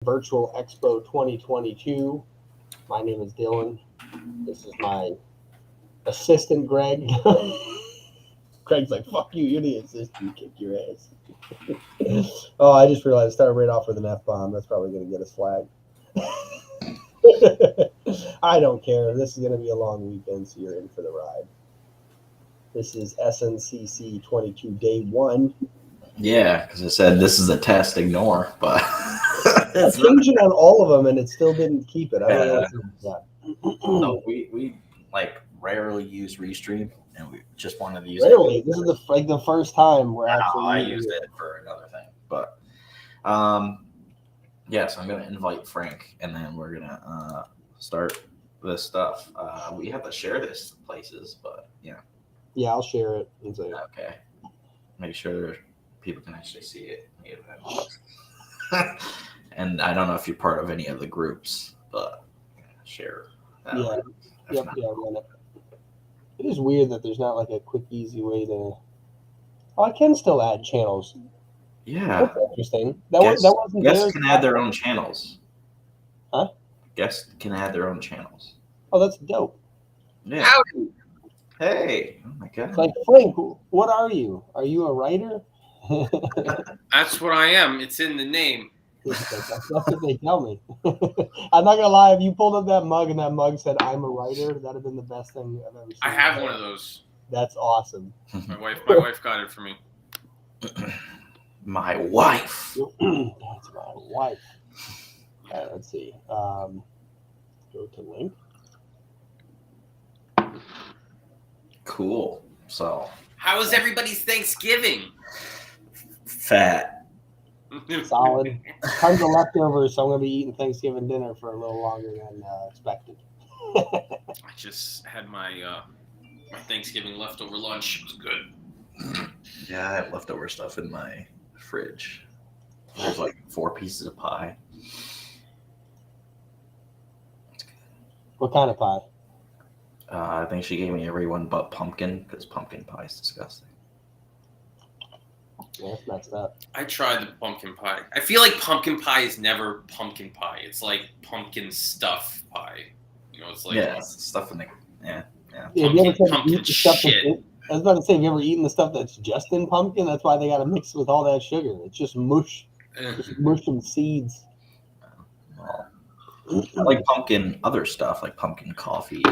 Virtual Expo 2022. My name is Dylan. This is my assistant, Greg. Greg's like, fuck you, you're the assistant, kick your ass. Oh, I just realized I started right off with an F-bomb. That's probably going to get us flagged. I don't care. This is going to be a long weekend, so you're in for the ride. This is Sncc 22 day 1. Yeah, because it said this is a test, ignore, but I changed it on all of them, and it still didn't keep it. I don't know what's no, we like rarely use Restream, and we just wanted to use rarely. it. This is the first time we're actually. I used it for another thing, but yes, I'm gonna invite Frank, and then we're gonna start this stuff. We have to share this places, but yeah. Yeah, I'll share it. Okay. Make sure people can actually see it. And I don't know if you're part of any of the groups, but share. Yeah. Yep. Yeah. It is weird that there's not like a quick, easy way to. Oh, I can still add channels. Yeah. That's interesting. That wasn't. Guests can add their own channels. Huh? Guests can add their own channels. Oh, that's dope. Yeah. Howdy. Hey. Oh my God. It's like, Frank, what are you? Are you a writer? That's what I am. It's in the name. That's what they tell me. I'm not gonna lie. If you pulled up that mug and that mug said "I'm a writer," that'd have been the best thing I've ever seen. I have one of those. That's awesome. My wife got it for me. My wife. That's my wife. All right, let's see. Go to link. Cool. So. How was everybody's Thanksgiving? Fat. Solid. Tons of leftovers, so I'm gonna be eating Thanksgiving dinner for a little longer than expected. I just had my Thanksgiving leftover lunch. It was good. Yeah, I have leftover stuff in my fridge. There's like 4 pieces of pie. What kind of pie? I think she gave me everyone but pumpkin, because pumpkin pie is disgusting. Yeah, that's messed up. I tried the pumpkin pie. I feel like pumpkin pie is never pumpkin pie. It's like pumpkin stuff pie. You know, it's like it's stuff in the pumpkin shit. I was about to say, have you ever eaten the stuff that's just in pumpkin? That's why they got to mix with all that sugar. It's just mush, mush and seeds. Well, I like pumpkin other stuff, like pumpkin coffee.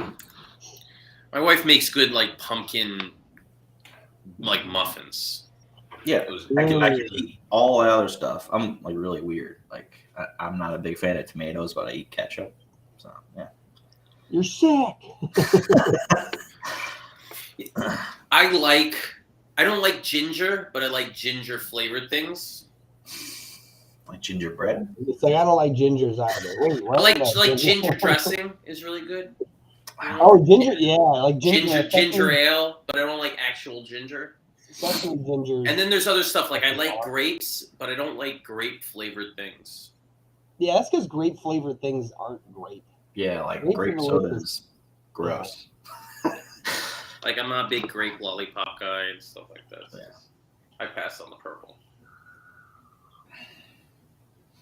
My wife makes good like pumpkin like muffins. Yeah, I can eat all the other stuff. I'm like really weird. Like I'm not a big fan of tomatoes, but I eat ketchup. So yeah. You're sick. I don't like ginger, but I like ginger flavored things. Like gingerbread. It's like I don't like gingers either. Wait, I like ginger dressing is really good. Oh, ginger, yeah, like ginger ale, but I don't like actual ginger. Ginger. And then there's other stuff like I like grapes, but I don't like grape flavored things. Yeah, that's because grape flavored things aren't grape. Yeah, like grape soda is gross. Like I'm not a big grape lollipop guy and stuff like that. Yeah. I pass on the purple.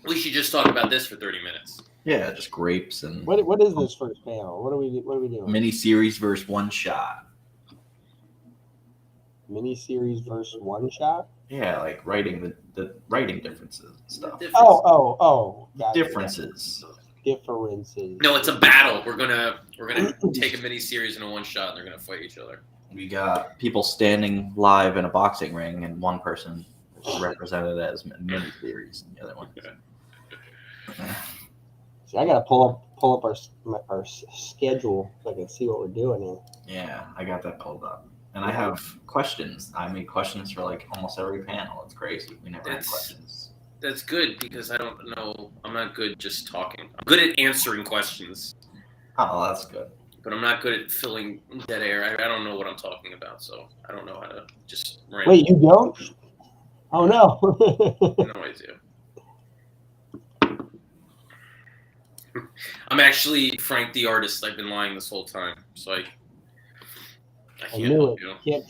We should just talk about this for 30 minutes. Yeah, just grapes and. What is this first panel? What are we doing? Mini series versus one shot. Mini series versus one shot. Yeah, like writing the writing differences and stuff. Oh, gotcha. Differences. No, it's a battle. We're gonna take a mini series and a one shot, and they're gonna fight each other. We got people standing live in a boxing ring, and one person is represented as mini series, and the other one. See, I gotta pull up our schedule so I can see what we're doing here. Yeah, I got that pulled up, and I have questions. I made questions for like almost every panel. It's crazy. We never had questions. That's good because I don't know. I'm not good just talking. I'm good at answering questions. Oh, that's good. But I'm not good at filling dead air. I don't know what I'm talking about, so I don't know how to just ramble. Wait, you don't? Oh, no. No idea. I'm actually Frank the artist. I've been lying this whole time, so I can't knew it. You. Can't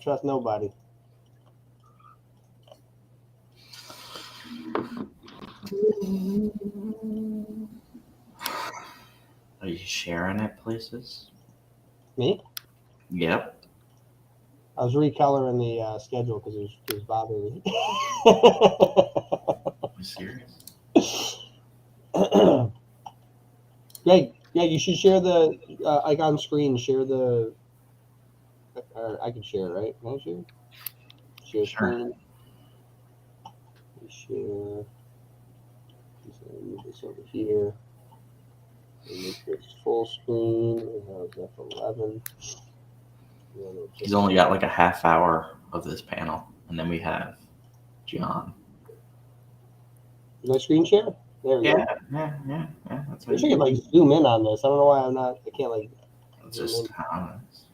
trust nobody. Are you sharing it places? Me? Yep. I was recoloring the schedule because it was bothering me. Are you serious? Greg, yeah, you should share the like on screen. Share the. Or I can share, right? Can I share? Share Sure. screen. Share. Move this over here. And make this full screen. We have F11. He's only got like a half hour of this panel, and then we have John. Did I screen share? There we go. Yeah. That's I wish I could like zoom in on this. I don't know why I can't like. That's just how it is.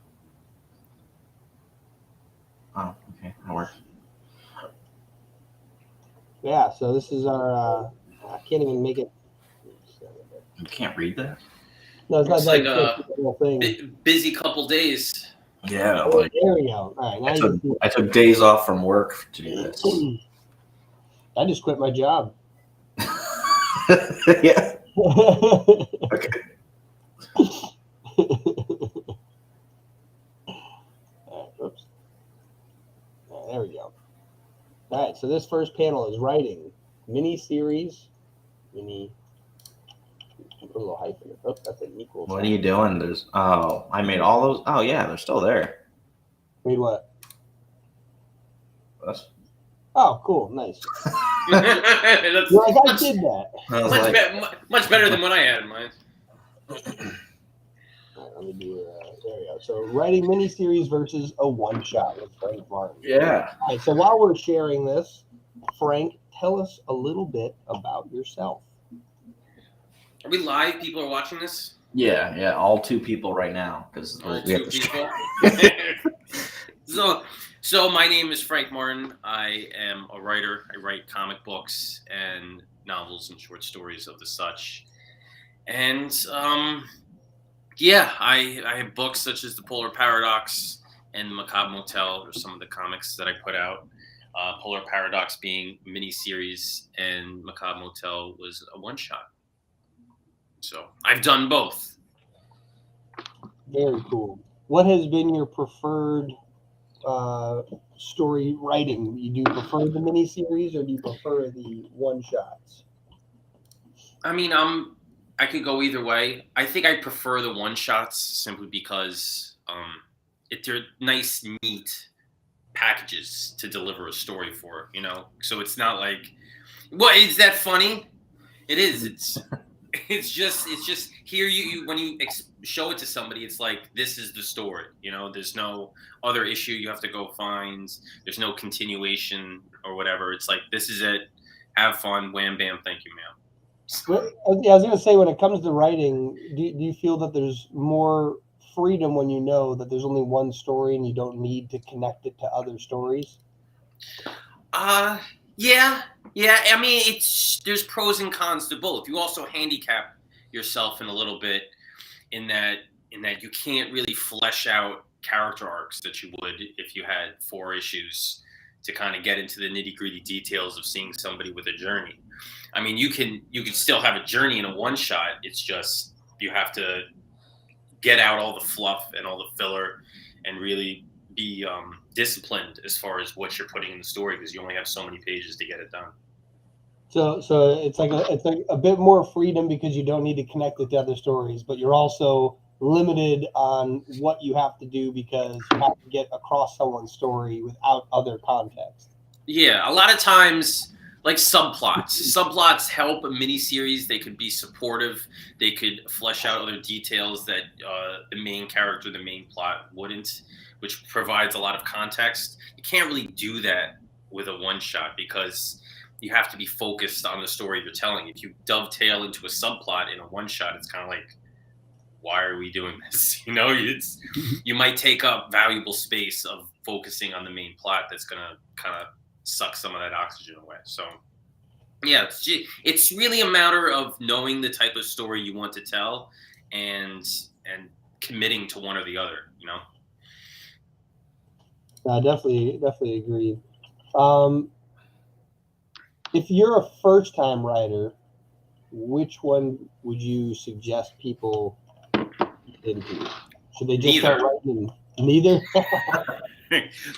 Oh, okay, that works. Yeah, so this is our. I can't even make it. You can't read that? No, it's Looks not like that whole thing. busy couple days. Yeah, Oh, like there we go. All right, now you can see. I took days off from work to do this. I just quit my job. Yeah. Okay. Oops. There we go. All right, so this first panel is writing mini-series. Put a little hyphen. Oh, that's an equal. What are you doing? I made all those. Oh yeah, they're still there. Read what? That's, Oh, cool, nice. That's You're like, I did that. I was much better than what I had in mind. All right, let me do. There we go. So writing mini-series versus a one-shot with Frank Martin. yeah. All right, so while we're sharing this, Frank, tell us a little bit about yourself. Are we live? People are watching this? Yeah. All two people right now because All we have two to. people? So my name is Frank Martin. I am a writer. I write comic books and novels and short stories of the such. And I have books such as The Polar Paradox and The Macabre Motel. Are some of the comics that I put out. Polar Paradox being a miniseries, and Macabre Motel was a one-shot. So I've done both. Very cool. What has been your preferred story writing? Do you prefer the miniseries or do you prefer the one-shots? I mean, I could go either way. I think I prefer the one-shots simply because they're nice, neat packages to deliver a story for. So it's not like, what is that funny? It is. It's just here when you show it to somebody, it's like, this is the story. There's no other issue you have to go find. There's no continuation or whatever. It's like, this is it. Have fun. Wham bam. Thank you, ma'am. Well, I was going to say, when it comes to writing, do you feel that there's more freedom when you know that there's only one story and you don't need to connect it to other stories? Yeah. I mean, there's pros and cons to both. You also handicap yourself in a little bit in that you can't really flesh out character arcs that you would if you had 4 issues to kind of get into the nitty-gritty details of seeing somebody with a journey. I mean, you can still have a journey in a one-shot. It's just you have to get out all the fluff and all the filler and really be disciplined as far as what you're putting in the story, because you only have so many pages to get it done. So it's like a bit more freedom because you don't need to connect it to other stories, but you're also limited on what you have to do because you have to get across someone's story without other context. Yeah, a lot of times, like subplots help a miniseries. They could be supportive. They could flesh out other details that the main character, the main plot wouldn't, which provides a lot of context. You can't really do that with a one-shot because you have to be focused on the story you're telling. If you dovetail into a subplot in a one-shot, it's kind of like, why are we doing this? You might take up valuable space of focusing on the main plot that's going to kind of suck some of that oxygen away. So, yeah, it's really a matter of knowing the type of story you want to tell and committing to one or the other, I definitely agree. If you're a first-time writer, which one would you suggest people get into? Should they just Neither. start writing? Neither.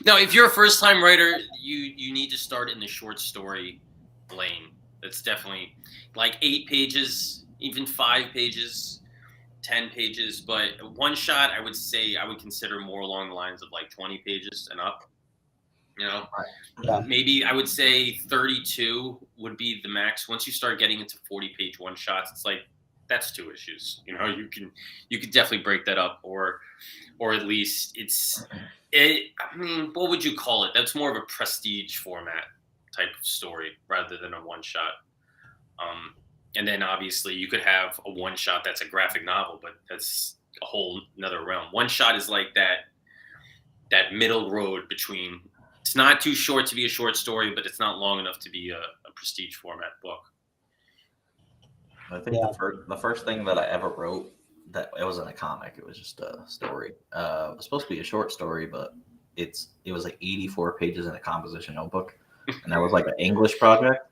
No, if you're a first-time writer, you need to start in the short story lane. That's definitely like 8 pages, even 5 pages, 10 pages. But one shot, I would say I would consider more along the lines of like 20 pages and up. You know, Yeah. maybe I would say 32 would be the max. Once you start getting into 40-page one shots, it's like that's 2 issues. You know, you can definitely break that up, or at least I mean, what would you call it? That's more of a prestige format type of story rather than a one shot. And then obviously you could have a one shot that's a graphic novel, but that's a whole another realm. One shot is like that middle road between. It's not too short to be a short story, but it's not long enough to be a prestige format book. I think the first thing that I ever wrote that it wasn't a comic, it was just a story. It was supposed to be a short story, but it was like 84 pages in a composition notebook, and that was like an English project.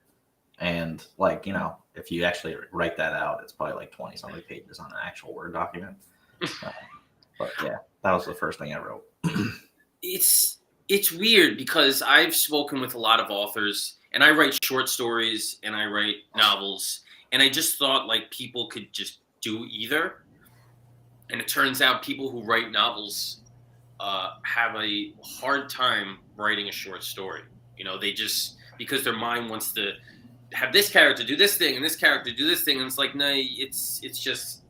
And like, you know, if you actually write that out, it's probably like 20 something pages on an actual Word document. But yeah, that was the first thing I wrote. It's weird because I've spoken with a lot of authors, and I write short stories and I write novels, and I just thought like people could just do either. And it turns out people who write novels have a hard time writing a short story. You know, they just, because their mind wants to have this character do this thing and this character do this thing, and it's like, no, it's just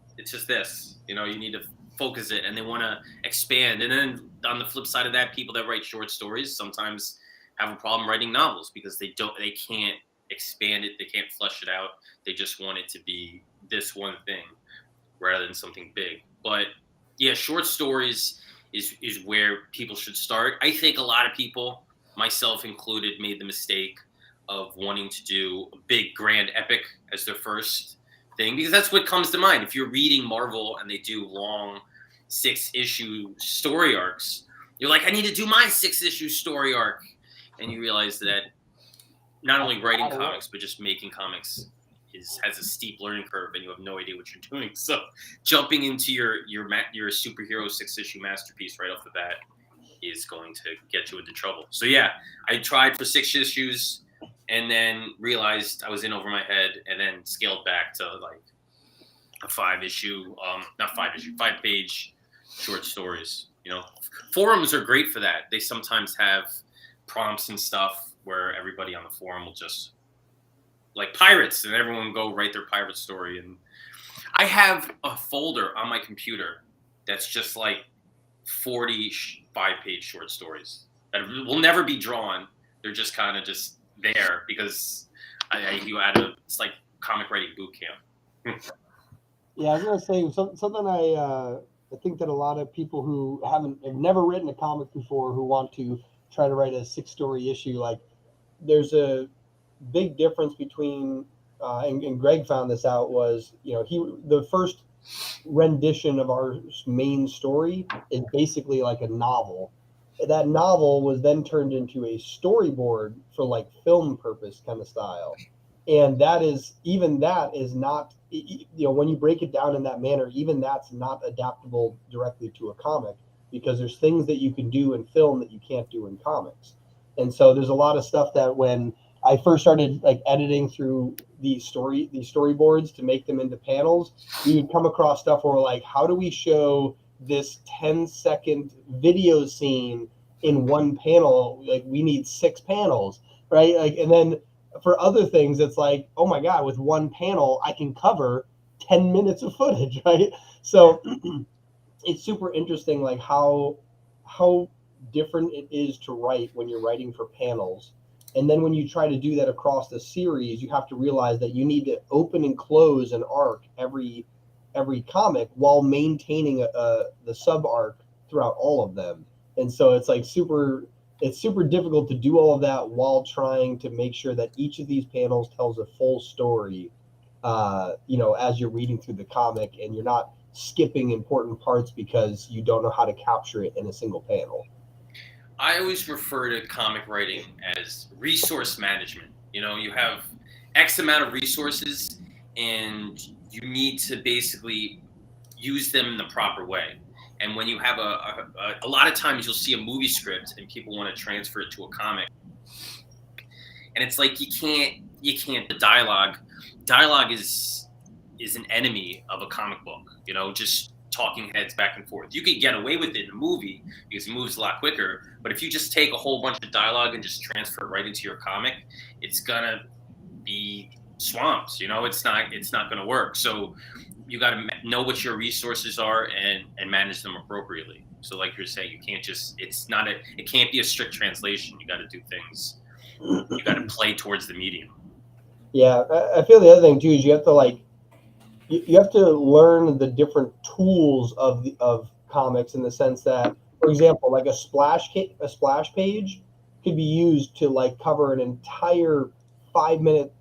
this. You know, you need to focus it, and they want to expand. And then on the flip side of that, people that write short stories sometimes have a problem writing novels because they can't expand it, they can't flesh it out. They just want it to be this one thing rather than something big. But yeah, short stories is where people should start. I think a lot of people, myself included, made the mistake of wanting to do a big grand epic as their first thing, because that's what comes to mind. If you're reading Marvel and they do long 6-issue story arcs, you're like, I need to do my 6-issue story arc. And you realize that not only writing comics, but just making comics has a steep learning curve, and you have no idea what you're doing. So jumping into your superhero 6-issue masterpiece right off the bat is going to get you into trouble. So yeah, I tried for 6 issues and then realized I was in over my head, and then scaled back to like a 5-page short stories. You know, forums are great for that. They sometimes have prompts and stuff where everybody on the forum will just, like pirates, and everyone go write their pirate story. And I have a folder on my computer that's just like 40 5-page short stories that will never be drawn. They're just kind of just there because it's like comic writing boot camp. Yeah, I was gonna say something. I think that a lot of people who have never written a comic before, who want to try to write a 6-story issue, like there's a big difference between and Greg found this out, was, you know, the first rendition of our main story is basically like a novel. That novel was then turned into a storyboard for like film purpose kind of style, and that is not, you know, when you break it down in that manner, even that's not adaptable directly to a comic, because there's things that you can do in film that you can't do in comics. And so there's a lot of stuff that when I first started like editing through these storyboards to make them into panels, we would come across stuff where we're like, how do we show this 10-second video scene in one panel? Like, we need 6 panels, right? Like, and then for other things, it's like, oh my God, with one panel, I can cover 10 minutes of footage, right? So it's super interesting, like how different it is to write when you're writing for panels. And then when you try to do that across the series, you have to realize that you need to open and close an arc every comic while maintaining the sub arc throughout all of them. And so it's like it's super difficult to do all of that while trying to make sure that each of these panels tells a full story, you know, as you're reading through the comic, and you're not skipping important parts because you don't know how to capture it in a single panel. I always refer to comic writing as resource management. You know, you have X amount of resources, and you need to basically use them in the proper way. And when you have a lot of times you'll see a movie script and people want to transfer it to a comic, and it's like you can't. The dialogue is an enemy of a comic book. You know, just talking heads back and forth. You could get away with it in a movie because it moves a lot quicker. But if you just take a whole bunch of dialogue and just transfer it right into your comic, it's gonna be swamped. You know, it's not gonna work. So you got to know what your resources are and manage them appropriately. So like you're saying, you can't just, it can't be a strict translation. You got to do things, you got to play towards the medium. Yeah, I feel the other thing too is you have to you have to learn the different tools of comics, in the sense that, for example, like a splash page could be used to like cover an entire 5 minute,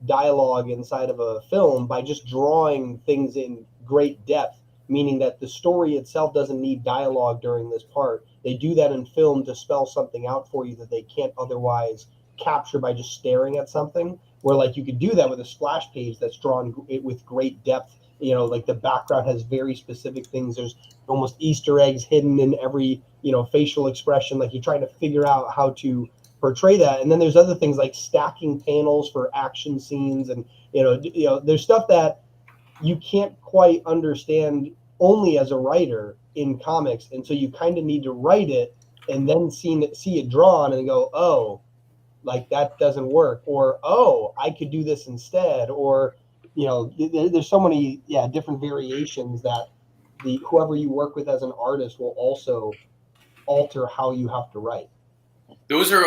dialogue inside of a film by just drawing things in great depth, meaning that the story itself doesn't need dialogue during this part. They do that in film to spell something out for you that they can't otherwise capture by just staring at something. Where like you could do that with a splash page that's drawn with great depth. Like the background has very specific things. There's almost Easter eggs hidden in every facial expression. Like you're trying to figure out how to portray that. And then there's other things like stacking panels for action scenes, and there's stuff that you can't quite understand only as a writer in comics, and so you kind of need to write it and then see it drawn and go, oh, like that doesn't work, or oh, I could do this instead, or there's so many different variations that whoever you work with as an artist will also alter how you have to write. Those are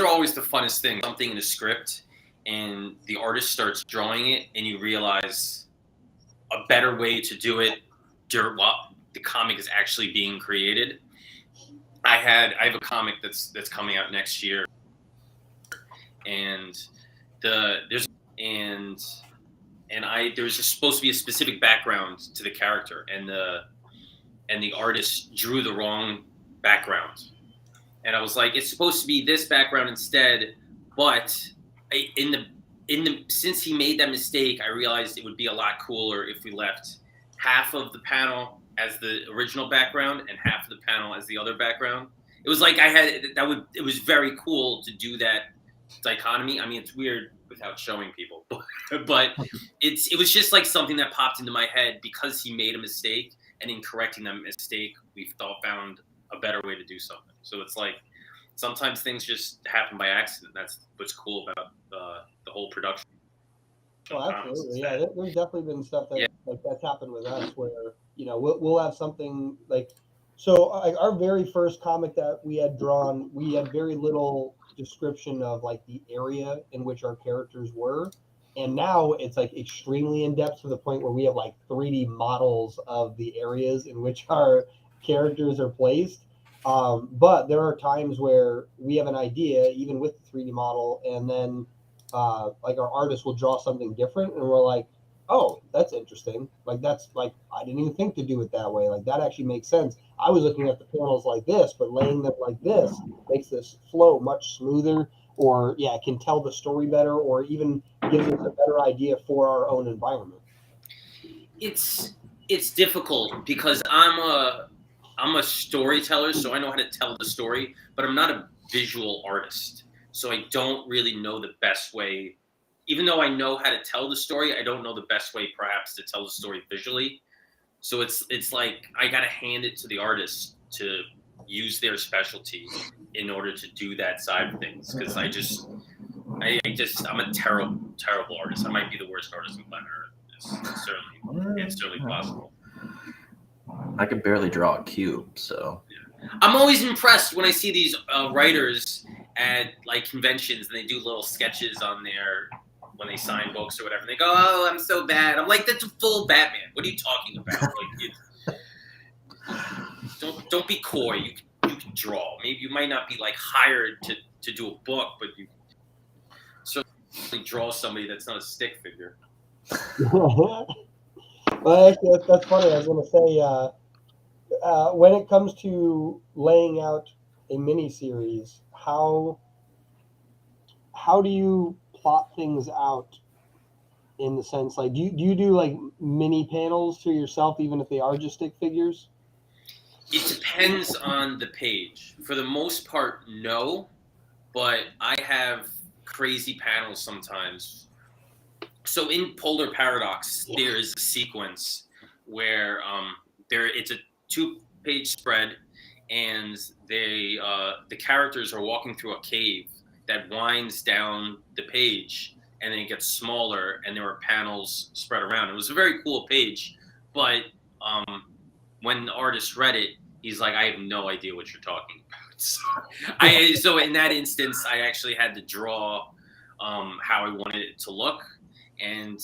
always the funnest thing. Something in a script and the artist starts drawing it and you realize a better way to do it while the comic is actually being created. I have a comic that's coming out next year, and there's supposed to be a specific background to the character, and the artist drew the wrong background, and I was like, it's supposed to be this background instead, but since he made that mistake, I realized it would be a lot cooler if we left half of the panel as the original background and half of the panel as the other background. It was like it was very cool to do that dichotomy. I mean, it's weird without showing people, but it was just like something that popped into my head because he made a mistake, and in correcting that mistake, we found a better way to do something. So it's like sometimes things just happen by accident. That's what's cool about the whole production. Oh, absolutely. Yeah, there's definitely been stuff that's happened with us where we'll have something like, so like our very first comic that we had drawn, we had very little description of like the area in which our characters were, and now it's like extremely in depth to the point where we have like 3D models of the areas in which our characters are placed. But there are times where we have an idea even with the 3D model, and then like our artist will draw something different, and we're like, oh, that's interesting. Like that's like, I didn't even think to do it that way. Like that actually makes sense. I was looking at the panels like this, but laying them like this makes this flow much smoother, or it can tell the story better, or even gives us a better idea for our own environment. It's difficult because I'm a storyteller, so I know how to tell the story, but I'm not a visual artist. So I don't really know the best way. Even though I know how to tell the story, I don't know the best way perhaps to tell the story visually. So it's like I got to hand it to the artist to use their specialty in order to do that side of things, because I'm a terrible artist. I might be the worst artist on planet Earth. It's certainly possible. I could barely draw a cube, so I'm always impressed when I see these writers at like conventions and they do little sketches on there when they sign books or whatever. They go, "Oh, I'm so bad." I'm like, "That's a full Batman. What are you talking about?" Like, don't be coy. You can draw. Maybe you might not be like hired to do a book, but you certainly draw somebody that's not a stick figure. Well, actually, that's funny. I was going to say, when it comes to laying out a miniseries, how do you plot things out in the sense like do you do like mini panels to yourself even if they are just stick figures? It depends on the page. For the most part, no, but I have crazy panels sometimes. So in Polar Paradox, there is a sequence where it's a 2-page spread, and the characters are walking through a cave that winds down the page, and then it gets smaller, and there are panels spread around. It was a very cool page, but when the artist read it, he's like, I have no idea what you're talking about. So in that instance, I actually had to draw how I wanted it to look, and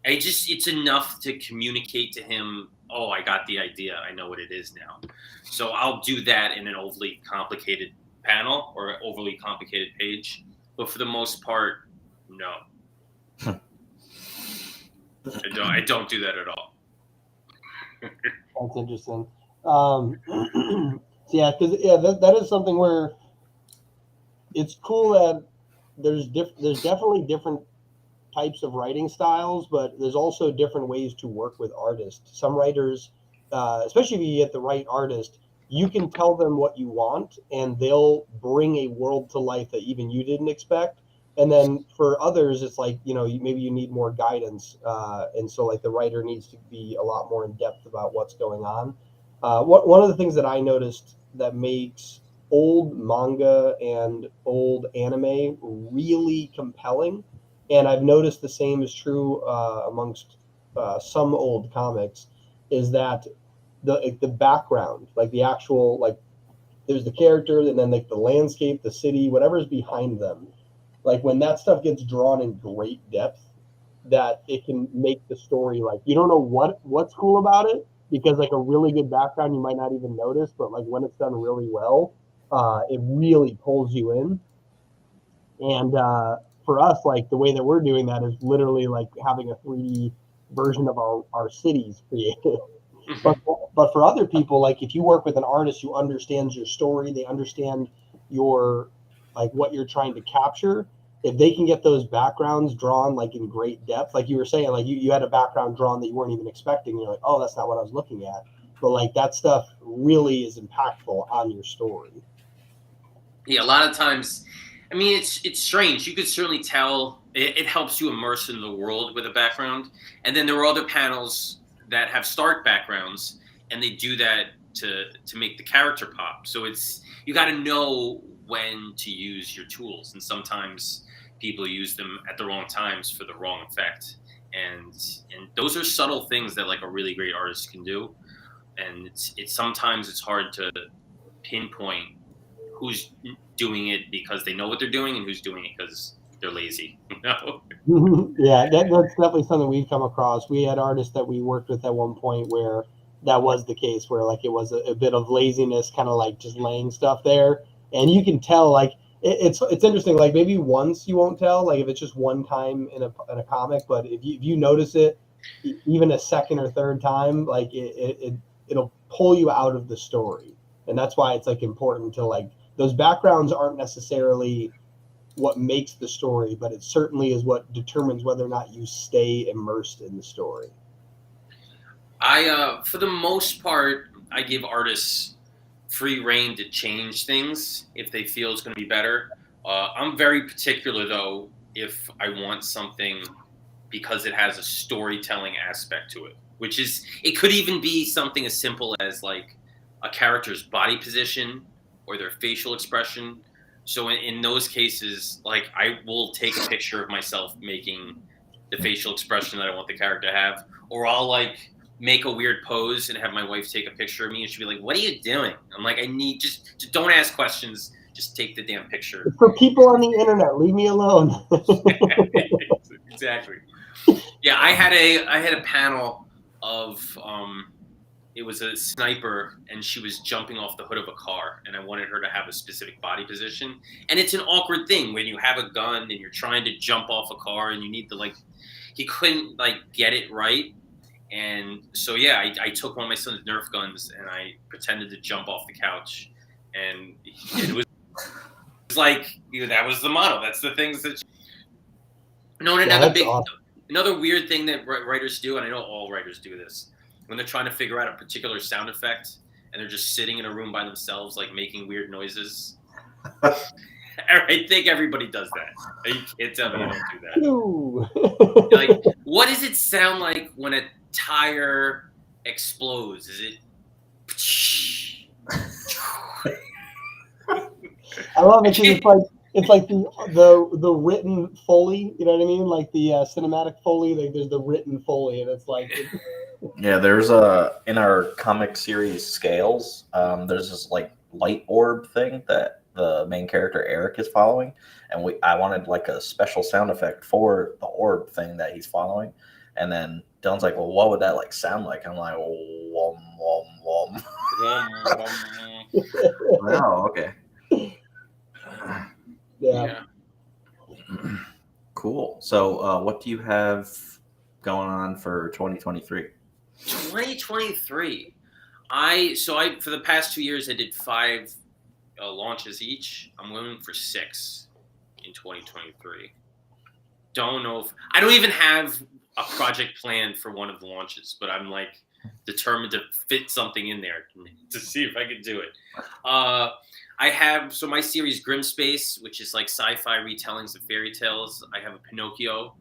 it's enough to communicate to him, oh, I got the idea, I know what it is now. So I'll do that in an overly complicated panel or an overly complicated page, but for the most part, no. I don't do that at all. That's interesting. Yeah, because that is something where it's cool that there's definitely different types of writing styles, but there's also different ways to work with artists. Some writers, especially if you get the right artist, you can tell them what you want, and they'll bring a world to life that even you didn't expect. And then for others, it's like, maybe you need more guidance. And so like the writer needs to be a lot more in depth about what's going on. One of the things that I noticed that makes old manga and old anime really compelling, and I've noticed the same is true amongst some old comics, is that the background, like the actual, like there's the character and then like the landscape, the city, whatever's behind them. Like when that stuff gets drawn in great depth, that it can make the story, like you don't know what's cool about it, because like a really good background you might not even notice, but like when it's done really well, it really pulls you in. And for us, like the way that we're doing that is literally like having a 3D version of our cities created. But for other people, like if you work with an artist who understands your story, they understand your, like what you're trying to capture, if they can get those backgrounds drawn like in great depth, like you were saying, like you had a background drawn that you weren't even expecting, you're like, oh, that's not what I was looking at. But like that stuff really is impactful on your story. Yeah, a lot of times, I mean, it's strange. You could certainly tell it helps you immerse in the world with a background. And then there are other panels that have stark backgrounds, and they do that to make the character pop. So you got to know when to use your tools, and sometimes people use them at the wrong times for the wrong effect. And those are subtle things that like a really great artist can do. And it's sometimes it's hard to pinpoint who's doing it because they know what they're doing and who's doing it because they're lazy. Yeah, that's definitely something we've come across. We had artists that we worked with at one point where that was the case, where like it was a bit of laziness, kind of like just laying stuff there, and you can tell like it's interesting. Like maybe once you won't tell, like if it's just one time in a comic, but if you notice it, even a second or third time, like it'll pull you out of the story, and that's why it's like important to like those backgrounds aren't necessarily what makes the story, but it certainly is what determines whether or not you stay immersed in the story. For the most part, I give artists free reign to change things if they feel it's going to be better. I'm very particular, though, if I want something because it has a storytelling aspect to it, which is, it could even be something as simple as like a character's body position or their facial expression. So in those cases, like I will take a picture of myself making the facial expression that I want the character to have, or I'll like make a weird pose and have my wife take a picture of me, and she'll be like, "What are you doing?" I'm like, "I need just don't ask questions, just take the damn picture." It's for people on the internet, leave me alone. Exactly. Yeah, I had a panel of it was a sniper, and she was jumping off the hood of a car, and I wanted her to have a specific body position. And it's an awkward thing when you have a gun and you're trying to jump off a car, and you need to like, he couldn't like get it right. And so, yeah, I took one of my son's Nerf guns and I pretended to jump off the couch, and it was like, that was the model. That's the things that. No, another big. Awesome. Another weird thing that writers do, and I know all writers do this, when they're trying to figure out a particular sound effect, and they're just sitting in a room by themselves, like making weird noises. I think everybody does that. You can't tell me you don't do that. Ooh. Like, what does it sound like when a tire explodes? Is it? I love it because it's like the written Foley. You know what I mean? Like the cinematic Foley. Like there's the written Foley, and it's like. Yeah, there's in our comic series Scales, there's this like light orb thing that the main character Eric is following, and I wanted like a special sound effect for the orb thing that he's following, and then Dylan's like, well, what would that like sound like? I'm like, wom wom wom. Oh, okay. Yeah. Cool. So, what do you have going on for 2023? 2023. For the past 2 years I did 5 launches each. I'm going for 6 in 2023. Don't know if I don't even have a project planned for one of the launches, but I'm like determined to fit something in there to see if I can do it. I have my series Grim Space, which is like sci-fi retellings of fairy tales. I have a Pinocchio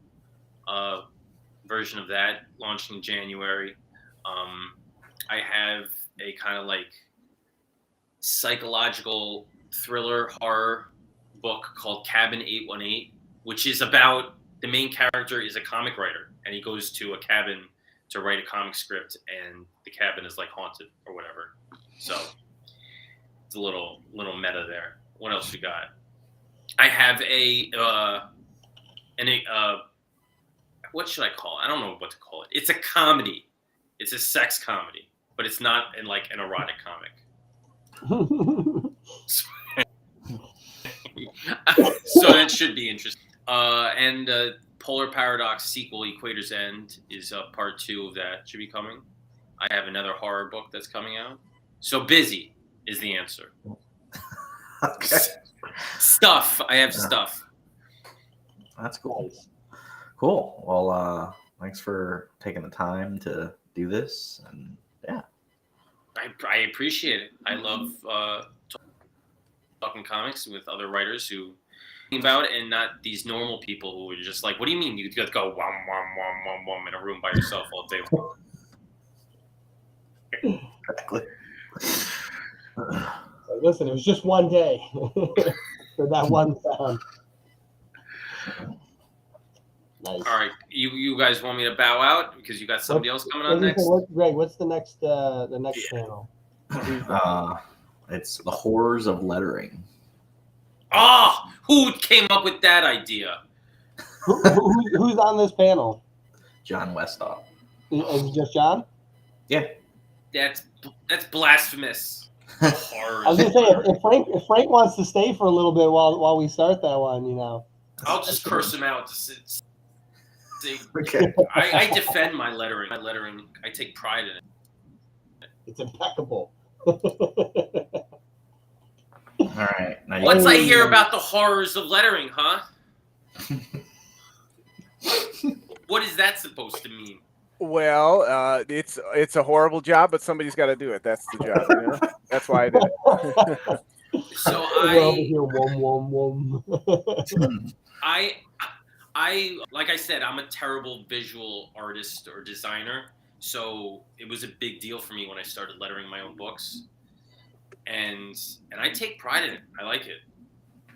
version of that launching in January. I have a kind of like psychological thriller horror book called Cabin 818, which is about the main character is a comic writer, and he goes to a cabin to write a comic script, and the cabin is like haunted or whatever. So it's a little meta there. What else we got? I have what should I call it? I don't know what to call it. It's a comedy. It's a sex comedy, but it's not in like an erotic comic. So that should be interesting. And Polar Paradox sequel, Equator's End, is part 2 of that. Should be coming. I have another horror book that's coming out. So busy is the answer. Okay. Stuff. I have stuff. That's cool. Cool. Well, thanks for taking the time to do this, and yeah. I appreciate it. I love talking comics with other writers who about it, and not these normal people who are just like, what do you mean you just go wom wom wom wom wom in a room by yourself all day long? Exactly. Listen, it was just one day for that one sound. Nice. All right, you guys want me to bow out because you got somebody else coming on next? Greg, what's the next panel? It's the horrors of lettering. Oh, who came up with that idea? Who's on this panel? John Westhoff. Is it just John? Yeah. That's blasphemous. Horrors. I was gonna say if Frank wants to stay for a little bit while we start that one, you know. I'll just curse him out. Okay. I defend my lettering. I take pride in it. It's impeccable. All right. Now Once I hear about the horrors of lettering, huh? What is that supposed to mean? Well, it's a horrible job, but somebody's got to do it. That's the job. You know? That's why I did it. So I like I said, I'm a terrible visual artist or designer. So it was a big deal for me when I started lettering my own books. And I take pride in it. I like it.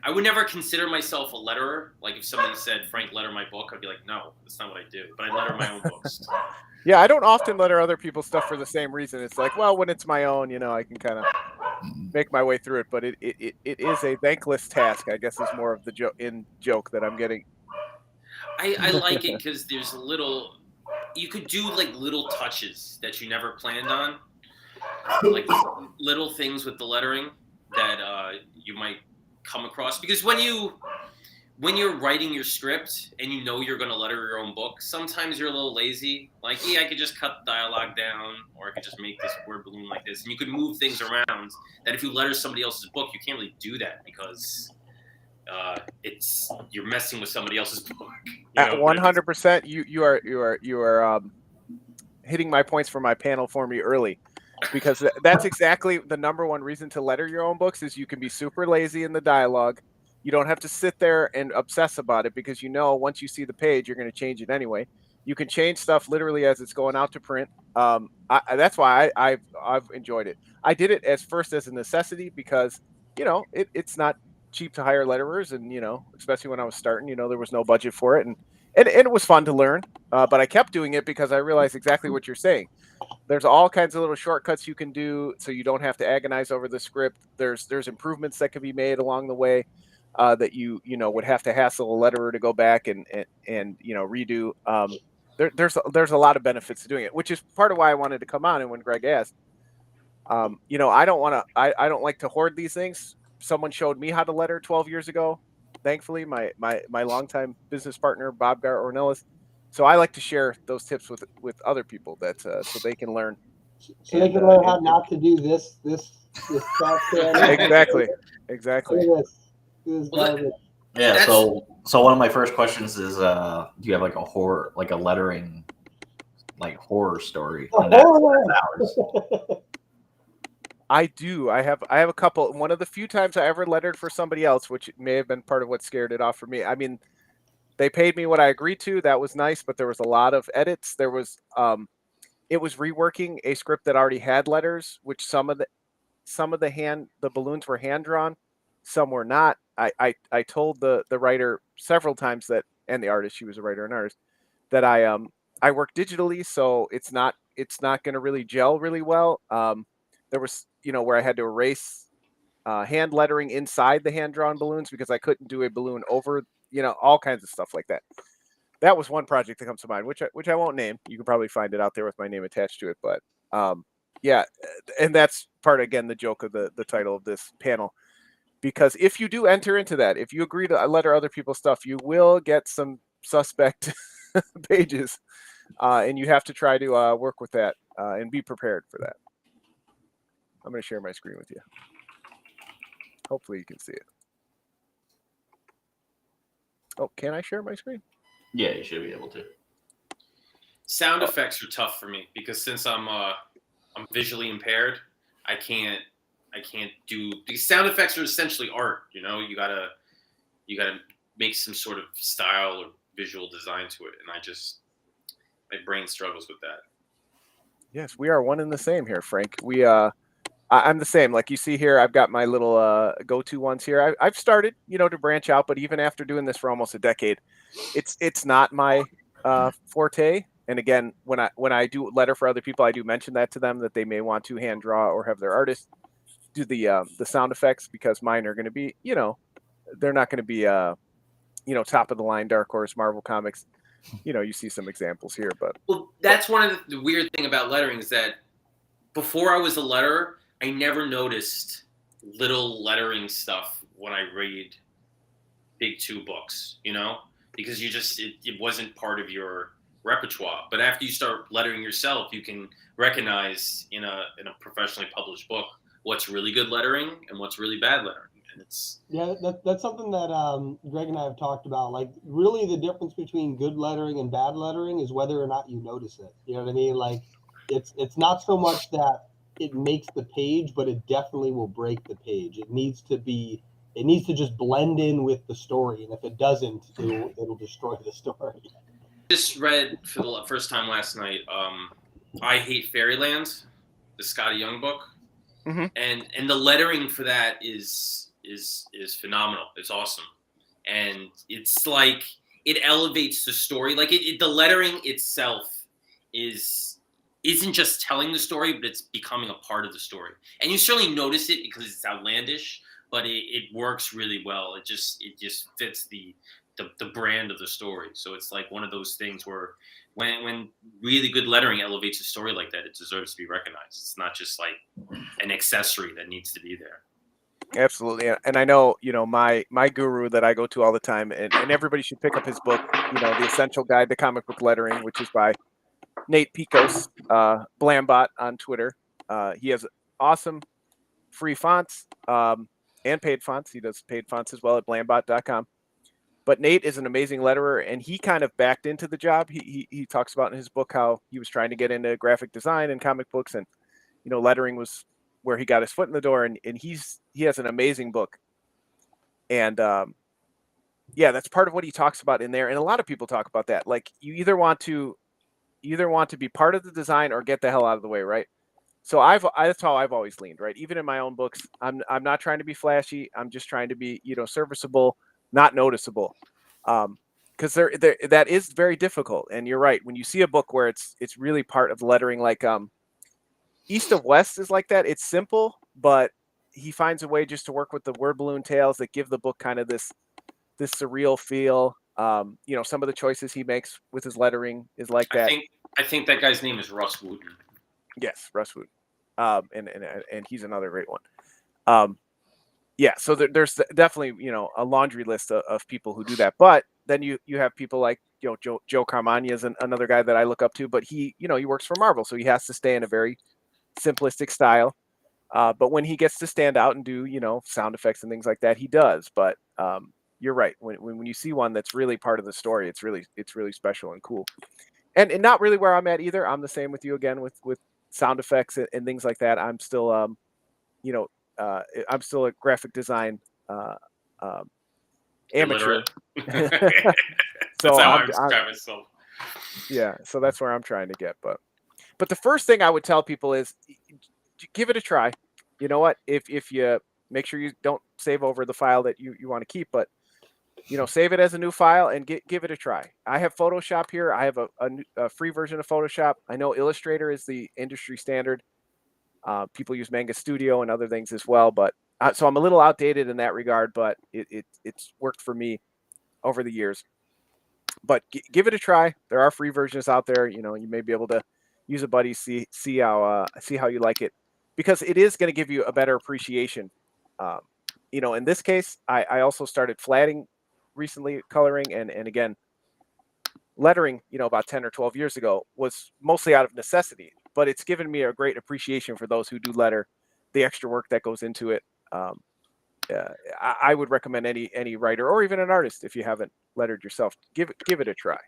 I would never consider myself a letterer. Like if somebody said, Frank, letter my book, I'd be like, no, that's not what I do. But I letter my own books. Yeah, I don't often letter other people's stuff for the same reason. It's like, well, when it's my own, you know, I can kind of make my way through it. But it is a thankless task, I guess, is more of the joke that I'm getting. I like it because there's you could do like little touches that you never planned on. Like little things with the lettering that you might come across, because when you're writing your script and you know you're going to letter your own book, sometimes you're a little lazy. Like, yeah, I could just cut the dialogue down, or I could just make this word balloon like this, and you could move things around that if you letter somebody else's book, you can't really do that because you're messing with somebody else's book. At 100%, you are hitting my points for my panel for me early, because that's exactly the number one reason to letter your own books is you can be super lazy in the dialogue. You don't have to sit there and obsess about it because once you see the page, you're going to change it anyway. You can change stuff literally as it's going out to print. That's why I've enjoyed it. I did it first as a necessity because it's not cheap to hire letterers, and especially when I was starting, there was no budget for it, and it was fun to learn. But I kept doing it because I realized exactly what you're saying. There's all kinds of little shortcuts you can do, so you don't have to agonize over the script. There's improvements that can be made along the way that you would have to hassle a letterer to go back and redo. There's a lot of benefits to doing it, which is part of why I wanted to come on. And when Greg asked, I don't like to hoard these things. Someone showed me how to letter 12 years ago. Thankfully, my longtime business partner, Bob Gar-Ornelas. So I like to share those tips with other people so they can learn. So they can learn how not to do this stuff. Exactly. This garbage. Yeah. So one of my first questions is, do you have like a lettering, like horror story? I do. I have a couple. One of the few times I ever lettered for somebody else, which may have been part of what scared it off for me. I mean, they paid me what I agreed to. That was nice, but there was a lot of edits. There was it was reworking a script that already had letters, which some of the balloons were hand drawn, some were not. I told the writer several times that, and the artist, she was a writer and artist, that I work digitally, so it's not going to really gel really well. There was where I had to erase hand lettering inside the hand drawn balloons because I couldn't do a balloon over, all kinds of stuff like that. That was one project that comes to mind, which I won't name. You can probably find it out there with my name attached to it. But yeah, and that's part, again, the joke of the title of this panel. Because if you do enter into that, if you agree to letter other people's stuff, you will get some suspect pages, and you have to try to work with that and be prepared for that. I'm going to share my screen with you. Hopefully you can see it. Oh, can I share my screen? Yeah, you should be able to. Sound effects are tough for me because since I'm visually impaired, I can't do these. Sound effects are essentially art. You gotta make some sort of style or visual design to it, and my brain struggles with that. Yes, we are one and the same here, Frank. I'm the same. Like you see here, I've got my little go-to ones here. I've started, to branch out, but even after doing this for almost a decade, it's not my forte. And again, when I do letter for other people, I do mention that to them that they may want to hand draw or have their artist do the sound effects, because mine are going to be, they're not going to be top of the line Dark Horse Marvel Comics. You see some examples here, but that's one of the weird thing about lettering is that before I was a letterer, I never noticed little lettering stuff when I read big 2 books, because it wasn't part of your repertoire. But after you start lettering yourself, you can recognize in a professionally published book what's really good lettering and what's really bad lettering. And that's something that Greg and I have talked about. Like, really, the difference between good lettering and bad lettering is whether or not you notice it. You know what I mean? Like, it's not so much that it makes the page, but it definitely will break the page. It needs to just blend in with the story, and if it doesn't, it'll destroy the story. Just read for the first time last night. I Hate Fairyland, the Scotty Young book, mm-hmm. and the lettering for that is phenomenal. It's awesome, and it's like it elevates the story. Like the lettering itself isn't just telling the story, but it's becoming a part of the story. And you certainly notice it because it's outlandish, but it works really well. It just fits the brand of the story. So it's like one of those things where when really good lettering elevates a story like that, it deserves to be recognized. It's not just like an accessory that needs to be there. Absolutely. And I know, my guru that I go to all the time, and everybody should pick up his book, The Essential Guide to Comic Book Lettering, which is by Nate Picos, Blambot on Twitter. He has awesome free fonts. and paid fonts. He does paid fonts as well at blambot.com. But Nate is an amazing letterer, and he kind of backed into the job. He talks about in his book how he was trying to get into graphic design and comic books, and lettering was where he got his foot in the door. And he has an amazing book, and yeah, that's part of what he talks about in there. And a lot of people talk about that. Like you either want to be part of the design or get the hell out of the way, right? So that's how I've always leaned, right? Even in my own books, I'm not trying to be flashy. I'm just trying to be, serviceable, not noticeable. Because that is very difficult. And you're right. When you see a book where it's really part of lettering, like East of West is like that. It's simple, but he finds a way just to work with the word balloon tails that give the book kind of this surreal feel. Some of the choices he makes with his lettering is like that. I think that guy's name is Russ Wooten. Yes, Russ Wooten. And he's another great one. Yeah, so there's definitely a laundry list of people who do that. But then you have people like Joe Carmagna is another guy that I look up to. But he works for Marvel, so he has to stay in a very simplistic style. But when he gets to stand out and do sound effects and things like that, he does. But you're right. When you see one that's really part of the story, it's really special and cool. And not really where I'm at either. I'm the same with you again with sound effects and things like that. I'm still I'm still a graphic design amateur. So I'm yeah, so that's where I'm trying to get. But the first thing I would tell people is give it a try. You know what? If you make sure you don't save over the file that you want to keep, but save it as a new file and give it a try. I have Photoshop here. I have a free version of Photoshop. I know Illustrator is the industry standard. People use Manga Studio and other things as well, but so I'm a little outdated in that regard, but it's worked for me over the years. But give it a try. There are free versions out there. You may be able to use a buddy, see how you like it, because it is going to give you a better appreciation. In this case, I also started flatting recently, coloring, and again, lettering, about 10 or 12 years ago was mostly out of necessity, but it's given me a great appreciation for those who do letter, the extra work that goes into it. I would recommend any writer or even an artist, if you haven't lettered yourself, give it a try.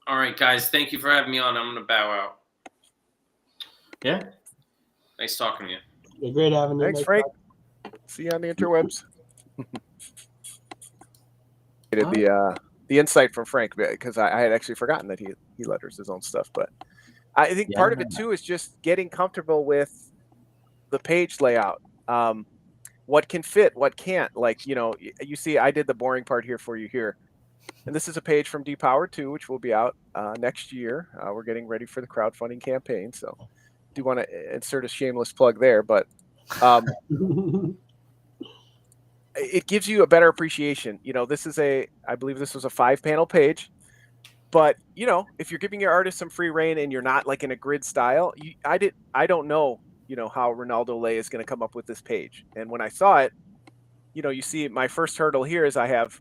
All right, guys, thank you for having me on. I'm gonna bow out. Yeah, nice talking to you. You're great having you. Thanks, Frank. See you on the interwebs. The insight from Frank, because I had actually forgotten that he letters his own stuff. But I think part of it too is just getting comfortable with the page layout. What can fit, what can't. Like, you see, I did the boring part here for you here. And this is a page from Depower 2, which will be out next year. We're getting ready for the crowdfunding campaign. So do want to insert a shameless plug there. But it gives you a better appreciation. This is I believe this was a 5-panel page. But, if you're giving your artist some free reign and you're not like in a grid style, I don't know, how Ronaldo Lay is going to come up with this page. And when I saw it, you see my first hurdle here is I have,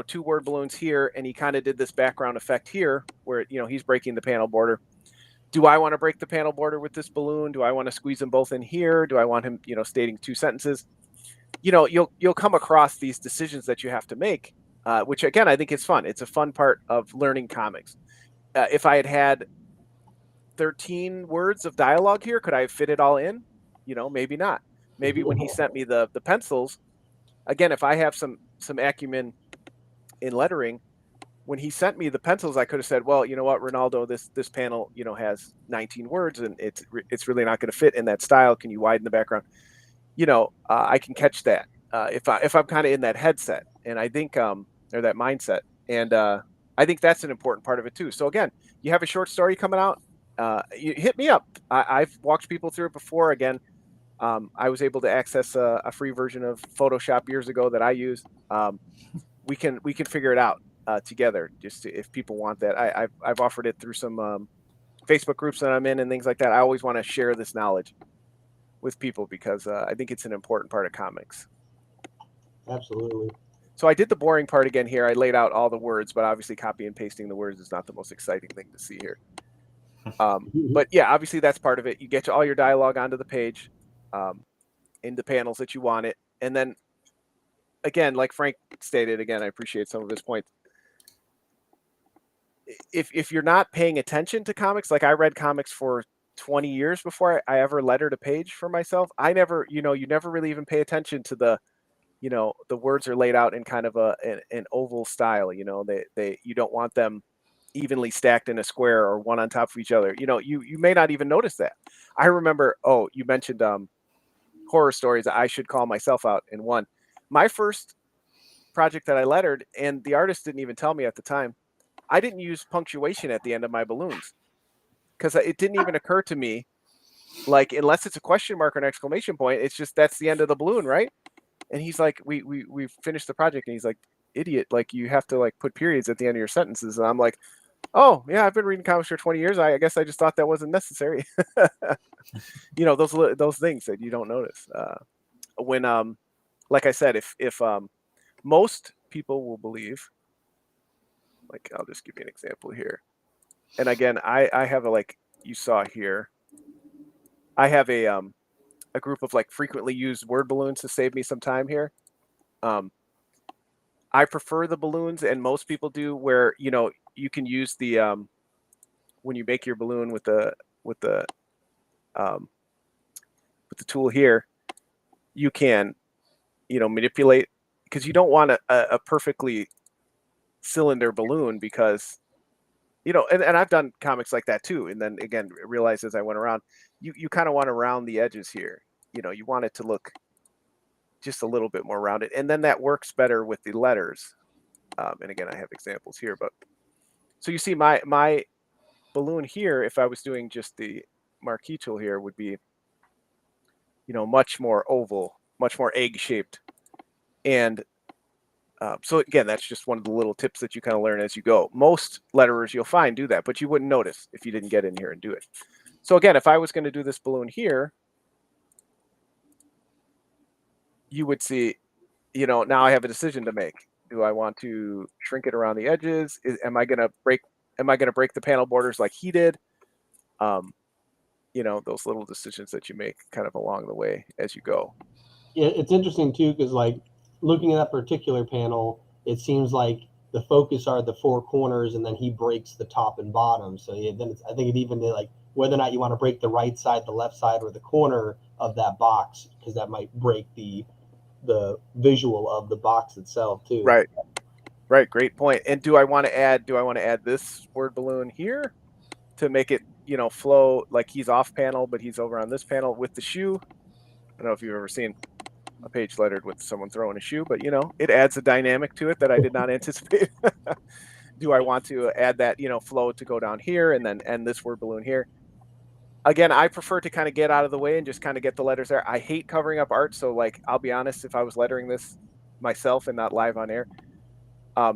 2 word balloons here, and he kind of did this background effect here where, he's breaking the panel border. Do I want to break the panel border with this balloon? Do I want to squeeze them both in here? Do I want him, stating 2 sentences? You'll come across these decisions that you have to make, which again, I think is fun. It's a fun part of learning comics. If I had 13 words of dialogue here, could I have fit it all in? Maybe not. Maybe when he sent me the pencils, again, if I have some acumen in lettering, when he sent me the pencils, I could have said, well, you know what, Ronaldo, this panel, has 19 words and it's really not going to fit in that style. Can you widen the background? I can catch that if I'm kind of in that headset, and I think or that mindset, and I think that's an important part of it too. So again, you have a short story coming out, you hit me up. I've walked people through it before. Again, I was able to access a free version of Photoshop years ago that I use. We can figure it out together. If people want that, I've offered it through some Facebook groups that I'm in and things like that. I always want to share this knowledge with people because I think it's an important part of comics. Absolutely. So I did the boring part again here. I laid out all the words, but obviously copy and pasting the words is not the most exciting thing to see here. But yeah, obviously that's part of it. You get all your dialogue onto the page in the panels that you want it. And then again, like Frank stated, again, I appreciate some of his points. If you're not paying attention to comics, like I read comics for 20 years before I ever lettered a page for myself. I never, you never really even pay attention to the, the words are laid out in kind of an oval style. You don't want them evenly stacked in a square or one on top of each other. You may not even notice that. I remember, you mentioned horror stories. I should call myself out in one. My first project that I lettered, and the artist didn't even tell me at the time, I didn't use punctuation at the end of my balloons because it didn't even occur to me, like, unless it's a question mark or an exclamation point, it's just that's the end of the balloon, right? And he's like, we finished the project, and he's like, idiot, like you have to like put periods at the end of your sentences. And I'm like, oh yeah, I've been reading comics for 20 years. I guess I just thought that wasn't necessary. Those things that you don't notice when like I said, if most people will believe, like I'll just give you an example here. And again, I have like you saw here, I have a group of like frequently used word balloons to save me some time here. I prefer the balloons, and most people do, where you can use the when you make your balloon with the tool here, you can manipulate, because you don't want a perfectly cylinder balloon, because and I've done comics like that too, and then again realized as I went around, you kind of want to round the edges here. You want it to look just a little bit more rounded, and then that works better with the letters. And again, I have examples here, but so you see my balloon here, if I was doing just the marquee tool here, would be much more oval, much more egg shaped. And so again, that's just one of the little tips that you kind of learn as you go. Most letterers you'll find do that, but you wouldn't notice if you didn't get in here and do it. So again, if I was going to do this balloon here, you would see, now I have a decision to make. Do I want to shrink it around the edges? Am I going to break the panel borders like he did? Those little decisions that you make kind of along the way as you go. Yeah, it's interesting too, because like looking at that particular panel, it seems like the focus are the four corners, and then he breaks the top and bottom. So yeah, then I think it even did like whether or not you want to break the right side, the left side, or the corner of that box, because that might break the visual of the box itself too. Right. Great point. And do I want to add this word balloon here to make it, flow like he's off panel, but he's over on this panel with the shoe? I don't know if you've ever seen a page lettered with someone throwing a shoe, but it adds a dynamic to it that I did not anticipate. Do I want to add that, flow to go down here and then end this word balloon here? Again, I prefer to kind of get out of the way and just kind of get the letters there. I hate covering up art. So like, I'll be honest, if I was lettering this myself and not live on air, I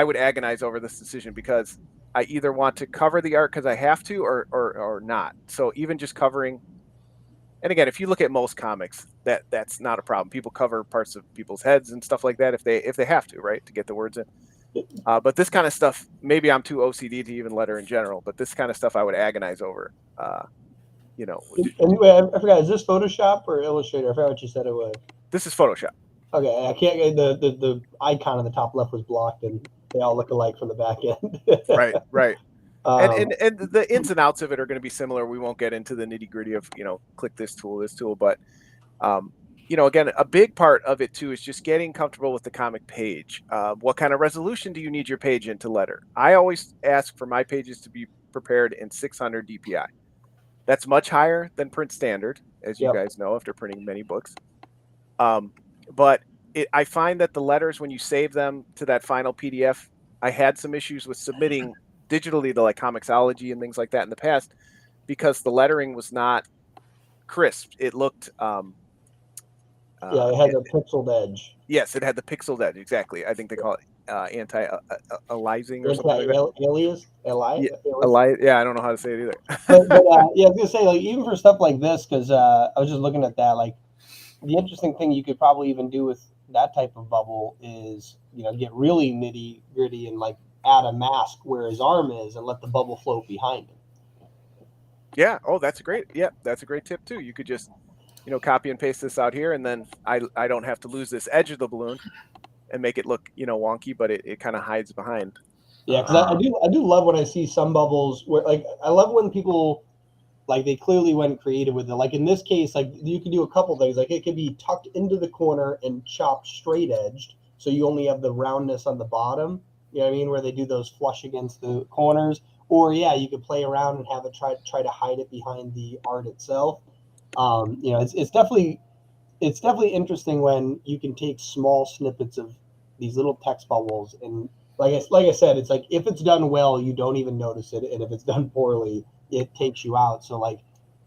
would agonize over this decision, because I either want to cover the art because I have to or not. So even just covering, and again, if you look at most comics, that's not a problem. People cover parts of people's heads and stuff like that if they have to, right, to get the words in. But this kind of stuff, maybe I'm too OCD to even letter in general, but this kind of stuff I would agonize over. Anyway, I forgot, is this Photoshop or Illustrator? I forgot what you said it was. This is Photoshop. Okay, I can't get the icon on the top left was blocked, and they all look alike from the back end. Right. And the ins and outs of it are going to be similar. We won't get into the nitty gritty of click this tool, but again, a big part of it too is just getting comfortable with the comic page. What kind of resolution do you need your page in to letter? I always ask for my pages to be prepared in 600 DPI. That's much higher than print standard, as you guys know after printing many books. But I find that the letters, when you save them to that final PDF, I had some issues with submitting digitally to like Comixology and things like that in the past, because the lettering was not crisp. It looked it had the pixeled edge. Yes, it had the pixeled edge, exactly. I think they call it anti-aliasing or something like that. Alias? Yeah, I don't know how to say it either. but I was gonna say, like, even for stuff like this, because I was just looking at that, like, the interesting thing you could probably even do with that type of bubble is, get really nitty gritty and like add a mask where his arm is and let the bubble float behind him. Yeah. Oh, that's a great tip too. You could just copy and paste this out here, and then I don't have to lose this edge of the balloon and make it look, wonky, but it kind of hides behind. Yeah, because I do love when I see some bubbles where, like, I love when people, like, they clearly went creative with it. Like in this case, like, you could do a couple things. Like, it could be tucked into the corner and chopped straight edged, so you only have the roundness on the bottom. You know what I mean? Where they do those flush against the corners. Or yeah, you could play around and have it try to hide it behind the art itself. It's definitely interesting when you can take small snippets of these little text bubbles, and like I said, it's like if it's done well, you don't even notice it, and if it's done poorly, it takes you out. So like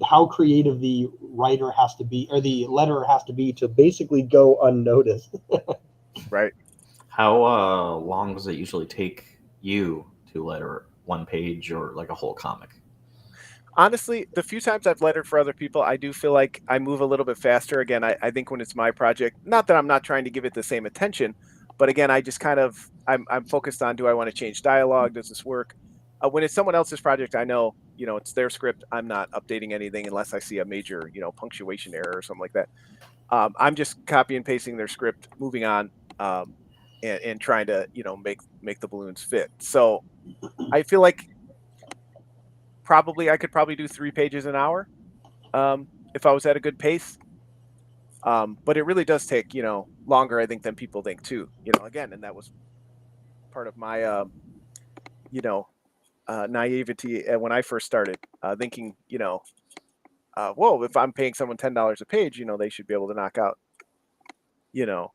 how creative the writer has to be, or the letterer has to be, to basically go unnoticed. Right. How long does it usually take you to letter one page or like a whole comic? Honestly, the few times I've lettered for other people, I do feel like I move a little bit faster. Again, I think when it's my project, not that I'm not trying to give it the same attention, but again, I just kind of I'm focused on, do I want to change dialogue? Does this work? When it's someone else's project, I know, it's their script. I'm not updating anything unless I see a major, punctuation error or something like that. I'm just copy and pasting their script, moving on, and trying to, make the balloons fit. So I feel like I could probably do 3 pages an hour, if I was at a good pace. But it really does take, longer, I think, than people think too. Again, and that was part of my, naivety when I first started, thinking, whoa, if I'm paying someone $10 a page, they should be able to knock out, you know,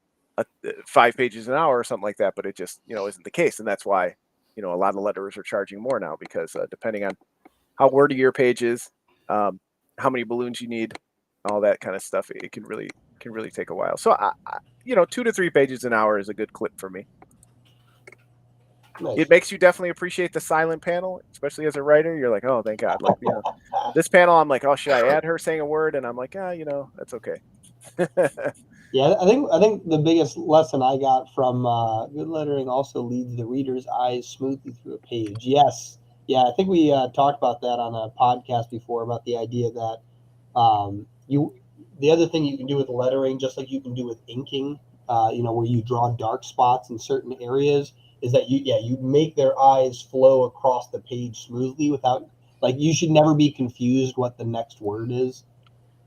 5 pages an hour or something like that. But it just, isn't the case, and that's why, a lot of letterers are charging more now, because depending on how wordy your page is, how many balloons you need, all that kind of stuff, it can really take a while. So 2 to 3 pages an hour is a good clip for me. Nice. It makes you definitely appreciate the silent panel, especially as a writer. You're like, oh, thank God. Like, this panel, I'm like, oh, should I add her saying a word? And I'm like, that's okay. Yeah, I think the biggest lesson I got from good lettering also leads the reader's eyes smoothly through a page. Yes, yeah, I think we talked about that on a podcast before, about the idea that the other thing you can do with lettering, just like you can do with inking, where you draw dark spots in certain areas, is that you make their eyes flow across the page smoothly without, like, you should never be confused what the next word is.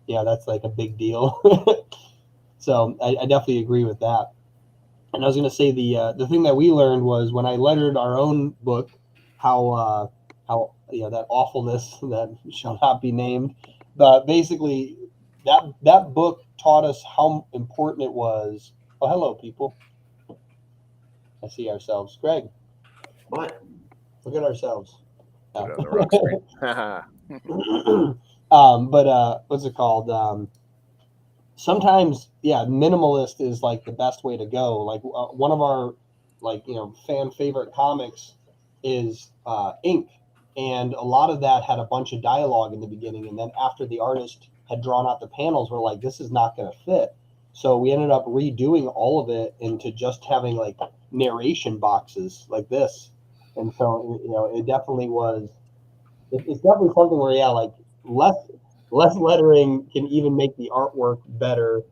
Yeah, that's like a big deal. So I definitely agree with that. And I was going to say the thing that we learned was when I lettered our own book, how that awfulness that shall not be named, but basically that book taught us how important it was. Oh, hello, people. I see ourselves. Greg, What? look at ourselves. Put it on the wrong screen. But what's it called? Sometimes, yeah, minimalist is like the best way to go. Like one of our, like, fan favorite comics is Ink, and a lot of that had a bunch of dialogue in the beginning, and then after the artist had drawn out the panels, we're like, this is not going to fit. So we ended up redoing all of it into just having like narration boxes like this. And so it definitely was. It's definitely something where, yeah, like less lettering can even make the artwork better,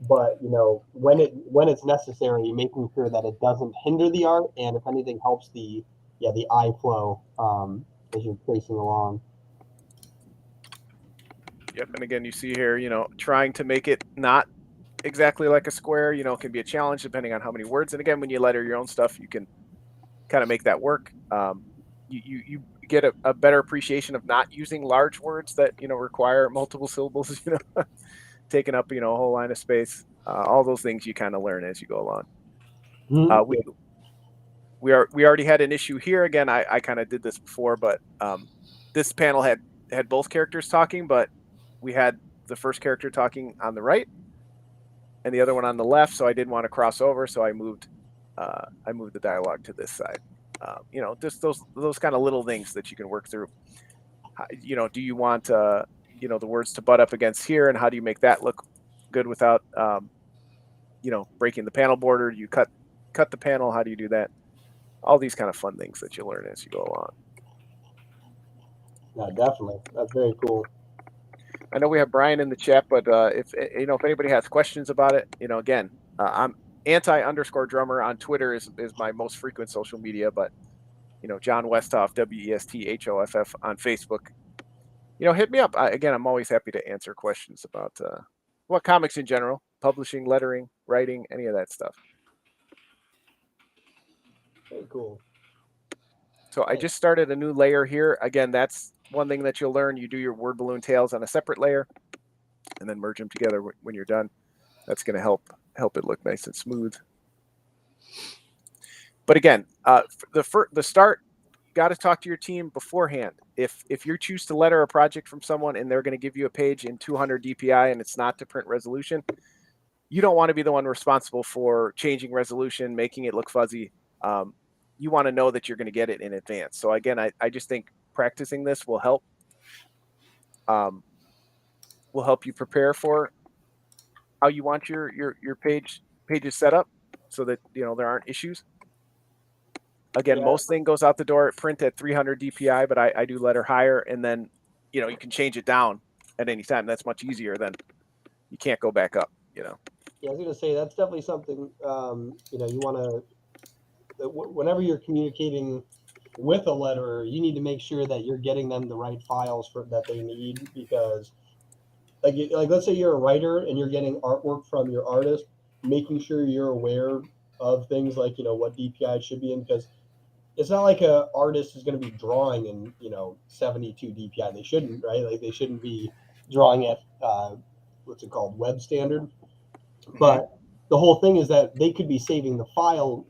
but when it's necessary, making sure that it doesn't hinder the art, and if anything helps the eye flow as you're tracing along. Yep. And again, you see here, trying to make it not exactly like a square, can be a challenge depending on how many words. And again, when you letter your own stuff, you can kind of make that work. You get a better appreciation of not using large words that require multiple syllables, taking up a whole line of space. All those things you kind of learn as you go along. We already had an issue here. Again, I kind of did this before, but this panel had both characters talking, but we had the first character talking on the right and the other one on the left, so I didn't want to cross over, so I moved the dialogue to this side. Just those kind of little things that you can work through. Do you want the words to butt up against here, and how do you make that look good without breaking the panel border? You cut the panel. How do you do that? All these kind of fun things that you learn as you go along. Yeah, definitely. That's very cool. I know we have Brian in the chat, but if anybody has questions about it, again, I'm anti_drummer on Twitter is my most frequent social media, but John Westhoff, WESTHOFF on Facebook. Hit me up. Again, I'm always happy to answer questions about comics in general, publishing, lettering, writing, any of that stuff. Very cool. So I just started a new layer here. Again, that's one thing that you'll learn. You do your word balloon tails on a separate layer and then merge them together when you're done. That's going to help it look nice and smooth. But again, the start, got to talk to your team beforehand. If you choose to letter a project from someone and they're going to give you a page in 200 DPI and it's not to print resolution, you don't want to be the one responsible for changing resolution, making it look fuzzy. You want to know that you're going to get it in advance. So again, I just think practicing this will help. Will help you prepare for how you want your pages set up, so that there aren't issues. Again, Yeah. most thing goes out the door at print at 300 DPI, but I do letter higher, and then you can change it down at any time. That's much easier than you can't go back up. Yeah, I was gonna say that's definitely something you want to. Whenever you're communicating with a letterer, you need to make sure that you're getting them the right files that they need, because like let's say you're a writer and you're getting artwork from your artist, making sure you're aware of things like what DPI it should be in, because it's not like a artist is going to be drawing in 72 DPI. They shouldn't, right? Like they shouldn't be drawing at what's it called, web standard. But the whole thing is that they could be saving the file,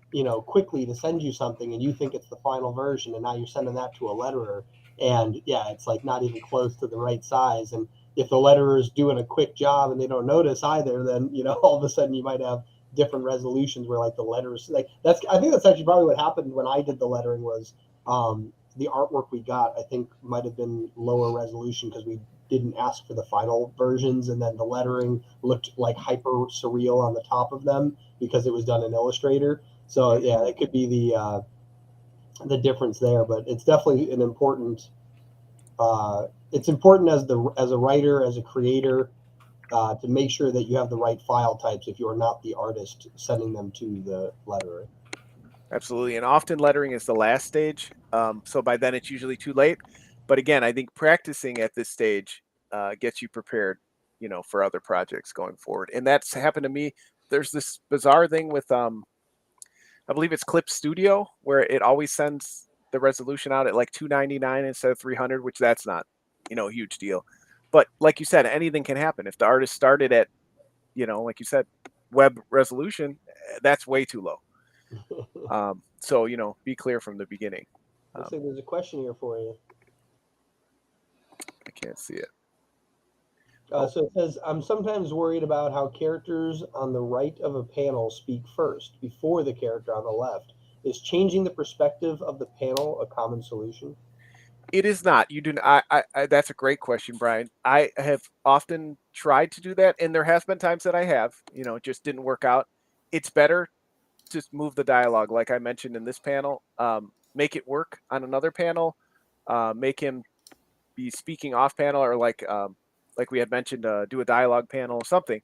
quickly to send you something, and you think it's the final version, and now you're sending that to a letterer, and yeah, it's like not even close to the right size. And if the letterer is doing a quick job and they don't notice either, then all of a sudden you might have different resolutions where like the letters, like I think that's actually probably what happened when I did the lettering. Was the artwork we got, I think, might have been lower resolution because we didn't ask for the final versions, and then the lettering looked like hyper surreal on the top of them because it was done in Illustrator. So yeah, it could be the difference there, but it's definitely an important. It's important as a writer, as a creator, to make sure that you have the right file types if you are not the artist sending them to the letterer. Absolutely, and often lettering is the last stage. So by then it's usually too late. But again, I think practicing at this stage gets you prepared, for other projects going forward. And that's happened to me. There's this bizarre thing with, I believe it's Clip Studio, where it always sends the resolution out at like 299 instead of 300, which that's not, a huge deal. But like you said, anything can happen. If the artist started at, like you said, web resolution, that's way too low. So be clear from the beginning. Looks like there's a question here for you. I can't see it. So it says, I'm sometimes worried about how characters on the right of a panel speak first before the character on the left. Is changing the perspective of the panel a common solution? It is not. You do not. That's a great question, Brian. I have often tried to do that, and there has been times that I have. It just didn't work out. It's better to move the dialogue, like I mentioned in this panel. Make it work on another panel. Make him be speaking off panel, or like we had mentioned, do a dialogue panel, something,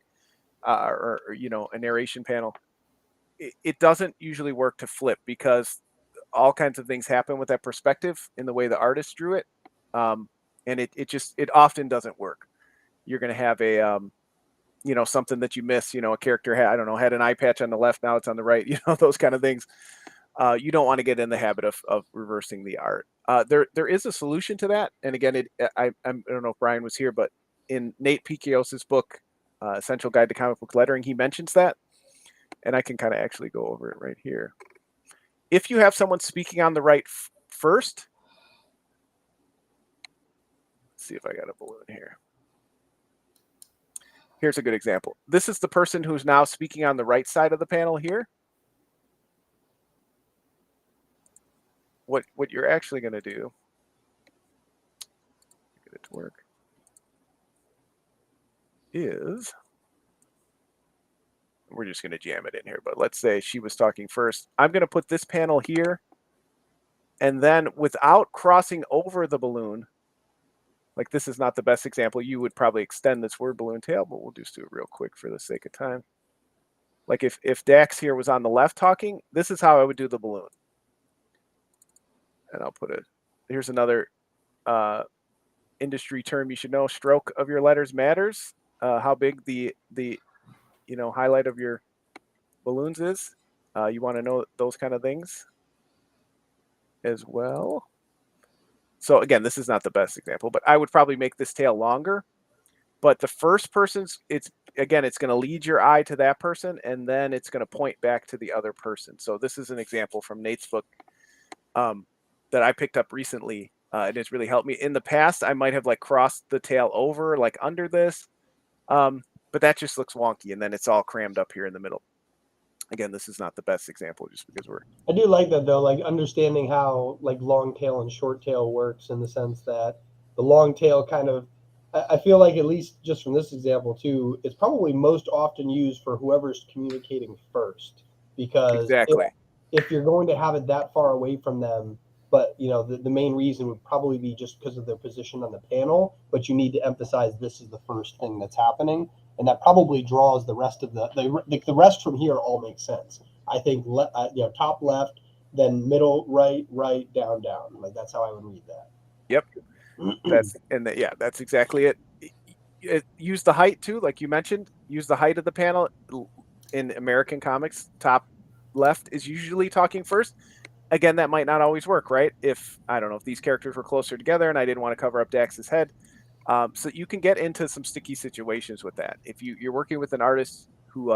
or a narration panel. It doesn't usually work to flip, because all kinds of things happen with that perspective in the way the artist drew it, and it often doesn't work. You're going to have a something that you miss. A character had an eye patch on the left, now it's on the right. Those kind of things. You don't want to get in the habit of reversing the art. There is a solution to that, and again, I don't know if Brian was here, but in Nate Pikios's book, Essential Guide to Comic Book Lettering, he mentions that, and I can kind of actually go over it right here. If you have someone speaking on the right first, let's see if I got a balloon here. Here's a good example. This is the person who's now speaking on the right side of the panel here. What you're actually going to do, get it to work, is, we're just going to jam it in here, but let's say she was talking first. I'm going to put this panel here, and then without crossing over the balloon, like this is not the best example. You would probably extend this word balloon tail, but we'll just do it real quick for the sake of time. Like if Dax here was on the left talking, this is how I would do the balloon. And I'll put it, here's another industry term you should know. Stroke of your letters matters. How big the highlight of your balloons is. You want to know those kind of things as well. So again, this is not the best example, but I would probably make this tail longer. But the first person's, it's going to lead your eye to that person, and then it's going to point back to the other person. So this is an example from Nate's book that I picked up recently, and it's really helped me. In the past, I might have like crossed the tail over like under this, but that just looks wonky, and then it's all crammed up here in the middle. Again, this is not the best example just because I do like that though, like understanding how like long tail and short tail works in the sense that the long tail kind of, I feel like at least just from this example too, it's probably most often used for whoever's communicating first, because exactly. if you're going to have it that far away from them, but the main reason would probably be just because of their position on the panel, but you need to emphasize this is the first thing that's happening. And that probably draws the rest of the rest from here all makes sense. I think top left, then middle right, down. Like that's how I would read that. Yep. That's exactly it. Use the height too, like you mentioned. Use the height of the panel. In American comics, top left is usually talking first. Again, that might not always work, right? If I don't know if these characters were closer together and I didn't want to cover up Dax's head. So you can get into some sticky situations with that. If you're working with an artist who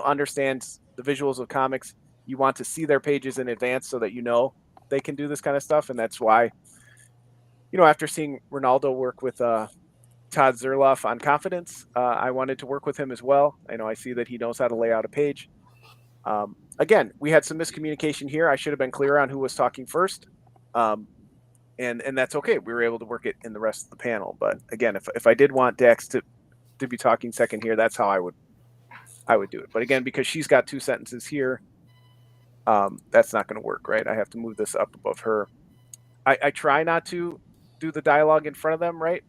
understands the visuals of comics, you want to see their pages in advance so that they can do this kind of stuff. And that's why, after seeing Ronaldo work with Todd Zerloff on Confidence, I wanted to work with him as well. I see that he knows how to lay out a page. Again, we had some miscommunication here. I should have been clear on who was talking first. And that's okay. We were able to work it in the rest of the panel. But again, if I did want Dax to be talking second here, that's how I would do it. But again, because she's got 2 sentences here, that's not going to work, right? I have to move this up above her. I try not to do the dialogue in front of them, right?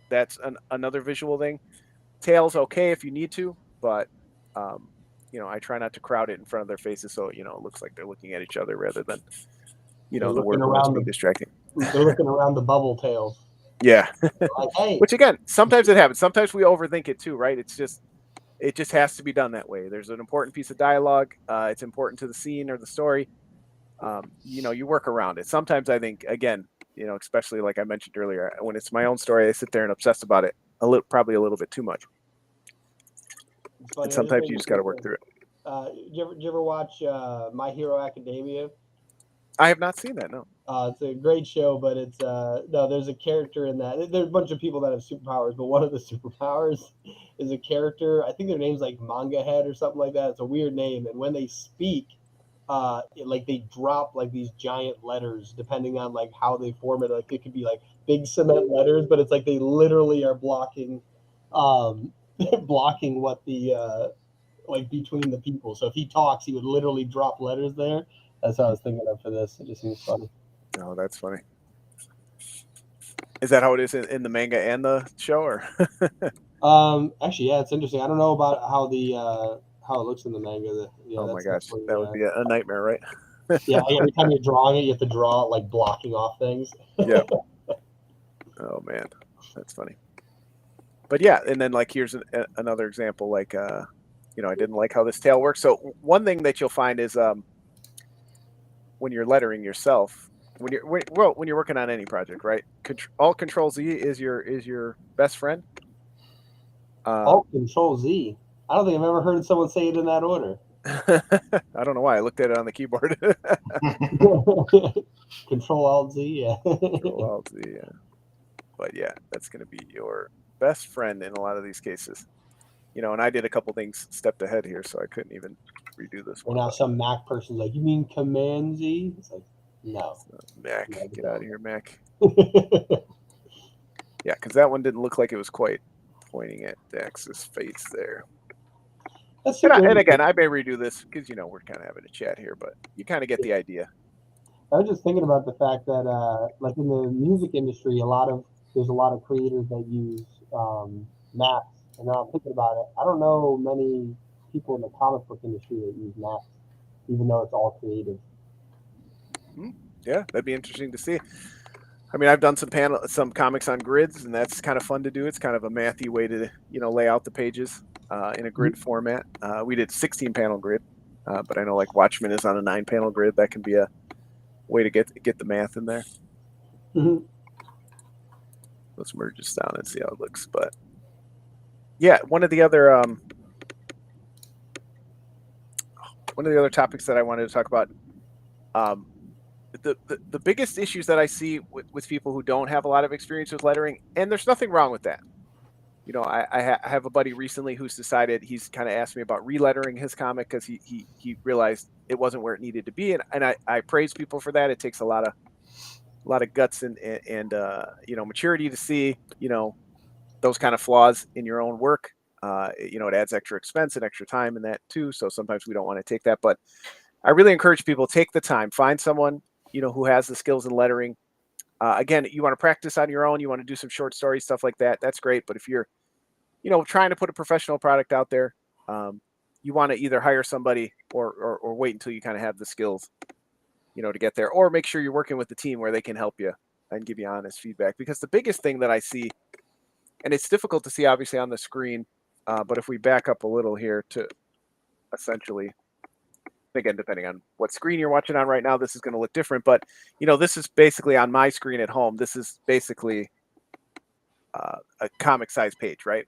That's another visual thing. Tail's okay if you need to, but I try not to crowd it in front of their faces so it looks like they're looking at each other rather than the word must be distracting. They're looking around the bubble tails. Yeah. Like, hey. Which again, sometimes it happens. Sometimes we overthink it too, right? It just has to be done that way. There's an important piece of dialogue. It's important to the scene or the story. You work around it. Sometimes I think, again, especially like I mentioned earlier, when it's my own story, I sit there and obsess about it probably a little bit too much. And sometimes you just got to work through it. Did you ever watch My Hero Academia? I have not seen that, no. It's a great show, but it's there's a character in that. There's a bunch of people that have superpowers, but one of the superpowers is a character. I think their name's like Manga Head or something like that. It's a weird name, and when they speak, they drop like these giant letters depending on like how they form it. Like it could be like big cement letters, but it's like they literally are blocking blocking what the between the people. So if he talks, he would literally drop letters there. That's what I was thinking of for this. It just seems funny. Oh, that's funny. Is that how it is in the manga and the show, or? Actually, yeah, it's interesting. I don't know about how it looks in the manga. Oh my gosh, that would be a nightmare, right? Yeah, every time you're drawing it, you have to draw like blocking off things. Yeah. Oh man, that's funny. But yeah, and then like here's another example. Like I didn't like how this tail works. So one thing that you'll find is when you're lettering yourself, when you're working on any project, right? Alt Control Z is your best friend. Alt Control Z. I don't think I've ever heard someone say it in that order. I don't know why. I looked at it on the keyboard. Control Alt Z, yeah. Control Alt Z, yeah. But yeah, that's going to be your best friend in a lot of these cases. And I did a couple things stepped ahead here, so I couldn't even redo this one. Well, now some Mac person's like, you mean Command Z? It's like, no. Mac, get out of here, Mac. Yeah, because that one didn't look like it was quite pointing at Dax's face there. And again, I may redo this because, we're kind of having a chat here, but you kind of get the idea. I was just thinking about the fact that, like in the music industry, a lot of there's a lot of creators that use maps. And now I'm thinking about it, I don't know many people in the comic book industry that use maps, even though it's all creative. Yeah, that'd be interesting to see. I mean, I've done some comics on grids, and that's kind of fun to do. It's kind of a mathy way to lay out the pages in a grid format. We did 16 panel grid, but I know like Watchmen is on a 9 panel grid. That can be a way to get the math in there. Mm-hmm. Let's merge this down and see how it looks. But yeah, one of the other topics that I wanted to talk about. The biggest issues that I see with people who don't have a lot of experience with lettering, and there's nothing wrong with that. I have a buddy recently who's decided, he's kind of asked me about relettering his comic because he realized it wasn't where it needed to be, and I praise people for that. It takes a lot of guts and maturity to see those kind of flaws in your own work. It adds extra expense and extra time in that too. So sometimes we don't want to take that, but I really encourage people, take the time, find someone who has the skills in lettering. Again, you want to practice on your own. You want to do some short stories, stuff like that. That's great. But if you're, trying to put a professional product out there, you want to either hire somebody or wait until you kind of have the skills, to get there, or make sure you're working with the team where they can help you and give you honest feedback. Because the biggest thing that I see, and it's difficult to see obviously on the screen, but if we back up a little here to essentially, again, depending on what screen you're watching on right now, this is going to look different. But, this is basically on my screen at home. This is basically a comic size page, right?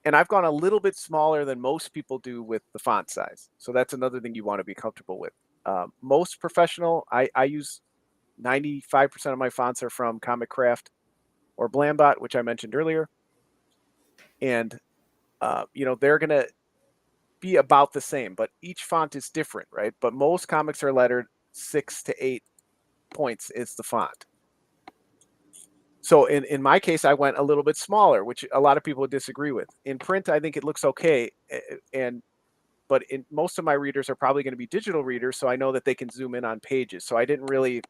And I've gone a little bit smaller than most people do with the font size. So that's another thing you want to be comfortable with. Most professional, I use 95% of my fonts are from Comic Craft or Blambot, which I mentioned earlier. And, they're going to be about the same, but each font is different, right? But most comics are lettered 6 to 8 points is the font. So in my case, I went a little bit smaller, which a lot of people would disagree with. In print, I think it looks okay, but in most of my readers are probably going to be digital readers, so I know that they can zoom in on pages. So I didn't really,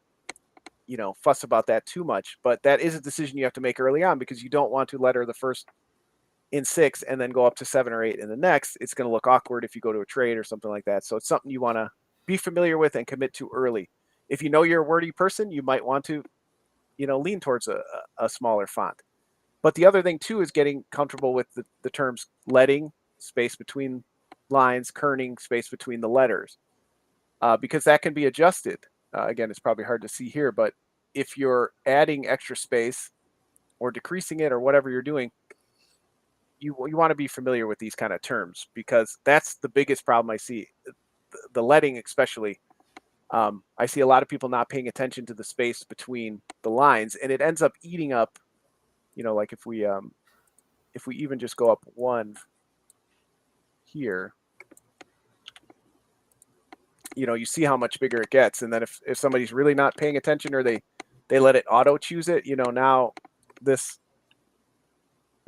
fuss about that too much. But that is a decision you have to make early on, because you don't want to letter the first in 6 and then go up to 7 or 8 in the next. It's going to look awkward if you go to a trade or something like that. So it's something you want to be familiar with and commit to early. If you know you're a wordy person, you might want to, lean towards a smaller font. But the other thing too is getting comfortable with the terms leading, space between lines, kerning, space between the letters, because that can be adjusted. Again, it's probably hard to see here, but if you're adding extra space or decreasing it or whatever you're doing, you want to be familiar with these kind of terms, because that's the biggest problem I see. The leading, especially, I see a lot of people not paying attention to the space between the lines, and it ends up eating up. Like if we even just go up one here, you see how much bigger it gets, and then if somebody's really not paying attention, or they let it auto choose it, now this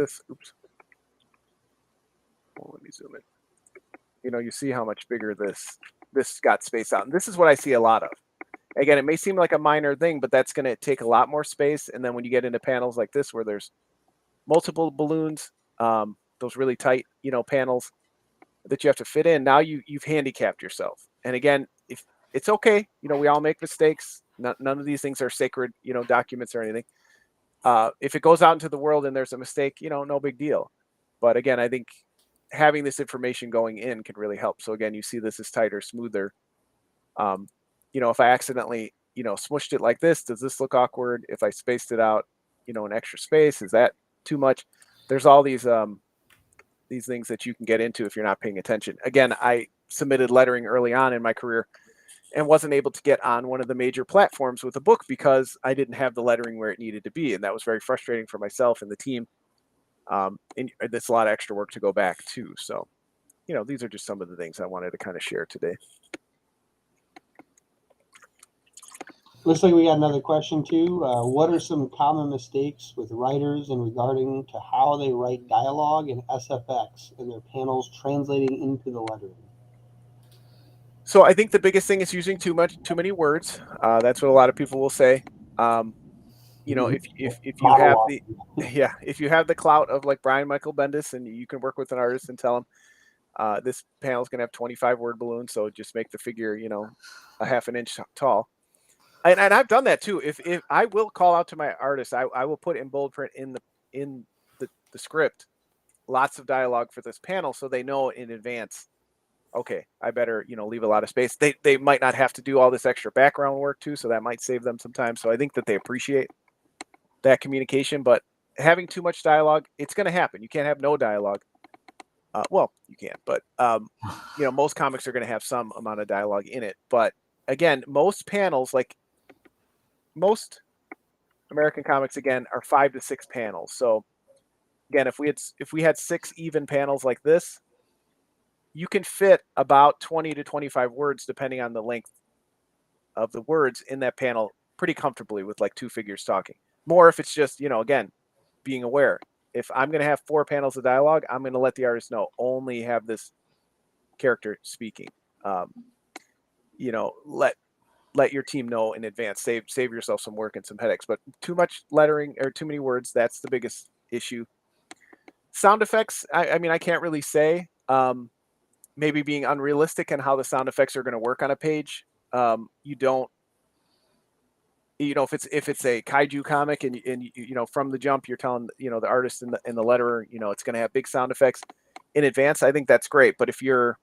oops. Well, let me zoom in. You see how much bigger this got spaced out. And this is what I see a lot of. Again, it may seem like a minor thing, but that's going to take a lot more space. And then when you get into panels like this, where there's multiple balloons, those really tight, panels that you have to fit in, now you've handicapped yourself. And again, if it's okay, we all make mistakes. None of these things are sacred, documents or anything. If it goes out into the world and there's a mistake, no big deal. But again, I think having this information going in can really help. So again, you see this is tighter, smoother. If I accidentally, smushed it like this, does this look awkward? If I spaced it out, an extra space, is that too much? There's all these things that you can get into if you're not paying attention. Again, I submitted lettering early on in my career and wasn't able to get on one of the major platforms with a book because I didn't have the lettering where it needed to be. And that was very frustrating for myself and the team. And it's a lot of extra work to go back to. So, these are just some of the things I wanted to kind of share today. Looks like we got another question too. What are some common mistakes with writers in regarding to how they write dialogue and SFX in their panels translating into the lettering? So I think the biggest thing is using too many words. That's what a lot of people will say. you know, if you have Monologue. if you have the clout of like Brian Michael Bendis, and you can work with an artist and tell him this panel is going to have 25 word balloons, so just make the figure, you know, a half an inch tall. And I've done that too. If I will call out to my artist, I will put in bold print in the script lots of dialogue for this panel, so they know in advance. Okay, I better, you know, leave a lot of space. They might not have to do all this extra background work too, so that might save them some time. So I think that they appreciate that communication. But having too much dialogue, it's going to happen. You can't have no dialogue. Well, you can, but you know, most comics are going to have some amount of dialogue in it. But again, most panels, like most American comics, again, are 5 to 6 panels. So again, if we had 6 even panels like this, you can fit about 20 to 25 words, depending on the length of the words in that panel, pretty comfortably with like 2 figures talking. More if it's just, you know, again, being aware. If I'm going to have 4 panels of dialogue, I'm going to let the artist know only have this character speaking. You know, let your team know in advance. Save yourself some work and some headaches. But too much lettering or too many words, that's the biggest issue. Sound effects, I mean, I can't really say. Maybe being unrealistic in how the sound effects are going to work on a page. You don't, you know, if it's a kaiju comic and you know, from the jump you're telling, you know, the artist and the letterer, you know, it's going to have big sound effects in advance, I think that's great. But if you're,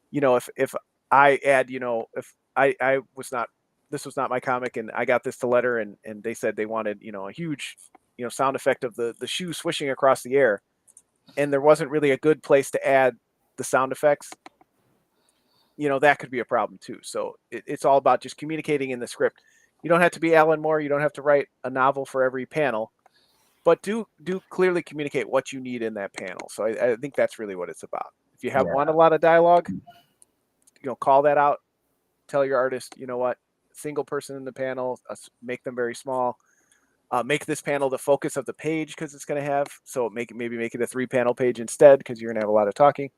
you know, if I add, you know, if I was not, this was not my comic and I got this to letter and they said they wanted, you know, a huge, you know, sound effect of the shoe swishing across the air, and there wasn't really a good place to add the sound effects, you know, that could be a problem too. So it's all about just communicating in the script. You don't have to be Alan Moore. You don't have to write a novel for every panel, but do clearly communicate what you need in that panel. So I think that's really what it's about. If you want a lot of dialogue, you know, call that out. Tell your artist, you know what, single person in the panel, make them very small. Make this panel the focus of the page because it's going to have, so maybe make it a 3-panel page instead because you're going to have a lot of talking.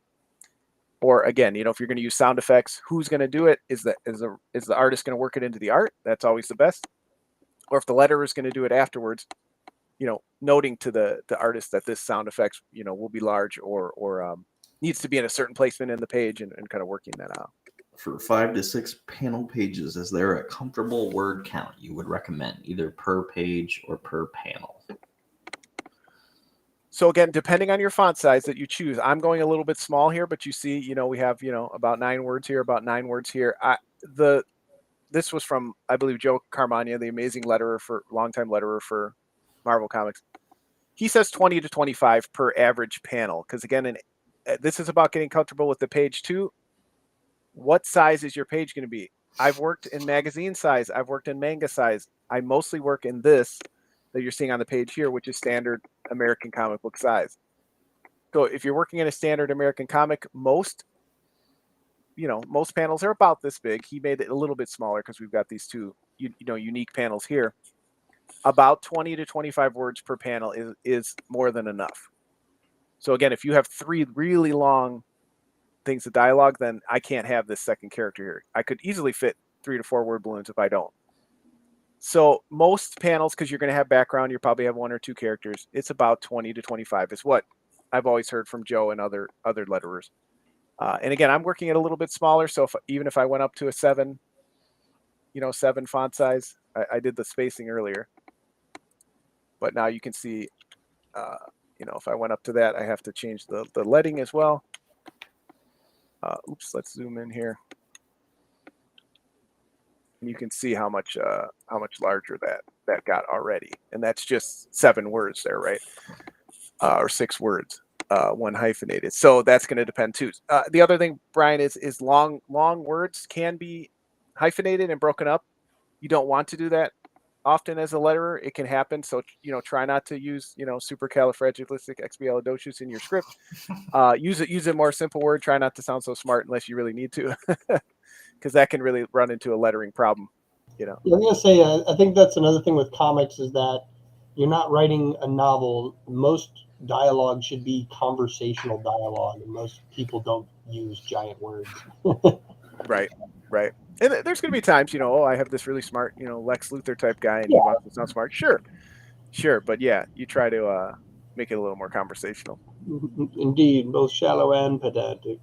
Or again, you know, if you're going to use sound effects, who's going to do it? Is the artist going to work it into the art? That's always the best. Or if the letterer is going to do it afterwards, you know, noting to the artist that this sound effects, you know, will be large or needs to be in a certain placement in the page and kind of working that out. For 5 to 6 panel pages, is there a comfortable word count you would recommend, either per page or per panel? So again, depending on your font size that you choose, I'm going a little bit small here, but you see, you know, we have, you know, about 9 words here, about 9 words here. This was from, I believe, Joe Carmagna, the amazing longtime letterer for Marvel Comics. He says 20 to 25 per average panel. Because again, this is about getting comfortable with the page too. What size is your page going to be? I've worked in magazine size. I've worked in manga size. I mostly work in this that you're seeing on the page here, which is standard American comic book size. So if you're working in a standard American comic, most panels are about this big. He made it a little bit smaller because we've got these 2, you know, unique panels here. About 20 to 25 words per panel is more than enough. So again, if you have 3 really long things of dialogue, then I can't have this second character here. I could easily fit 3 to 4 word balloons if I don't. So most panels, because you're going to have background, you probably have 1 or 2 characters. It's about 20 to 25 is what I've always heard from Joe and other letterers. And again, I'm working it a little bit smaller. So even if I went up to a 7, you know, 7 font size, I did the spacing earlier. But now you can see, you know, if I went up to that, I have to change the leading as well. Oops, let's zoom in here. And you can see how much larger that got already. And that's just 7 words there, right? Or 6 words, 1 hyphenated. So that's going to depend too. The other thing, Brian, is long words can be hyphenated and broken up. You don't want to do that often as a letterer. It can happen. So, you know, try not to use, you know, supercalifragilisticexpialidocious in your script. Use a more simple word. Try not to sound so smart unless you really need to, because that can really run into a lettering problem, you know. Yeah, I'm going to say, I think that's another thing with comics is that you're not writing a novel. Most dialogue should be conversational dialogue, and most people don't use giant words. Right. And there's going to be times, I have this really smart, Lex Luthor type guy, and he Yeah. wants to sound smart. Sure, but yeah, you try to make it a little more conversational. Indeed, both shallow and pedantic.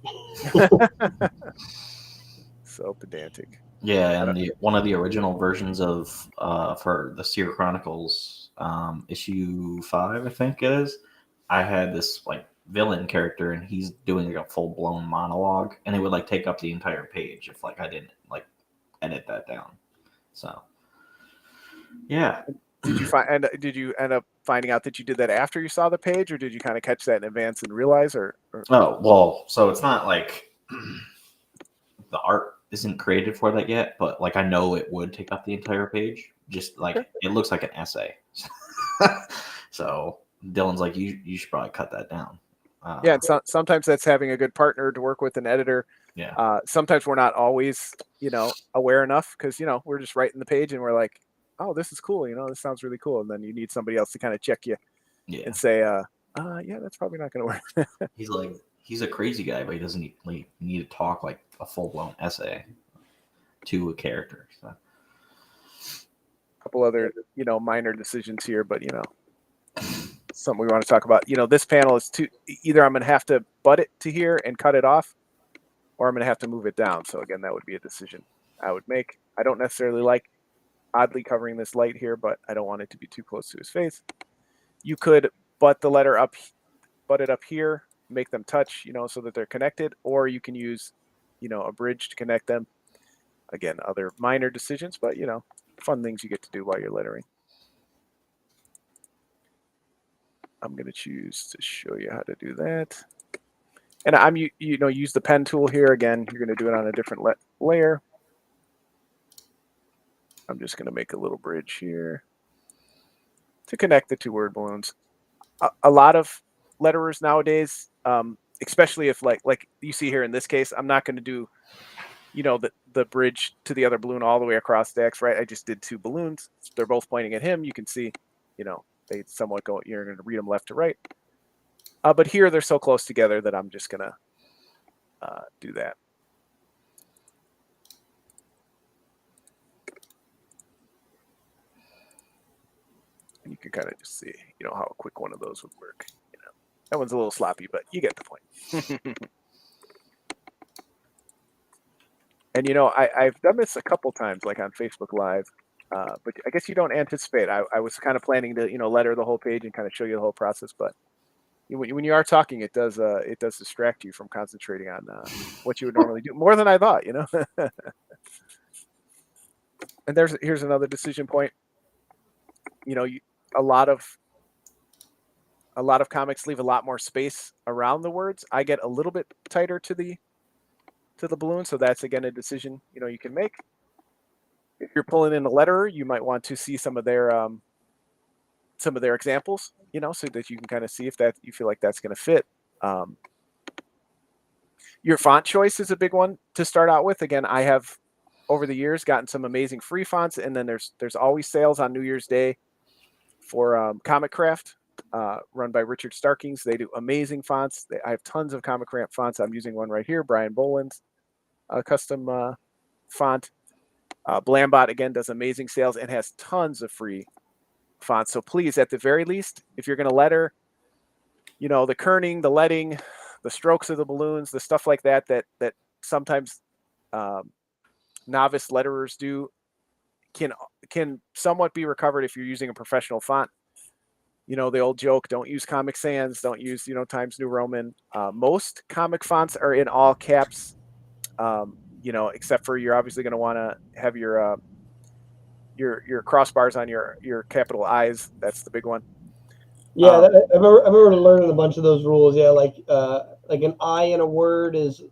So pedantic. Yeah, and one of the original versions of for the Seer Chronicles, issue 5, I think it is. I had this like villain character, and he's doing like a full blown monologue, and it would like take up the entire page if like I didn't like edit that down. So yeah. Did you end up finding out that you did that after you saw the page, or did you kind of catch that in advance and realize, or? Oh well, so it's not like the art isn't created for that yet, but like I know it would take up the entire page. Just like it looks like an essay. So Dylan's like, you should probably cut that down. Yeah, and sometimes that's having a good partner to work with, an editor. Yeah. Sometimes we're not always, aware enough because we're just writing the page and we're like, oh, this is cool. This sounds really cool, and then you need somebody else to kind of check you and say, yeah, that's probably not going to work. He's like, he's a crazy guy, but he doesn't need to talk like a full blown essay to a character. So. A couple other, minor decisions here, but something we want to talk about. This panel is either I'm going to have to butt it to here and cut it off, or I'm going to have to move it down. So again, that would be a decision I would make. I don't necessarily like oddly covering this light here, but I don't want it to be too close to his face. You could butt it up here, make them touch, so that they're connected, or you can use, a bridge to connect them. Again, other minor decisions, but fun things you get to do while you're lettering. I'm going to choose to show you how to do that. And I'm, use the pen tool here. Again, you're going to do it on a different layer. I'm just going to make a little bridge here to connect the two word balloons. A lot of letterers nowadays, especially if like you see here in this case, I'm not going to do, the bridge to the other balloon all the way across the X, right? I just did two balloons. They're both pointing at him. You can see, they somewhat go, you're going to read them left to right. But here they're so close together that I'm just going to do that. And you can kind of just see, how a quick one of those would work. That one's a little sloppy, but you get the point. And, I've done this a couple times, like on Facebook Live, but I guess you don't anticipate. I was kind of planning to, letter the whole page and kind of show you the whole process, but when you are talking, it does distract you from concentrating on what you would normally do more than I thought, And here's another decision point. A lot of comics leave a lot more space around the words. I get a little bit tighter to the balloon, so that's again a decision you can make. If you're pulling in a letterer, you might want to see some of their examples, so that you can kind of see if that you feel like that's going to fit. Your font choice is a big one to start out with. Again, I have over the years gotten some amazing free fonts, and then there's always sales on New Year's Day for Comic Craft, run by Richard Starkings. They do amazing fonts. I have tons of Comic Craft fonts. I'm using one right here, Brian Boland's custom font. Blambot, again, does amazing sales and has tons of free fonts. So please, at the very least, if you're going to letter, the kerning, the leading, the strokes of the balloons, the stuff like that sometimes novice letterers do can somewhat be recovered if you're using a professional font. The old joke, don't use Comic Sans, don't use, Times New Roman. Most comic fonts are in all caps, except for you're obviously going to want to have your crossbars on your capital I's. That's the big one. Yeah, I've ever learned a bunch of those rules. Yeah, like an I in a word is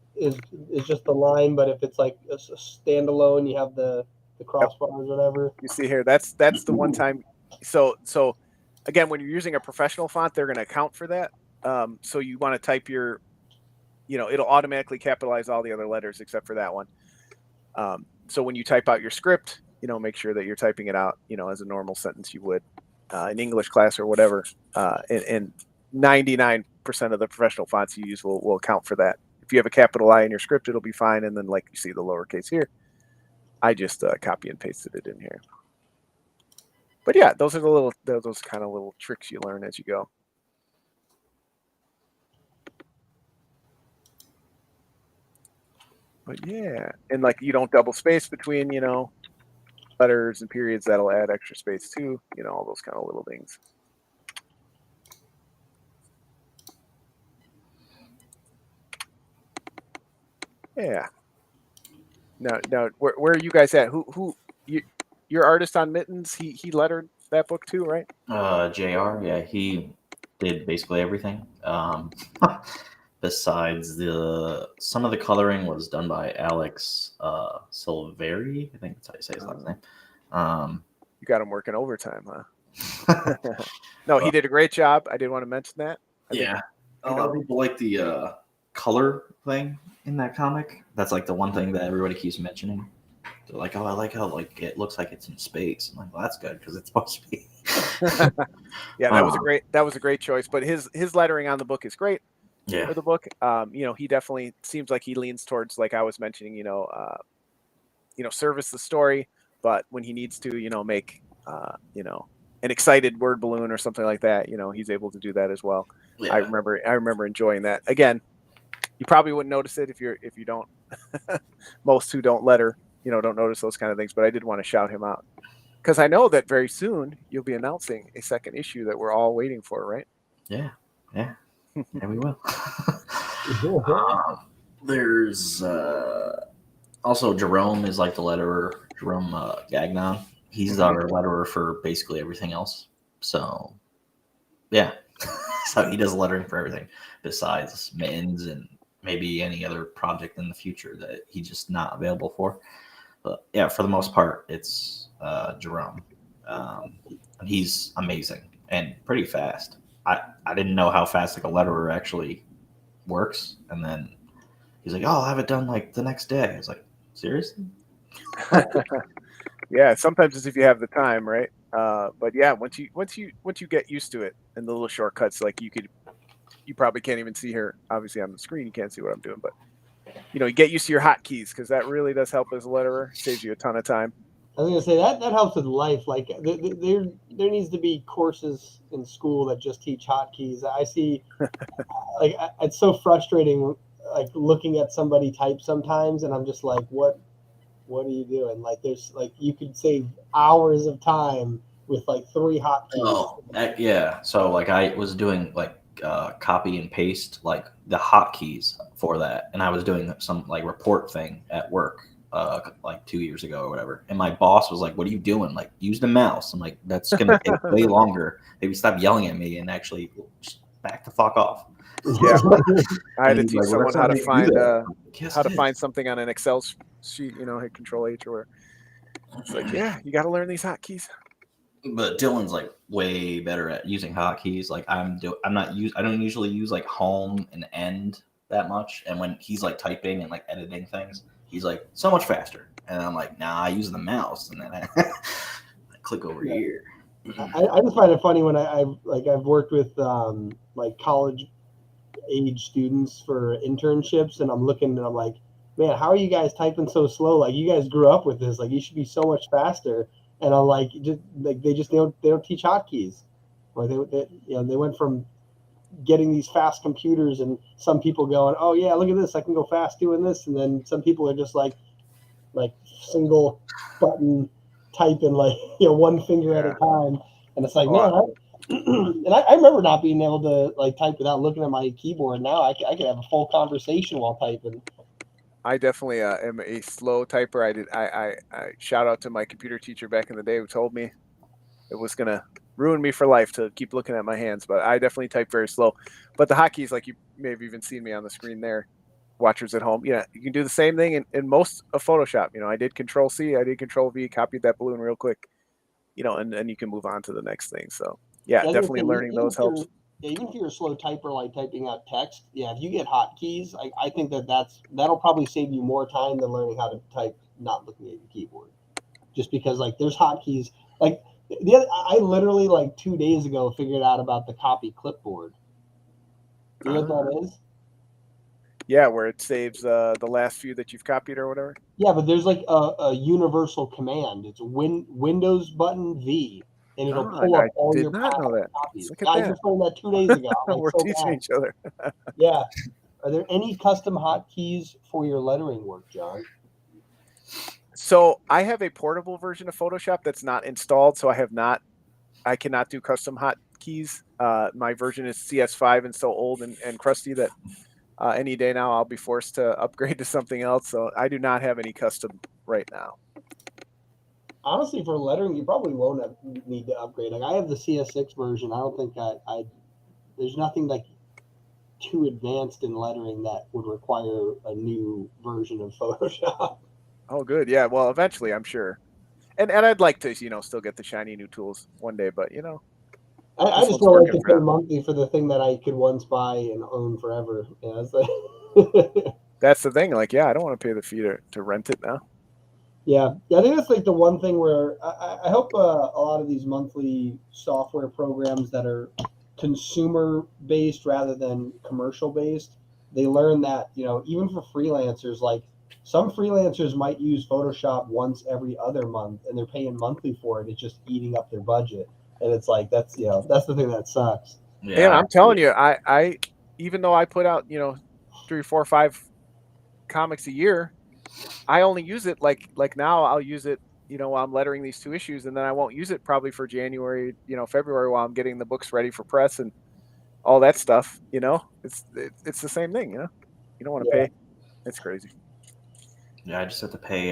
just the line, but if it's like a standalone, you have the crossbars or whatever. You see here, that's the one time. So again, when you're using a professional font, they're going to account for that. So you want to type your, it'll automatically capitalize all the other letters except for that one. So when you type out your script, make sure that you're typing it out, as a normal sentence you would in English class or whatever. And 99% of the professional fonts you use will account for that. If you have a capital I in your script, it'll be fine. And then like you see the lowercase here, I just copy and pasted it in here. But yeah, those are those kind of little tricks you learn as you go. But yeah, and like you don't double space between, letters and periods. That'll add extra space too. All those kind of little things. Yeah. Now, where are you guys at? Who your artist on Mittens? He lettered that book too, right? JR, yeah, he did basically everything. Besides some of the coloring was done by Alex Silveri. I think that's how you say his last name. You got him working overtime, huh? No, he did a great job. I did want to mention that. Yeah, a lot of people like the color thing in that comic. That's like the one thing that everybody keeps mentioning. They're like, "Oh, I like how like it looks like it's in space." I'm like, "Well, that's good because it's supposed to be." Yeah, that was a great choice. But his lettering on the book is great. Yeah. For the book, he definitely seems like he leans towards, like I was mentioning, service the story, but when he needs to, make, an excited word balloon or something like that, he's able to do that as well. Yeah. I remember enjoying that. Again, you probably wouldn't notice it if you don't. Most who don't letter, don't notice those kind of things. But I did want to shout him out because I know that very soon you'll be announcing a second issue that we're all waiting for, right? Yeah. Yeah, we will. There's also Jerome is like the letterer. Jerome Gagnon. He's our letterer for basically everything else. So, yeah. So he does lettering for everything besides Mittens and maybe any other project in the future that he's just not available for. But yeah, for the most part, it's Jerome. And he's amazing and pretty fast. I didn't know how fast like a letterer actually works, and then he's like, "Oh, I'll have it done like the next day." I was like, "Seriously?" Yeah, sometimes it's if you have the time, right? But yeah, once you get used to it and the little shortcuts, like you probably can't even see here. Obviously, on the screen, you can't see what I'm doing, but you get used to your hotkeys because that really does help as a letterer. Saves you a ton of time. I was gonna say that helps with life. Like there needs to be courses in school that just teach hotkeys. I see, like it's so frustrating, like looking at somebody type sometimes, and I'm just like, what are you doing? Like there's like you could save hours of time with like 3 hotkeys. Oh, yeah. So like I was doing like copy and paste like the hotkeys for that, and I was doing some like report thing at work. Like 2 years ago or whatever, and my boss was like, "What are you doing? Like, use the mouse." I'm like, "That's gonna take way longer. Maybe stop yelling at me and actually just back the fuck off." Yeah, I had to teach someone how to find something on an Excel sheet. Hit Control H or whatever. It's like, yeah, you got to learn these hotkeys. But Dylan's like way better at using hotkeys. Like I don't usually use like home and end that much, and when he's like typing and like editing things, he's like so much faster, and I'm like, nah, I use the mouse, and then I click over here. I just find it funny when I've worked with like college age students for internships, and I'm looking and I'm like, man, how are you guys typing so slow? Like you guys grew up with this, like you should be so much faster. And I'm like, they don't teach hotkeys, or they went from getting these fast computers, and some people going, oh yeah, look at this, I can go fast doing this, and then some people are just like single button typing, like one finger at a time, and it's like, man, and I remember not being able to like type without looking at my keyboard. Now I can have a full conversation while typing. I definitely am a slow typer. I shout out to my computer teacher back in the day who told me it was gonna ruin me for life to keep looking at my hands, but I definitely type very slow. But the hotkeys, like you may have even seen me on the screen there, watchers at home, you can do the same thing in most of Photoshop. I did Control C, I did Control V, copied that balloon real quick, and then you can move on to the next thing. So yeah, definitely learning those helps. Yeah, even if you're a slow typer, like typing out text, if you get hotkeys, I think that'll probably save you more time than learning how to type not looking at your keyboard. Just because like there's hotkeys. Like I literally like 2 days ago figured out about the copy clipboard. You know what that is? Yeah, where it saves the last few that you've copied or whatever. Yeah, but there's like a universal command. It's Windows button V, and it'll pull I up all did your not past know that. copies. Look at Yeah, I that. just learned that 2 days ago. I'm like, We're so teaching bad. each other. Yeah. Are there any custom hotkeys for your lettering work, John? So I have a portable version of Photoshop that's not installed, so I cannot do custom hotkeys. My version is CS5 and so old and crusty that any day now I'll be forced to upgrade to something else. So I do not have any custom right now. Honestly, for lettering, you probably won't need to upgrade. Like I have the CS6 version. I don't think I there's nothing like too advanced in lettering that would require a new version of Photoshop. Oh, good. Yeah. Well, eventually, I'm sure. And I'd like to, still get the shiny new tools one day, but I this just one's don't like working to for pay now. monthly for the thing that I could once buy and own forever. Yeah, it's like That's the thing. Like, yeah, I don't want to pay the fee to rent it now. yeah, I think that's like the one thing where I hope a lot of these monthly software programs that are consumer based rather than commercial based, they learn that even for freelancers, like some freelancers might use Photoshop once every other month, and they're paying monthly for it. It's just eating up their budget, and it's like that's the thing that sucks. Yeah, And I'm telling you, I even though I put out 3, 4, 5 comics a year, I only use it like now I'll use it while I'm lettering these 2 issues, and then I won't use it probably for January, February while I'm getting the books ready for press and all that stuff. It's the same thing. You don't want to pay. It's crazy. Yeah, I just have to pay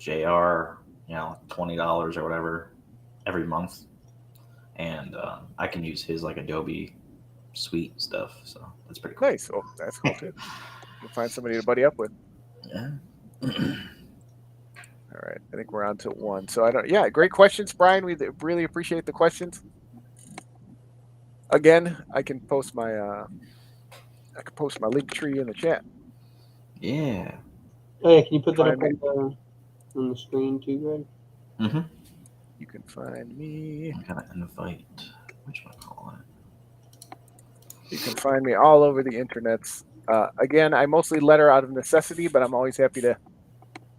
JR, $20 or whatever every month, and I can use his like Adobe Suite stuff. So that's pretty cool. Nice. Oh, that's cool too. You'll find somebody to buddy up with. Yeah. All right, I think we're on to 1. So yeah, great questions, Brian. We really appreciate the questions. Again, I can post my link tree in the chat. Yeah. Oh yeah, can you put that up on the screen too, Greg? Mm-hmm. You can find me. I'm gonna invite. Whatchamacallit? You can find me all over the internets. Again, I mostly letter out of necessity, but I'm always happy to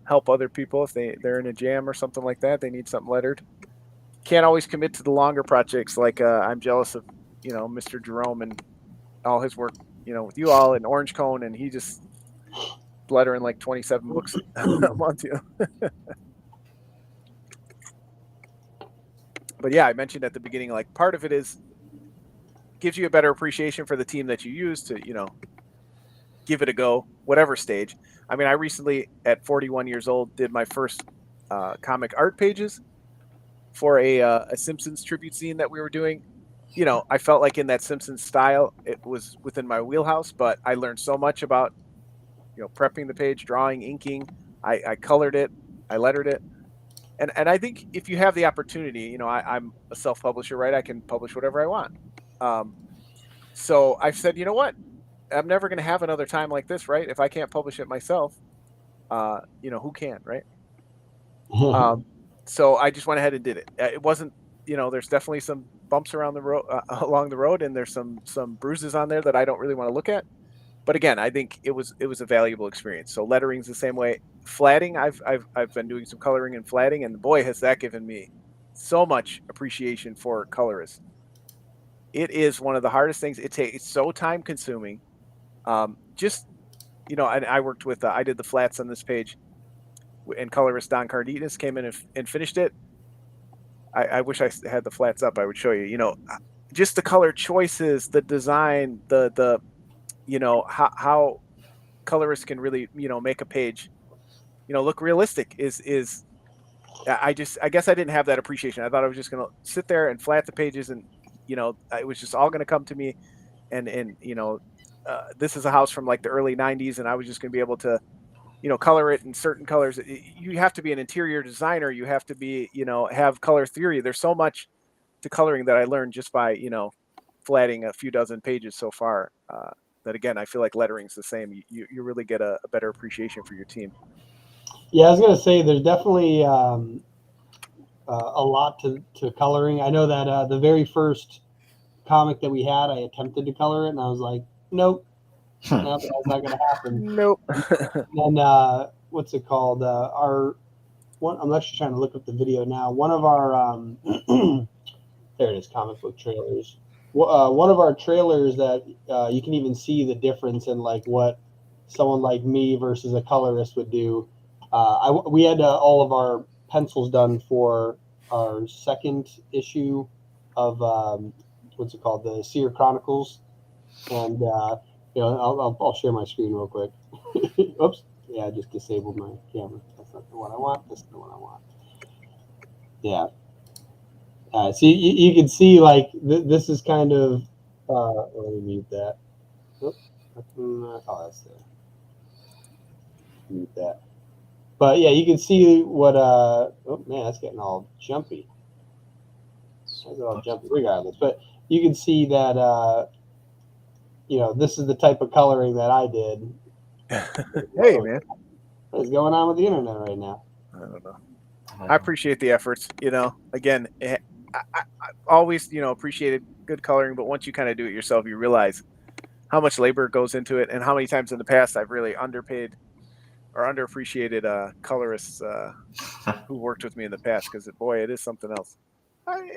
help other people if they're in a jam or something like that. They need something lettered. Can't always commit to the longer projects. Like I'm jealous of Mr. Jerome and all his work with you all in Orange Cone, and he just lettering like 27 books a month. But yeah, I mentioned at the beginning, like part of it gives you a better appreciation for the team that you use to give it a go, whatever stage. I mean, I recently at 41 years old did my first comic art pages for a Simpsons tribute scene that we were doing. I felt like in that Simpsons style, it was within my wheelhouse, but I learned so much about prepping the page, drawing, inking. I colored it, I lettered it. And I think if you have the opportunity, I'm a self-publisher, right? I can publish whatever I want. So I've said, you know what? I'm never going to have another time like this, right? If I can't publish it myself, who can, right? So I just went ahead and did it. It wasn't, there's definitely some bumps around the road, along the road, and there's some bruises on there that I don't really want to look at. But again, I think it was a valuable experience. So lettering's the same way. Flatting, I've been doing some coloring and flatting, and boy, has that given me so much appreciation for colorists. It is one of the hardest things. It's so time consuming. Just I worked with I did the flats on this page, and colorist Don Cardenas came in and finished it. I wish I had the flats up. I would show you. Just the color choices, the design, the how colorists can really make a page look realistic is I guess I didn't have that appreciation. I thought I was just gonna sit there and flat the pages, and it was just all gonna come to me, and this is a house from like the early 90s, and I was just gonna be able to color it in certain colors. You have to be an interior designer, you have to be have color theory. There's so much to coloring that I learned just by flatting a few dozen pages so far, that again, I feel like lettering's the same. You really get a better appreciation for your team. Yeah, I was gonna say there's definitely a lot to coloring. I know that the very first comic that we had, I attempted to color it, and I was like, nope, No, that's not going to happen. Nope. And what's it called? Our one. I'm actually trying to look up the video now. One of our there it is. Comic book trailers. One of our trailers that you can even see the difference in like what someone like me versus a colorist would do. We had all of our pencils done for our second issue of what's it called, the Seer Chronicles, and I'll share my screen real quick. Oops, yeah, I just disabled my camera. That's not the one I want. This is the one I want. Yeah. So you can see like this is kind of. Let me mute that. Oh, that's there. Mute that. But yeah, you can see what. Oh man, that's getting all jumpy. That's all jumpy, regardless. But you can see that. This is the type of coloring that I did. Hey, man. What is going on with the internet right now? I don't know. I appreciate the efforts. Again, I always, appreciated good coloring, but once you kind of do it yourself, you realize how much labor goes into it and how many times in the past I've really underpaid or underappreciated colorists who worked with me in the past, because, boy, it is something else.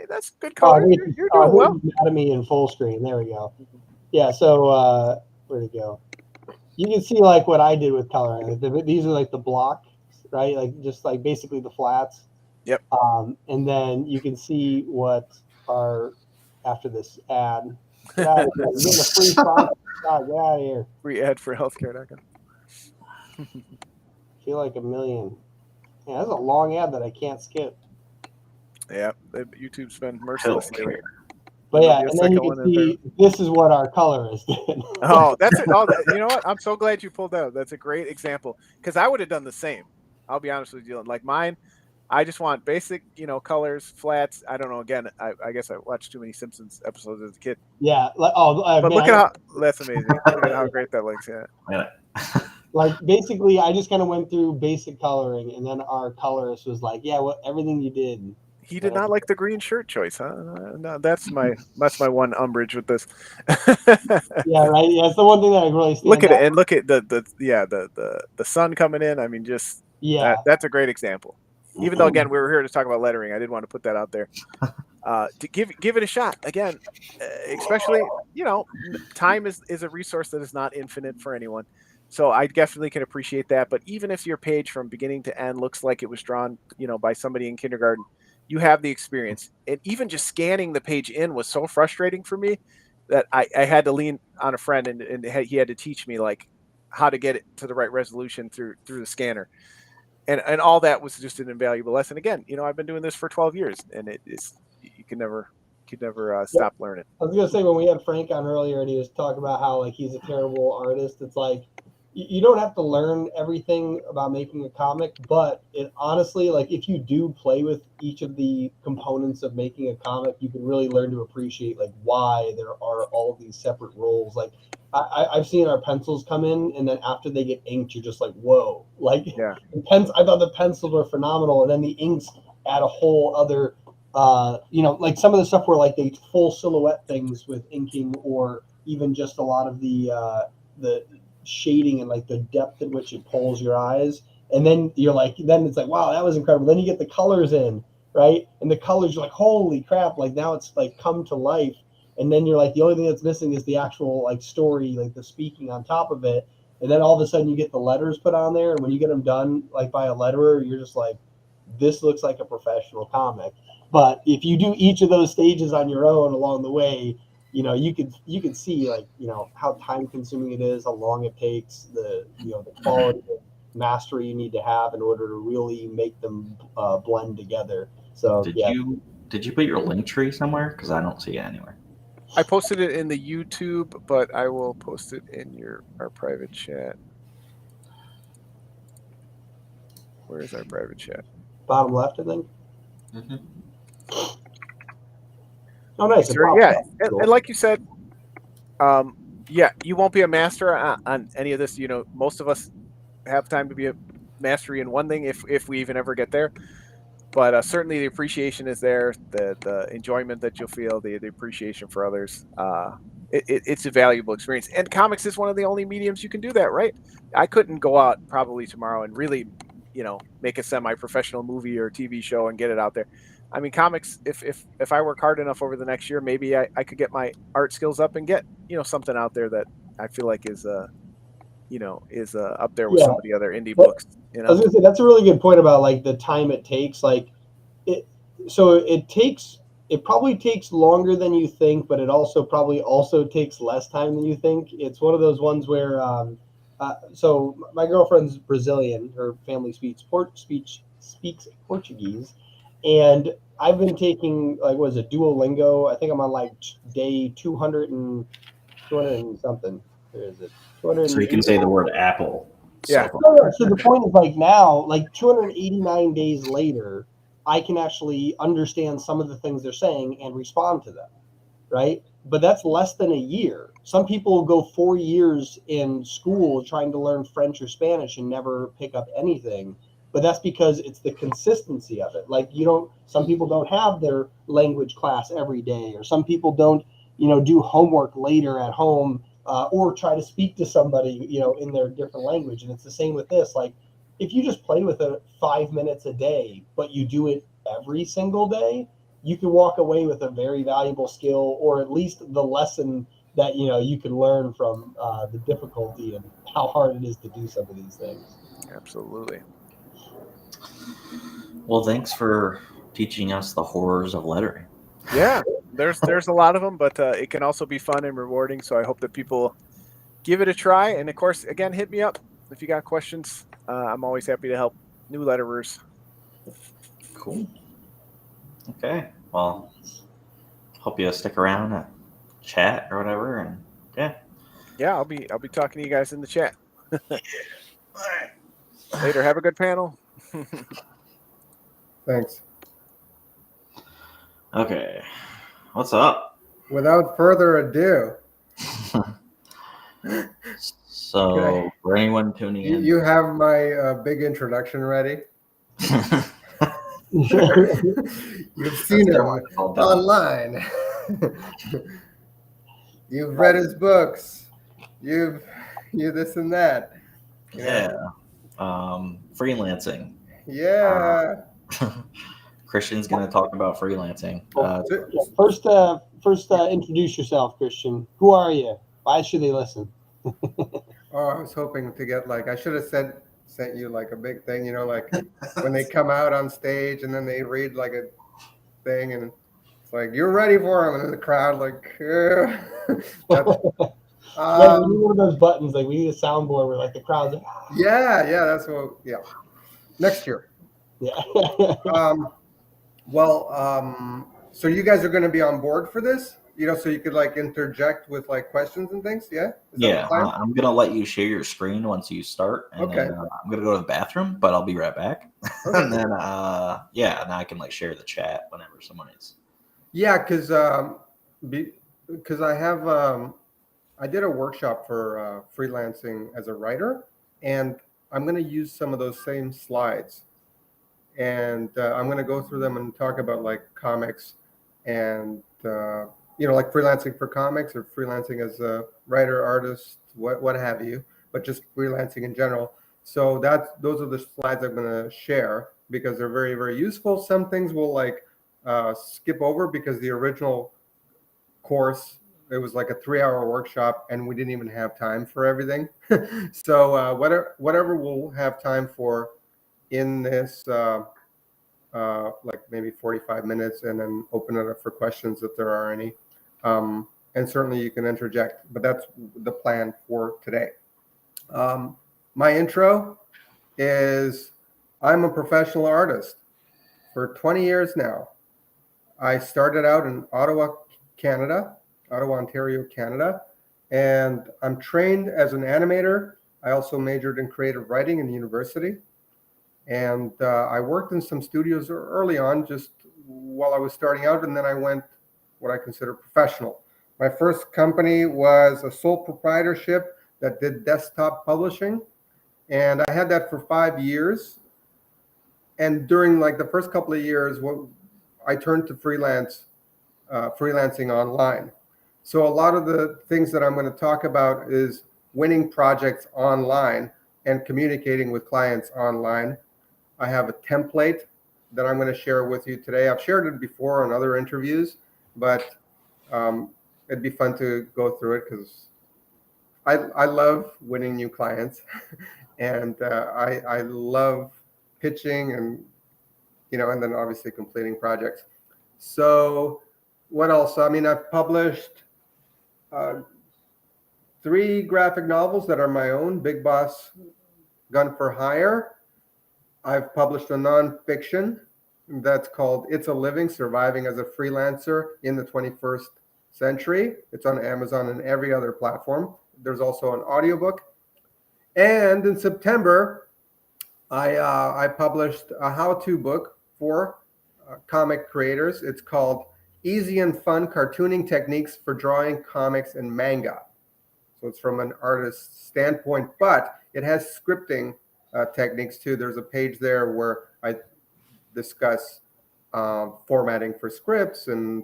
That's good coloring. You're doing well. Anatomy in full screen. There we go. Yeah, so where'd it go? You can see like what I did with coloring. These are like the blocks, right? Like just like basically the flats. Yep. And then you can see what are after this ad. Get out of here. You're getting a free sponsor. God, get out of here. Free ad for healthcare.com. Feel like a million. Yeah, that's a long ad that I can't skip. Yeah, YouTube's been merciless lately. But yeah, and then you can see this is what our colorist did. Oh, that's it. Oh, you know what? I'm so glad you pulled that up. That's a great example, because I would have done the same. I'll be honest with you. Like mine, I just want basic, colors, flats. I don't know. Again, I guess I watched too many Simpsons episodes as a kid. Yeah. But man, look at how that's amazing. Look at how great that looks. Yeah. Like basically, I just kind of went through basic coloring, and then our colorist was like, "Yeah, everything you did." He did not like the green shirt choice, huh? No, that's my one umbrage with this. Yeah, right. Yeah, it's the one thing that I really look at it, and look at the sun coming in. I mean, just that's a great example. Even though, again, we were here to talk about lettering, I did want to put that out there. To give it a shot again, especially time is a resource that is not infinite for anyone. So I definitely can appreciate that. But even if your page from beginning to end looks like it was drawn, by somebody in kindergarten, you have the experience. And even just scanning the page in was so frustrating for me that I had to lean on a friend, and he had to teach me like how to get it to the right resolution through the scanner. And all that was just an invaluable lesson. Again, I've been doing this for 12 years, and you can never stop learning. I was gonna say, when we had Frank on earlier, and he was talking about how like he's a terrible artist, it's like you don't have to learn everything about making a comic, but it honestly, like if you do play with each of the components of making a comic, you can really learn to appreciate like why there are all of these separate roles. Like I've seen our pencils come in, and then after they get inked, you're just like, whoa! Like, yeah, I thought the pencils were phenomenal, and then the inks add a whole other. Like some of the stuff were like the full silhouette things with inking, or even just a lot of the shading and like the depth at which it pulls your eyes. And then then it's like, wow, that was incredible. Then you get the colors in, right? And the colors, you're like, holy crap! Like now it's like come to life. And then you're like, the only thing that's missing is the actual like story, like the speaking on top of it. And then all of a sudden you get the letters put on there, and when you get them done like by a letterer, you're just like, this looks like a professional comic. But if you do each of those stages on your own along the way, you can see like how time consuming it is, how long it takes, the quality of mastery you need to have in order to really make them blend together. So did you put your link tree somewhere? Because I don't see it anywhere. I posted it in the YouTube, but I will post it in our private chat. Where is our private chat? Bottom left, I think. Mm-hmm. Oh, nice. Yeah, and like you said, you won't be a master on any of this. Most of us have time to be a mastery in one thing if we even ever get there. But certainly the appreciation is there, the enjoyment that you'll feel, the appreciation for others. it's a valuable experience. And comics is one of the only mediums you can do that, right? I couldn't go out probably tomorrow and really, make a semi-professional movie or TV show and get it out there. I mean, comics, if I work hard enough over the next year, maybe I could get my art skills up and get, something out there that I feel like is up there with Yeah. some of the other indie But- books. I was gonna say that's a really good point about like the time it takes. Like it probably takes longer than you think, but it also takes less time than you think. It's one of those ones where so my girlfriend's Brazilian. Her family speaks Portuguese, and I've been taking like what is it, Duolingo. I think I'm on like day 200 and something. Where is it? 200. So you can say the word apple. Yeah. So the point is like now, like 289 days later, I can actually understand some of the things they're saying and respond to them, right? But that's less than a year. Some people go 4 years in school trying to learn French or Spanish and never pick up anything. But that's because it's the consistency of it. Like some people don't have their language class every day, or some people don't, do homework later at home, or try to speak to somebody, in their different language. And it's the same with this. Like, if you just play with it 5 minutes a day, but you do it every single day, you can walk away with a very valuable skill, or at least the lesson that, you can learn from the difficulty and how hard it is to do some of these things. Absolutely. Well, thanks for teaching us the horrors of lettering. Yeah, there's a lot of them, but it can also be fun and rewarding. So I hope that people give it a try. And of course, again, hit me up if you got questions. I'm always happy to help new letterers. Cool. Okay. Well, hope you stick around and chat or whatever. And Yeah, I'll be talking to you guys in the chat. all right. Later. Have a good panel. Thanks. Okay. What's up? Without further ado, So, Okay. for anyone tuning in, you have my big introduction ready. You've seen him online. You've read his books. You this and that. yeah. Freelancing. Yeah. Christian's going to talk about freelancing. First, introduce yourself, Christian. Who are you? Why should they listen? I was hoping to get I should have sent you like a big thing, like when they come out on stage and then they read like a thing and it's like, you're ready for them, and then the crowd We need one of those buttons. Like, we need a soundboard where like the crowd's like, yeah, that's what. Yeah, next year. yeah. So you guys are going to be on board for this, so you could interject with questions and things. Yeah. Is that Yeah, the plan? I'm going to let you share your screen once you start. And Okay. then, I'm going to go to the bathroom, but I'll be right back. Okay. And then, and I can share the chat whenever someone is. Yeah, because I did a workshop for freelancing as a writer, and I'm going to use some of those same slides, and I'm going to go through them and talk about comics and freelancing for comics or freelancing as a writer, artist, what have you, but just freelancing in general. So those are the slides I'm going to share because they're very, very useful. Some things will skip over because the original course, it was like a 3-hour workshop and we didn't even have time for everything. So whatever we'll have time for in this, maybe 45 minutes, and then open it up for questions if there are any. And certainly you can interject, but that's the plan for today. My intro is I'm a professional artist for 20 years now. I started out in Ottawa, Ontario, Canada, and I'm trained as an animator. I also majored in creative writing in university. And I worked in some studios early on, just while I was starting out, and then I went what I consider professional. My first company was a sole proprietorship that did desktop publishing, and I had that for 5 years. And during the first couple of years, I turned to freelancing online. So a lot of the things that I'm going to talk about is winning projects online and communicating with clients online. I have a template that I'm going to share with you today. I've shared it before on other interviews, but it'd be fun to go through it because I love winning new clients, and I love pitching and and then obviously completing projects. So what else? I mean, I've published 3 graphic novels that are my own, Big Boss, Gun for Hire. I've published a nonfiction that's called It's a Living, Surviving as a Freelancer in the 21st Century. It's on Amazon and every other platform. There's also an audiobook. And in September, I published a how-to book for comic creators. It's called Easy and Fun Cartooning Techniques for Drawing Comics and Manga. So it's from an artist's standpoint, but it has scripting techniques too. There's a page there where I discuss formatting for scripts and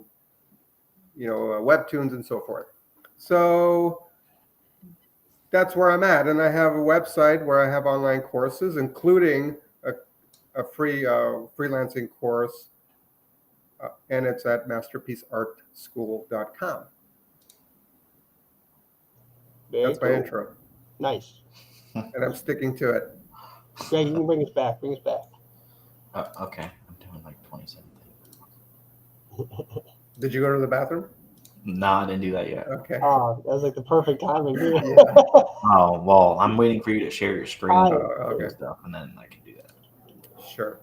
webtoons and so forth. So that's where I'm at, and I have a website where I have online courses, including a free freelancing course, and it's at masterpieceartschool.com. That's my intro. Nice. And I'm sticking to it. Greg, you can bring us back. Bring us back. Okay, I'm doing like 27 things. Did you go to the bathroom? No, I didn't do that yet. Okay. Oh, that was like the perfect timing. Yeah. Oh, well, I'm waiting for you to share your screen Okay. and stuff, and then I can do that. Sure.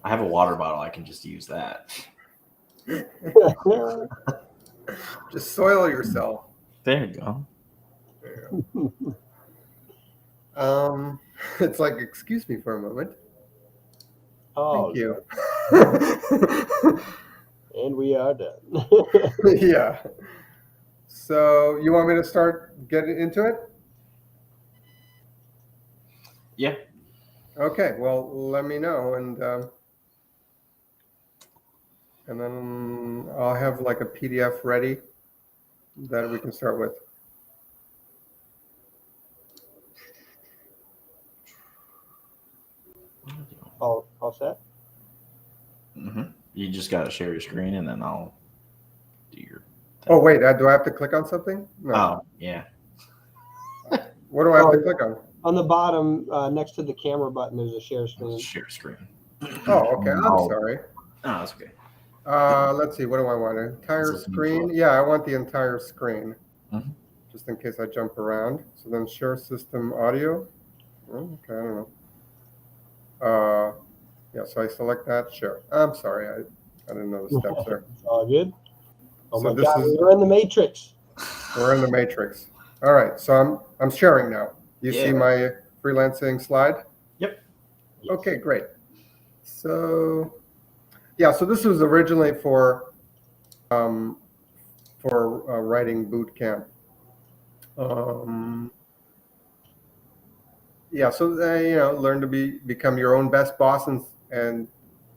I have a water bottle. I can just use that. Just soil yourself. There you go. It's like, excuse me for a moment. Oh, Thank you. and we are done. Yeah. So you want me to start getting into it? Yeah. Okay. Well, let me know, and then I'll have like a PDF ready that we can start with. All set? Mm-hmm. You just got to share your screen, and then I'll do your thing. Oh, wait. Do I have to click on something? No. Oh, yeah. What do I have to click on? On the bottom, next to the camera button, there's a share screen. Share screen. Oh, okay. I'm sorry. Oh, that's okay. Let's see. What do I want? An entire screen? Yeah, I want the entire screen. Mhm. Just in case I jump around. So then share system audio. Oh, okay, I don't know. Yeah, so I select that. Sure. I'm sorry. I didn't know the steps there. It's all good. Oh So my this God, is- we're in the Matrix. We're in the matrix. All right. So I'm sharing now. You see Yeah. my freelancing slide? Yep. Okay, great. So yeah, so this was originally for writing boot camp. Yeah, so learn to become your own best boss and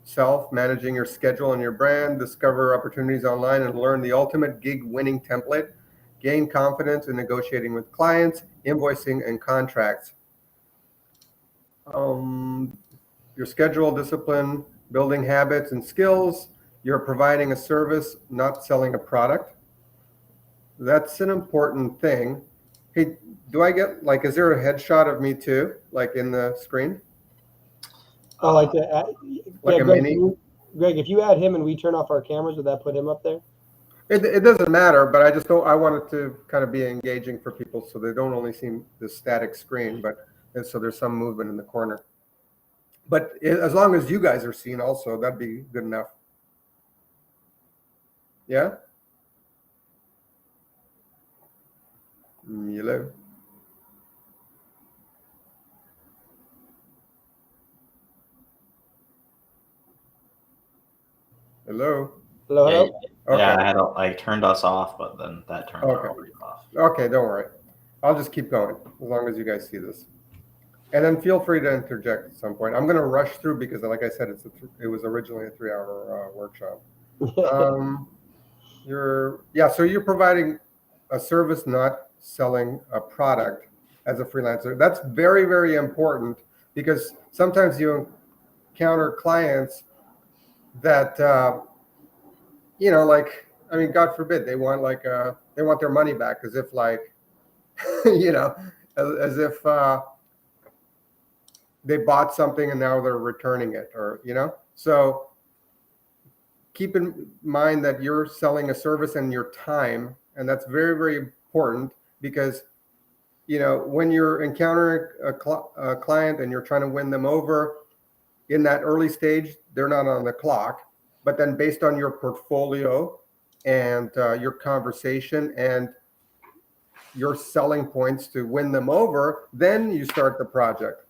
self, managing your schedule and your brand, discover opportunities online, and learn the ultimate gig winning template. Gain confidence in negotiating with clients, invoicing, and contracts. Your schedule, discipline, building habits and skills. You're providing a service, not selling a product. That's an important thing. Hey, do I get, like, is there a headshot of me too, like in the screen? Oh, like that. Like a Greg, mini? Greg, if you add him and we turn off our cameras, would that put him up there? It doesn't matter, but I just don't. I want it to kind of be engaging for people, so they don't only see the static screen, but so there's some movement in the corner. But as long as you guys are seen, also that'd be good enough. Yeah. Hello. Hello. Hello, Yeah, hello? Okay. yeah, I turned us off, but then that turned Okay. everybody off. Okay, don't worry. I'll just keep going as long as you guys see this. And then feel free to interject at some point. I'm going to rush through because, like I said, it was originally a 3-hour workshop. So you're providing a service, not selling a product as a freelancer. That's very, very important, because sometimes you encounter clients that like, I mean, God forbid, they want they want their money back, as if like as if they bought something and now they're returning it, or so keep in mind that you're selling a service and your time, and that's very, very important, because when you're encountering a client and you're trying to win them over in that early stage, they're not on the clock. But then, based on your portfolio and your conversation and your selling points to win them over, then you start the project.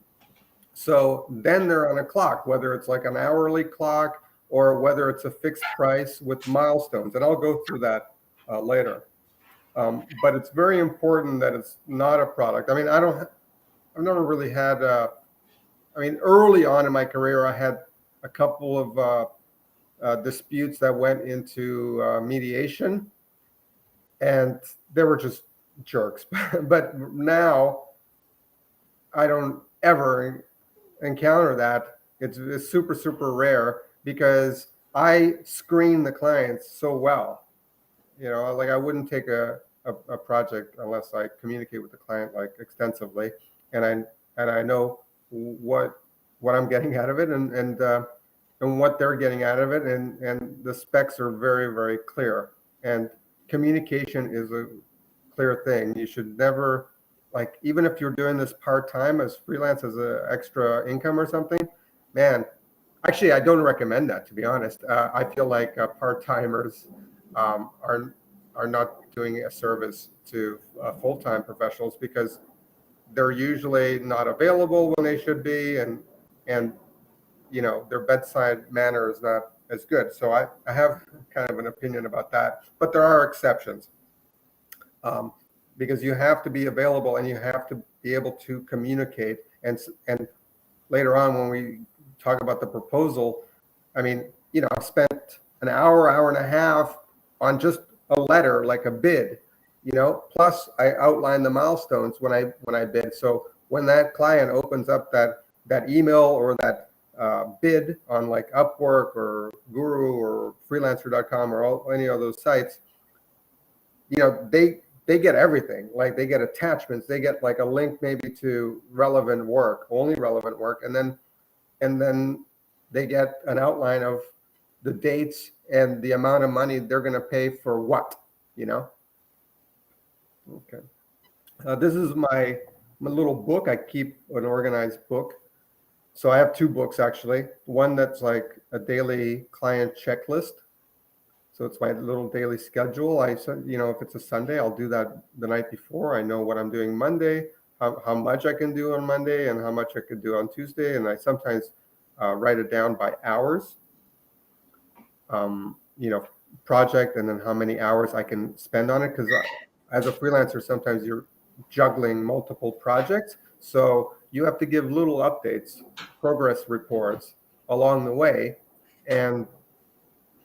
So then they're on a clock, whether it's like an hourly clock or whether it's a fixed price with milestones. And I'll go through that later. But it's very important that it's not a product. I mean, I've never really had, early on in my career, I had a couple of disputes that went into mediation, and they were just jerks. But now I don't ever encounter that. It's super, super rare, because I screen the clients so well. Like, I wouldn't take a project unless I communicate with the client like extensively, and I know what I'm getting out of it, and what they're getting out of it, and the specs are very, very clear, and communication is a clear thing. You should never, like, even if you're doing this part-time as freelance, as an extra income or something, man, actually, I don't recommend that, to be honest. I feel like part-timers are not doing a service to full-time professionals, because they're usually not available when they should be, and their bedside manner is not as good. So I have kind of an opinion about that, but there are exceptions, because you have to be available and you have to be able to communicate. And later on, when we talk about the proposal, I mean, I've spent an hour and a half on just a letter, like a bid, plus I outline the milestones when I bid. So when that client opens up that email or that bid on like Upwork or Guru or freelancer.com or any of those sites, they get everything. Like, they get attachments, they get like a link maybe to relevant work, only relevant work, and then they get an outline of the dates and the amount of money they're going to pay for what. Okay. This is my little book. I keep an organized book. So I have two books, actually. One that's like a daily client checklist. So it's my little daily schedule. I said, if it's a Sunday, I'll do that the night before. I know what I'm doing Monday, how much I can do on Monday, and how much I could do on Tuesday. And I sometimes write it down by hours, project, and then how many hours I can spend on it. Because as a freelancer, sometimes you're juggling multiple projects. So you have to give little updates, progress reports along the way. And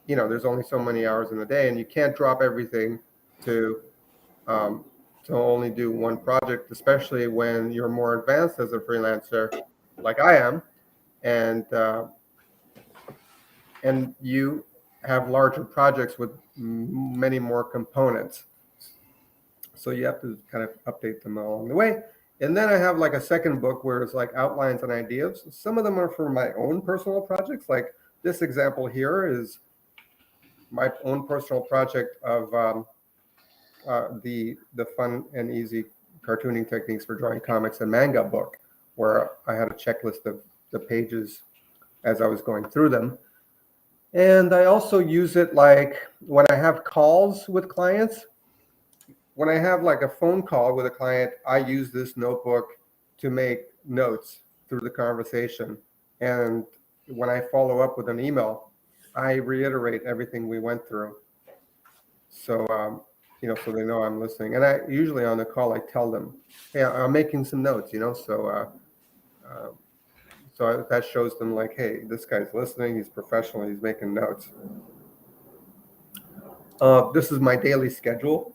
there's only so many hours in a day, and you can't drop everything to only do one project, especially when you're more advanced as a freelancer, like I am, and you have larger projects with many more components. So you have to kind of update them along the way. And then I have like a second book where it's like outlines and ideas. Some of them are for my own personal projects. Like this example here is my own personal project of the fun and easy cartooning techniques for drawing comics and manga book, where I had a checklist of the pages as I was going through them. And I also use it like when I have calls with clients. When I have like a phone call with a client, I use this notebook to make notes through the conversation. And when I follow up with an email, I reiterate everything we went through. So, so they know I'm listening. And I usually on the call, I tell them, hey, I'm making some notes, so that shows them like, hey, this guy's listening, he's professional, he's making notes. This is my daily schedule.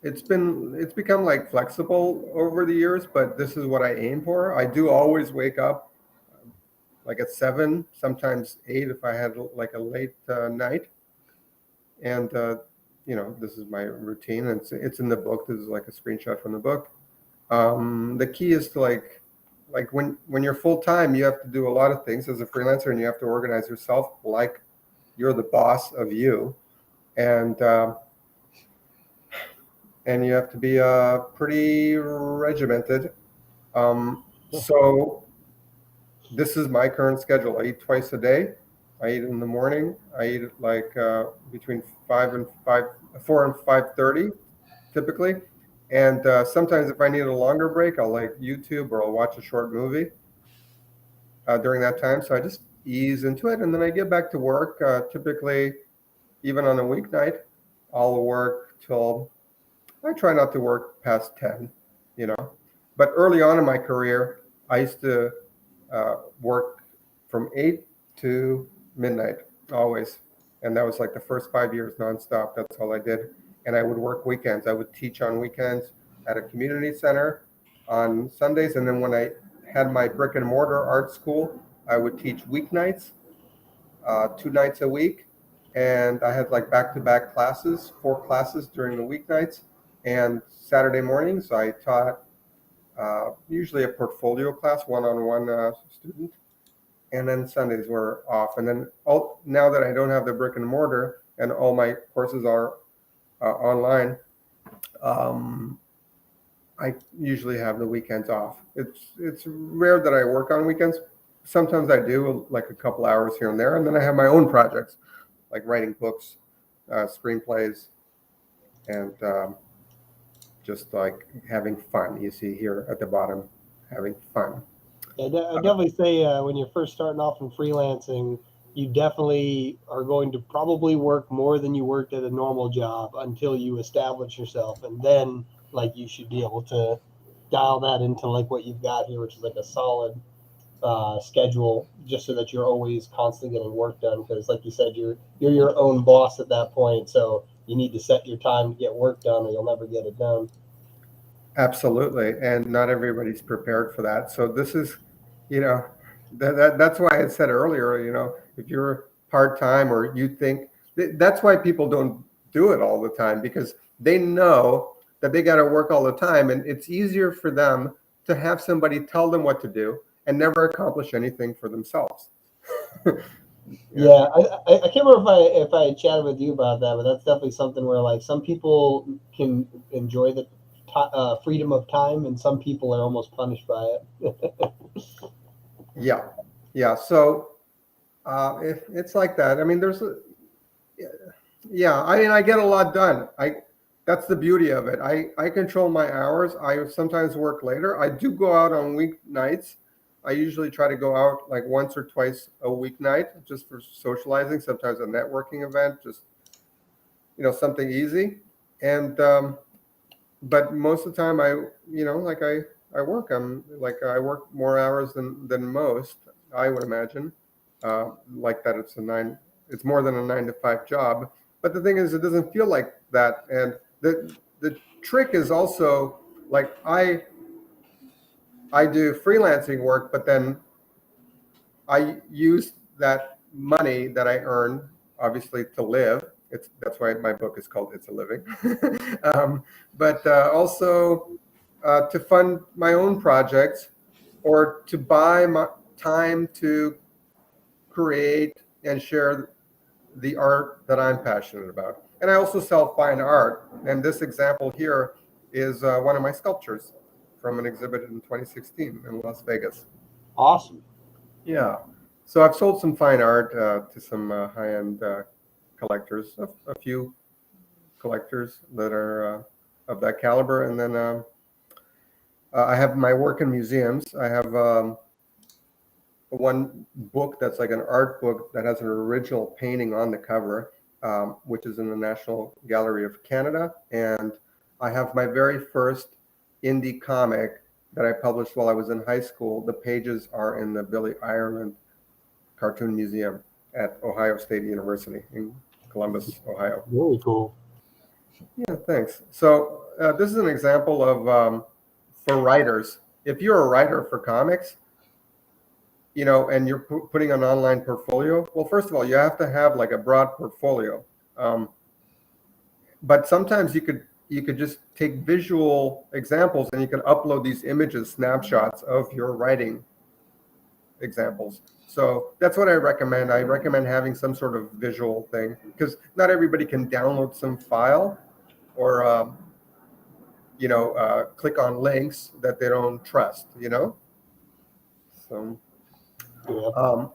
It's become like flexible over the years, but this is what I aim for. I do always wake up like at 7, sometimes 8 if I had like a late night. And this is my routine. And it's in the book. This is like a screenshot from the book. The key is to like when you're full time, you have to do a lot of things as a freelancer, and you have to organize yourself like you're the boss of you, and you have to be pretty regimented. So this is my current schedule. I eat twice a day. I eat in the morning. I eat like between 4 and 5:30, typically. And sometimes if I need a longer break, I'll like YouTube or I'll watch a short movie during that time. So I just ease into it, and then I get back to work. Typically, even on a weeknight, I'll work till, I try not to work past 10, But early on in my career, I used to work from 8 to midnight, always. And that was like the first 5 years nonstop. That's all I did. And I would work weekends. I would teach on weekends at a community center on Sundays. And then when I had my brick and mortar art school, I would teach weeknights, 2 nights a week. And I had like back-to-back classes, 4 classes during the weeknights. And Saturday mornings, I taught usually a portfolio class, one-on-one student. And then Sundays were off. And then now that I don't have the brick and mortar and all my courses are online, I usually have the weekends off. It's rare that I work on weekends. Sometimes I do like a couple hours here and there. And then I have my own projects, like writing books, screenplays, and just like having fun. You see here at the bottom, having fun. Yeah, I definitely say when you're first starting off in freelancing, you definitely are going to probably work more than you worked at a normal job until you establish yourself. And then like you should be able to dial that into like what you've got here, which is like a solid schedule, just so that you're always constantly getting work done. Because like you said, you're your own boss at that point. So you need to set your time to get work done or you'll never get it done. Absolutely. And not everybody's prepared for that. So this is, that's why I said earlier, if you're part-time or you think, that's why people don't do it all the time, because they know that they got to work all the time. And it's easier for them to have somebody tell them what to do and never accomplish anything for themselves. Yeah, I can't remember if I had chatted with you about that, but that's definitely something where like some people can enjoy the freedom of time, and some people are almost punished by it. Yeah. So it's like that. I mean, I get a lot done. That's the beauty of it. I control my hours. I sometimes work later. I do go out on weeknights. I usually try to go out like once or twice a weeknight just for socializing, sometimes a networking event, just, something easy. And, but most of the time I work. I work more hours than most, I would imagine. Like that it's more than a 9-to-5 job. But the thing is, it doesn't feel like that. And the trick is also like I do freelancing work, but then I use that money that I earn, obviously, to live. That's why my book is called "It's a Living," but also to fund my own projects or to buy my time to create and share the art that I'm passionate about. And I also sell fine art. And this example here is one of my sculptures from an exhibit in 2016 in Las Vegas. Awesome. Yeah. So I've sold some fine art to some high-end collectors, a few collectors that are of that caliber. And then I have my work in museums. I have one book that's like an art book that has an original painting on the cover, which is in the National Gallery of Canada. And I have my very first indie comic that I published while I was in high school. The pages are in the Billy Ireland Cartoon Museum at Ohio State University in Columbus, Ohio. Very cool. Yeah, thanks. So this is an example of for writers. If you're a writer for comics, and you're putting an online portfolio, well, first of all, you have to have like a broad portfolio. But sometimes you could just take visual examples and you can upload these images, snapshots of your writing examples. So that's what I recommend. I recommend having some sort of visual thing, because not everybody can download some file or click on links that they don't trust. So Yeah.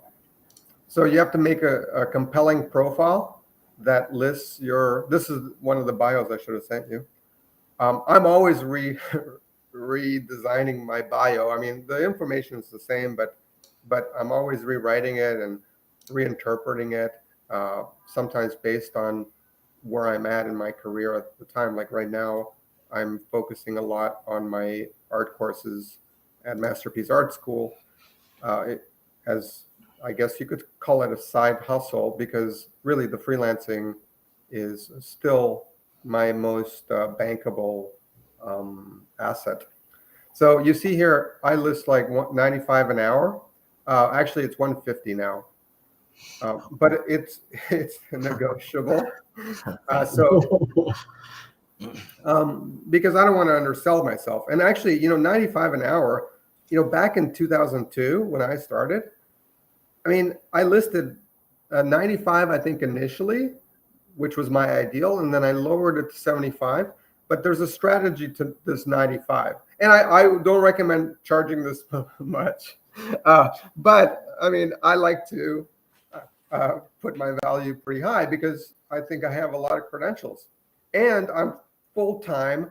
so you have to make a compelling profile that lists this is one of the bios I should have sent you. I'm always redesigning my bio. I mean, the information is the same, but I'm always rewriting it and reinterpreting it, sometimes based on where I'm at in my career at the time. Like right now, I'm focusing a lot on my art courses at Masterpiece Art School, as I guess you could call it a side hustle, because really the freelancing is still my most bankable asset. So you see here, I list like 95 an hour. Actually, it's 150 now, but it's negotiable. Because I don't want to undersell myself. And actually, 95 an hour, back in 2002 when I started, I mean, I listed 95, I think, initially, which was my ideal, and then I lowered it to 75. But there's a strategy to this 95, and I don't recommend charging this much. But I mean, I like to put my value pretty high because I think I have a lot of credentials, and I'm full time,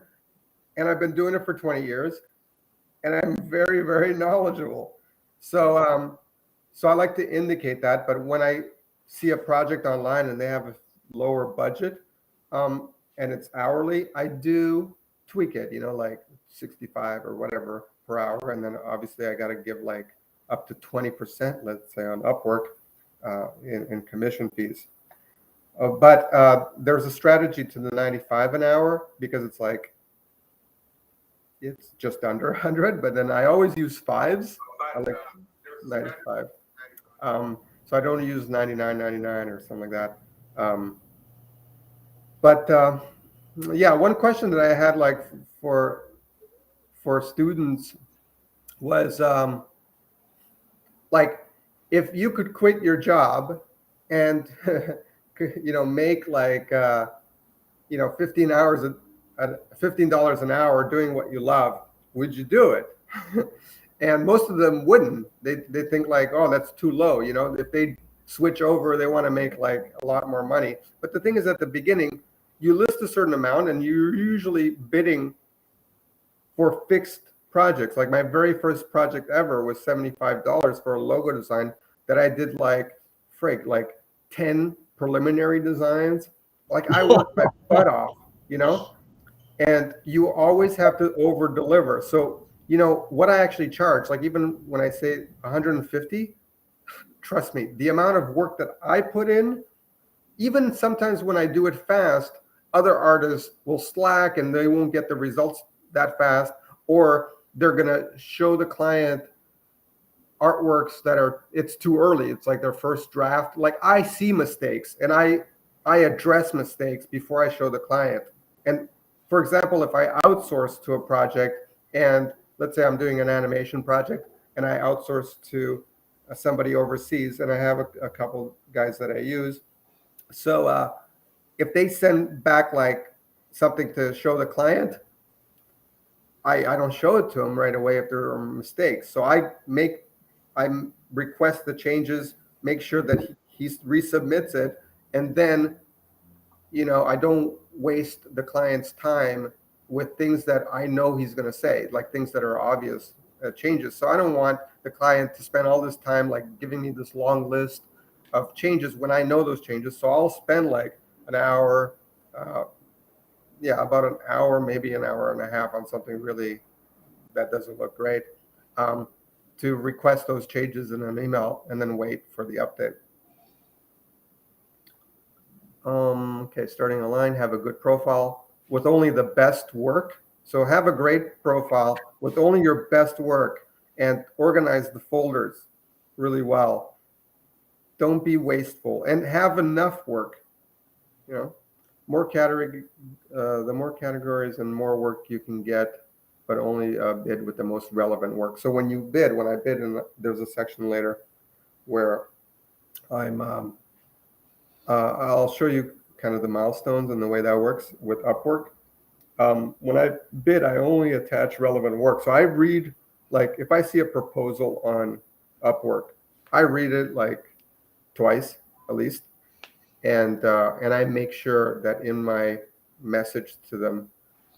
and I've been doing it for 20 years, and I'm very, very knowledgeable. So so I like to indicate that. But when I see a project online and they have a lower budget, and it's hourly, I do tweak it, like 65 or whatever per hour. And then obviously I got to give like up to 20%, let's say, on Upwork in commission fees. But there's a strategy to the 95 an hour, because it's just under 100, but then I always use fives. I like 95. So I don't use 99.99 or something like that. But yeah, one question that I had, like, for students was like, if you could quit your job and make like 15 hours at $15 an hour doing what you love, would you do it? And most of them wouldn't. They think like, oh, that's too low. If they switch over, they want to make like a lot more money. But the thing is, at the beginning, you list a certain amount and you're usually bidding for fixed projects. Like my very first project ever was $75 for a logo design that I did like 10 preliminary designs. Like I worked my butt off, and you always have to over deliver. So, what I actually charge, like even when I say 150, trust me, the amount of work that I put in, even sometimes when I do it fast, other artists will slack and they won't get the results that fast, or they're going to show the client artworks that it's too early. It's like their first draft. Like I see mistakes and I address mistakes before I show the client. And for example, if I outsource to a project, and let's say I'm doing an animation project and I outsource to somebody overseas, and I have a couple guys that I use. So if they send back like something to show the client, I don't show it to them right away if there are mistakes. So I request the changes, make sure that he resubmits it, and then I don't waste the client's time with things that I know he's going to say, like things that are obvious changes. So I don't want the client to spend all this time like giving me this long list of changes when I know those changes. So I'll spend like an hour, about an hour, maybe an hour and a half on something really that doesn't look great, to request those changes in an email and then wait for the update. Okay, starting a line, have a good profile with only the best work. So have a great profile with only your best work and organize the folders really well. Don't be wasteful and have enough work. You know, more category, the more categories and more work you can get, but only bid with the most relevant work. So when you bid, when I bid, and there's a section later where I'm, I'll show you kind of the milestones and the way that works with Upwork. When I bid, I only attach relevant work. So I read, like, if I see a proposal on Upwork, I read it like twice at least, and I make sure that in my message to them,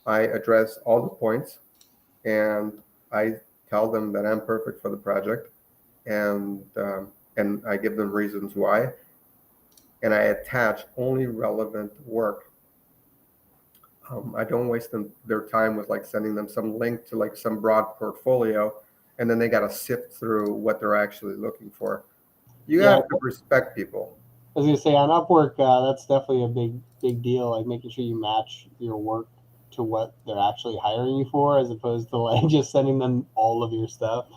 I address all the points, and I tell them that I'm perfect for the project, and I give them reasons why, and I attach only relevant work. I don't waste their time with like sending them some link to like some broad portfolio, and then they got to sift through what they're actually looking for. You Yeah. have to respect people. I was gonna say on Upwork, that's definitely a big deal. Like making sure you match your work to what they're actually hiring you for, as opposed to like just sending them all of your stuff.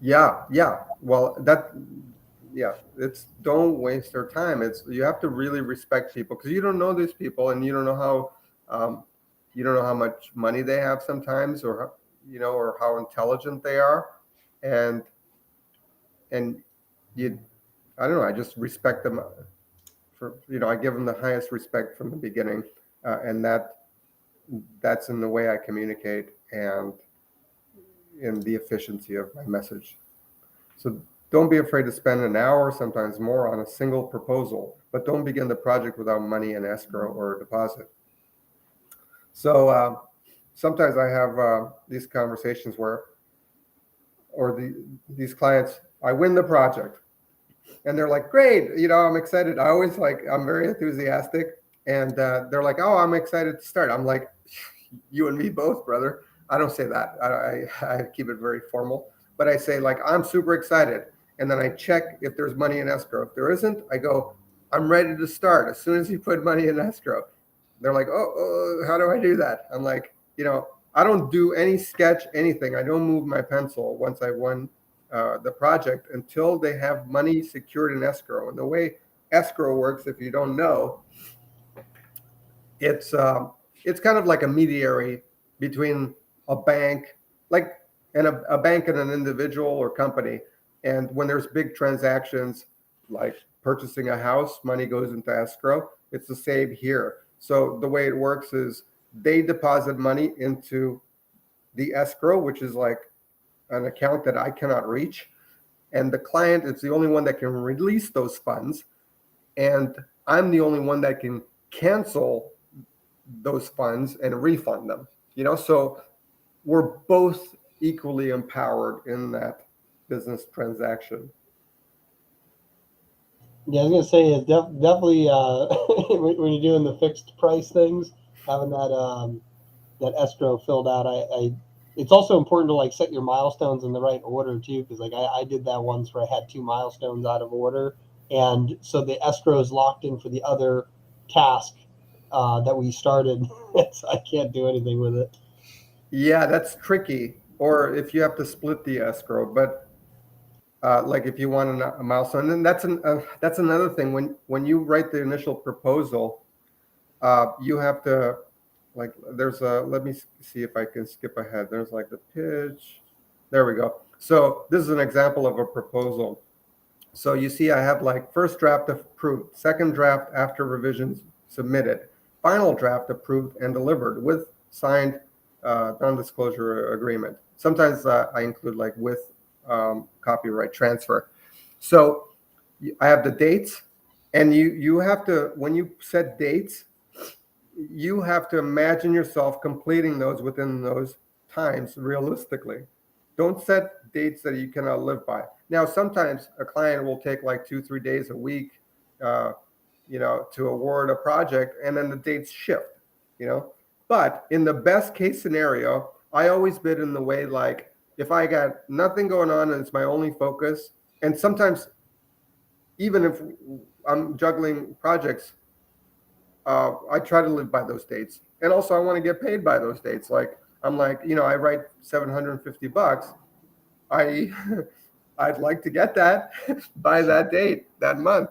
Yeah. Well, it's don't waste their time. It's you have to really respect people because you don't know these people and you don't know how much money they have sometimes, or or how intelligent they are, and you I don't know. I just respect them I give them the highest respect from the beginning, and that's in the way I communicate and in the efficiency of my message. So don't be afraid to spend an hour, sometimes more, on a single proposal, but don't begin the project without money in escrow or a deposit. So sometimes I have these conversations these clients, I win the project, and they're like, "Great, I'm excited." I'm very enthusiastic, and they're like, "Oh, I'm excited to start." I'm like, "You and me both, brother." I don't say that. I keep it very formal, but I say like, "I'm super excited," and then I check if there's money in escrow. If there isn't, I go, "I'm ready to start." As soon as you put money in escrow, they're like, "Oh, how do I do that?" I'm like, I don't do any sketch, anything. I don't move my pencil once I won the project until they have money secured in escrow. And the way escrow works, if you don't know, it's kind of like a mediary between a bank, like and a bank and an individual or company. And when there's big transactions like purchasing a house, money goes into escrow. It's the same here. So the way it works is they deposit money into the escrow, which is like an account that I cannot reach. And the client is the only one that can release those funds. And I'm the only one that can cancel those funds and refund them. So we're both equally empowered in that business transaction. Yeah, I was gonna say it's definitely when you're doing the fixed price things, having that escrow filled out. It's also important to like set your milestones in the right order too, because like I did that once where I had 2 milestones out of order, and so the escrow is locked in for the other task that we started. So I can't do anything with it. Yeah, that's tricky. Or if you have to split the escrow, but like if you want a milestone, and that's another thing. When you write the initial proposal, you have to like there's a let me see if I can skip ahead. There's like the pitch. There we go. So this is an example of a proposal. So you see I have like first draft approved, second draft after revisions submitted, final draft approved and delivered with signed non-disclosure agreement. Sometimes I include like with copyright transfer. So I have the dates, and you have to, when you set dates, you have to imagine yourself completing those within those times realistically. Don't set dates that you cannot live by. Now, sometimes a client will take like 2-3 days a week, uh, to award a project, and then the dates shift, But in the best case scenario, I always bid in the way like if I got nothing going on and it's my only focus, and sometimes even if I'm juggling projects, I try to live by those dates, and also I want to get paid by those dates. Like I'm like, I write $750. I I'd like to get that by that date, that month,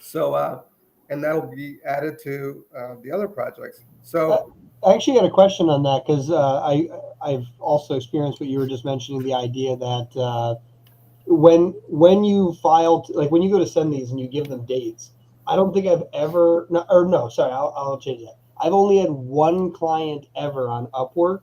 So and that'll be added to the other projects. So I actually got a question on that because I've also experienced what you were just mentioning, the idea that when you file, like when you go to send these and you give them dates, I don't think I've ever, no, or no, sorry, I'll change that. I've only had one client ever on Upwork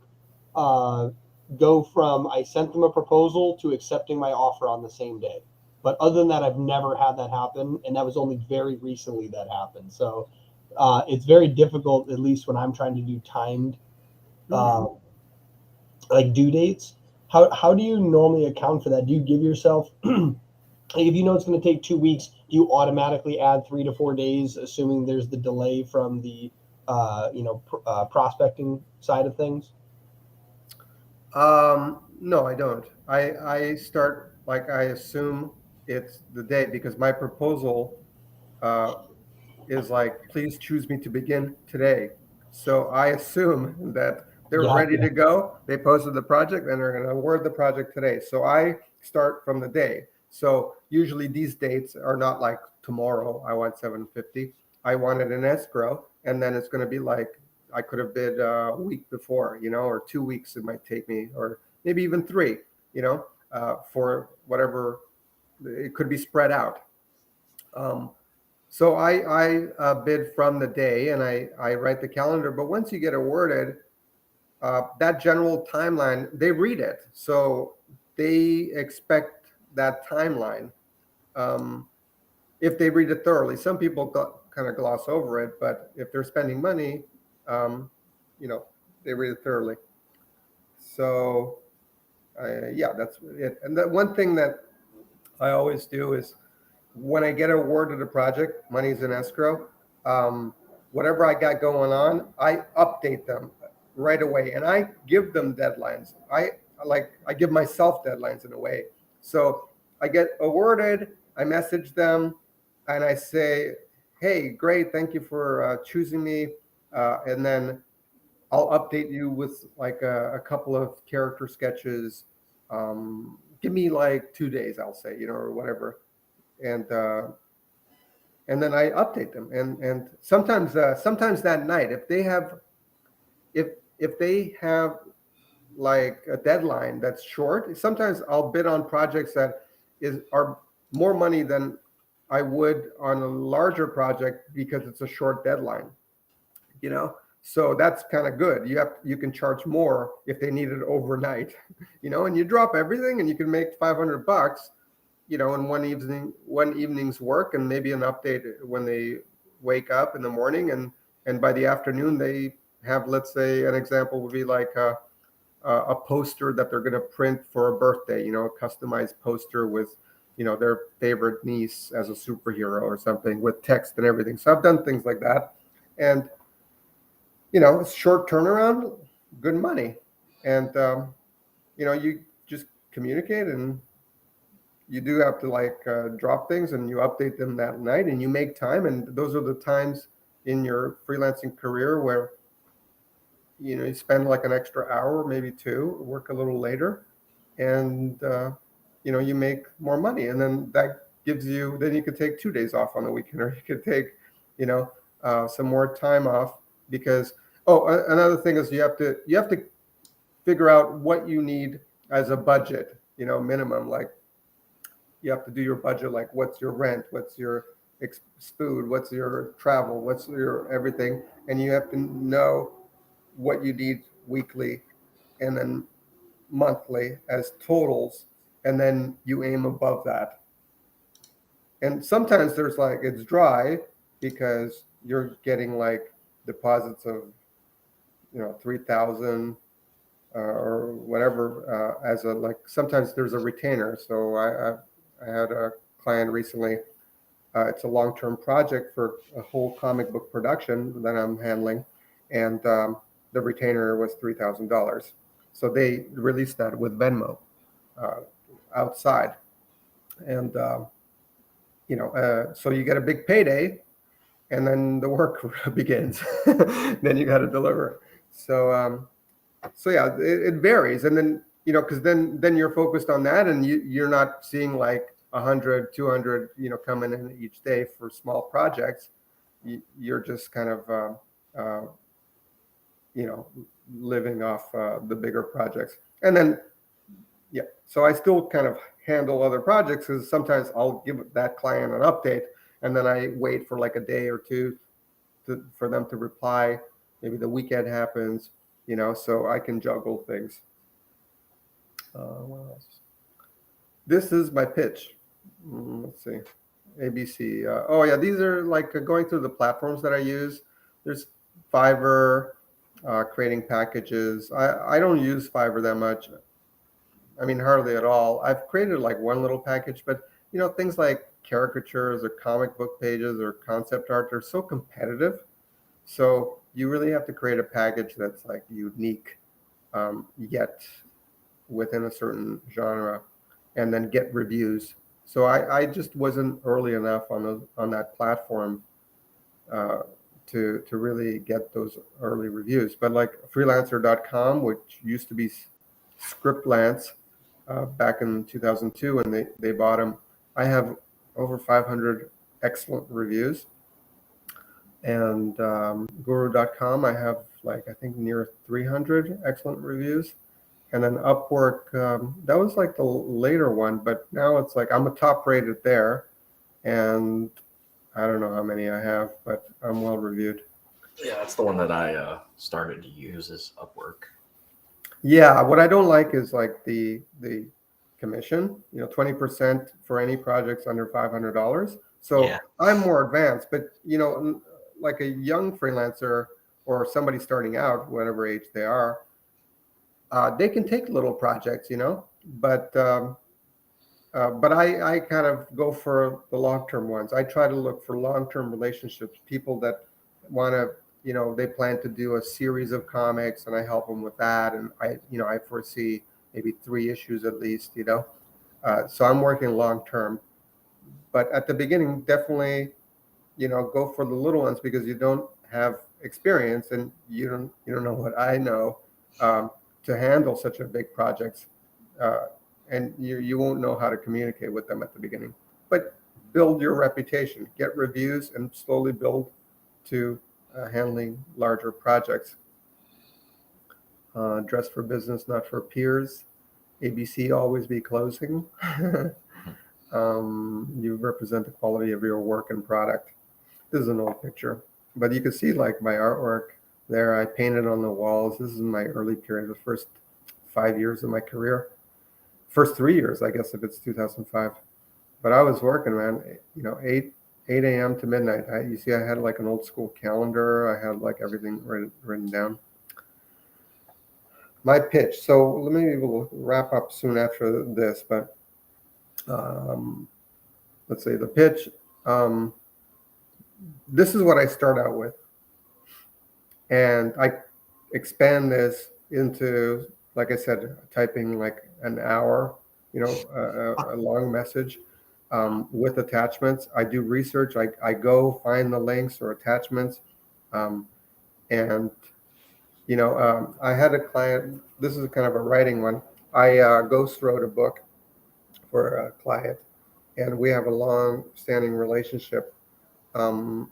go from I sent them a proposal to accepting my offer on the same day. But other than that, I've never had that happen, and that was only very recently that happened. So it's very difficult, at least when I'm trying to do timed like due dates. How do you normally account for that? Do you give yourself like if you know it's going to take 2 weeks, do you automatically add 3 to 4 days, assuming there's the delay from the prospecting side of things? No, I don't. I start like I assume it's the date because my proposal uh, is like, please choose me to begin today. So I assume that they're ready to go. They posted the project and they're going to award the project today. So I start from the day. So usually these dates are not like tomorrow, I want 750. I want it in escrow. And then it's going to be like, I could have bid a week before, or 2 weeks it might take me, or maybe even three, for whatever. It could be spread out. So I bid from the day and I write the calendar. But once you get awarded, that general timeline, they read it. So they expect that timeline. If they read it thoroughly, some people kind of gloss over it, but if they're spending money, um, they read it thoroughly. So yeah, that's it. And the one thing that I always do is when I get awarded a project, money's in escrow. Um, Whatever I got going on, I update them right away, and I give them deadlines. I give myself deadlines in a way. So I get awarded, I message them, and I say, "Hey, great, thank you for choosing me," and then I'll update you with like a couple of character sketches. Give me like 2 days, I'll say, or whatever, and then I update them. And sometimes that night, if they have like a deadline that's short, sometimes I'll bid on projects that are more money than I would on a larger project because it's a short deadline. So that's kind of good. You can charge more if they need it overnight, and you drop everything and you can make $500, in one evening's work, and maybe an update when they wake up in the morning, and by the afternoon they have, let's say, an example would be like a poster that they're going to print for a birthday, a customized poster with, their favorite niece as a superhero or something with text and everything. So I've done things like that, and it's short turnaround, good money, and you just communicate, and you do have to like drop things and you update them that night and you make time. And those are the times in your freelancing career where you spend like an extra hour, maybe two, work a little later, and you make more money. And then that gives you, then you could take 2 days off on the weekend, or you could take some more time off. Because another thing is you have to figure out what you need as a budget, minimum. Like you have to do your budget, like what's your rent, what's your food, what's your travel, what's your everything, and you have to know what you need weekly and then monthly as totals, and then you aim above that. And sometimes there's like it's dry because you're getting like deposits of 3,000 or whatever as a, like, sometimes there's a retainer. So I had a client recently. It's a long-term project for a whole comic book production that I'm handling, and the retainer was $3,000. So they released that with Venmo outside, and so you get a big payday, and then the work begins. Then you got to deliver. So yeah, it varies, and then because then you're focused on that, and you're not seeing like 100, 200, coming in each day for small projects. You're just kind of uh, living off the bigger projects, and then yeah. So I still kind of handle other projects because sometimes I'll give that client an update, and then I wait for like a day or two for them to reply. Maybe the weekend happens, so I can juggle things. What else? This is my pitch. Let's see. ABC. Oh yeah, these are like going through the platforms that I use. There's Fiverr, creating packages. I don't use Fiverr that much. I mean, hardly at all. I've created like one little package, but things like caricatures or comic book pages or concept art, they're so competitive. So you really have to create a package that's like unique, yet within a certain genre, and then get reviews. So I just wasn't early enough on that platform to really get those early reviews. But like freelancer.com, which used to be Scriptlance back in 2002 when they bought them, I have over 500 excellent reviews. And guru.com, I have like I think near 300 excellent reviews. And then Upwork, that was like the later one, but now it's like I'm a top rated there, and I don't know how many I have, but I'm well reviewed. Yeah, that's the one that I started to use is Upwork. Yeah, what I don't like is like the commission, 20% for any projects under $500. So Yeah. I'm more advanced, but like a young freelancer or somebody starting out, whatever age they are, they can take little projects, but I kind of go for the long-term ones. I try to look for long-term relationships, people that want to, they plan to do a series of comics, and I help them with that. And I foresee maybe 3 issues at least, so I'm working long-term. But at the beginning, definitely, go for the little ones because you don't have experience and you don't know what I know. To handle such a big projects, and you won't know how to communicate with them at the beginning. But build your reputation, get reviews, and slowly build to handling larger projects. Dress for business, not for peers. ABC, always be closing. You represent the quality of your work and product. This is an old picture, but you can see like my artwork there. I painted on the walls. This is my early period, the first 5 years of my career. First 3 years, I guess, if it's 2005. But I was working, man, 8 a.m. to midnight. You see, I had like an old school calendar. I had like everything written down. My pitch. So maybe we'll wrap up soon after this, but let's say the pitch. This is what I start out with. And I expand this into, like I said, typing like an hour, a long message with attachments. I do research. I go find the links or attachments. And, I had a client, this is kind of a writing one. I ghost wrote a book for a client, and we have a long-standing relationship. And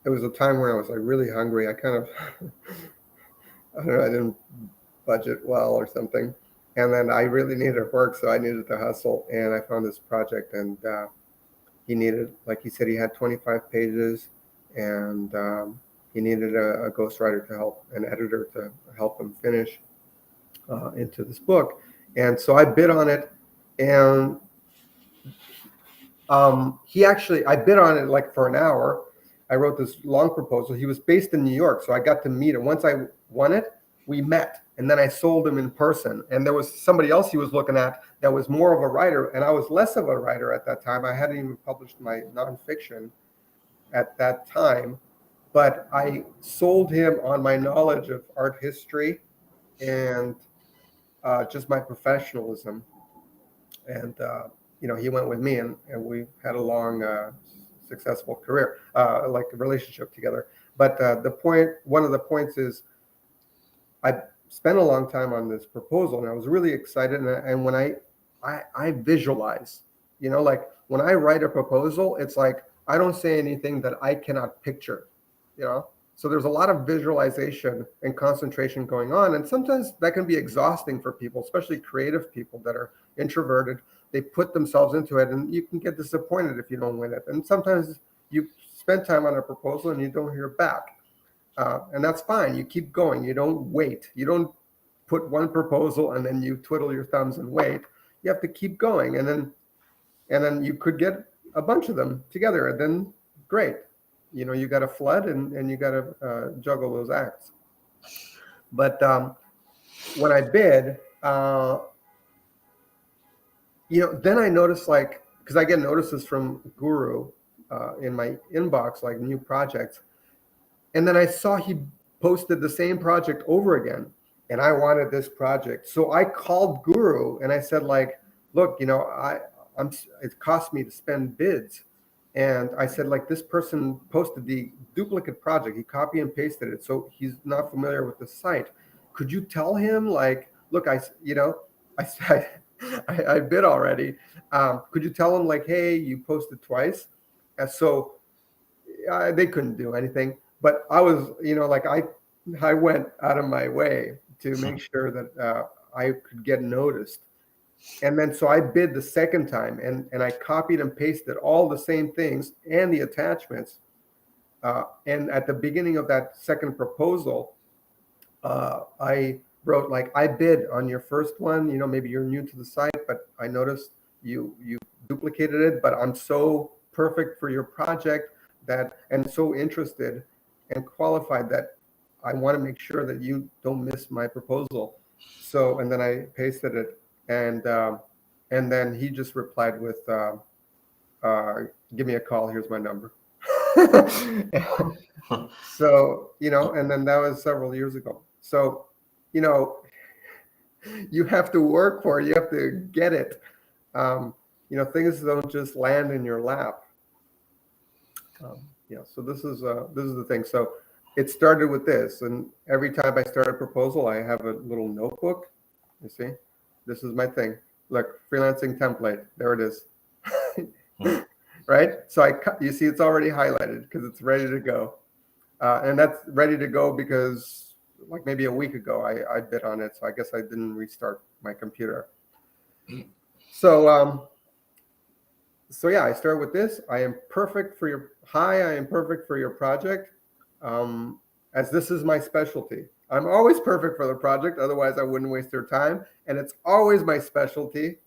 it was a time when I was like really hungry. I kind of, I don't know, I didn't budget well or something. And then I really needed work, so I needed to hustle. And I found this project, and he needed, like he said, he had 25 pages, and he needed a ghostwriter to help, an editor to help him finish into this book. And so I bid on it, and I bid on it like for an hour. I wrote this long proposal. He was based in New York, so I got to meet him. Once I won it, we met, and then I sold him in person. And there was somebody else he was looking at that was more of a writer, and I was less of a writer at that time. I hadn't even published my nonfiction at that time, but I sold him on my knowledge of art history and just my professionalism. And he went with me, and we had a long, successful career, like a relationship together. But one of the points is, I spent a long time on this proposal, and I was really excited. And when I visualize, like when I write a proposal, it's like I don't say anything that I cannot picture, So there's a lot of visualization and concentration going on, and sometimes that can be exhausting for people, especially creative people that are introverted. They put themselves into it, and you can get disappointed if you don't win it. And sometimes you spend time on a proposal and you don't hear back. And that's fine. You keep going. You don't wait. You don't put one proposal and then you twiddle your thumbs and wait. You have to keep going, and then you could get a bunch of them together, and then great. You got to flood, and you got to juggle those acts. But when I bid, then I noticed, like, because I get notices from Guru in my inbox, like new projects. And then I saw he posted the same project over again, and I wanted this project. So I called Guru and I said, like, look, it cost me to spend bids. And I said, like, this person posted the duplicate project. He copy and pasted it. So he's not familiar with the site. Could you tell him, like, look, I bid already. Could you tell him, like, hey, you posted twice? And so they couldn't do anything. But I was, like, I went out of my way to make sure that I could get noticed. And then so I bid the second time, and I copied and pasted all the same things and the attachments. And at the beginning of that second proposal, I wrote, like, I bid on your first one. Maybe you're new to the site, but I noticed you duplicated it. But I'm so perfect for your project and so interested and qualified that I want to make sure that you don't miss my proposal. So, and then I pasted it, and then he just replied with, give me a call. Here's my number. So, and then that was several years ago. So, you have to work for it. You have to get it. Things don't just land in your lap. So this is the thing. So it started with this, and every time I start a proposal, I have a little notebook. You see, this is my thing. Look, freelancing template. There it is. Right. So you see, it's already highlighted because it's ready to go, and that's ready to go because, like, maybe a week ago I bid on it. So I guess I didn't restart my computer. So yeah, I start with this. I am perfect for your project, as this is my specialty. I'm always perfect for the project, otherwise I wouldn't waste their time. And it's always my specialty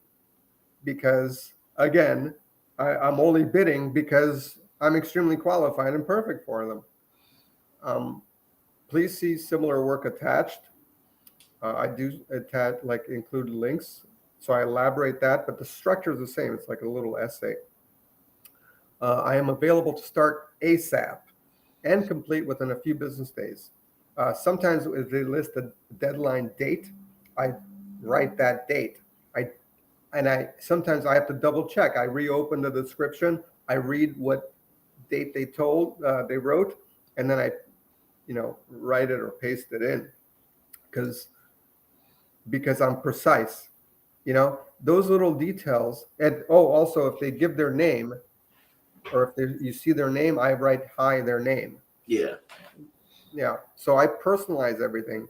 because, again, I'm only bidding because I'm extremely qualified and perfect for them. Please see similar work attached. I do include links. So I elaborate that, but the structure is the same. It's like a little essay. I am available to start ASAP and complete within a few business days. Sometimes if they list a deadline date, I write that date. Sometimes I have to double check. I reopen the description. I read what date they wrote, and then I, write it or paste it in because I'm precise. Those little details. And also, if they give their name, or if you see their name, I write hi their name. Yeah. So I personalize everything.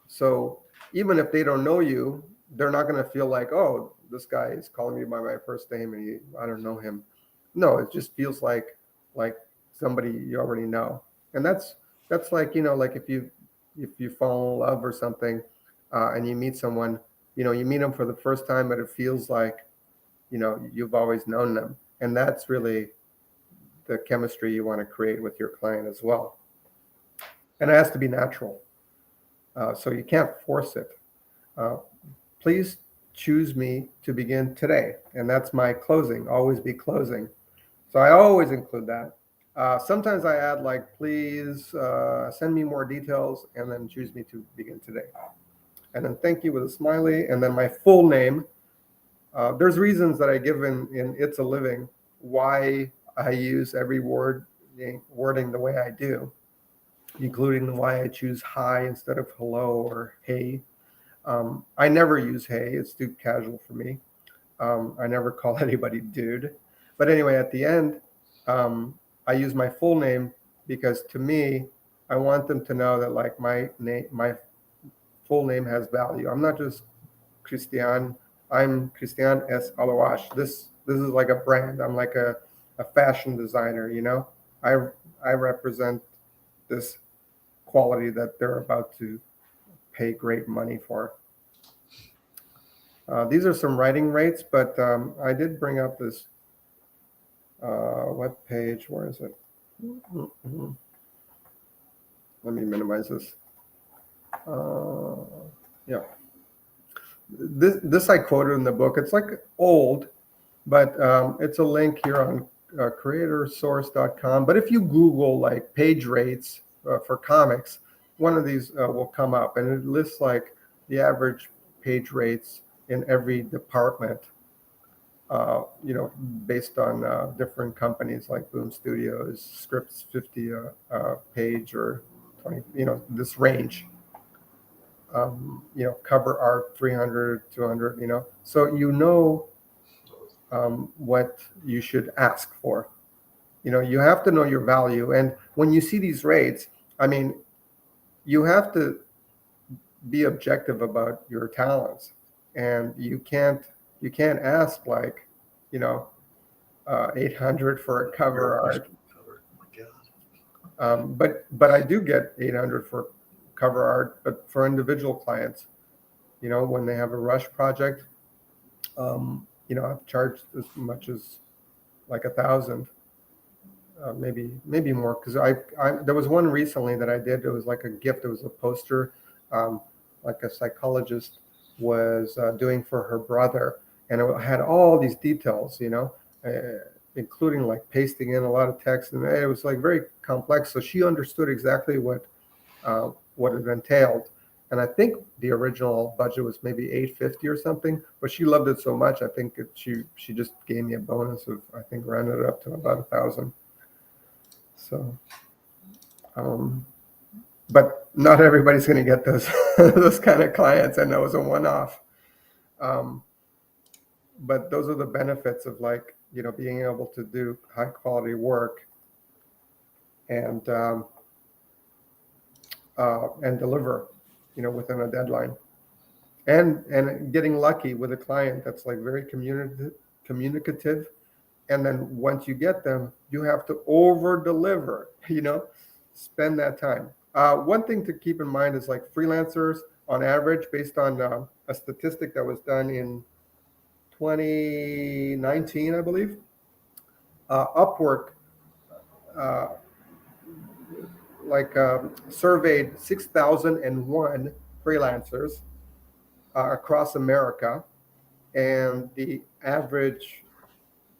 So even if they don't know you, they're not going to feel like, oh, this guy is calling me by my first name and I don't know him. No, it just feels like somebody you already know. And that's like, like if you fall in love or something, and you meet someone, you meet them for the first time, but it feels like, you've always known them. And that's really the chemistry you want to create with your client as well. And it has to be natural. So you can't force it. Please choose me to begin today. And that's my closing, always be closing. So I always include that. Sometimes I add, like, please send me more details, and then choose me to begin today. And then thank you with a smiley, and then my full name, There's reasons that I give in It's a Living why I use every wording the way I do, including why I choose hi instead of hello or hey. I never use hey, it's too casual for me. I never call anybody dude. But anyway, at the end, I use my full name because to me, I want them to know that like my full name has value. I'm not just Christian. I'm Christian S. Alawash. This is like a brand. I'm like a fashion designer, you know. I represent this quality that they're about to pay great money for. These are some writing rates, but I did bring up this web page. Where is it? Let me minimize this. Yeah. This I quoted in the book. It's like old, but it's a link here on creatorsource.com. But if you Google like page rates for comics, one of these will come up, and it lists like the average page rates in every department, you know, based on different companies like Boom Studios, Scripts 50 page or 20, you know, this range. You know, cover art 300, 200, you know, so you know what you should ask for. You know, you have to know your value, and when you see these rates, I mean, you have to be objective about your talents, and you can't ask like, you know, 800 for a cover art. But I do get 800 for cover art, but for individual clients, you know, when they have a rush project, you know, I've charged as much as like 1,000, maybe more, because there was one recently that I did. It was like a gift. It was a poster, like a psychologist was doing for her brother, and it had all these details, you know, including like pasting in a lot of text, and it was like very complex. So she understood exactly what it entailed. And I think the original budget was maybe 850 or something, but she loved it so much. I think she just gave me a bonus of, I think, rounded it up to about 1,000. So, but not everybody's going to get those those kind of clients, and that was a one-off. But those are the benefits of, like, you know, being able to do high quality work and deliver, you know, within a deadline, and getting lucky with a client that's like very communicative. And then once you get them, you have to over deliver, you know, spend that time. One thing to keep in mind is like freelancers on average, based on a statistic that was done in 2019, I believe, Upwork surveyed 6,001 freelancers across America, and the average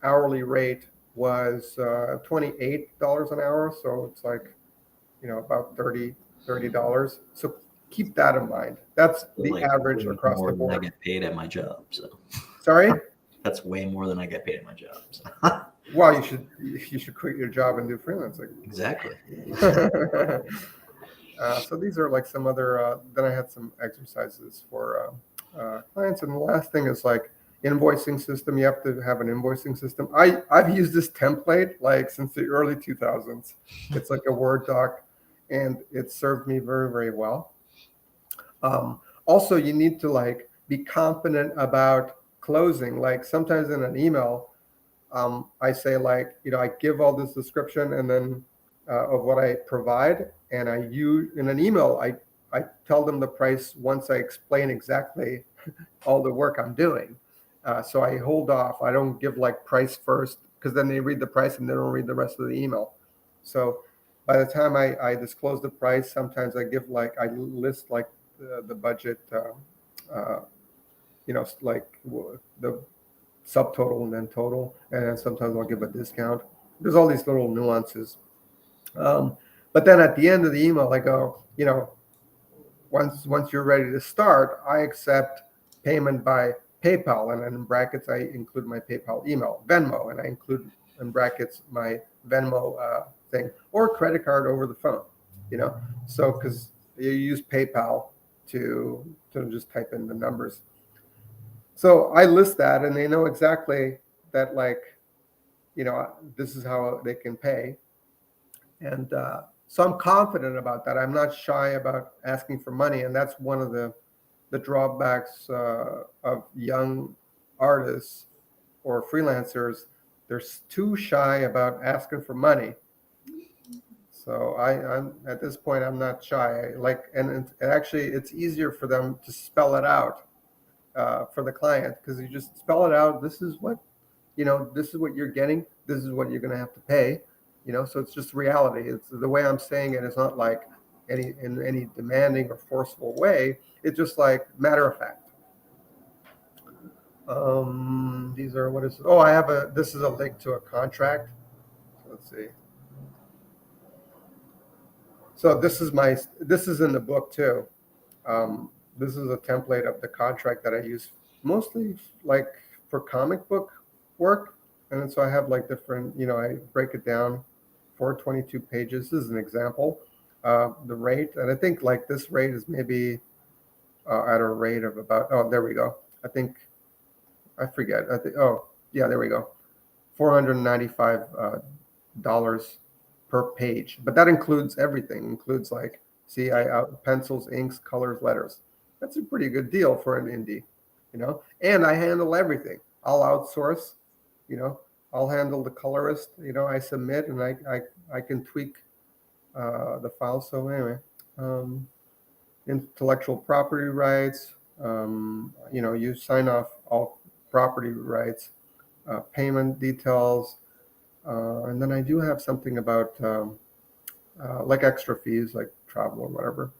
hourly rate was $28 an hour. So it's like, you know, about $30. So keep that in mind. That's the like average across the board. I get paid at my job. So sorry. That's way more than I get paid at my job. So. Well, you should quit your job and do freelancing. Exactly. So these are like some other. Then I had some exercises for clients, and the last thing is like invoicing system. You have to have an invoicing system. I've used this template like since the early 2000s. It's like a Word doc, and it served me very, very well. Also, you need to like be confident about closing. Like sometimes in an email, I say like, you know, I give all this description and then of what I provide, and I use in an email, I tell them the price once I explain exactly all the work I'm doing. So I hold off. I don't give like price first, because then they read the price and they don't read the rest of the email. So by the time I disclose the price, sometimes I give like, I list like the budget, you know, like the subtotal and then total, and then sometimes I'll give a discount. There's all these little nuances. But then at the end of the email, I go, you know, once you're ready to start, I accept payment by PayPal, and then in brackets I include my PayPal email, Venmo, and I include in brackets my Venmo thing, or credit card over the phone. So because you use PayPal to just type in the numbers. So I list that, and they know exactly that, like, this is how they can pay. And so I'm confident about that. I'm not shy about asking for money. And that's one of the drawbacks of young artists or freelancers. They're too shy about asking for money. So I'm at this point, I'm not shy. And actually, it's easier for them to spell it out for the client, because you just spell it out. This is what you're getting. This is what you're going to have to pay. So it's just reality. It's the way I'm saying it is not like in any demanding or forceful way. It's just like matter of fact. These are this is a link to a contract. Let's see. So this is in the book too. This is a template of the contract that I use mostly like for comic book work. And then so I have like different, I break it down, 422 pages. This is an example. The rate, and I think like this rate is maybe at a rate of about, there we go. I forget. There we go. $495 per page. But that includes everything. Includes like, pencils, inks, colors, letters. That's a pretty good deal for an indie, And I handle everything. I'll outsource, I'll handle the colorist. I submit, and I can tweak the file. So anyway, intellectual property rights. You sign off all property rights, payment details, and then I do have something about like extra fees, like travel or whatever.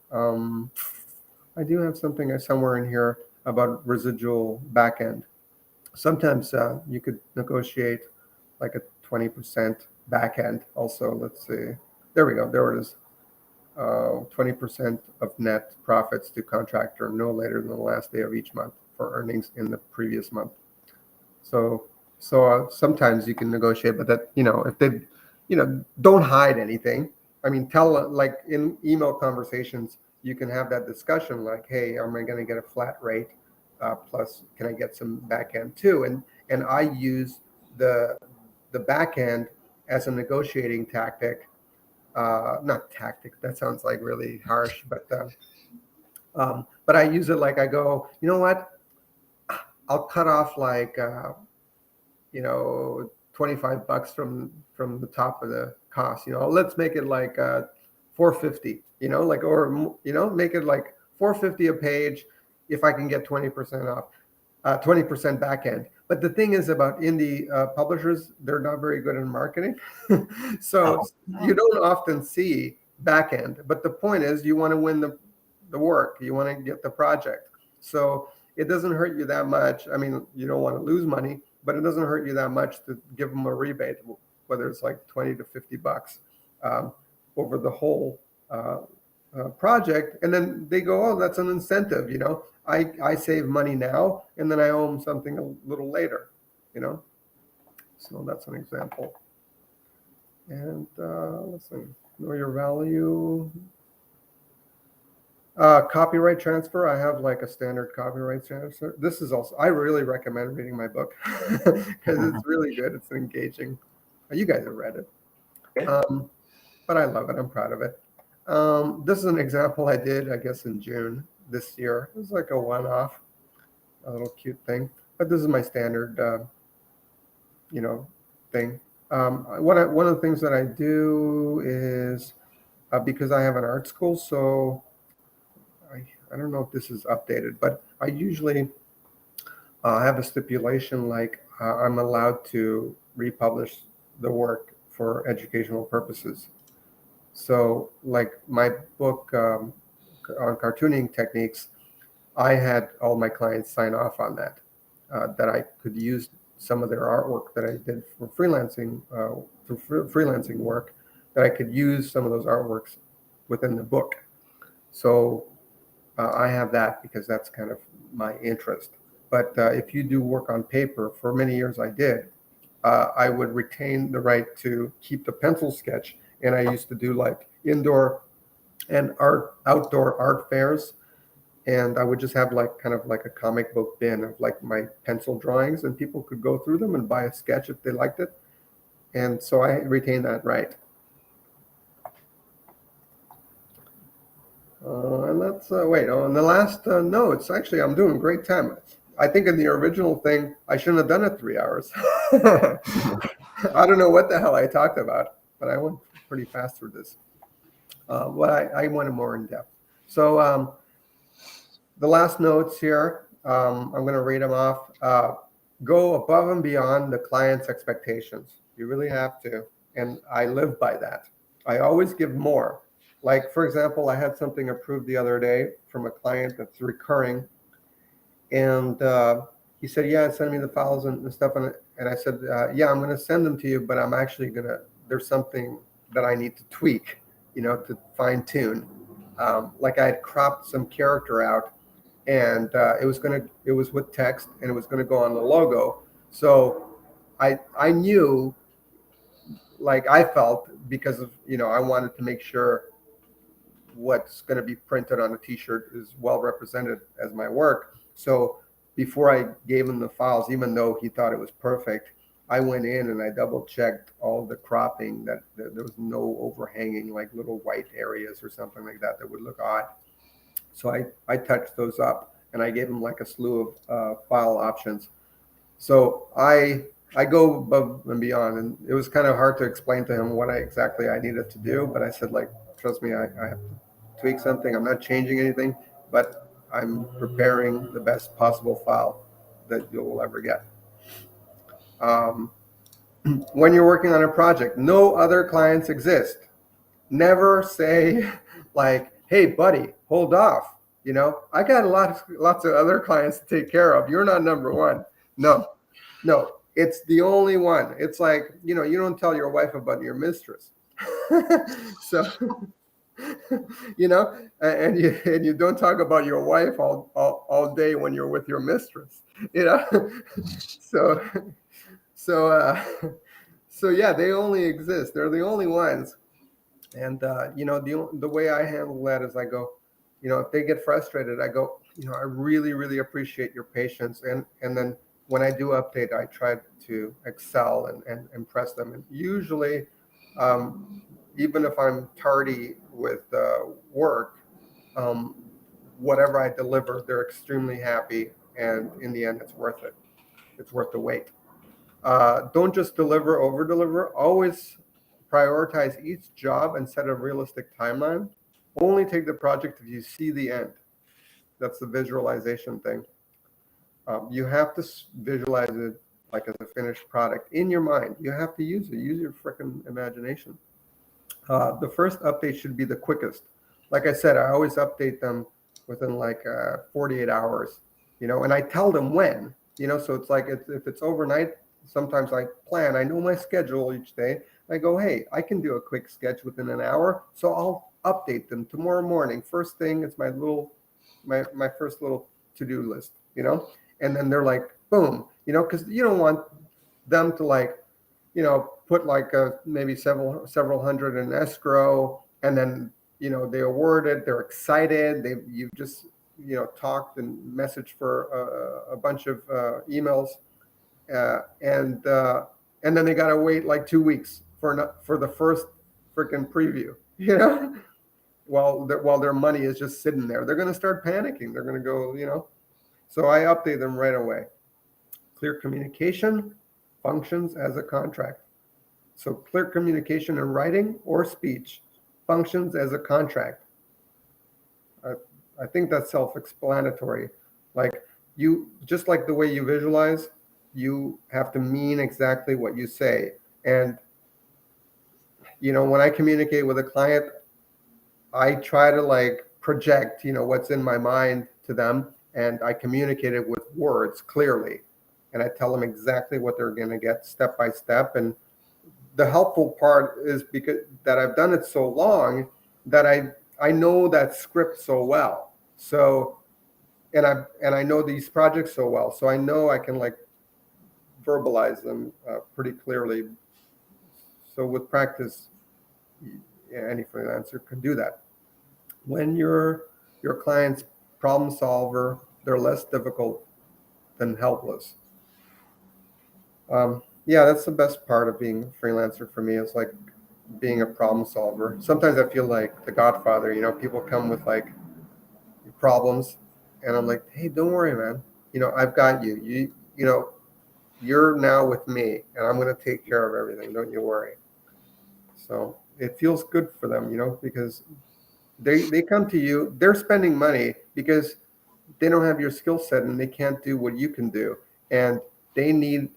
I do have something somewhere in here about residual backend. Sometimes you could negotiate like a 20% backend. Also, let's see. There we go. There it is. 20% of net profits to contractor no later than the last day of each month for earnings in the previous month. So sometimes you can negotiate, but that, if they, don't hide anything. I mean, tell, like in email conversations, you can have that discussion like, hey, am I going to get a flat rate? Plus, can I get some back end too? And I use the back end as a negotiating tactic. Not tactic. That sounds like really harsh, but I use it like I go, you know what? I'll cut off like, $25 from the top of the cost. Let's make it like $450. Make it like $450 a page if I can get 20% off, 20% back end. But the thing is about indie publishers, they're not very good in marketing. So you don't often see back end. But the point is you want to win the work. You want to get the project. So it doesn't hurt you that much. I mean, you don't want to lose money, but it doesn't hurt you that much to give them a rebate, whether it's like $20 to $50 over the whole project. And then they go, oh, that's an incentive. I save money now, and then I owe them something a little later. So that's an example. And let's see, know your value. Copyright transfer. I have like a standard copyright transfer. This is also, I really recommend reading my book because it's really good. It's engaging. You guys have read it. But I love it. I'm proud of it. This is an example I did, I guess, in June this year. It was like a one-off, a little cute thing. But this is my standard, thing. One of the things that I do is because I have an art school, so I don't know if this is updated, but I usually have a stipulation like I'm allowed to republish the work for educational purposes. So like my book on cartooning techniques, I had all my clients sign off on that, that I could use some of their artwork that I did for freelancing, freelancing work, that I could use some of those artworks within the book. So I have that because that's kind of my interest. But if you do work on paper, for many years I did, I would retain the right to keep the pencil sketch. And I used to do like indoor and outdoor art fairs. And I would just have like kind of like a comic book bin of like my pencil drawings, and people could go through them and buy a sketch if they liked it. And so I retain that right. And let's wait on the last notes. Actually, I'm doing great time. I think in the original thing, I shouldn't have done it 3 hours. I don't know what the hell I talked about, but I went pretty fast through this. But I went more in depth. So the last notes here, I'm going to read them off. Go above and beyond the client's expectations. You really have to. And I live by that. I always give more. Like, for example, I had something approved the other day from a client that's recurring. And he said, yeah, send me the files and stuff. And I said, yeah, I'm going to send them to you, but I'm actually there's something that I need to tweak, to fine tune. Like I had cropped some character out, and it was with text, and it was going to go on the logo. So I knew, like I felt, because of, I wanted to make sure what's going to be printed on a t-shirt is well represented as my work. So before I gave him the files, even though he thought it was perfect, I went in and I double checked all the cropping, that there was no overhanging like little white areas or something like that would look odd. So I touched those up, and I gave him like a slew of file options. So I go above and beyond, and it was kind of hard to explain to him what exactly I needed to do, but I said, like, trust me, I have to tweak something. I'm not changing anything, but I'm preparing the best possible file that you will ever get. When you're working on a project, no other clients exist. Never say like, hey, buddy, hold off. I got lots of other clients to take care of. You're not number one. No, it's the only one. It's like, you don't tell your wife about your mistress. So, and you don't talk about your wife all day when you're with your mistress, So yeah, they only exist. They're the only ones. And the way I handle that is I go, if they get frustrated, I go, I really, really appreciate your patience. And then when I do update, I try to excel and impress them. And usually, even if I'm tardy with work, whatever I deliver, they're extremely happy. And in the end, it's worth it. It's worth the wait. Don't just deliver, over deliver. Always prioritize each job and set a realistic timeline. Only take the project if you see the end. That's the visualization thing. You have to visualize it like as a finished product in your mind. You have to use your freaking imagination. The first update should be the quickest. Like I said, I always update them within like 48 hours, and I tell them when, so it's like, if it's overnight, sometimes I know my schedule each day. I go, hey, I can do a quick sketch within an hour, so I'll update them tomorrow morning. First thing, it's my first little to-do list, and then they're like, boom, because you don't want them to like, put like maybe several hundred in escrow, and then, they award it, they're excited, you just, talked and messaged for a bunch of emails, and then they got to wait like 2 weeks for the first freaking preview, while their money is just sitting there. They're going to start panicking. They're going to go, so I update them right away. Clear communication functions as a contract. So clear communication in writing or speech functions as a contract. I think that's self-explanatory. Like, just like the way you visualize, you have to mean exactly what you say. And, when I communicate with a client, I try to like project, what's in my mind to them, and I communicate it with words clearly. And I tell them exactly what they're going to get step by step. And the helpful part is because that I've done it so long that I know that script so well. So and I know these projects so well, so I know I can like verbalize them pretty clearly. So with practice, any freelancer could do that. When your client's problem solver, they're less difficult than helpless. Yeah, that's the best part of being a freelancer for me. It's like being a problem solver. Sometimes I feel like the Godfather. You know, people come with like problems, and I'm like, hey, don't worry, man. You know, I've got you. You know, you're now with me, and I'm going to take care of everything. Don't you worry. So it feels good for them, you know, because they come to you. They're spending money because they don't have your skill set and they can't do what you can do, and they need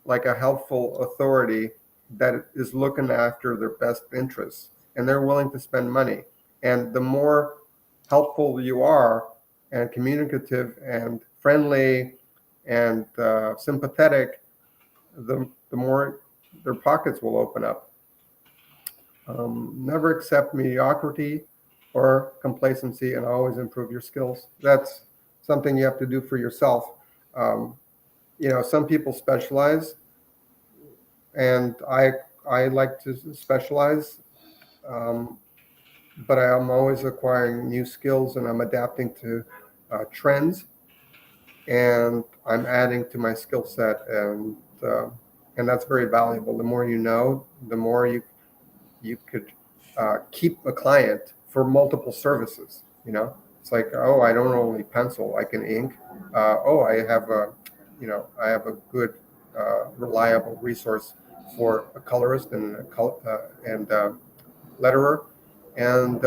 like a helpful authority that is looking after their best interests, and they're willing to spend money. And the more helpful you are and communicative and friendly and sympathetic, the more their pockets will open up. Never accept mediocrity or complacency, and always improve your skills. That's something you have to do for yourself. Um, you know, some people specialize, and I like to specialize, um, but I am always acquiring new skills, and I'm adapting to trends, and I'm adding to my skill set, and that's very valuable. The more you know, the more you could keep a client for multiple services. You know, it's like, oh, I don't only pencil, I can ink. Oh, I have a good, reliable resource for a colorist and letterer, and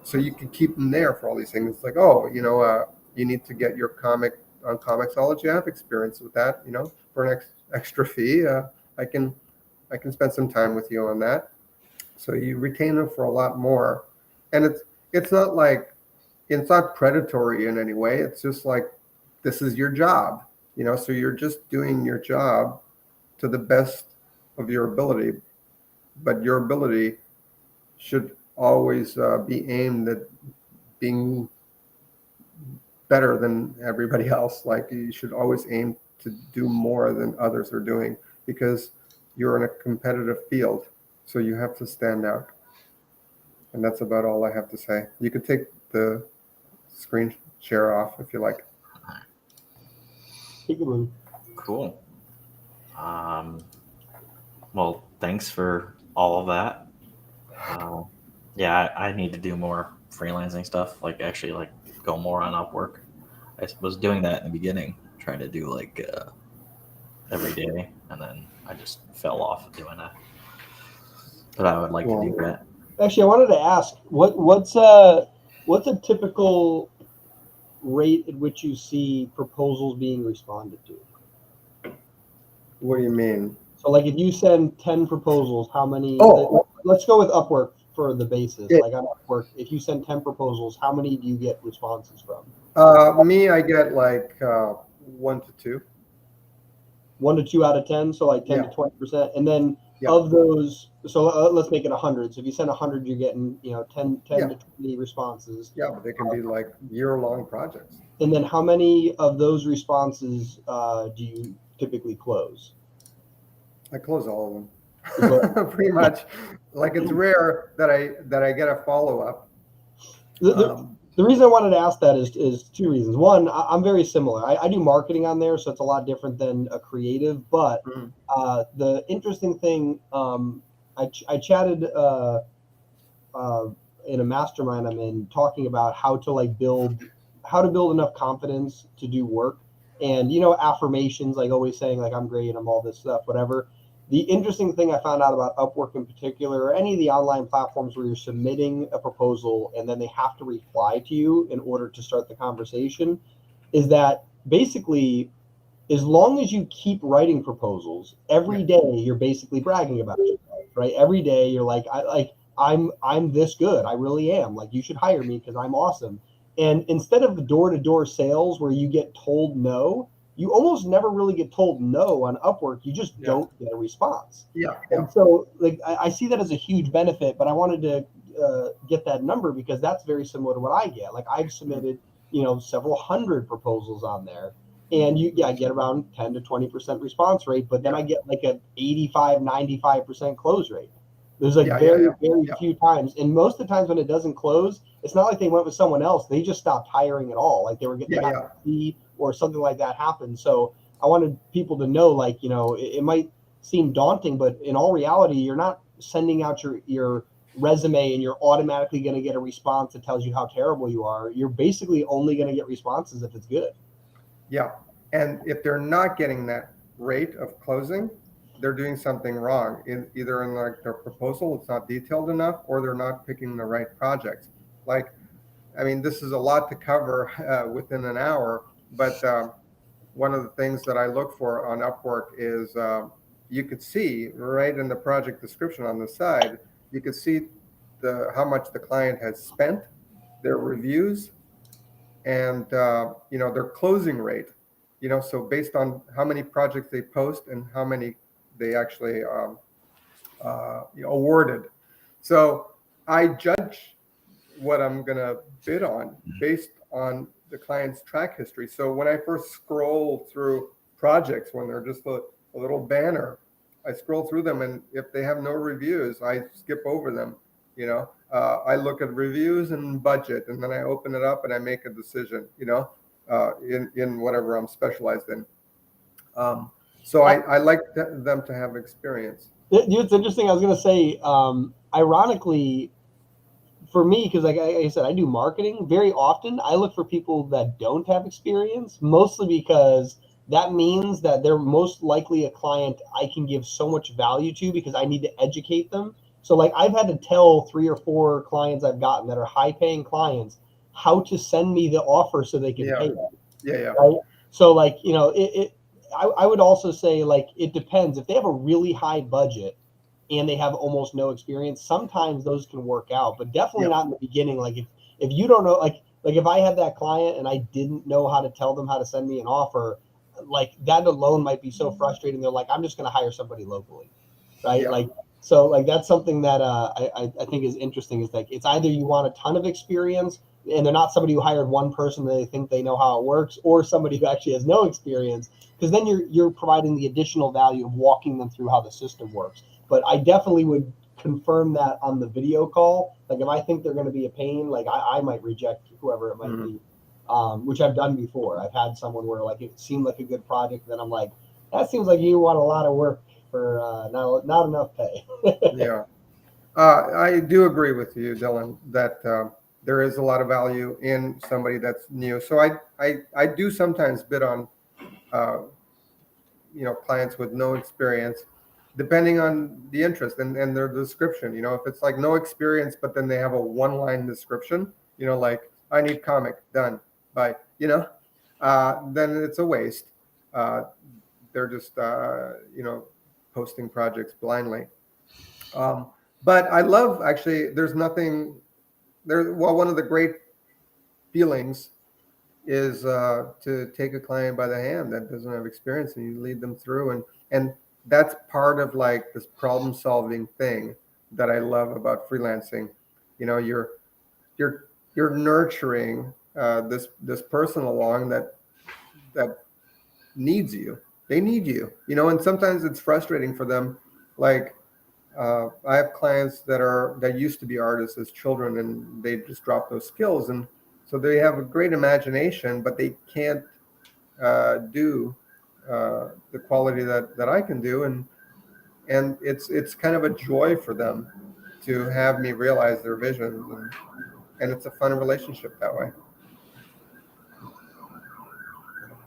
so you can keep them there for all these things. It's like, oh, you need to get your comic on Comixology. I have experience with that. You know, for an extra fee, I can spend some time with you on that. So you retain them for a lot more, and it's not like it's not predatory in any way. It's just like this is your job, you know. So you're just doing your job to the best of your ability, but your ability should always be aimed at being better than everybody else. Like you should always aim to do more than others are doing, because you're in a competitive field. So you have to stand out. And that's about all I have to say. You could take the screen share off if you like. Peekaboo. Cool. Well, thanks for all of that. Yeah, I need to do more freelancing stuff. Like actually, like go more on Upwork. I was doing that in the beginning, trying to do like every day, and then I just fell off of doing that. But I would like to do that. Actually, I wanted to ask, what's a typical rate at which you see proposals being responded to? What do you mean? So, like, if you send 10 proposals, how many? Oh. Let's go with Upwork for the basis. Yeah. Like on Upwork, if you send 10 proposals, how many do you get responses from? Me, I get like 1 to 2. 1 to 2 out of 10, so like 10 to 20%, and then of those, so let's make it 100. So if you send 100, you're getting 10 to 20 responses. Yeah, but they can be like year-long projects. And then how many of those responses do you typically close? I close all of them. Pretty much. Like it's rare that I get a follow-up. The reason I wanted to ask that is two reasons. One, I'm very similar. I do marketing on there, so it's a lot different than a creative. But the interesting thing, I chatted in a mastermind I'm in, talking about how to build enough confidence to do work, and affirmations, like always saying like I'm great, I'm all this stuff, whatever. The interesting thing I found out about Upwork in particular, or any of the online platforms where you're submitting a proposal and then they have to reply to you in order to start the conversation, is that basically, as long as you keep writing proposals every day, you're basically bragging about it, right? Every day you're like, I'm this good, I really am. Like, you should hire me because I'm awesome. And instead of door-to-door sales where you get told no, you almost never really get told no on Upwork. You just don't get a response. And so, like, I see that as a huge benefit, but I wanted to get that number because that's very similar to what I get. Like, I've submitted several hundred proposals on there. And I get around 10 to 20% response rate, but then I get like an 85, 95% close rate. There's like very few times. And most of the times when it doesn't close, it's not like they went with someone else. They just stopped hiring at all. Like they were getting fee or something like that happened. So I wanted people to know, like, it might seem daunting, but in all reality, you're not sending out your resume and you're automatically going to get a response that tells you how terrible you are. You're basically only going to get responses if it's good. Yeah. And if they're not getting that rate of closing, they're doing something wrong. Either in like their proposal, it's not detailed enough, or they're not picking the right projects. Like, I mean, this is a lot to cover within an hour, but one of the things that I look for on Upwork is you could see right in the project description on the side, you could see how much the client has spent, their reviews, and their closing rate. So based on how many projects they post and how many they actually awarded. So I judge what I'm going to bid on based on the client's track history. So when I first scroll through projects, when they're just a little banner, I scroll through them, and if they have no reviews, I skip over them. I look at reviews and budget, and then I open it up and I make a decision, in whatever I'm specialized in. So I like them to have experience. It's interesting. I was going to say, ironically, for me, because like I said, I do marketing very often. I look for people that don't have experience, mostly because that means that they're most likely a client I can give so much value to because I need to educate them. So like I've had to tell 3 or 4 clients I've gotten that are high paying clients how to send me the offer so they can pay them. Yeah. Right? So like, I would also say, like, it depends. If they have a really high budget and they have almost no experience, sometimes those can work out, but definitely not in the beginning. Like if you don't know, like if I had that client and I didn't know how to tell them how to send me an offer, like that alone might be so frustrating. They're like, I'm just going to hire somebody locally. Right. Like, so like, that's something that I think is interesting, is like, it's either you want a ton of experience and they're not somebody who hired one person that they think they know how it works, or somebody who actually has no experience, because then you're providing the additional value of walking them through how the system works. But I definitely would confirm that on the video call. Like if I think they're going to be a pain, like I might reject whoever it might be, which I've done before. I've had someone where like it seemed like a good project, then I'm like, that seems like you want a lot of work for not enough pay. Yeah. I do agree with you, Dylan, that there is a lot of value in somebody that's new. So I do sometimes bid on clients with no experience, depending on the interest and their description. If it's like no experience, but then they have a 1-line description, like I need comic done by, then it's a waste. They're just, posting projects blindly. But I love, actually, there's nothing there. Well, one of the great feelings is to take a client by the hand that doesn't have experience and you lead them through. And that's part of like this problem solving thing that I love about freelancing. You're nurturing this person along that needs you. They need you, and sometimes it's frustrating for them. Like I have clients that used to be artists as children, and they just drop those skills, and so they have a great imagination, but they can't do the quality that I can do, and it's kind of a joy for them to have me realize their vision, and it's a fun relationship that way.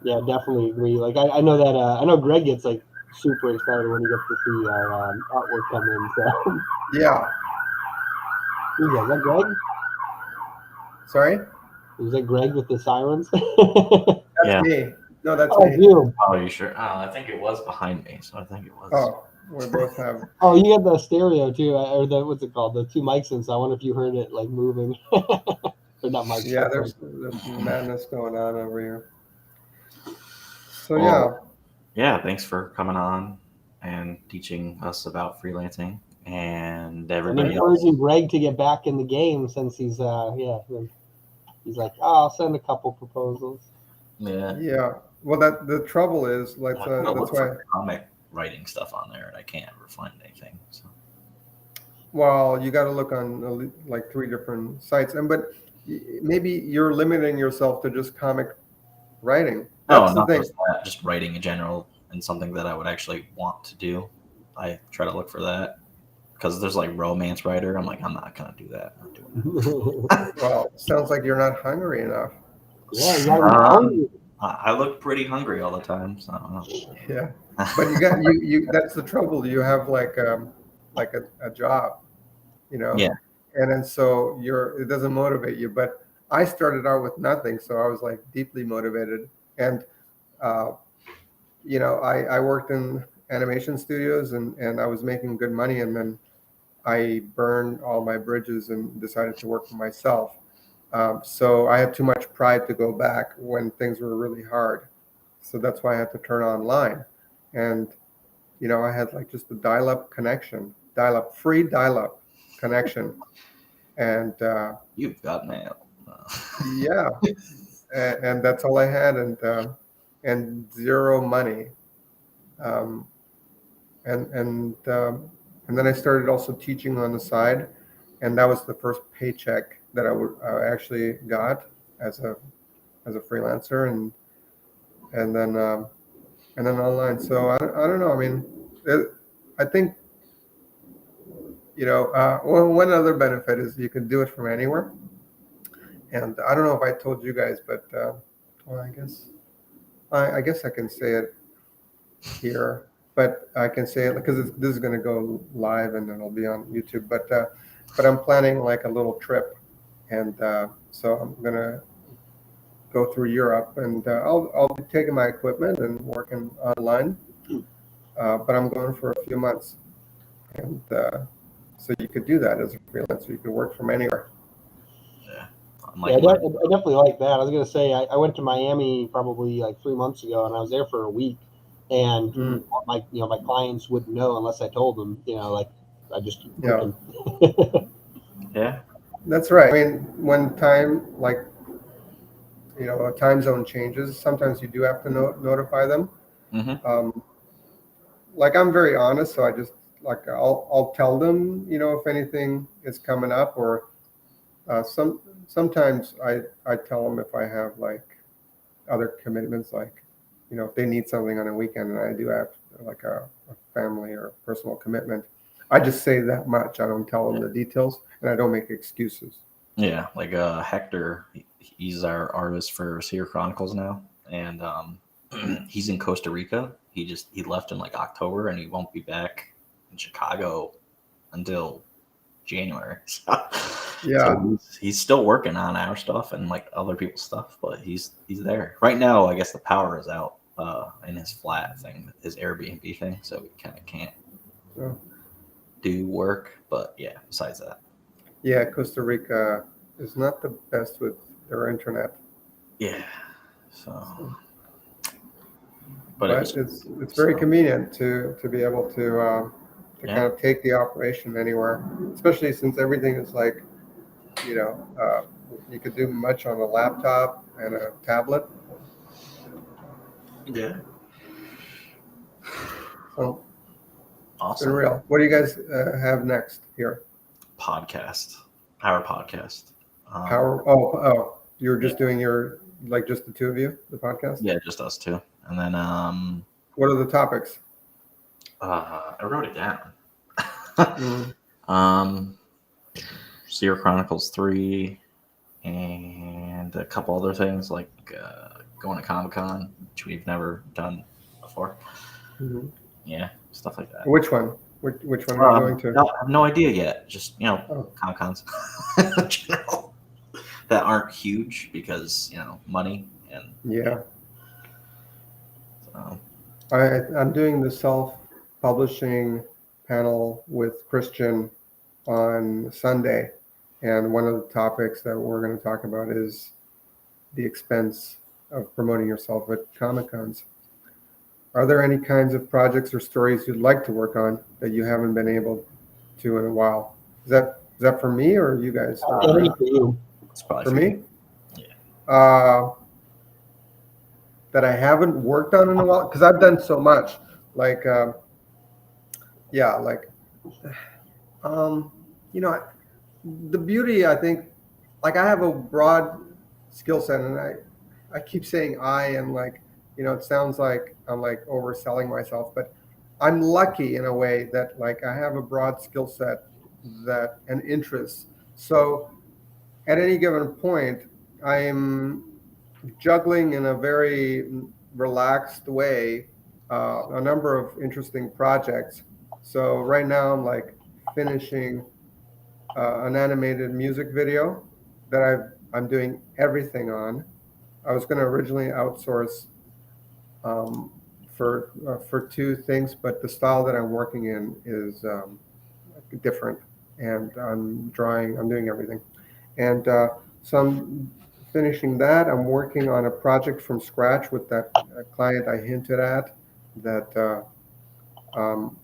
Yeah, definitely agree. Like I know that I know Greg gets like super excited when he gets to see our artwork come in. So yeah. Who's that? Is that Greg? Sorry? Is that Greg with the sirens? That's me. No, that's me. You. Oh, are you sure? I think it was behind me, so I think it was. Oh, we both have. Oh, you got the stereo too, or the what's it called? The 2 mics in. So I wonder if you heard it like moving. Or not mics. Yeah, there's madness going on over here. So yeah, thanks for coming on and teaching us about freelancing, and everybody encouraging Greg to get back in the game since he's He's like, oh, I'll send a couple proposals. Yeah. Yeah. Well, that the trouble is, like, I that's look why. for comic writing stuff on there, and I can't ever find anything. So. Well, you got to look on like 3 different sites, but maybe you're limiting yourself to just comic writing. No, That's the not thing. just that. Just writing in general and something that I would actually want to do. I try to look for that because there's like romance writer. I'm like, I'm not gonna do that. I'm not doing that. Well, sounds like you're not hungry enough. Yeah, you gotta be hungry. I look pretty hungry all the time, so I don't know. Yeah, but you got you. That's the trouble. You have like a job, you know. Yeah. And then so it doesn't motivate you. But I started out with nothing, so I was like deeply motivated. And you know, I worked in animation studios and I was making good money, and then I burned all my bridges and decided to work for myself. So I had too much pride to go back when things were really hard. So that's why I had to turn online. And, you know, I had like just a free dial-up connection. And You've got mail. yeah, and that's all I had, and zero money. Um, and then I started also teaching on the side, and that was the first paycheck that I actually got as a freelancer, and then online. So I don't know. I mean, I think, you know, one other benefit is you can do it from anywhere. And I don't know if I told you guys, but well, I guess I can say it here. But I can say it because this is going to go live and it'll be on YouTube. But I'm planning like a little trip, and so I'm gonna go through Europe, and I'll be taking my equipment and working online. But I'm going for a few months, and so you could do that as a freelancer. You could work from anywhere. Yeah. Yeah, I definitely like that. I was gonna say I went to Miami probably like 3 months ago, and I was there for a week. And my clients wouldn't know unless I told them. You know, like I just keep working. Yeah, that's right. I mean, when time a time zone changes, sometimes you do have to notify them. Mm-hmm. Like I'm very honest, so I just like I'll tell them, you know, if anything is coming up, or sometimes I tell them if I have like other commitments, like, you know, if they need something on a weekend and I do have like a family or personal commitment, I just say that much. I don't tell them the details, and I don't make excuses. Yeah, like Hector, he's our artist for Seer Chronicles now, and he's in Costa Rica. He left in like October, and he won't be back in Chicago until January. Yeah. So he's still working on our stuff and like other people's stuff, but he's there right now. I guess the power is out in his flat thing, his Airbnb thing, so we kind of can't do work. But yeah, besides that, yeah, Costa Rica is not the best with their internet. Yeah, so but it's very convenient to be able to kind of take the operation anywhere, especially since everything is like, you know, you could do much on a laptop and a tablet. Yeah. So awesome. It's been real. What do you guys have next here? Our podcast. You're just doing your, like, just the two of you, the podcast? Yeah, just us two. And then what are the topics? I wrote it down. Seer Chronicles 3 and a couple other things like going to Comic-Con, which we've never done before. Mm-hmm. Yeah, stuff like that. Which one? Which one are you going to? No, I have no idea yet. Just, you know, Comic-Cons in general that aren't huge because, you know, money and yeah. So I'm doing the self-publishing panel with Christian on Sunday, and one of the topics that we're going to talk about is the expense of promoting yourself at Comic-Cons. Are there any kinds of projects or stories you'd like to work on that you haven't been able to in a while? Is that for me or you guys? For you. It's probably for me. Yeah. uh, that I haven't worked on in a while because I've done so much. Like, yeah, like, um, you know, the beauty, I think, like I have a broad skill set, and I keep saying and like, it sounds like I'm like overselling myself, but I'm lucky in a way that like I have a broad skill set that and interests. So at any given point, I'm juggling in a very relaxed way a number of interesting projects. So right now I'm like finishing an animated music video that I'm doing everything on. I was going to originally outsource um, for two things, but the style that I'm working in is different, and I'm doing everything, and so I'm finishing that. I'm working on a project from scratch with that client I hinted at, that um,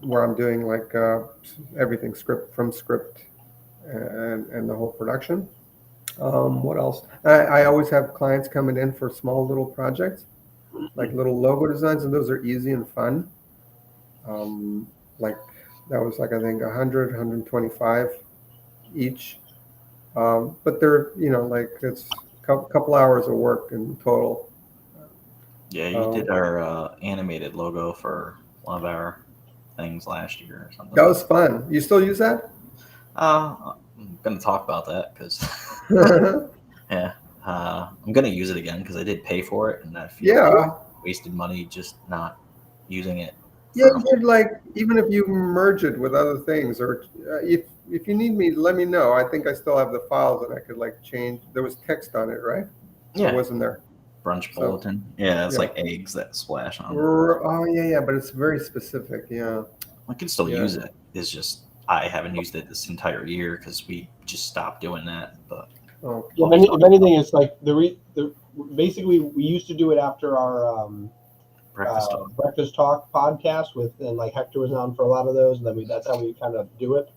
where I'm doing like everything script and the whole production. What else? I always have clients coming in for small little projects, like little logo designs, and those are easy and fun. Like that was like I think 100, 125 each. But they're like it's a couple hours of work in total. Yeah, you did our animated logo for one of our things last year or something. That was fun. You still use that? I'm gonna talk about that because yeah, I'm gonna use it again because I did pay for it, and I feel like Yeah. I wasted money just not using it. Yeah, you could like even if you merge it with other things, or if you need me, let me know. I think I still have the files, and I could like change. There was text on it, right? Yeah. Or wasn't there? Brunch So, bulletin. Yeah, it's yeah. like eggs that splash on. Oh yeah, but it's very specific. Yeah. I can still Yeah. use it. It's just I haven't used it this entire year because we just stopped doing that. But Oh. Yeah, if anything, it's like basically we used to do it after our breakfast talk podcast and like Hector was on for a lot of those, and then that's how we kind of do it.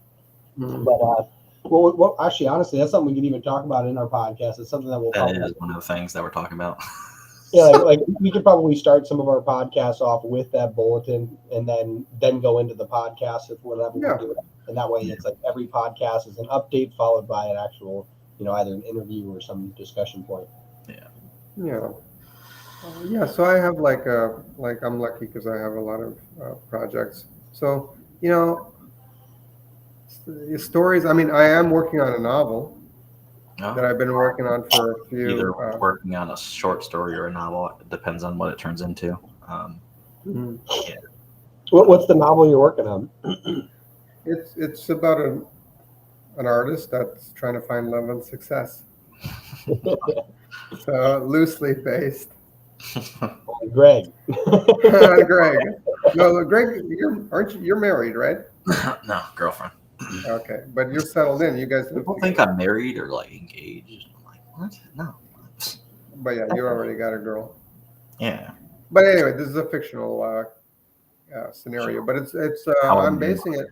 Mhm. But well, actually, honestly, that's something we can even talk about in our podcast. It's something that we'll that probably is one of the things that we're talking about. yeah, like we could probably start some of our podcasts off with that bulletin, and then go into the podcast if whatever Yeah. we do it, and that way it's like every podcast is an update followed by an actual, either an interview or some discussion point. Yeah. Yeah, so I have like I'm lucky because I have a lot of projects. So stories. I mean, I am working on a novel that I've been working on for a few. Either working on a short story or a novel. It depends on what it turns into. Mhm. Yeah. What's the novel you're working on? It's about an artist that's trying to find love and success. So loosely based. Greg. Greg. No, Greg, you're married, right? No, girlfriend. Okay, but you're settled in. You guys live People think I'm married or like engaged. I'm like, what? No. But yeah, you already got a girl. Yeah. But anyway, this is a fictional scenario, but it's I'm basing it.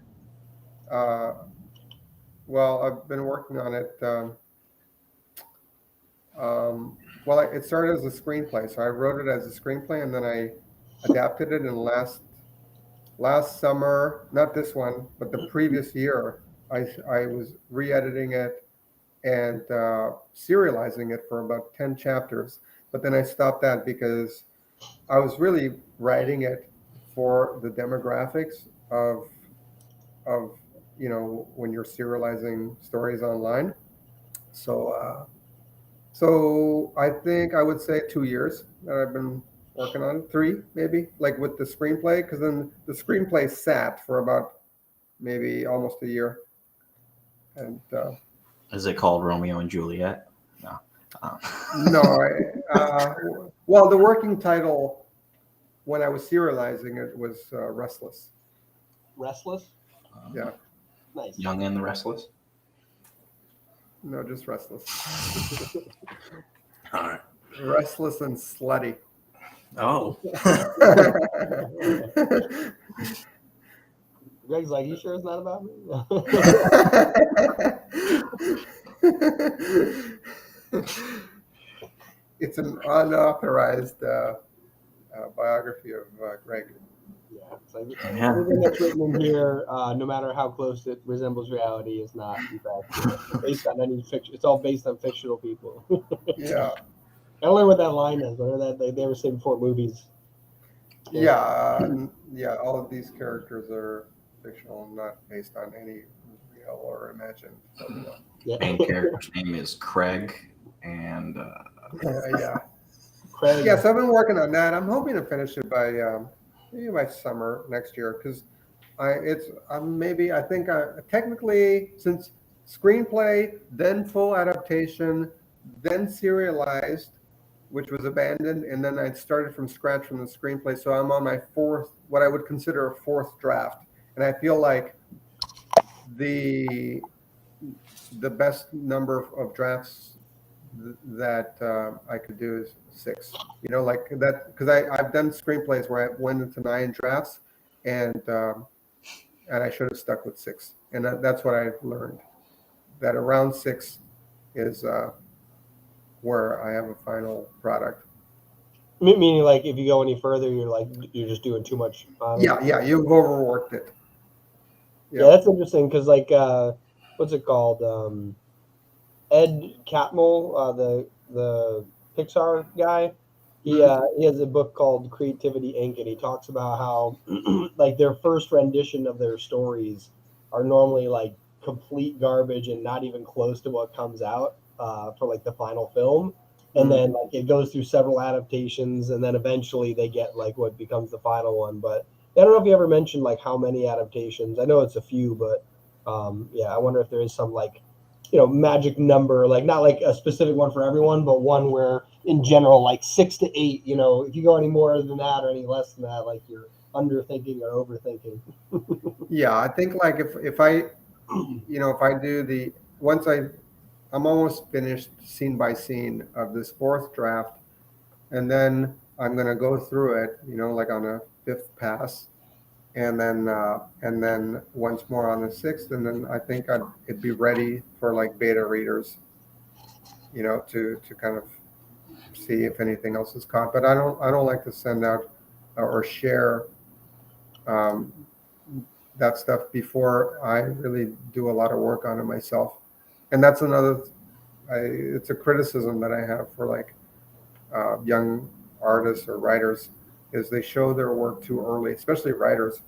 Well, I've been working on it. Well, it started as a screenplay, so I wrote it as a screenplay, and then I adapted it. And last summer, not this one, but the previous year, I was re-editing it and serializing it for about 10 chapters. But then I stopped that because I was really writing it for the demographics of when you're serializing stories online. So I think I would say 2 years that I've been working on it, 3 maybe, like with the screenplay, because then the screenplay sat for about maybe almost a year. And is it called Romeo and Juliet? No. No. Well, the working title when I was serializing it was Restless. Restless? Yeah. Nice. Young and the Restless? No, just Restless. All right. Restless and slutty. Oh. Greg's like, you sure it's not about me? it's an unauthorized biography of Greg. Yeah, it's like Yeah. everything that's written in here, no matter how close it resembles reality, is not in fact based on any fiction. It's all based on fictional people. Yeah, I don't know what that line is. Whatever that they ever say before movies. yeah. All of these characters are fictional, not based on any real or imagined. So, Yeah. Main character's name is Craig, and yeah. Craig. Yes, I've been working on that. I'm hoping to finish it by maybe by summer next year because I think technically since screenplay, then full adaptation, then serialized, which was abandoned, and then I started from scratch from the screenplay. So I'm on my fourth, what I would consider a fourth draft, and I feel like the the best number of drafts that I could do is 6. Like that because I've done screenplays where I went into 9 drafts, and I should have stuck with 6. And that's what I've learned. That around 6 is where I have a final product. Meaning, like, if you go any further, you're just doing too much. Yeah, you've overworked it. Yeah, that's interesting because, like, what's it called? Ed Catmull, the Pixar guy. He has a book called Creativity Inc. and he talks about how like their first rendition of their stories are normally like complete garbage and not even close to what comes out for like the final film. And then like it goes through several adaptations and then eventually they get like what becomes the final one. But I don't know if you ever mentioned like how many adaptations. I know it's a few, but yeah, I wonder if there is some like magic number, like not like a specific one for everyone, but one where in general, like 6 to 8, if you go any more than that or any less than that, like you're underthinking or overthinking. Yeah, I think like if I, if I do I'm almost finished scene by scene of this fourth draft, and then I'm going to go through it, like on a 5th pass, and then once more on the 6th, and then I think it'd be ready for like beta readers, to kind of see if anything else is caught. But I don't like to send out or share um, that stuff before I really do a lot of work on it myself. And that's it's a criticism that I have for like young artists or writers is they show their work too early, especially writers.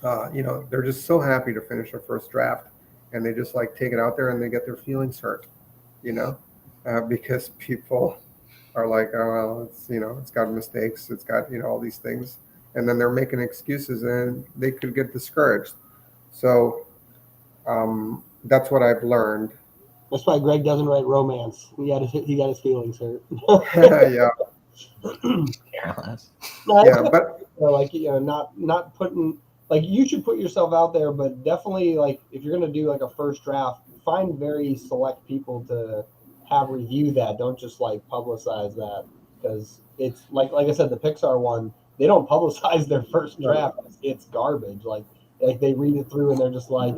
They're just so happy to finish a first draft and they just like take it out there and they get their feelings hurt, because people are like, oh, well, it's got mistakes. It's got, all these things. And then they're making excuses and they could get discouraged. So that's what I've learned. That's why Greg doesn't write romance. He got his feelings hurt. Yeah. Yeah, but like not putting like you should put yourself out there, but definitely like if you're gonna do like a first draft, find very select people to have review that. Don't just like publicize that because it's like I said, the Pixar one, they don't publicize their first draft. It's garbage. Like they read it through and they're just like,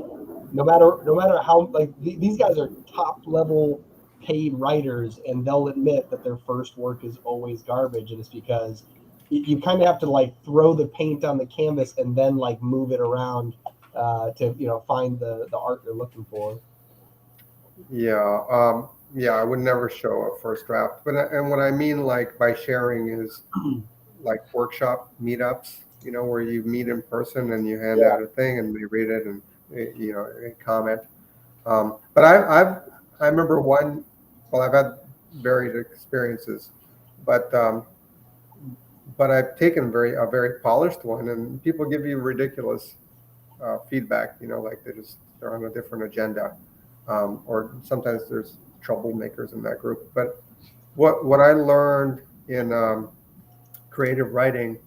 no matter how like these guys are top level paid writers and they'll admit that their first work is always garbage, and it's because you kind of have to like throw the paint on the canvas and then like move it around to find the art you're looking for. Yeah, I would never show a first draft. And what I mean like by sharing is like workshop meetups, where you meet in person and you hand out a thing and they read it and comment. But I remember one. Well, I've had varied experiences, but I've taken a very polished one, and people give you ridiculous feedback. Like they're on a different agenda, or sometimes there's troublemakers in that group. But what I learned in creative writing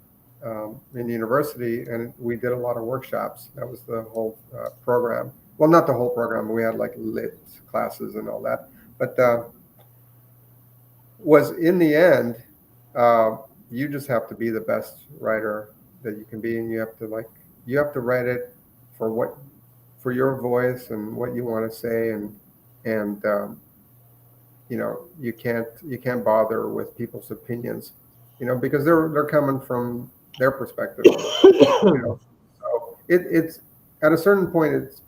in university, and we did a lot of workshops. That was the whole program. Well, not the whole program. We had like lit classes and all that. But was in the end, you just have to be the best writer that you can be, and you have to write it for your voice and what you want to say, and you can't bother with people's opinions, because they're coming from their perspective. So it's at a certain point, it's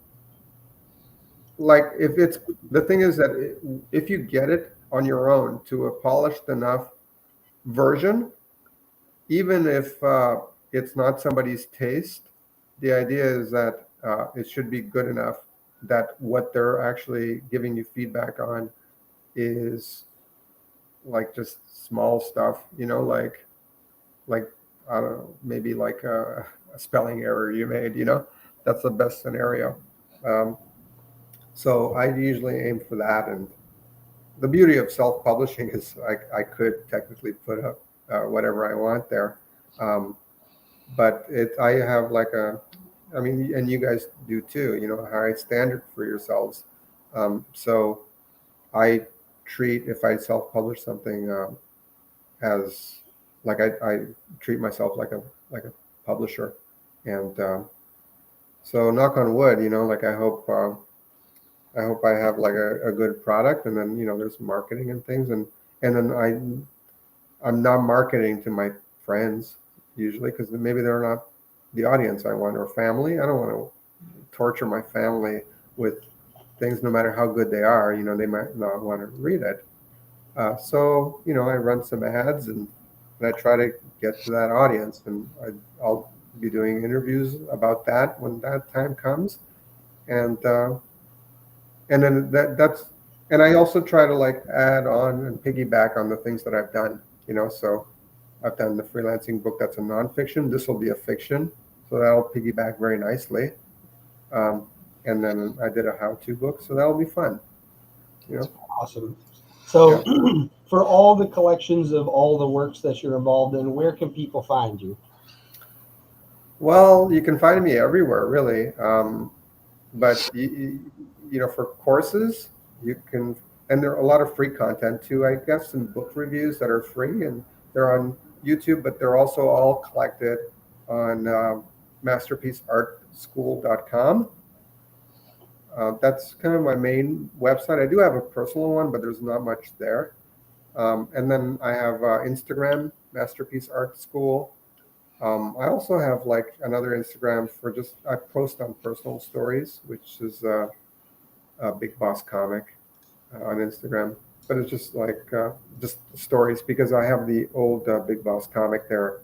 like, if it's the thing is that if you get it on your own to a polished enough version, even if it's not somebody's taste, the idea is that it should be good enough that what they're actually giving you feedback on is like just small stuff, like I don't know, maybe like a spelling error you made, that's the best scenario. Um, so I usually aim for that. And the beauty of self-publishing is I could technically put up whatever I want there. Um, but I have like I mean, and you guys do too, a high standard for yourselves. So I treat, if I self-publish something, as like I treat myself like a publisher. And so knock on wood, like I hope I have like a good product, and then there's marketing and things, and then I'm not marketing to my friends usually, because maybe they're not the audience I want, or family. I don't want to torture my family with things, no matter how good they are. They might not want to read it. So I run some ads, and I try to get to that audience, and I'll be doing interviews about that when that time comes, and then that's, and I also try to like add on and piggyback on the things that I've done. So I've done the freelancing book that's a nonfiction. This will be a fiction, so that'll piggyback very nicely. Um, and then I did a how-to book, so that'll be fun. Awesome. So, for all the collections of all the works that you're involved in, where can people find you? Well, you can find me everywhere, really. But for courses, you can, and there are a lot of free content too, I guess, and book reviews that are free, and they're on YouTube, but they're also all collected on masterpieceartschool.com. That's kind of my main website. I do have a personal one, but there's not much there. And then I have Instagram, Masterpiece Art School. I also have like another Instagram for just, I post on personal stories, which is a Big Boss Comic on Instagram. But it's just like just stories, because I have the old Big Boss Comic there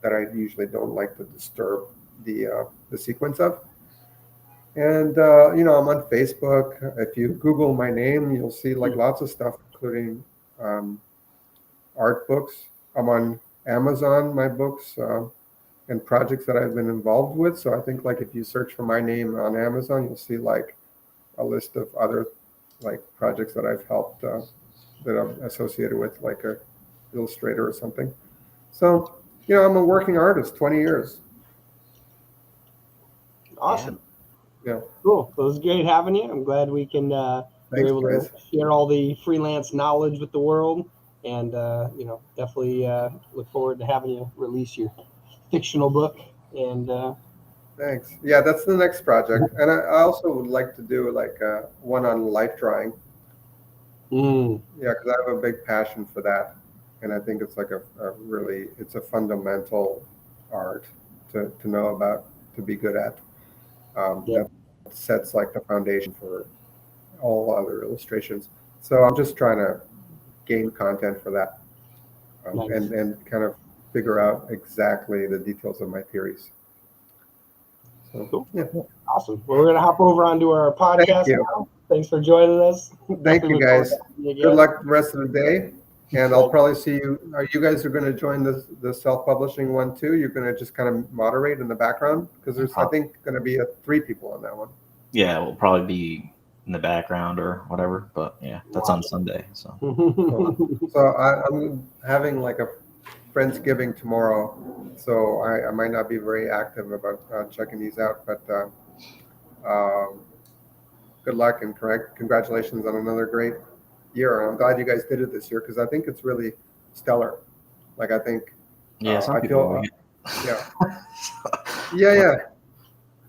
that I usually don't like to disturb the sequence of. And I'm on Facebook. If you Google my name, you'll see like lots of stuff, including art books. I'm on Amazon, my books, and projects that I've been involved with. So I think like if you search for my name on Amazon, you'll see like a list of other like projects that I've helped, that I'm associated with, like a illustrator or something. So I'm a working artist, 20 years. Awesome. Yeah. Cool. Well, it was great having you. I'm glad we can we're Thanks, able guys. to share all the freelance knowledge with the world, and definitely look forward to having you release your fictional book. And Thanks. Yeah, that's the next project. And I also would like to do like one on life drawing. Yeah, because I have a big passion for that. And I think it's like a really, it's a fundamental art to know about, to be good at. That sets like the foundation for all other illustrations. So I'm just trying to gain content for that, Nice. and kind of figure out exactly the details of my theories. So, Cool. yeah. Awesome. Well, we're going to hop over onto our podcast Thank you. now. Thanks for joining us. Thank you, Look forward guys. to having you again. Good luck the rest of the day. And I'll probably see you. You guys are going to join the self-publishing one too? You're going to just kind of moderate in the background? Because there's, I think, going to be 3 people on that one. Yeah, we'll probably be in the background or whatever. But yeah, that's on Sunday. So So I'm having like a Friendsgiving tomorrow. So I might not be very active about checking these out. But good luck and congratulations on another great year. I'm glad you guys did it this year, because I think it's really stellar. Like I think, yeah, some I people feel, yeah.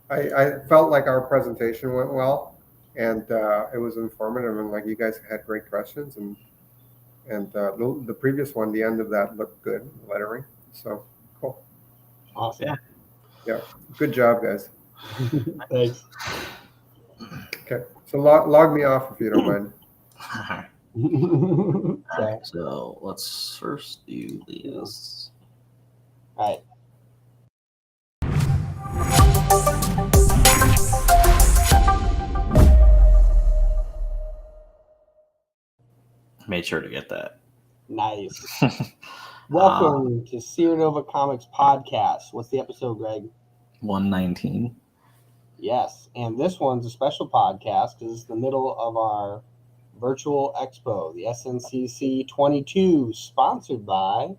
I felt like our presentation went well, and it was informative, and like you guys had great questions, and the previous one, the end of that looked good, lettering. So cool. Awesome. Yeah, good job, guys. Thanks. Okay, so log me off if you don't mind. All So, right, so let's first do this. all right. Made sure to get that. Nice. Welcome to Sierra Nova Comics Podcast. What's the episode, Greg? 119. Yes, and this one's a special podcast because it's the middle of our virtual expo, the Sncc 22, sponsored by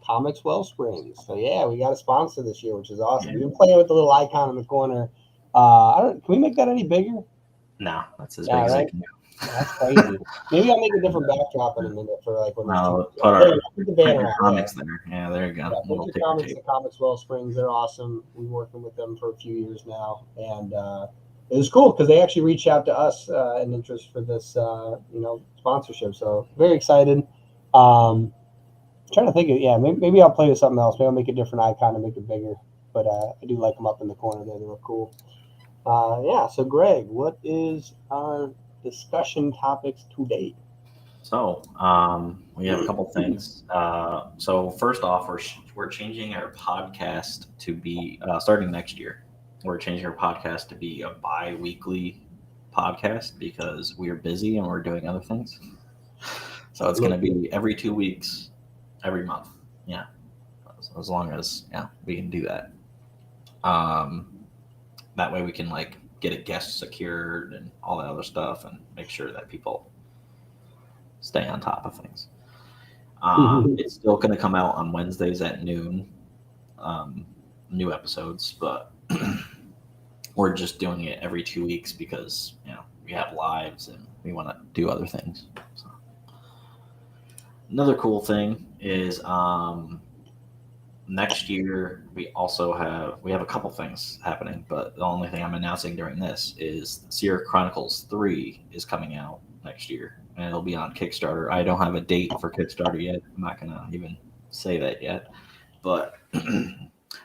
Comics Wellsprings. So yeah, we got a sponsor this year, which is awesome. We've been playing with the little icon in the corner. Can we make that any bigger? No, that's as big as I can do. That's crazy. Maybe I'll make a different backdrop in a minute for like when No, there's put the banner your on comics there. Yeah, there you go. Yeah, Little Put ticker Your Comics tape. at Comics Wellsprings. They're awesome. We've been working with them for a few years now, and it was cool because they actually reached out to us in interest for this, sponsorship. So very excited. Trying to think of maybe I'll play with something else. Maybe I'll make a different icon and make it bigger. But I do like them up in the corner there. They look cool. So Greg, what is our discussion topics today? So we have a couple things. So first off, we're changing our podcast to be starting next year. We're changing our podcast to be a bi-weekly podcast because we're busy and we're doing other things. So it's going to be every 2 weeks, every month. Yeah, as long as we can do that. That way we can like get a guest secured and all that other stuff and make sure that people stay on top of things. It's still going to come out on Wednesdays at noon, new episodes, but we're just doing it every 2 weeks because we have lives and we want to do other things. So. Another cool thing is next year we have a couple things happening, but the only thing I'm announcing during this is Sierra Chronicles 3 is coming out next year, and it'll be on Kickstarter. I don't have a date for Kickstarter yet. I'm not gonna even say that yet, but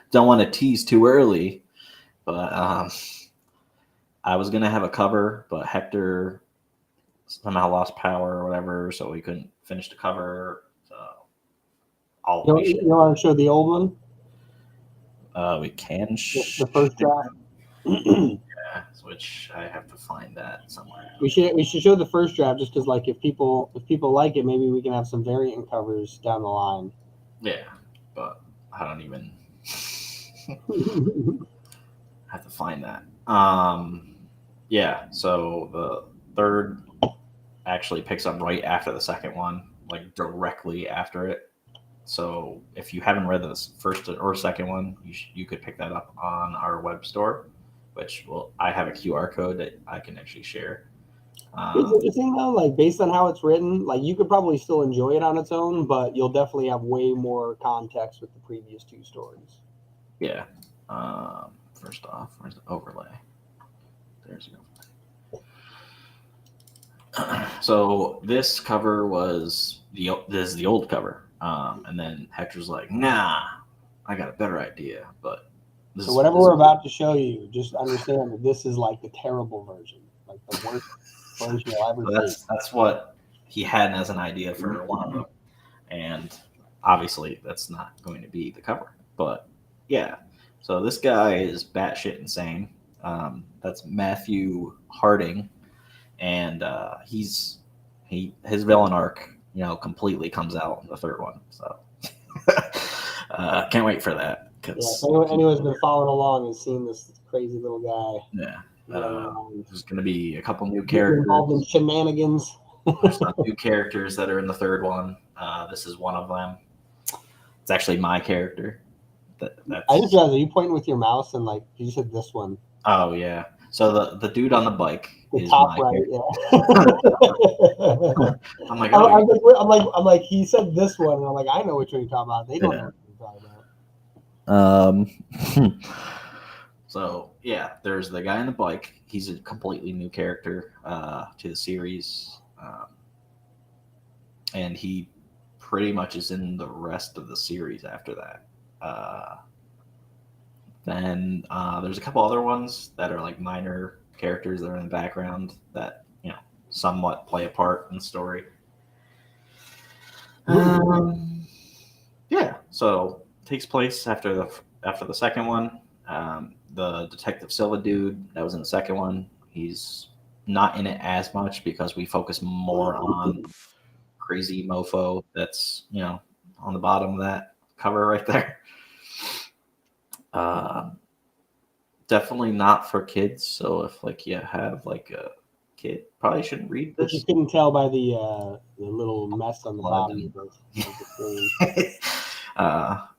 don't want to tease too early. But I was gonna have a cover, but Hector somehow lost power or whatever, so we couldn't finish the cover. So You want to show the old one? we can The first draft. yeah, which I have to find that somewhere. We should show the first draft just because, like, if people like it, maybe we can have some variant covers down the line. Yeah, but I don't even have to find that. Yeah, so the third actually picks up right after the second one, like directly after it. So if you haven't read the first or second one, you could pick that up on our web store, which I have a QR code that I can actually share. It's interesting though, like based on how it's written, like you could probably still enjoy it on its own, but you'll definitely have way more context with the previous two stories. Yeah. First off, where's the overlay? There's the overlay. So this cover was this is the old cover. And then Hector's like, nah, I got a better idea. But so whatever we're about to show you, just understand that this is like the terrible version, like the worst version you'll ever see. That's what he had as an idea for one of them. And obviously that's not going to be the cover. But yeah, so this guy is batshit insane. That's Matthew Harding. And his villain arc completely comes out in the third one. So can't wait for that. So anyone's been following along and seen this crazy little guy. Yeah. There's going to be a couple new characters. Involved in shenanigans. There's some new characters that are in the third one. This is one of them. It's actually my character. I just realized, are you pointing with your mouse and like you said this one? Oh, yeah. So the dude on the bike is top my right, character. yeah. I'm like, he said this one, and I'm like, I know which one you're talking about. They don't know what you're talking about. So yeah, there's the guy on the bike. he's a completely new character to the series, and he pretty much is in the rest of the series after that. Then there's a couple other ones that are like minor characters that are in the background that somewhat play a part in the story. Yeah, so it takes place after the second one. The Detective Silva dude that was in the second one, he's not in it as much because we focus more on crazy mofo that's on the bottom of that cover right there. Definitely not for kids. So if you have a kid, probably shouldn't read But you this. couldn't tell by the little mess on the bottom of the screen.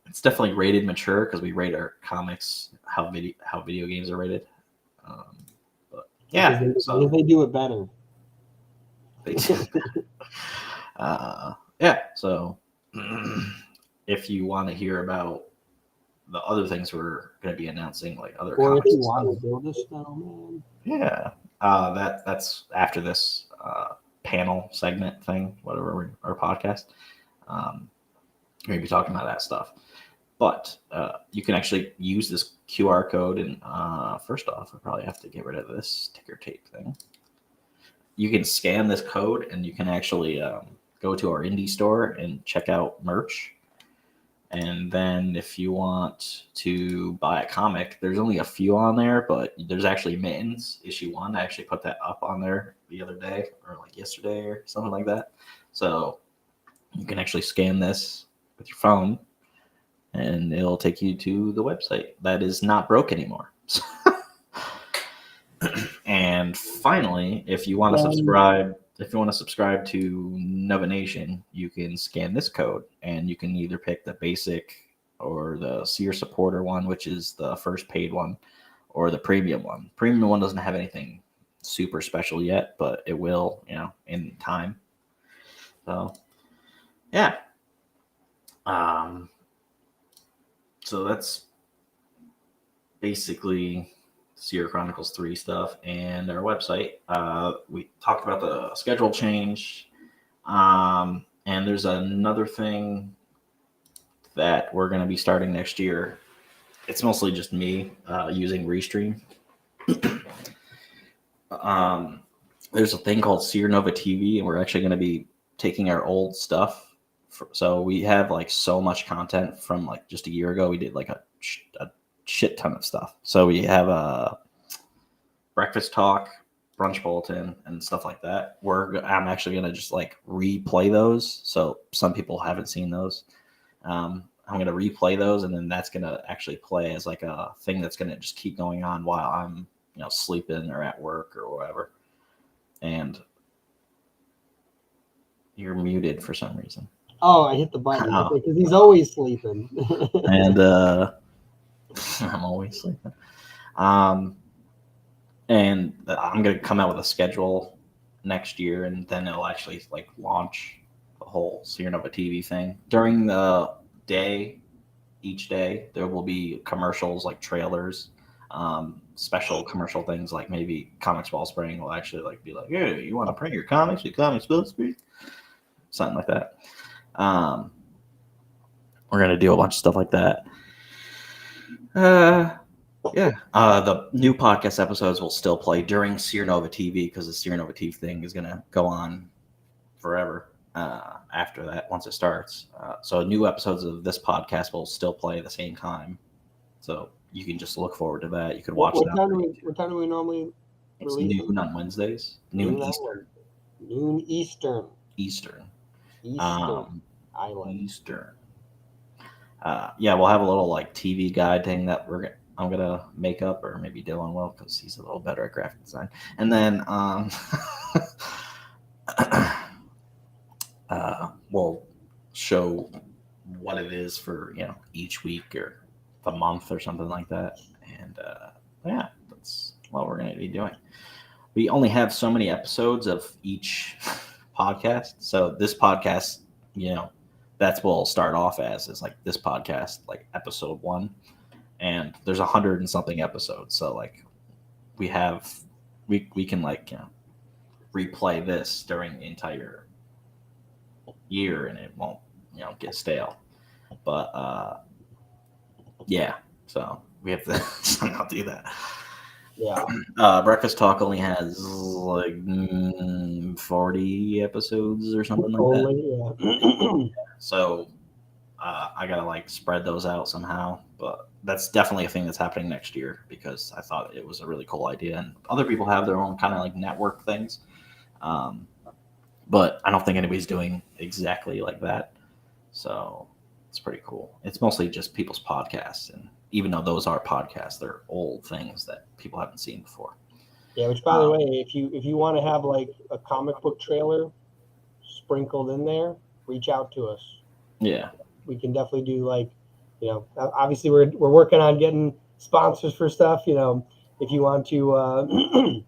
It's definitely rated mature because we rate our comics how video games are rated. But yeah, because they do it better. They do. Yeah, so if you want to hear about the other things we're going to be announcing, like other or if comics you and want to stuff, build a snowman, yeah, that's after this panel segment thing, whatever our podcast. We're going to be talking about that stuff. But you can actually use this QR code, and first off, I probably have to get rid of this ticker tape thing. You can scan this code, and you can actually go to our indie store and check out merch. And then if you want to buy a comic, there's only a few on there, but there's actually Mittens issue 1. I actually put that up on there the other day, or yesterday or something like that. So you can actually scan this with your phone, and it'll take you to the website that is not broke anymore. And finally, if you want to subscribe to Nova Nation, you can scan this code, and you can either pick the basic or the Seer supporter one, which is the first paid one, or the premium one. Premium one doesn't have anything super special yet, but it will, in time. So, yeah. So that's basically Sierra Chronicles 3 stuff and our website. We talked about the schedule change. And there's another thing that we're going to be starting next year. It's mostly just me using Restream. There's a thing called Seer Nova TV, and we're actually going to be taking our old stuff. So we have so much content from just a year ago. We did a shit ton of stuff. So we have a breakfast talk, brunch bulletin, and stuff like that. I'm actually gonna just replay those. So some people haven't seen those. I'm gonna replay those, and then that's gonna actually play as a thing that's gonna just keep going on while I'm sleeping or at work or whatever. And you're muted for some reason. Oh, I hit the button because he's always sleeping. And I'm always sleeping. And I'm going to come out with a schedule next year, and then it'll actually launch the whole Sierra Nova TV thing. During the day, each day, there will be commercials, trailers, special commercial things, maybe Comics Ball Spring will actually be hey, you want to print your comics with Comics Ball Spring? Something like that. We're going to do a bunch of stuff like that. Yeah. The new podcast episodes will still play during Sierra Nova TV because the Sierra Nova TV thing is going to go on forever after that once it starts. So new episodes of this podcast will still play at the same time. So you can just look forward to that. You can watch what that. Time do we normally release? It's noon on Wednesdays. Noon Eastern. Noon Eastern. Eastern. Island. Eastern. Yeah, we'll have a little TV guide thing that I'm gonna make up, or maybe Dylan will because he's a little better at graphic design. And then we'll show what it is for each week or the month or something like that. And yeah, that's what we're gonna be doing. We only have so many episodes of each podcast, so this podcast, that's what we'll start off as is this podcast, episode 1, and there's 100 and something episodes. So we have we can like replay this during the entire year and it won't get stale. But yeah, so we have to somehow do that. Yeah. Breakfast Talk only has like 40 episodes or something like that. Only, yeah. So I gotta like spread those out somehow. But that's definitely a thing that's happening next year because I thought it was a really cool idea, and other people have their own kind of like network things. But I don't think anybody's doing exactly like that. So it's pretty cool. It's mostly just people's podcasts, and even though those are podcasts, they're old things that people haven't seen before. Yeah, which by the way, if you want to have like a comic book trailer sprinkled in there, reach out to us. Yeah. We can definitely do like, obviously we're working on getting sponsors for stuff. If you want to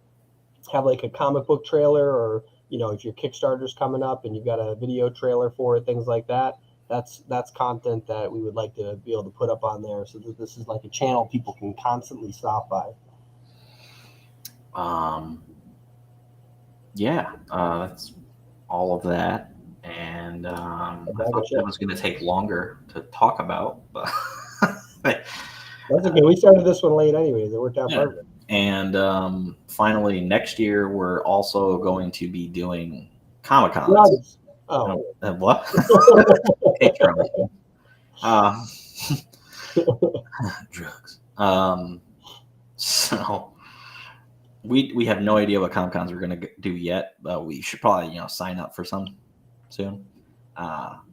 have like a comic book trailer, or if your Kickstarter's coming up and you've got a video trailer for it, things like that. That's content that we would like to be able to put up on there, so that this is like a channel people can constantly stop by. Yeah, that's all of that, and I thought that was going to take longer to talk about, but that's okay. We started this one late anyways. It worked out perfect. And finally, next year we're also going to be doing Comic-Cons. Oh, what? Drugs. So we have no idea what Comic-Cons we're going to do yet, but we should probably sign up for some soon.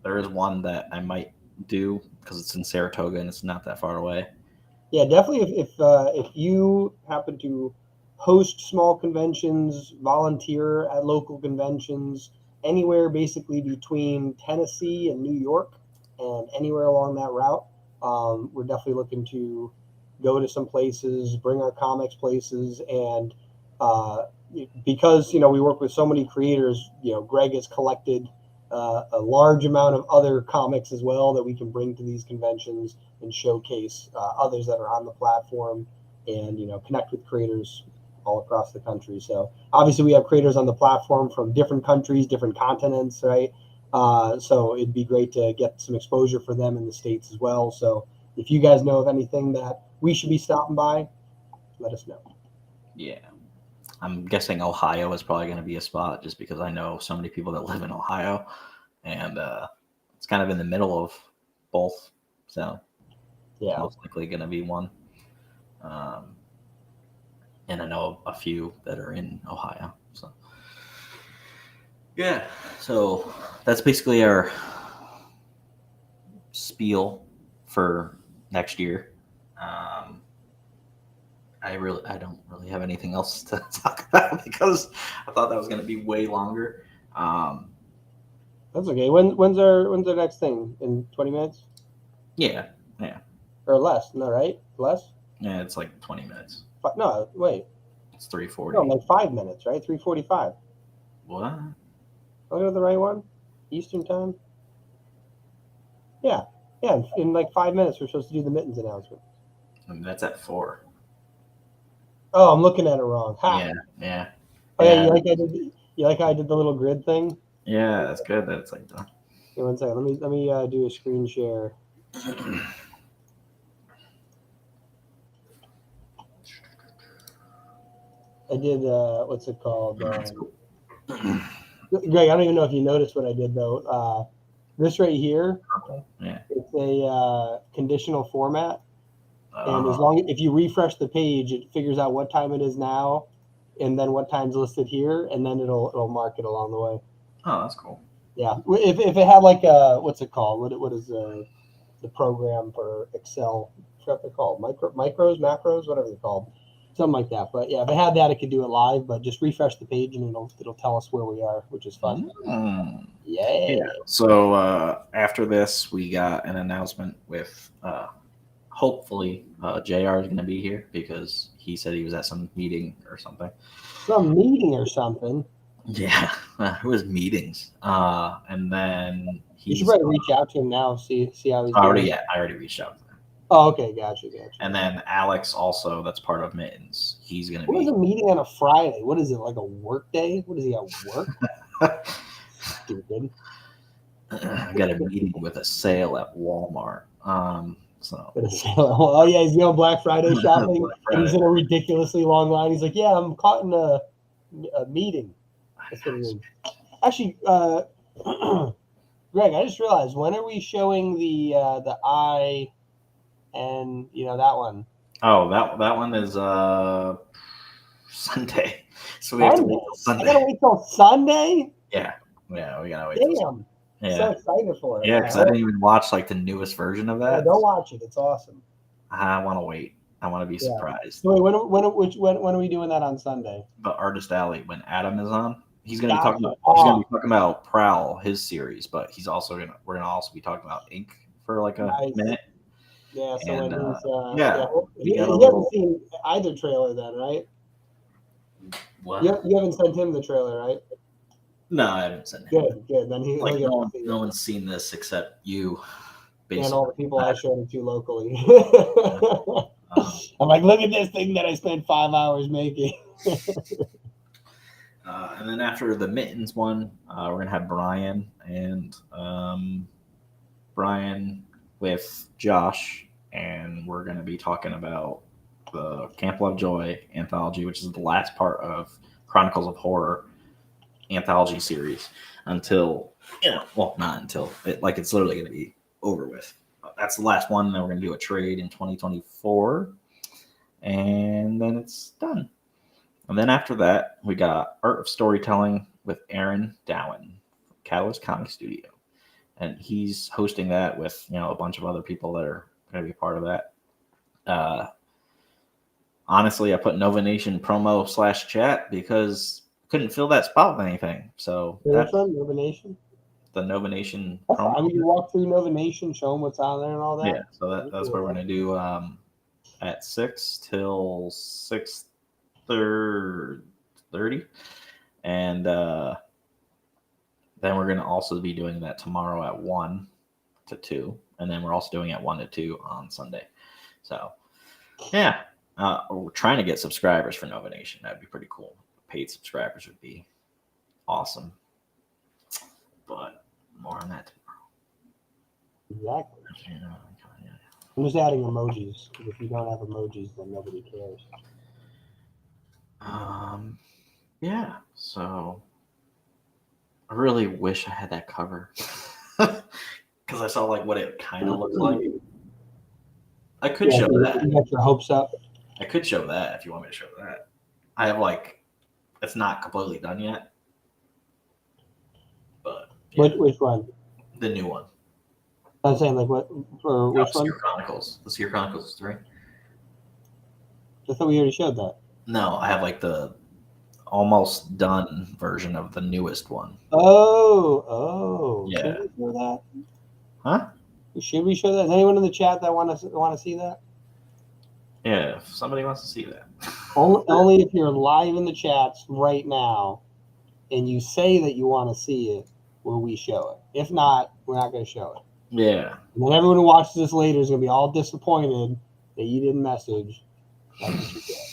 There is one that I might do because it's in Saratoga and it's not that far away. Yeah, definitely. If you happen to host small conventions, volunteer at local conventions, anywhere basically between Tennessee and New York, and anywhere along that route, we're definitely looking to go to some places, bring our comics places, and because we work with so many creators, Greg has collected a large amount of other comics as well that we can bring to these conventions and showcase others that are on the platform, and connect with creators all across the country. So obviously we have creators on the platform from different countries, different continents, right? So it'd be great to get some exposure for them in the States as well. So if you guys know of anything that we should be stopping by, let us know. Yeah. I'm guessing Ohio is probably going to be a spot just because I know so many people that live in Ohio, and it's kind of in the middle of both. So yeah, most likely going to be one. And I know a few that are in Ohio. So yeah, so that's basically our spiel for next year. I don't really have anything else to talk about because I thought that was going to be way longer. That's okay. When's our next thing? In 20 minutes? Yeah. Or less? No, right? Less? Yeah, it's like 20 minutes. No, wait. It's 3:40. No, like 5 minutes, right? 3:45. What? Look at the right one. Eastern time. Yeah. In like 5 minutes, we're supposed to do the mittens announcement. And that's at 4. Oh, I'm looking at it wrong. Ha. Yeah. Oh, yeah. You like how I did the little grid thing? Yeah, that's good that it's like done. Okay, 1 second. Let me do a screen share. I did what's it called? Greg, I don't even know if you noticed what I did though. This right here, it's a conditional format, and as long if you refresh the page, it figures out what time it is now, and then what time's listed here, and then it'll mark it along the way. Oh, that's cool. Yeah, if it had like a what's it called? What is the program for Excel? I forgot what they're called. Macros, whatever they're called. Something like that. But yeah, if it had that, it could do it live, but just refresh the page and it'll tell us where we are, which is fun. Yeah. So after this, we got an announcement with hopefully JR is going to be here because he said he was at some meeting or something. Yeah, it was meetings. And then you should probably reach out to him now, see how he's doing. I already reached out to him. Oh, okay, gotcha. And then Alex also, that's part of Mittens. He's gonna What is be. a meeting on a Friday? What is it, like a work day? What is he at work? Stupid. I got a meeting with a sale at Walmart. So Oh yeah, he's going Black Friday shopping, Black and he's Friday. in a ridiculously long line. He's like, "Yeah, I'm caught in a meeting." That's what it is. Actually, Greg, I just realized, when are we showing the eye and that one? Oh, that one is Sunday. So we have to wait till Sunday. I gotta wait till Sunday. Yeah, we gotta wait. Till Sunday. Damn, Yeah, so excited for it. yeah, because I didn't even watch like the newest version of that. Don't watch it. It's awesome. I want to wait. I want to be surprised. So wait, when are we doing that on Sunday? But Artist Alley, when Adam is on, he's gonna be Gotcha. talking about he's gonna be talking about Prowl, his series, but we're gonna also be talking about Ink for like a minute. Yeah, so And, when he's he hasn't seen either trailer then, right? What? You haven't sent him the trailer, right? No, I haven't sent him. Good. Then Like no one's seen this except you, basically. And all the people I showed it to locally. I'm like, look at this thing that I spent 5 hours making. And then after the Mittens one, we're gonna have Brian with Josh, and we're gonna be talking about the Camp Love Joy anthology, which is the last part of Chronicles of Horror anthology series. Until not until it's literally gonna be over with. That's the last one. Then we're gonna do a trade in 2024, and then it's done. And then after that, we got Art of Storytelling with Aaron Dowen, Catalyst Comic Studio. And he's hosting that with, a bunch of other people that are going to be a part of that. Honestly, I put Nova Nation promo /chat because couldn't fill that spot with anything. So that's Nova Nation? The Nova Nation promo. I mean, you walk through Nova Nation, show them what's on there and all that. Yeah, so that's what we're going to do at 6 till 6:30, and then we're going to also be doing that tomorrow at 1 to 2, and then we're also doing it 1 to 2 on Sunday. So yeah, we're trying to get subscribers for Nova Nation. That'd be pretty cool. Paid subscribers would be awesome, but more on that tomorrow. Exactly. I'm just adding emojis. If you don't have emojis, then nobody cares. Yeah, so I really wish I had that cover because I saw what it kind of looks like. I could show that. You got your hopes up. I could show that if you want me to show that. I have it's not completely done yet, but which one? The new one. I'm saying what for which one? Chronicles. The Seer Chronicles 3. I thought we already showed that. No, I have the almost done version of the newest one. Oh, yeah. Should we show that? Huh? Should we show that? Is anyone in the chat that want to see that? Yeah, if somebody wants to see that. Only if you're live in the chats right now, and you say that you want to see it, will we show it? If not, we're not going to show it. Yeah. And then everyone who watches this later is going to be all disappointed that you didn't message. That's what you get.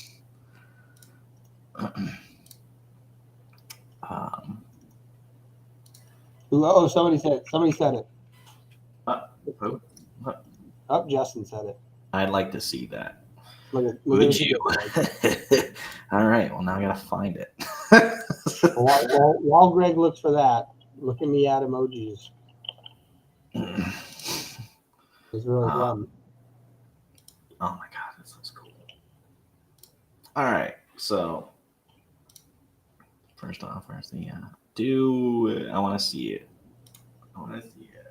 Somebody said it. Who? Oh, Justin said it. I'd like to see that. Would you? All right. Well, now I gotta find it. While Greg looks for that, look at me at emojis. It's really fun. Oh my god, this looks cool. All right, so first off, I want to see it.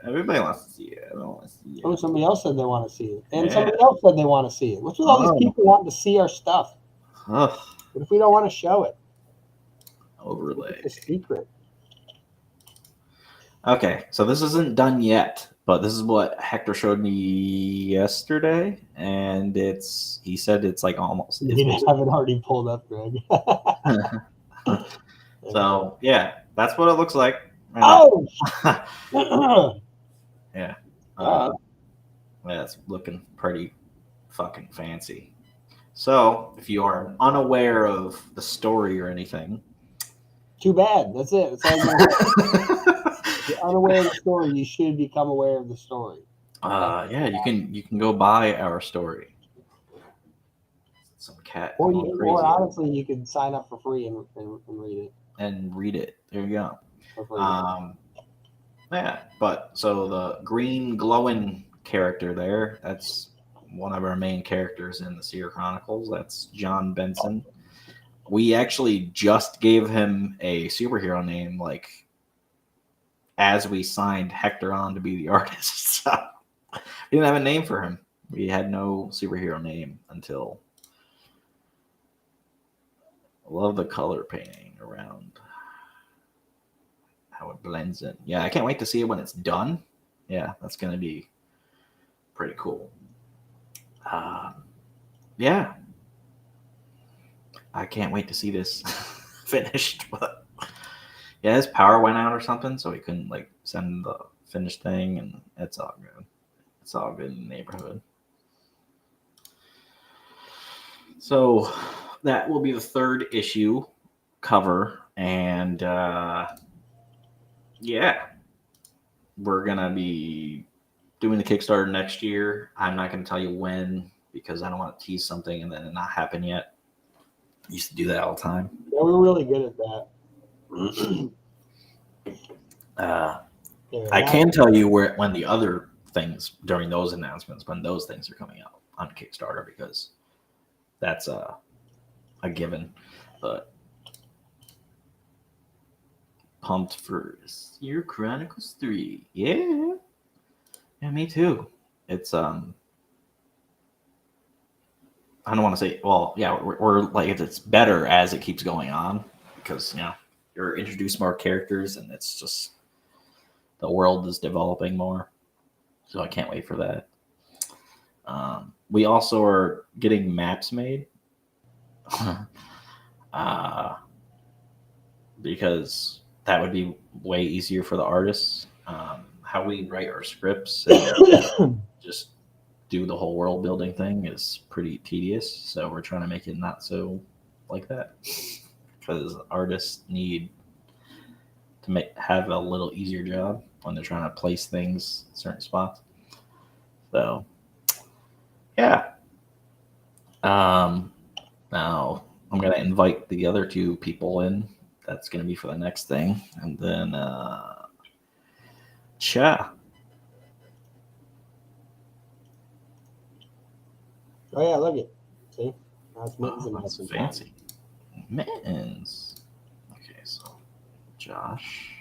Everybody wants to see it. I don't want to see it. Oh, somebody else said they want to see it, and somebody else said they want to see it. What's with all these people wanting to see our stuff? Ugh. What if we don't want to show it? Overlay. It's a secret. Okay, so this isn't done yet, but this is what Hector showed me yesterday, and he said it's almost. You didn't have it already pulled up, Greg. So yeah, that's what it looks like. Oh. Yeah. Yeah, it's looking pretty fucking fancy. So, if you are unaware of the story or anything, Too bad. That's it. That's all I'm gonna say. If you're unaware of the story, you should become aware of the story. yeah, you can go buy our story. Some cat Or going or crazy honestly, you could sign up for free and read it and read it. There you go. for free. Yeah, but so the green glowing character there, that's one of our main characters in the Seer Chronicles. That's John Benson. We actually just gave him a superhero name, like as we signed Hector on to be the artist. So we didn't have a name for him. We had no superhero name until. I love the color painting around how it blends in. Yeah, I can't wait to see it when it's done. Yeah, that's going to be pretty cool. Yeah, I can't wait to see this finished. But yeah, his power went out or something, so he couldn't like send the finished thing, and it's all good. It's all good in the neighborhood. So that will be the third issue cover, and yeah, we're gonna be doing the Kickstarter next year. I'm not gonna tell you when because I don't want to tease something and then it not happen yet. I used to do that all the time. Yeah, we're really good at that. I can tell you when the other things during those announcements, when those things are coming out on Kickstarter, because that's a given. But pumped for Seer Chronicles 3. Yeah, me too. It's I don't want to say, well, yeah, we're like, it's better as it keeps going on because, you're introduced more characters and it's just, the world is developing more. So I can't wait for that. We also are getting maps made because that would be way easier for the artists. How we write our scripts and just do the whole world building thing is pretty tedious. So we're trying to make it not so like that because artists need to have a little easier job when they're trying to place things in certain spots. So yeah. Now I'm gonna invite the other two people in. That's gonna be for the next thing, and then Cha. Oh yeah, look it. See, that's mittens and That's that's fancy. Mittens. Okay, so Josh.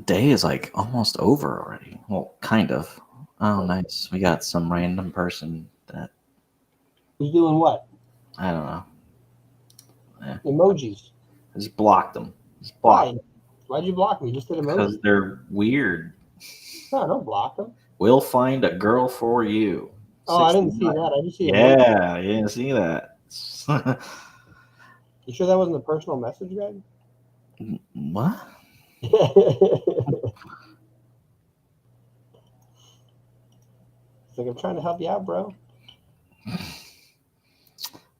Day is like almost over already. Well, kind of. Oh, nice. We got some random person that Who's doing what? I don't know. Emojis. I just blocked them. Just blocked Why? Why'd you block me? Just did because emojis. they're weird. No, don't block them. We'll find a girl for you. Oh, I didn't see 69. that. I just see emojis. Yeah, you didn't see that. You sure that wasn't a personal message, Greg? What? It's like I'm trying to help you out, bro.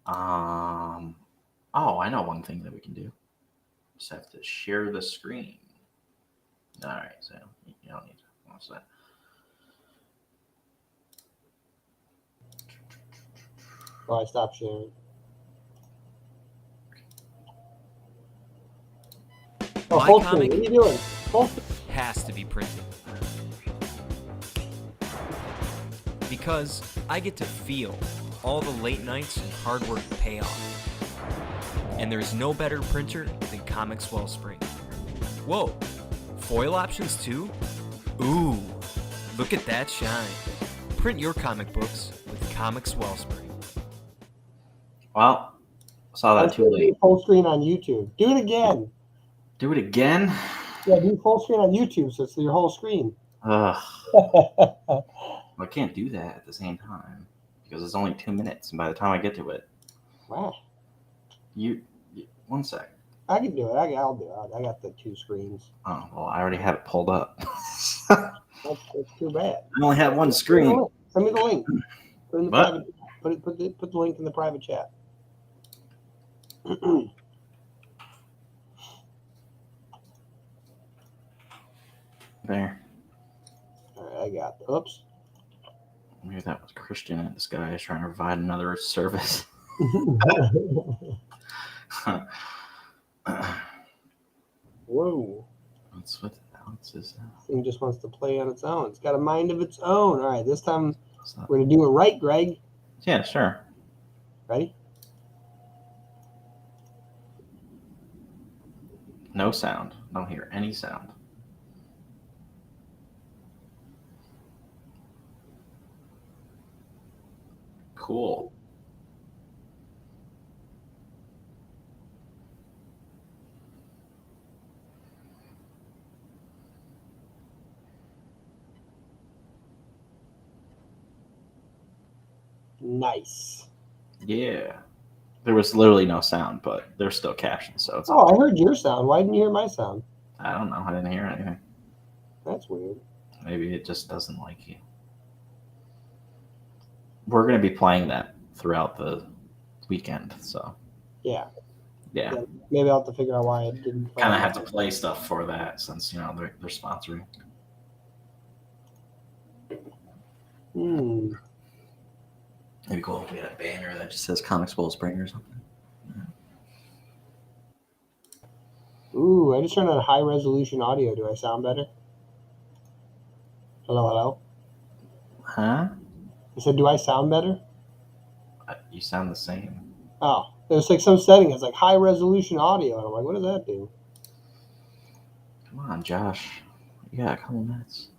Oh, I know one thing that we can do. Just have to share the screen. All right, so you don't need to watch that. Oh, I stopped sharing. Oh, My full screen. comic What are you doing? Full screen. has to be printed. Because I get to feel all the late nights and hard work pay off. And there's no better printer than Comics Wellspring. Whoa, foil options too? Ooh, look at that shine. Print your comic books with Comics Wellspring. Well, I saw that too late. Full screen on YouTube. Do it again. Do it again? Yeah, do full screen on YouTube, so it's your whole screen. Ugh. I can't do that at the same time because it's only 2 minutes, and by the time I get to it, Wow. you 1 sec. I can do it. I'll do it. I got the 2 screens. Oh well, I already have it pulled up. That's too bad. I only have one screen. Send me the link. Put it in the What? private. Put the link in the private chat. There. All right, I got. Oops. Maybe that was Christian in disguise trying to provide another service. Whoa. What's with Alex is This thing just wants to play on its own. It's got a mind of its own. All right, this time not... we're gonna do it right, Greg. Yeah, sure. Ready? No sound. Don't hear any sound. Cool. Nice. Yeah. There was literally no sound, but there's still captions, so it's. Oh, I heard your sound. Why didn't you hear my sound? I don't know. I didn't hear anything. That's weird. Maybe it just doesn't like you. We're going to be playing that throughout the weekend, so. Yeah. Yeah. Maybe I'll have to figure out why it didn't play. Kind of have to play stuff for that since, they're sponsoring. Maybe cool if we had a banner that just says Comics Bowl Spring or something. Ooh, I just turned on high resolution audio. Do I sound better? Hello? Huh? I said, do I sound better? You sound the same. Oh, there's like some setting. It's like high resolution audio. And I'm like, what does that do? Come on, Josh. You got a couple minutes.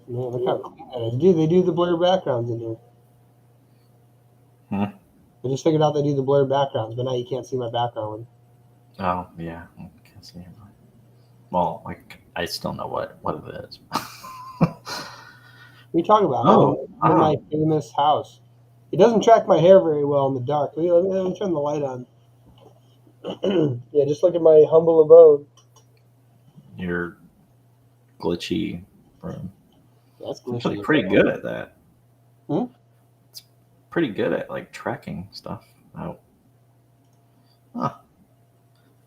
Man, look how clean that is. Dude, they do the blurred backgrounds in here. I just figured out they do the blurred backgrounds, but now you can't see my background. Oh, yeah. I can't see it. Well, I still know what it is. What are you talking about? Oh, My famous house. It doesn't track my hair very well in the dark. Let me turn the light on. Yeah, just look at my humble abode. Your glitchy room. That's It's actually pretty good at that. It's pretty good at tracking stuff out. Huh.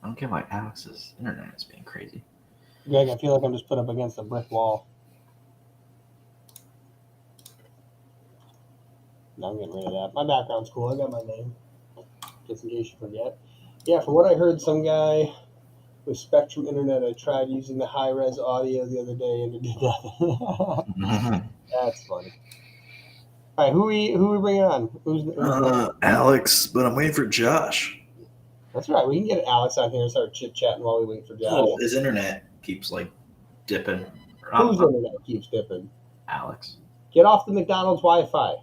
I don't get why Alex's internet is being crazy. Greg, I feel like I'm just put up against a brick wall. No, I'm getting rid of that. My background's cool. I got my name. Just in case you forget. Yeah, from what I heard, some guy with Spectrum Internet, I tried using the high-res audio the other day and it did nothing. That's funny. All right, who we bringing on? Who's Alex, but I'm waiting for Josh. That's right. We can get Alex on here and start chit-chatting while we wait for Josh. Oh, his internet keeps dipping. Whose internet keeps dipping? Alex. Get off the McDonald's Wi-Fi.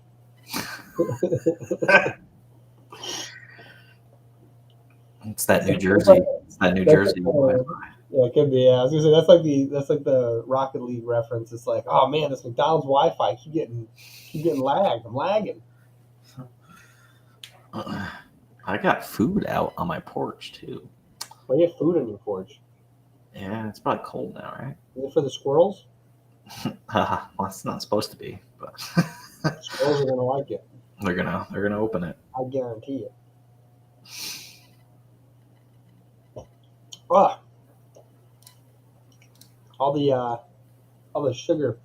It's that New Jersey. It's that New Jersey Wi-Fi. Yeah, it could be. Yeah, I was gonna say that's like the Rocket League reference. It's like, oh man, this McDonald's Wi-Fi keep getting lagged. I'm lagging. I got food out on my porch too. Well, you have food on your porch. Yeah, it's probably cold now, right? Is it for the squirrels? Well, it's not supposed to be, but Squirrels are gonna like it. they're gonna open it. I guarantee it. Ah, all the sugar,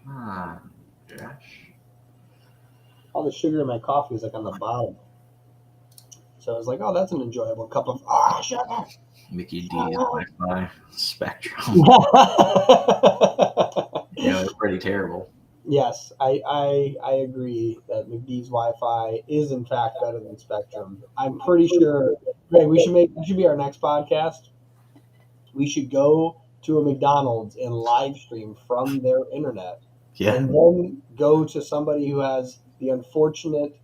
Come on, Josh. all the sugar in my coffee is like on the bottom. So I was like, oh, that's an enjoyable cup of sugar. Mickey D's Wi-Fi Spectrum. It's pretty terrible. Yes, I agree that McDee's Wi-Fi is in fact better than Spectrum. I'm pretty sure, Greg, that should be our next podcast. We should go to a McDonald's and live stream from their internet Yeah. and then go to somebody who has the unfortunate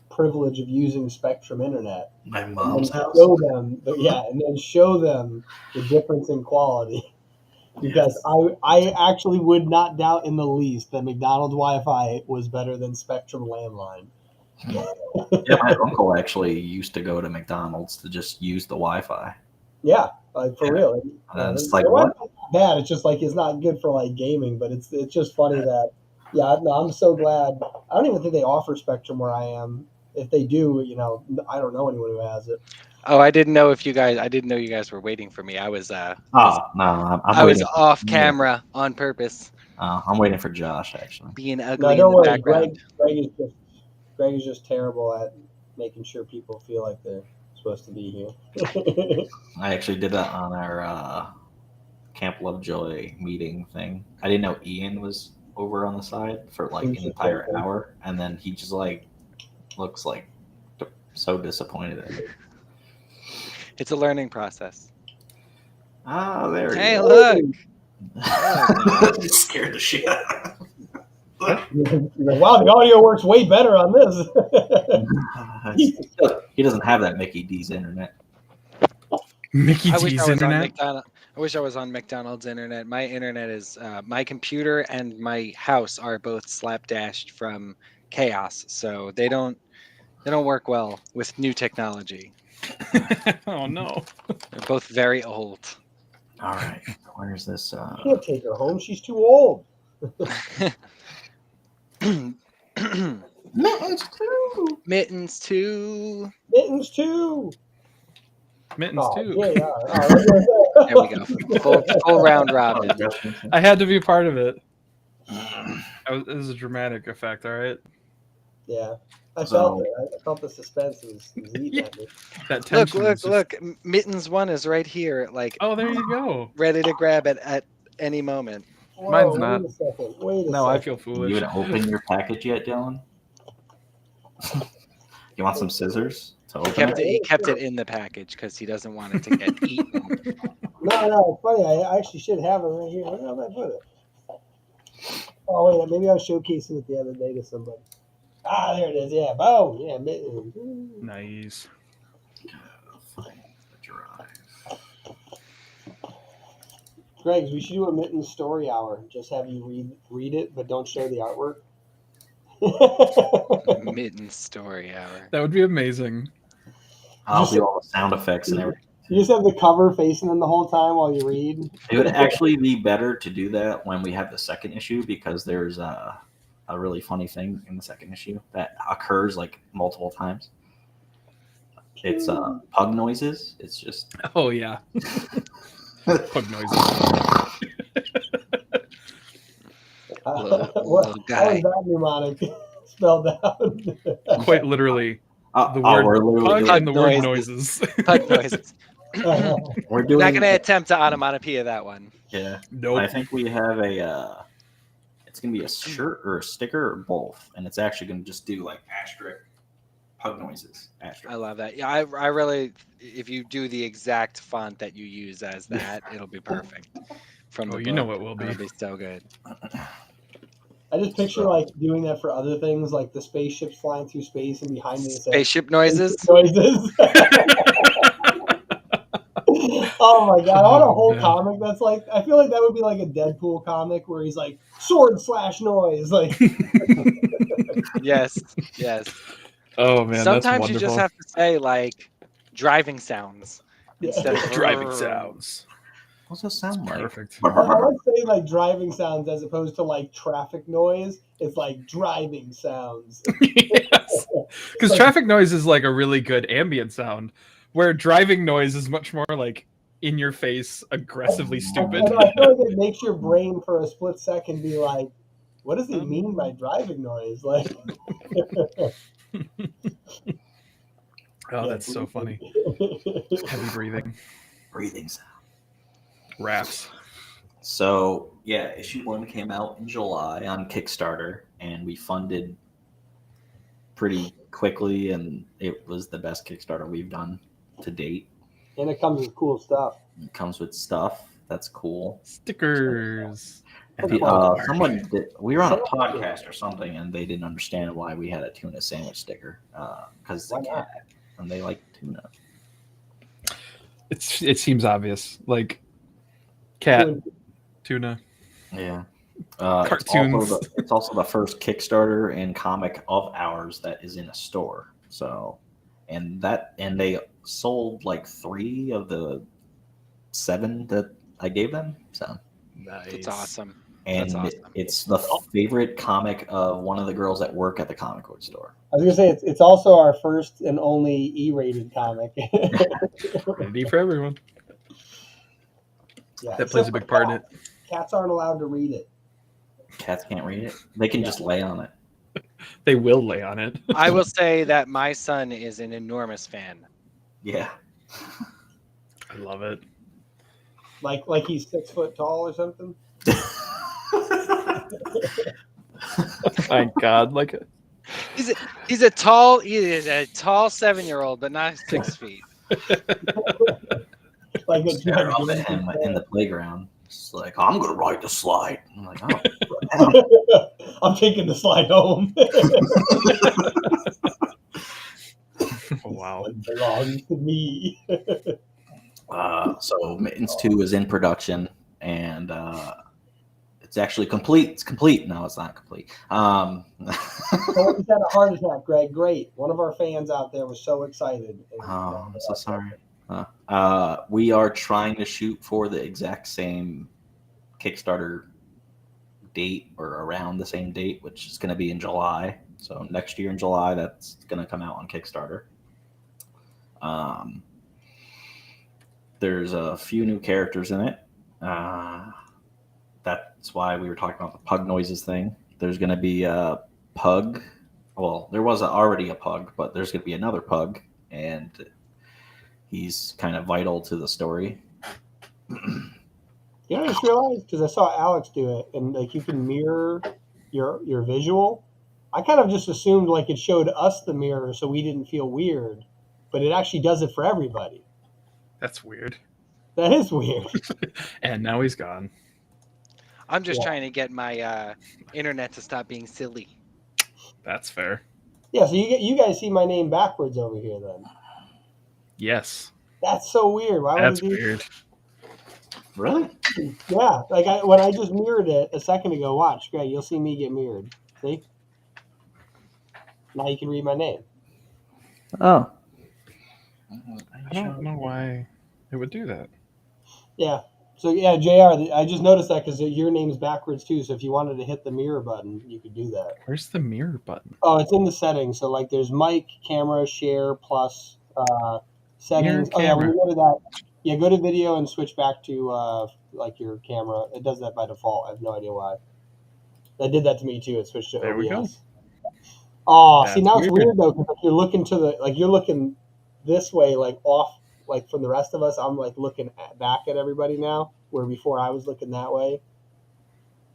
privilege of using Spectrum Internet. My And mom's then house. show them, and then show them the difference in quality. Because I actually would not doubt in the least that McDonald's Wi-Fi was better than Spectrum landline. Yeah, my uncle actually used to go to McDonald's to just use the Wi-Fi. Yeah, like for Yeah. real. And it's like, what? Bad. It's just like it's not good for like gaming, but it's just funny that no, I'm so glad. I don't even think they offer Spectrum where I am. If they do, I don't know anyone who has it. Oh, I didn't know you guys were waiting for me. I was Oh, no, I'm I was waiting. off camera on purpose, I'm waiting for Josh, actually. being No, ugly in don't the worry. background. Greg is just terrible at making sure people feel like they're supposed to be here. I actually did that on our Camp Lovejoy meeting thing. I didn't know Ian was over on the side for like an entire hour, and then he just like looks like so disappointed at it. It's a learning process. Ah, there Hey, you look. go. Just scared the shit out of him. Wow, the audio works way better on this. He doesn't have that Mickey D's internet. Mickey I wish D's I was internet. I wish I was on McDonald's internet. My internet is my computer and my house are both slapdashed from chaos, so they don't work well with new technology. Oh no. They're both very old. All right, where's this? You can't take her home. She's too old. Mittens too. Mittens too. Mittens too. Mittens too. Yeah. There we go. Full round robin. I had to be part of it. It was a dramatic effect, all right? Yeah. I felt it. I felt the suspense was eating at me. That tension was just- Look. Mittens 1 is right here, like Oh, there you go. ready to grab it at any moment. Mine's not. Wait a second. Wait a No, second. I feel foolish. You haven't opened your package yet, Dylan? You want some scissors to open it? He kept it in the package because he doesn't want it to get eaten. No, it's funny. I actually should have it right here. Where did I put it? Oh, wait. Maybe I was showcasing it the other day to somebody. Ah, there it is. Yeah. Boom. Yeah. Mittens. Nice. Find the drive. Greg, we should do a Mittens story hour. Just have you read it, but don't show the artwork. Mittens story hour. That would be amazing. I'll do all the sound effects and everything. You just have the cover facing them the whole time while you read. It would actually be better to do that when we have the second issue because there's a really funny thing in the second issue that occurs like multiple times. It's pug noises. It's just Oh yeah. Pug noises. Little guy. How is that mnemonic spelled out? Quite literally. The we're word literally pug and the word noises. noises. Pug noises. we're doing. Not going to attempt to onomatopoeia that one. Yeah. Nope. I think we have a. It's gonna be a shirt or a sticker or both, and it's actually gonna just do like asterisk pug noises. Asterisk. I love that. Yeah, I really, if you do the exact font that you use as that, it'll be perfect. From Oh, the you know book. what will be. It'll be so good. I just picture like doing that for other things, like the spaceships flying through space and behind me it says, Spaceship noises. noises. Oh my god! I want a whole comic that's like. I feel like that would be like a Deadpool comic where he's like sword/noise. Like, Yes. Oh man, Sometimes that's you wonderful. just have to say like driving sounds instead of Driving sounds. What's that sound like? Perfect. I like saying like driving sounds as opposed to like traffic noise. It's like driving sounds. Yes. Because traffic noise is like a really good ambient sound, where driving noise is much more like in your face, aggressively stupid. I feel like it makes your brain for a split second be like, "What does he mean by driving noise?" Like, Oh, that's so funny. Heavy breathing. Breathing sound. Raps. So yeah, issue 1 came out in July on Kickstarter, and we funded pretty quickly, and it was the best Kickstarter we've done to date. and it comes with cool stuff. It comes with stuff that's cool, Stickers. Someone did, we were on a podcast or something, and they didn't understand why we had a tuna sandwich sticker because it's a cat and they like tuna. It seems obvious, like cat, tuna. Yeah. Cartoons. It's also the first Kickstarter and comic of ours that is in a store. So, and they sold like 3 of the 7 that I gave them. So Nice. That's awesome. And That's awesome. it's the favorite comic of one of the girls that work at the comic book store. I was gonna say it's also our first and only E-rated comic. Ready for everyone. Yeah, That plays a big part in it. Cats aren't allowed to read it. Cats can't read it. They can just lay on it. They will lay on it. I will say that my son is an enormous fan. Yeah. I love it. Like he's 6 foot tall or something. Thank God. Like He is a tall 7-year-old, but not 6 feet. Like a Stare up at him in the playground. It's like, I'm gonna ride the slide. I'm like, oh, I'm taking the slide home. oh, wow. It belongs to me. So Mittens 2 is in production, and it's actually complete. It's complete. No, it's not complete. Someone just had a heart attack, Greg. Great. One of our fans out there was so excited. I'm so sorry. We are trying to shoot for the exact same Kickstarter date or around the same date, which is going to be in July. So next year in July, that's going to come out on Kickstarter. There's a few new characters in it. That's why we were talking about the pug noises thing. There's going to be a pug. Well, there was already a pug, but there's going to be another pug, and he's kind of vital to the story. Yeah, I just realized because I saw Alex do it, and like you can mirror your visual. I kind of just assumed like it showed us the mirror, so we didn't feel weird, but it actually does it for everybody. That's weird. That is weird. And now he's gone. I'm just trying to get my internet to stop being silly. That's fair. Yeah, so you guys see my name backwards over here then. Yes. That's so weird. Why That's would it be? weird. Really? Yeah, like when I just mirrored it a second ago, watch, Greg, you'll see me get mirrored. See? Now you can read my name. Oh. I don't know why it would do that. Yeah. So yeah, JR, I just noticed that because your name's backwards too. So if you wanted to hit the mirror button, you could do that. Where's the mirror button? Oh, it's in the settings. So like there's mic, camera, share, plus settings. Mirror Oh yeah, when camera. you go to that, yeah, go to video and switch back to like your camera. It does that by default. I have no idea why. That did that to me too. It switched to There OBS. we go. Oh, That's see now it's weird. weird though because you're looking to the you're looking this way like off like from the rest of us. I'm like looking back at everybody now, where before I was looking that way.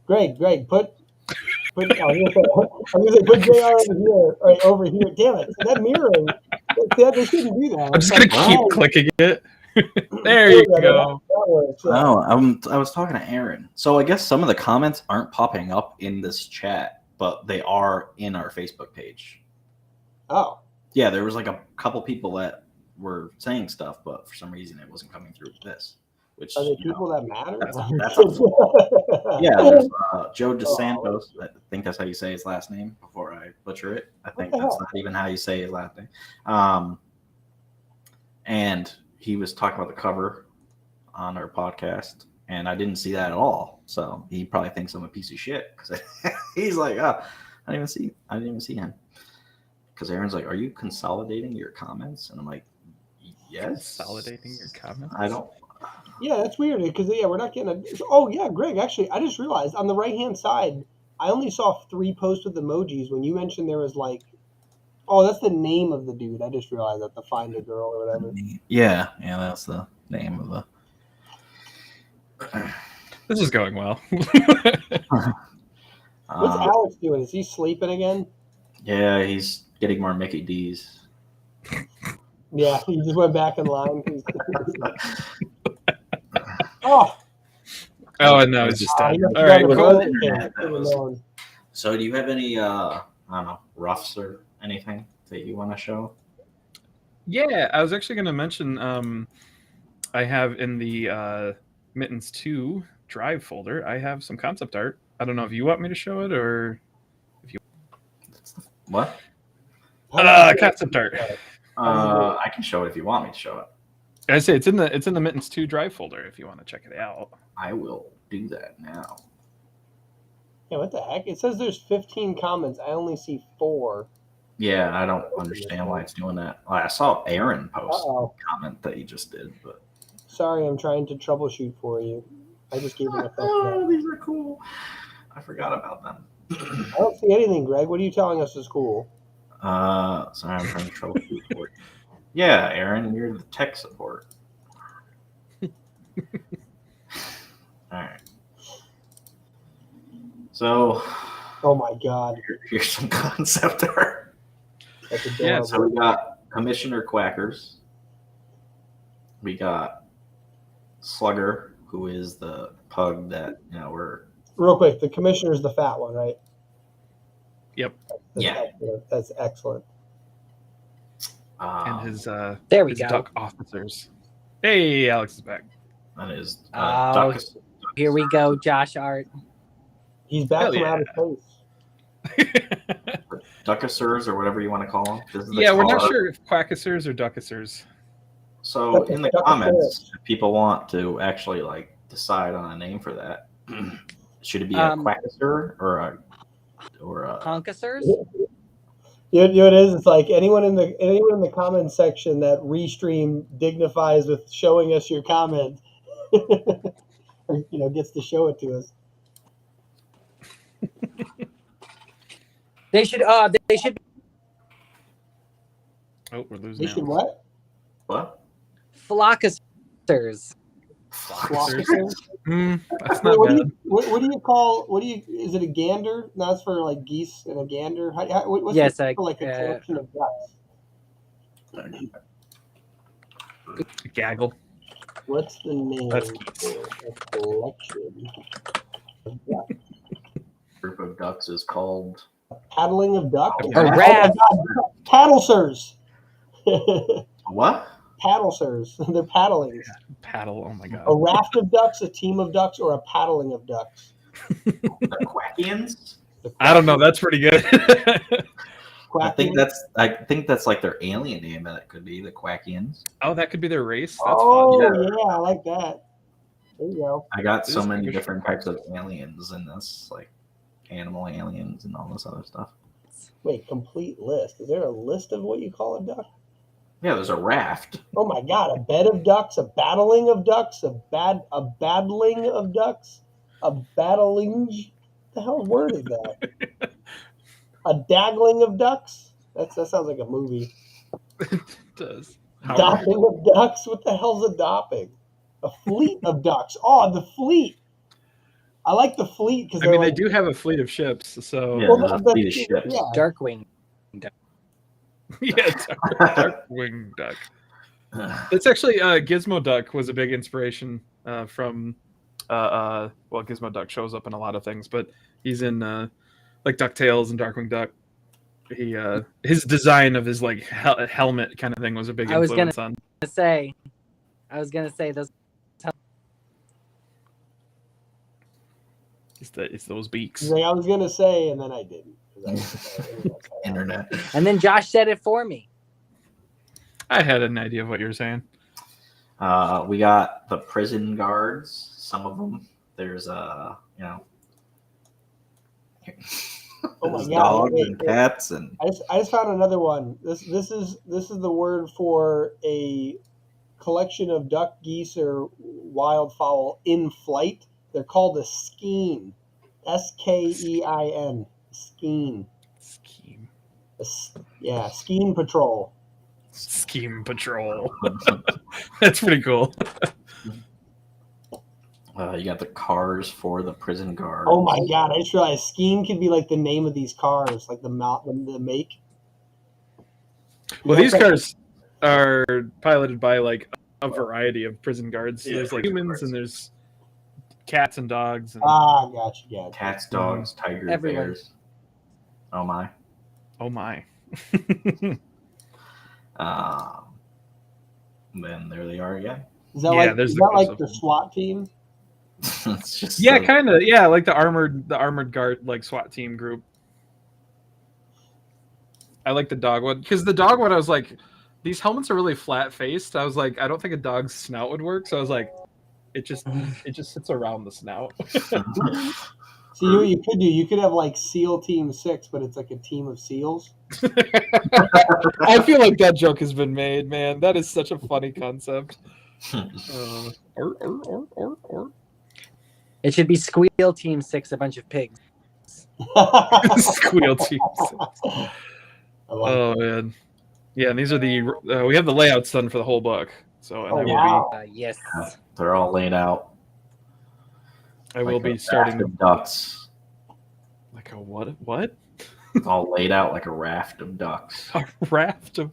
Greg, put. I was gonna say put JR over here, right over here. Damn it! That mirroring, they shouldn't do that. I'm just gonna keep clicking it. There you go. That works, yeah. Oh, I was talking to Aaron. So I guess some of the comments aren't popping up in this chat, but they are in our Facebook page. Oh, Yeah, there was like a couple people that were saying stuff, but for some reason it wasn't coming through this. Which are they you know, people that matter? that's yeah, there's Joe DeSantos. I think that's how you say his last name before I butcher it. I think the that's hell? not even how you say his last name. And he was talking about the cover on our podcast, and I didn't see that at all. So he probably thinks I'm a piece of shit because he's like, oh, I didn't even see him. Because Aaron's like, are you consolidating your comments? And I'm like, yes. Consolidating your comments? I don't. Yeah, that's weird because we're not getting a. Oh yeah, Greg. Actually, I just realized on the right hand side, I only saw 3 posts with emojis. When you mentioned there was like, oh, that's the name of the dude. I just realized that, the Find a Girl or whatever. Yeah, that's the name of the. This is going well. What's Alex doing? Is he sleeping again? Yeah, he's getting more Mickey D's. Yeah, he just went back in line. Oh, Oh, and now it's just Ah, done. you All right, forgot cool. about it, Tim. That Should've was- known. So, do you have any, I don't know, roughs or anything that you want to show? Yeah, I was actually going to mention I have in the Mittens 2 drive folder, I have some concept art. I don't know if you want me to show it or What? concept art. I can show it if you want me to show it. I say it's in the Mittens 2 drive folder if you want to check it out. I will do that now. Yeah, what the heck? It says there's 15 comments. I only see 4. Yeah, I don't understand why it's doing that. I saw Aaron post Uh-oh. a comment that he just did, but Sorry, I'm trying to troubleshoot for you. I just gave him a thumbs oh, up. these are cool. I forgot about them. I don't see anything, Greg. What are you telling us is cool? Sorry, I'm trying to troubleshoot for you. Yeah, Aaron, you're the tech support. All right. So, Oh my god. here's some concept art. That's Yeah, adorable. So we got Commissioner Quackers. We got Slugger, who is the pug that we're. Real quick, the commissioner's the fat one, right? Yep. That's Yeah. excellent. That's excellent. And his There we his go. duck officers. Hey, Alex is back. that is Oh, Duckus. Here we go, Josh Art. He's back Hell from yeah. outer space. Duckissers or whatever you want to call them. This is the Yeah, we're not car. sure if quackissers or duckissers. So in the Duckus. comments, if people want to actually decide on a name for that, should it be a quackisser or a Concussors? You know what it is? It's like anyone in the comment section that restream dignifies with showing us your comment, or, gets to show it to us. They should Oh, we're losing They should Alex. what? flockisters. Flockers? That's Wait, not what bad. do you is it a gander? No, that's for like geese and a gander. What's Yes, it for, like a collection of ducks? Gaggle. What's the name That's for a collection of ducks? group of ducks is called? Paddling of ducks? A raft. Paddlesers. What? Paddlesers. They're paddling. Paddle. Oh my god. A raft of ducks, a team of ducks, or a paddling of ducks? The Quackians? I don't know. That's pretty good. I think that's like their alien name that it could be, the Quackians. Oh, that could be their race. That's Oh, fun. yeah, I like that. There you go. I got so This many could be different types of aliens in this, like animal aliens and all this other stuff. Wait, complete list. Is there a list of what you call a duck? Yeah, there's a raft. Oh my god, a bed of ducks, a battling of ducks, a battling of ducks, a battling. The hell word is that? A daggling of ducks? That sounds like a movie. It does. Dopping of ducks? What the hell's a dopping? A fleet of ducks. Oh, the fleet. I like the fleet because I mean, they do have a fleet of ships, so Yeah, Well, there's a that's- fleet of ships. yeah. Darkwing. yeah, Darkwing Duck. It's actually Gizmo Duck was a big inspiration from. Well, Gizmo Duck shows up in a lot of things, but he's in like DuckTales and Darkwing Duck. He his design of his like helmet kind of thing was a big I was influence on. I was gonna say those. It's those beaks. Like I was gonna say, and then I didn't. Internet. And then Josh said it for me. I had an idea of what you were saying. We got the prison guards. Some of them. There's Oh my there's God, dogs wait, and wait. cats and I just found another one. This is the word for a collection of duck, geese, or wildfowl in flight. They're called a skein. Skein. Skein. Scheme. Yeah, skein patrol. Scheme Patrol. That's pretty cool. you got the cars for the prison guards. Oh my god! I just realized skein could be like the name of these cars, like the make. Well, these cars are piloted by like a variety of prison guards. Yeah, There's like prison humans guards. and there's cats and dogs. And, Gotcha. Cats, dogs, tigers, Everyone. bears. Oh my. oh my. Then there they are again. Is that Yeah, like there's is the that like close-up the one. SWAT team? It's just Yeah, so- kind of. Yeah, like the armored guard, like SWAT team group. I like the dog one because the dog one, I was like, these helmets are really flat faced. I was like, I don't think a dog's snout would work. So I was like, it just sits around the snout. See, what you could do, you could have like SEAL Team 6, but it's like a team of SEALs. I feel like that joke has been made, man. That is such a funny concept. Or. It should be Squeal Team 6, a bunch of pigs. Squeal team. I like Oh man, yeah. And these are the we have the layouts done for the whole book. So and Oh, I will wow. Yes. They're all laid out. be I will like be a starting raft of ducks. like a what All laid out like a raft of ducks. a raft of.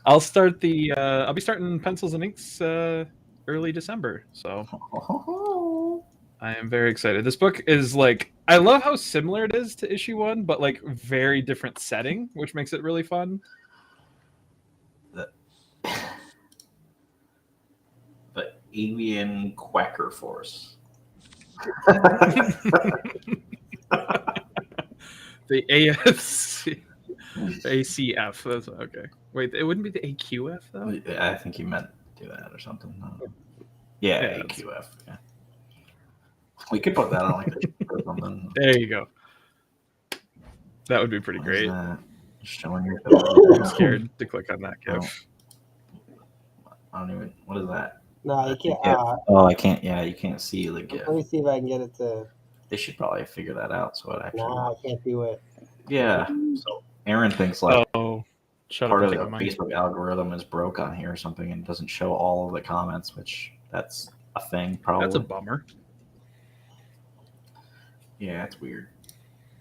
I'll start the. I'll be starting pencils and inks early December. So I am very excited. This book is like I love how similar it is to issue 1, but like very different setting, which makes it really fun. The Alien Quacker Force. The AFC, ACF. That's okay. Wait, it wouldn't be the AQF though. I think you meant to do that or something. Yeah, Yeah, AQF. Yeah. We could put that on like a shirt or something. There you go. That would be pretty What is great. that? Showing your I'm scared to click on that Oh. GIF. I don't even. What is that? No, you can't. GIF. Oh, I can't. Yeah, you can't see the GIF. Let me see if I can get it to. They should probably figure that out. So it actually. Nah, I can't do it. Yeah. So Aaron thinks like Oh, shut part up. of the and take my mic. Facebook algorithm is broke on here or something and doesn't show all of the comments, which that's a thing probably. That's a bummer. Yeah, it's weird.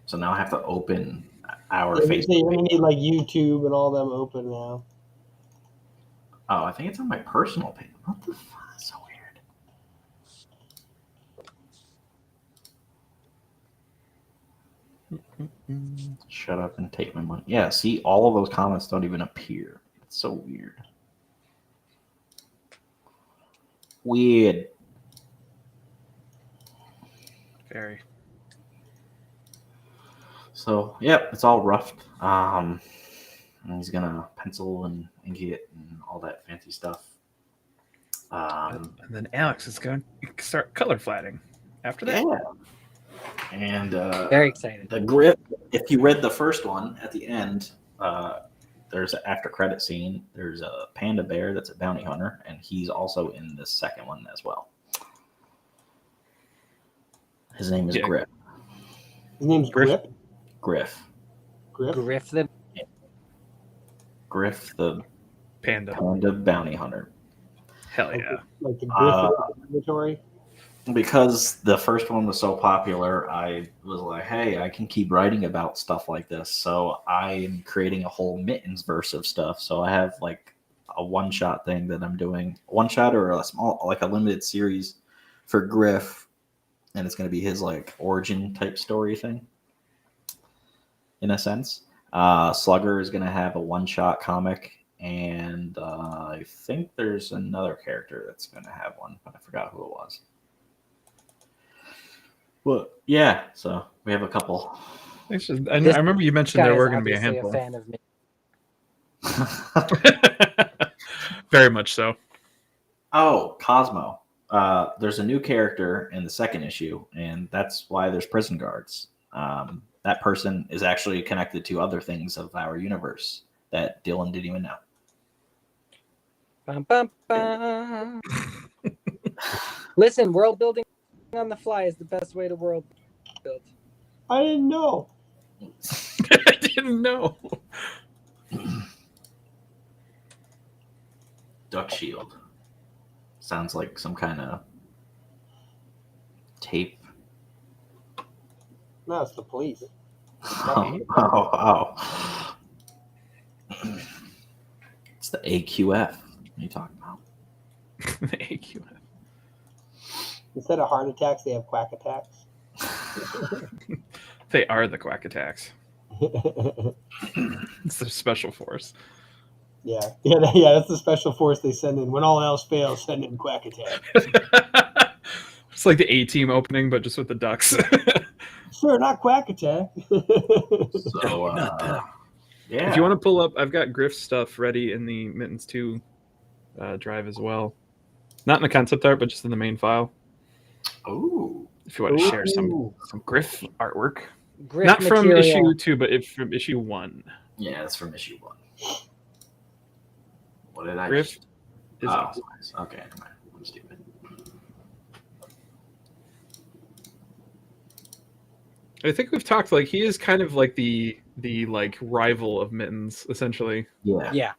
So now I have to open our Yeah, Facebook. you're gonna page. need like YouTube and all them open now. Oh, I think it's on my personal page. What the fuck? That's so weird. Shut up and take my money. Yeah, see, all of those comments don't even appear. It's so weird. Weird. Very. So, yep, it's all roughed. And he's gonna pencil and ink it and all that fancy stuff. And then Alex is going to start color flatting after that. Yeah. And Very excited. the grip, if you read the first one at the end, there's an after credit scene. There's a panda bear that's a bounty hunter, and he's also in the second one as well. His name is Yeah. Grip. His name's Griff? Griff. Griff. Griff the Griff, the Panda. panda bounty hunter. Hell yeah. Like the Griff Observatory. Because the first one was so popular, I was like, hey, I can keep writing about stuff like this. So I'm creating a whole Mittens verse of stuff. So I have like a one-shot thing that I'm doing. One shot or a small, like a limited series for Griff. And it's going to be his like origin type story thing. In a sense. Slugger is going to have a one-shot comic. And I think there's another character that's going to have one, but I forgot who it was. Well, yeah, so we have a couple. I remember you mentioned there guy were is going to be a obviously handful. fan of me. Very much so. Oh, Cosmo. There's a new character in the second issue, and that's why there's prison guards. That person is actually connected to other things of our universe that Dylan didn't even know. Bum, bum, bum. Listen, world building on the fly is the best way to world build. I didn't know. I didn't know. Duck Shield. Sounds like some kind of tape. No, it's the police. Oh. It's the AQF. What are you talking about? The AQF. Instead of heart attacks, they have quack attacks. They are the quack attacks. It's their special force. Yeah. That's the special force they send in when all else fails. Send in quack attack. It's like the A-team opening, but just with the ducks. Sure, not quack attack. So, yeah. If you want to pull up, I've got Griff's stuff ready in the Mittens 2 drive as well. Not in the concept art, but just in the main file. Ooh. If you want to share some Griff artwork. Griff Not from material. issue 2, but from issue 1. Yeah, that's from issue 1. What did I Griff just... is awesome. Nice. Okay, never mind. I'm stupid. I think we've talked, like, he is kind of like the like rival of Mittens, essentially. Yeah. Yeah.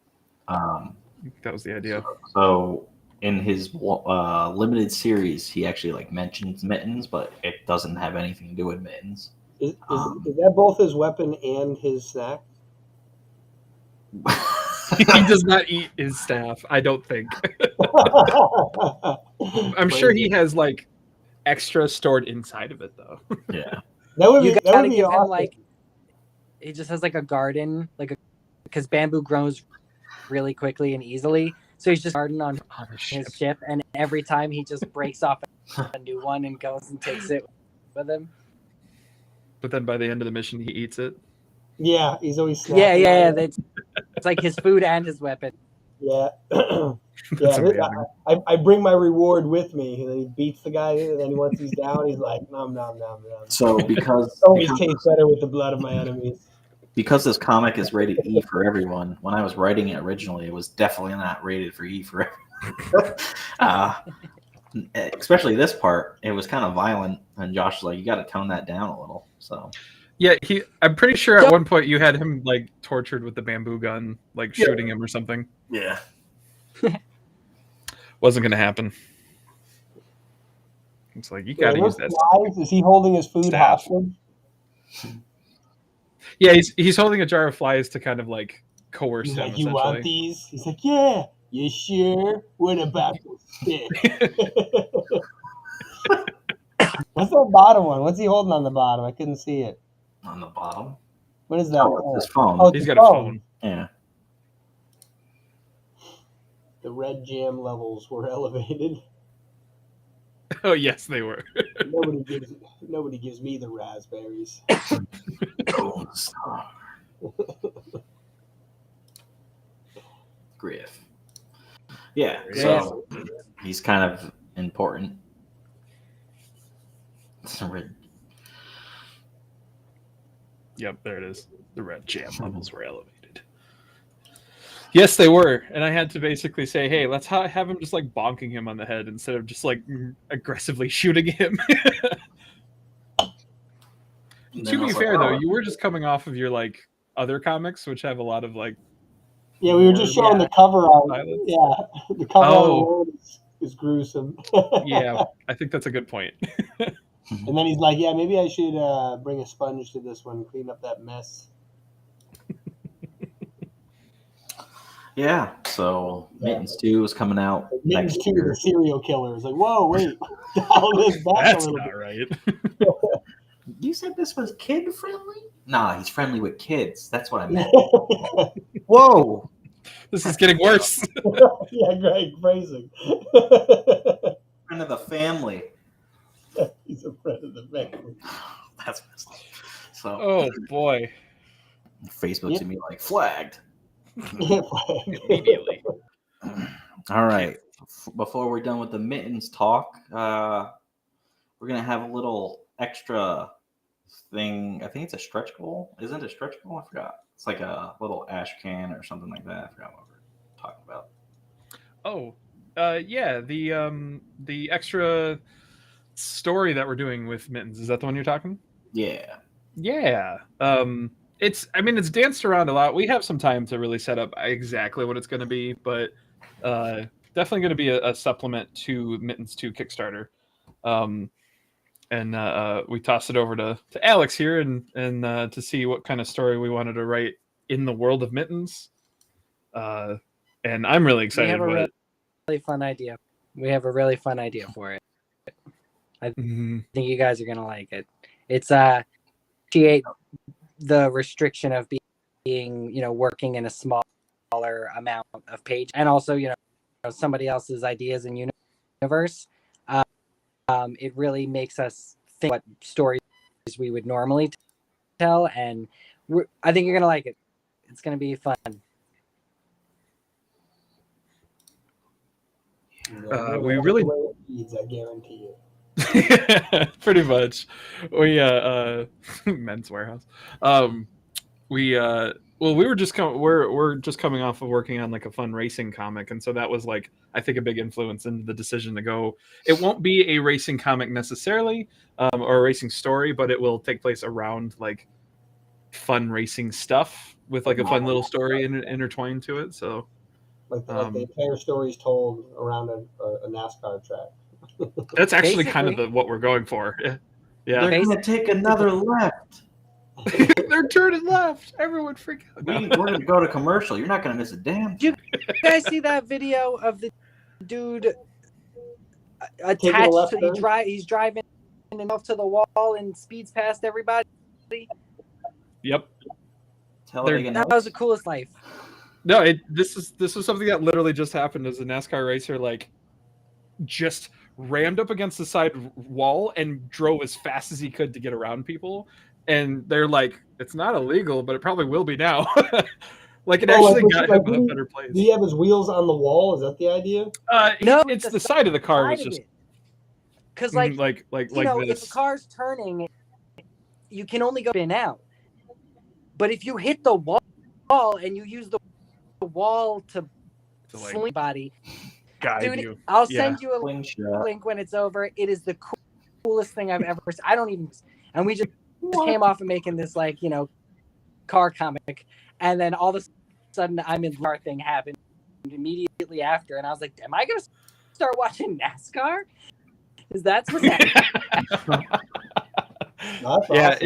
That was the idea. So in his limited series, he actually like mentions Mittens, but it doesn't have anything to do with Mittens. Is that both his weapon and his snack? He does not eat his staff, I don't think. I'm sure he has like extra stored inside of it, though. Yeah. That would You be, that gotta would be give him awesome. like, he just has like a garden, because bamboo grows really quickly and easily. So he's just garden on his ship, and every time he just breaks off a new one and goes and takes it with him. But then by the end of the mission, he eats it. Yeah, he's always snacking. Yeah. It's like his food and his weapon. Yeah. That's amazing. I bring my reward with me, and then he beats the guy, and then once he's down, he's like, nom, nom, nom, nom. So because Always tastes better with the blood of my enemies. Because this comic is rated E for everyone, when I was writing it originally, it was definitely not rated for E for everyone. Especially this part, it was kind of violent, and Josh was like, "You got to tone that down a little." So, yeah, I'm pretty sure at one point you had him like tortured with the bamboo gun, like shooting him or something. Yeah, wasn't gonna happen. It's like you got to use that. Flies? Is he holding his food hostage? Yeah, he's holding a jar of flies to kind of like coerce him. Like, you want these? He's like, yeah. You sure? What about the stick? What's that bottom one? What's he holding on the bottom? I couldn't see it. On the bottom. What is that? Oh, it's his phone. Oh, he's got a phone. Yeah. The red jam levels were elevated. Oh yes, they were. Nobody gives me the raspberries. Griff. Yeah, so he's kind of important. Yep, there it is. The red jam levels were elevated. Yes, they were, and I had to basically say, "Hey, let's have him just like bonking him on the head instead of just like aggressively shooting him." To be fair, though, you were just coming off of your like other comics, which have a lot of like. Yeah, we were just showing the cover art. Yeah, the cover art is gruesome. Yeah, I think that's a good point. And then he's like, "Yeah, maybe I should bring a sponge to this one, clean up that mess." Yeah, so Mittens 2 is coming out. Mittens 2, the serial killer. It's like, whoa, wait, dial this back That's a little not bit. right. You said this was kid friendly? Nah, he's friendly with kids. That's what I meant. Whoa, this is getting worse. Yeah, great phrasing. Friend of the family. He's a friend of the family. That's messed up. So, Oh boy, Facebook's gonna be like flagged. immediately. All right. Before we're done with the Mittens talk, we're gonna have a little extra thing. I think it's a stretch goal. Isn't it a stretch goal? I forgot. It's like a little ash can or something like that. I forgot what we're talking about. Oh, yeah. The extra story that we're doing with Mittens, is that the one you're talking? Yeah. Yeah. It's danced around a lot. We have some time to really set up exactly what it's going to be, but definitely going to be a supplement to Mittens 2 Kickstarter. And we tossed it over to Alex here and to see what kind of story we wanted to write in the world of Mittens. And I'm really excited. We have a really fun idea. We have a really fun idea for it. Mhm. I think you guys are gonna like it. It's appreciate the restriction of being working in a smaller amount of page, and also somebody else's ideas and universe. It really makes us think what stories we would normally tell, and I think you're gonna like it. It's gonna be fun. We really needs, I guarantee you. pretty much. We Men's Warehouse. We were just we're just coming off of working on like a fun racing comic, and so that was like I think a big influence in the decision to go. It won't be a racing comic necessarily, or a racing story, but it will take place around like fun racing stuff with like a fun little story intertwined to it. So like the entire story is told around a NASCAR track. that's actually kind of what we're going for. Yeah. They're going to take another left. They're turning left. Everyone freak out. We're going to go to commercial. You're not going to miss a damn thing. You guys see that video of the dude attached to he's driving himself to the wall and speeds past everybody? Yep. That was the coolest life. No, this was something that literally just happened. As a NASCAR racer, like, just rammed up against the side wall and drove as fast as he could to get around people. And they're like, it's not illegal, but it probably will be now. Like, it actually got him a better place. Do he have his wheels on the wall? Is that the idea? No, it's the side of the car was just because like if this. a car's turning, you can only go in and out. But if you hit the wall and you use the wall to sling body, dude, I'll send you a link when it's over. It is the coolest thing I've ever seen. I don't even, and we just came off of making this car comic, and then all of a sudden I'm in car thing happened immediately after, and I was like, am I gonna start watching NASCAR? Is that what's happening? Yeah, awesome.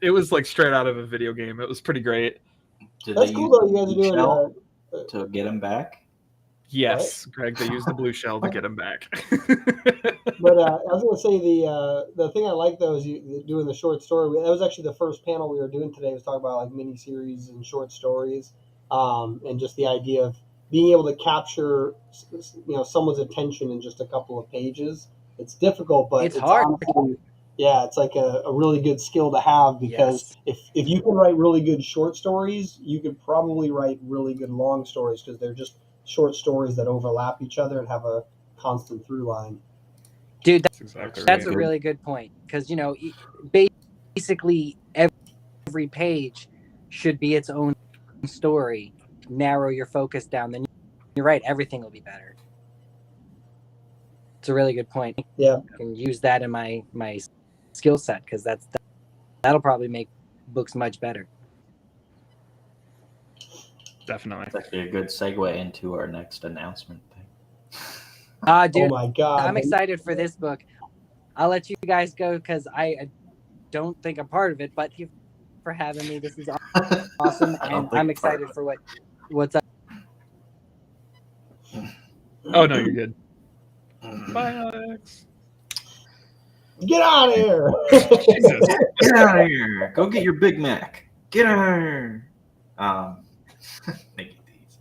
It was like straight out of a video game. It was pretty great. That's cool though. You guys are doing to get him back. Yes, right? Greg. They used the blue shell to get him back. But I was going to say the thing I like though is you doing the short story. That was actually the first panel we were doing today. Was talking about like mini series and short stories, and just the idea of being able to capture someone's attention in just a couple of pages. It's difficult, but it's hard. Honestly, yeah, it's like a really good skill to have because if you can write really good short stories, you could probably write really good long stories because they're just short stories that overlap each other and have a constant through line. Dude, that's a really good point because basically every page should be its own story. Narrow your focus down, then you're right, everything will be better. It's a really good point. Yeah, I can use that in my skill set because that'll probably make books much better. Definitely. That's actually a good segue into our next announcement thing. Dude, oh my God, I'm excited for this book. I'll let you guys go because I don't think I'm part of it, but you for having me. This is awesome, and I'm excited for what's up. Oh no, you're good. Bye, Alex. Get out of here! Jesus. Get out of here! Go get your Big Mac. Get out of here! Making these.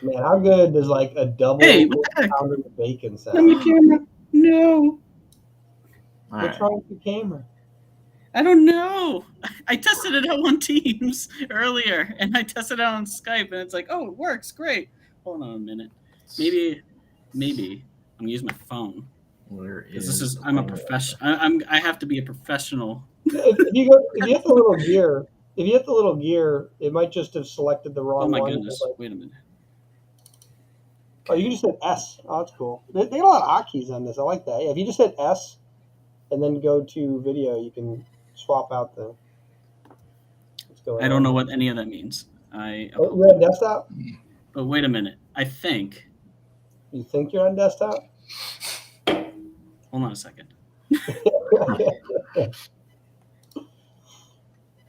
Man, how good does like a double pounded bacon sound? On the camera. No. What's wrong with the camera? I don't know. I tested it out on Teams earlier, and I tested it out on Skype, and it's like, oh, it works, great. Hold on a minute. Maybe I'm gonna use my phone. Because I'm a professional. I have to be a professional. If you hit the little gear, it might just have selected the wrong one. Oh my goodness! Wait a minute. Oh, you just hit S. Oh, that's cool. They got a lot of hotkeys on this. I like that. Yeah, if you just hit S and then go to video, you can swap out the. I don't know what any of that means. You're on desktop? But wait a minute. I think. You think you're on desktop? Hold on a second.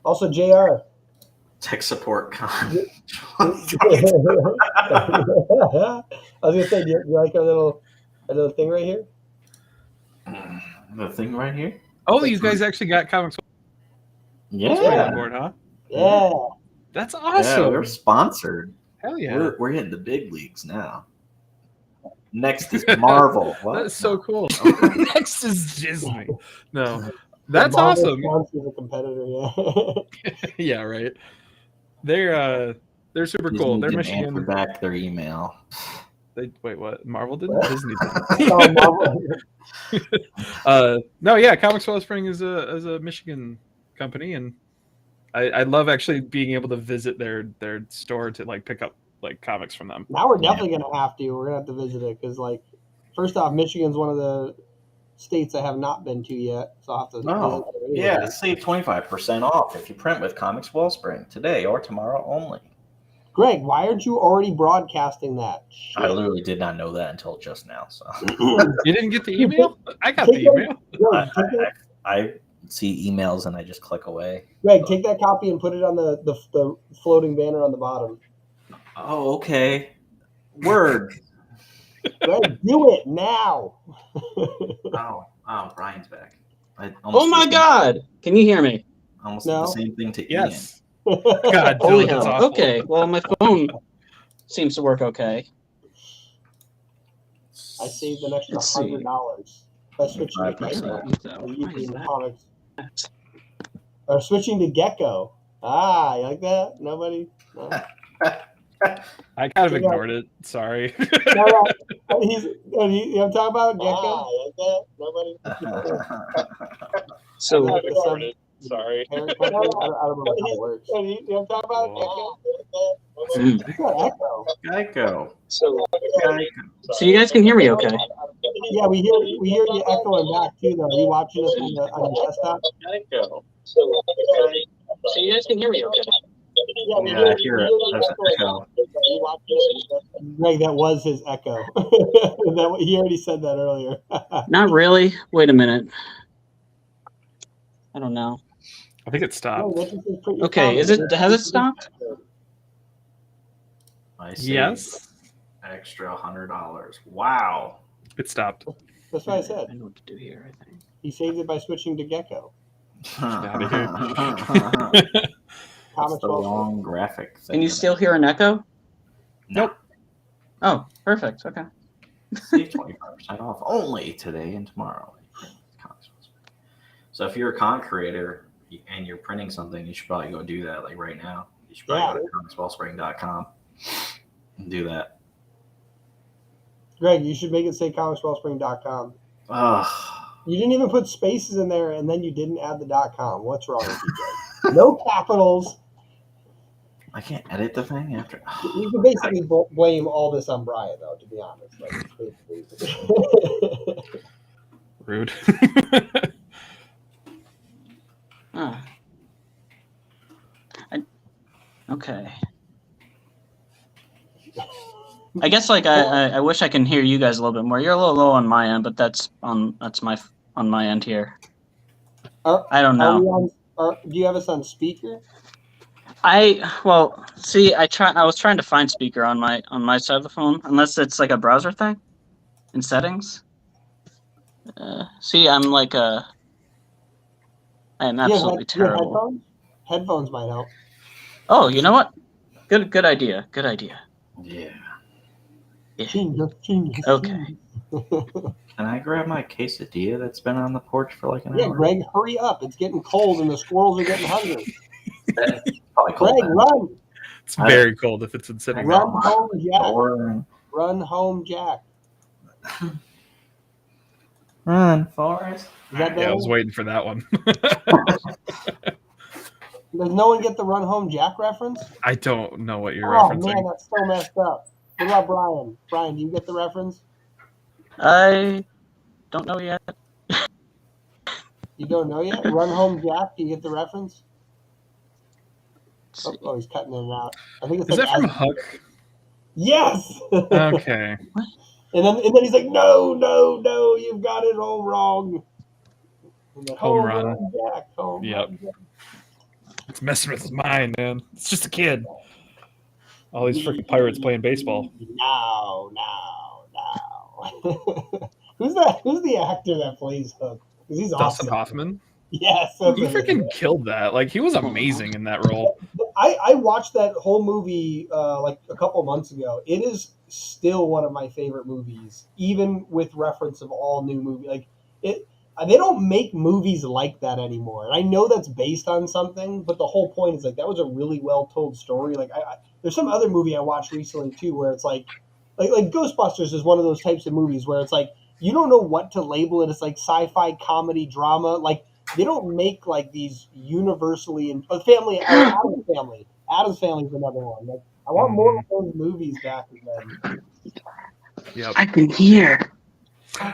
Also, JR. Tech support con. I was gonna say, do you like our little thing right here? The thing right here. Oh, you guys actually got Comics Wellspring on board, huh? Yeah. That's Yeah, awesome. we're sponsored. Hell yeah. We're hitting the big leagues now. Next is Marvel. What? That's so No. cool. Next is Disney. No, that's Marvel awesome. sponsors a competitor, yeah. Yeah, right. They're super Disney cool. They're didn't answer Michigan. back their email. Wait, what? Marvel didn't? What? Disney Oh, Marvel. didn't. No, yeah, Comics Wellspring is a Michigan company, and I love actually being able to visit their store to like pick up like comics from them. Now we're definitely gonna have to. We're gonna have to visit it because, like, first off, Michigan's one of the states I have not been to yet, so I'll have to. Oh, visit yeah, it. save 25% off if you print with Comics Wellspring today or tomorrow only. Greg, why aren't you already broadcasting that? Shit. I literally did not know that until just now. So You didn't get the email? I got the email. Greg, take that, I see emails and I just click away. Greg, take that copy and put it on the floating banner on the bottom. Oh, okay. Word. Greg, do it now. Oh, Brian's back. Oh my God! Can you hear me? Almost No. did the same thing to Yes. Ian. God, Holy Dylan, that's hell! awful. Okay, well my phone seems to work okay. I saved an extra Let's see. $100 by switching to 5%. Gecko. Why is Using that? comics. Or switching to Gecko. Ah, you like that? Nobody? No? I kind of ignored it. Sorry. No. I'm talking about Gecko? Ah, you like that? Nobody? So I ignored it. Sorry. I don't know how it works. You know what I'm talking about? Mm. Gecko? You got Echo. Geico. so Geico. you guys can hear me okay? Yeah, we hear you echoing back too, though. Are you watching us on your desktop? Geico. So you guys can hear me okay? Yeah, I hear it. There's an echo. Greg, that was his echo. He already said that earlier. Not really. Wait a minute. I don't know. I think it stopped. Okay, has it stopped? I saved Yes. extra $100. Wow. It stopped. That's what I said. I know what to do here, I think. He saved it by switching to Gecko. outta here. That's Comics the Wellspring. wrong graphic thing. Can you still hear an echo? Nope. Oh, perfect. Okay. Save 25% off only today and tomorrow. So if you're a content creator and you're printing something, you should probably go do that like right now. You should probably go to comicswellspring.com and do that. Greg, you should make it say comicswellspring.com. You didn't even put spaces in there, and then you didn't add the .com. What's wrong with you, Greg? No capitals. I can't edit the thing after. You can basically blame all this on Brian, though, to be honest. Like, it's basically... Rude. Okay. I guess like I wish I can hear you guys a little bit more. You're a little low on my end, but that's on my end here. I don't know. Do you have us on speaker? I was trying to find speaker on my side of the phone, unless it's like a browser thing in settings. See, I'm like I am absolutely terrible. Headphones might help. Oh, you know what? Good idea. Good idea. Yeah. Genius. Okay. Can I grab my quesadilla that's been on the porch for like an hour? Yeah, Greg, hurry up. It's getting cold and the squirrels are getting hungry. Probably cold Greg, then. run. It's very cold if it's in sitting. Run home, Jack. Boring. Run home, Jack. Run, Forrest. Is that Yeah, I was waiting for that one. Does no one get the Run Home Jack reference? I don't know what you're Oh, referencing. man, that's so messed up. What about Brian? Brian, do you get the reference? I don't know yet. You don't know yet? Run Home Jack, do you get the reference? Oh, he's cutting in and out. I think it's Is like that from Huck? Yes. Okay. And then he's like, no, you've got it all wrong. And then, Home run. Jack, home Yep. run, Jack. It's messing with his mind, man. It's just a kid. All these freaking pirates playing baseball. No. Who's that? Who's the actor that plays Hook? 'Cause he's Dustin awesome. Hoffman. Yes, He freaking killed that. Like he was amazing in that role. I watched that whole movie like a couple months ago. It is still one of my favorite movies, even with reference of all new movie. Like it, they don't make movies like that anymore. And I know that's based on something, but the whole point is like that was a really well told story. Like there's some other movie I watched recently too, where it's like Ghostbusters is one of those types of movies where it's like you don't know what to label it. It's like sci-fi comedy drama, like. They don't make like these universally in family. Adam's Family. Adam's Family is another one. Like, I want more of those movies back again. Yep. I can hear.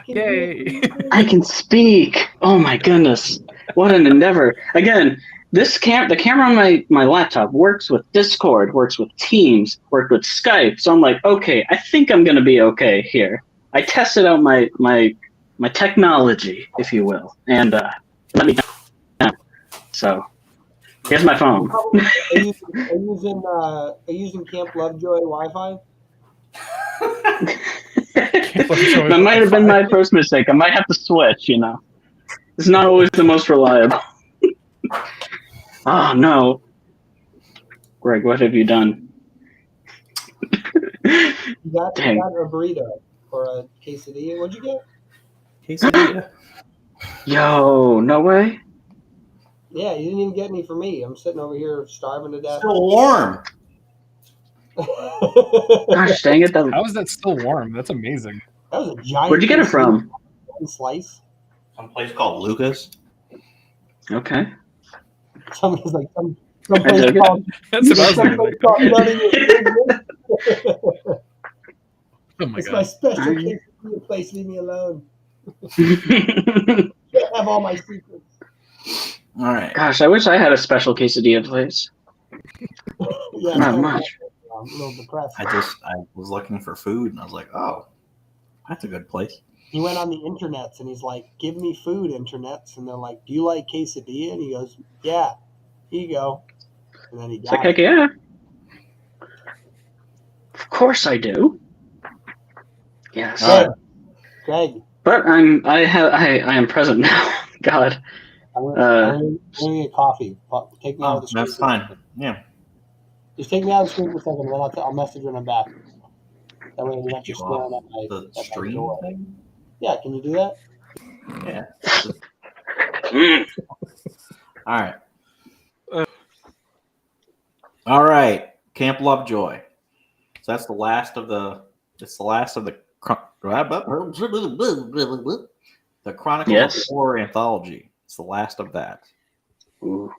Yay! I can speak. Oh my goodness! What an endeavor! Again, the camera on my laptop works with Discord, works with Teams, works with Skype. So I'm like, okay, I think I'm gonna be okay here. I tested out my technology, if you will, and let me down. So here's my phone. Are you using Camp Lovejoy Wi-Fi? That might have been my first mistake. I might have to switch. It's not always the most reliable. Oh no, Greg, what have you done? You got a burrito or a quesadilla. What'd you get? Quesadilla. Yo, no way. Yeah, you didn't even get any for me. I'm sitting over here starving to death. Still warm. Gosh dang it! How is that still warm? That's amazing. That was a giant. Where'd you get it from? Slice. Some place called Lucas. Okay. Somebody's like some place called. That's what I was thinking. Oh my It's god. my special quesadilla place. Leave me alone. Can't have all my secrets. All right. Gosh, I wish I had a special quesadilla place. Yeah, Not much. I'm a little depressed. I was looking for food and I was like, oh, that's a good place. He went on the internets and he's like, "Give me food, internets." And they're like, "Do you like quesadilla?" And he goes, "Yeah." Here you go. And then he got It's like, heck yeah. Of course I do. Yes. Greg. But I am present now. God. I'm gonna get coffee. Take me out of the screen. That's fine. Yeah. Just take me out of the screen for a second, and then I'll message you when I'm back. That way you're not just staring at the my stream door. thing? Yeah, can you do that? Yeah. All right. All right. Camp Lovejoy. So that's the last of the. It's the last of the Chronicles of Horror anthology. It's the last of that. Ooh.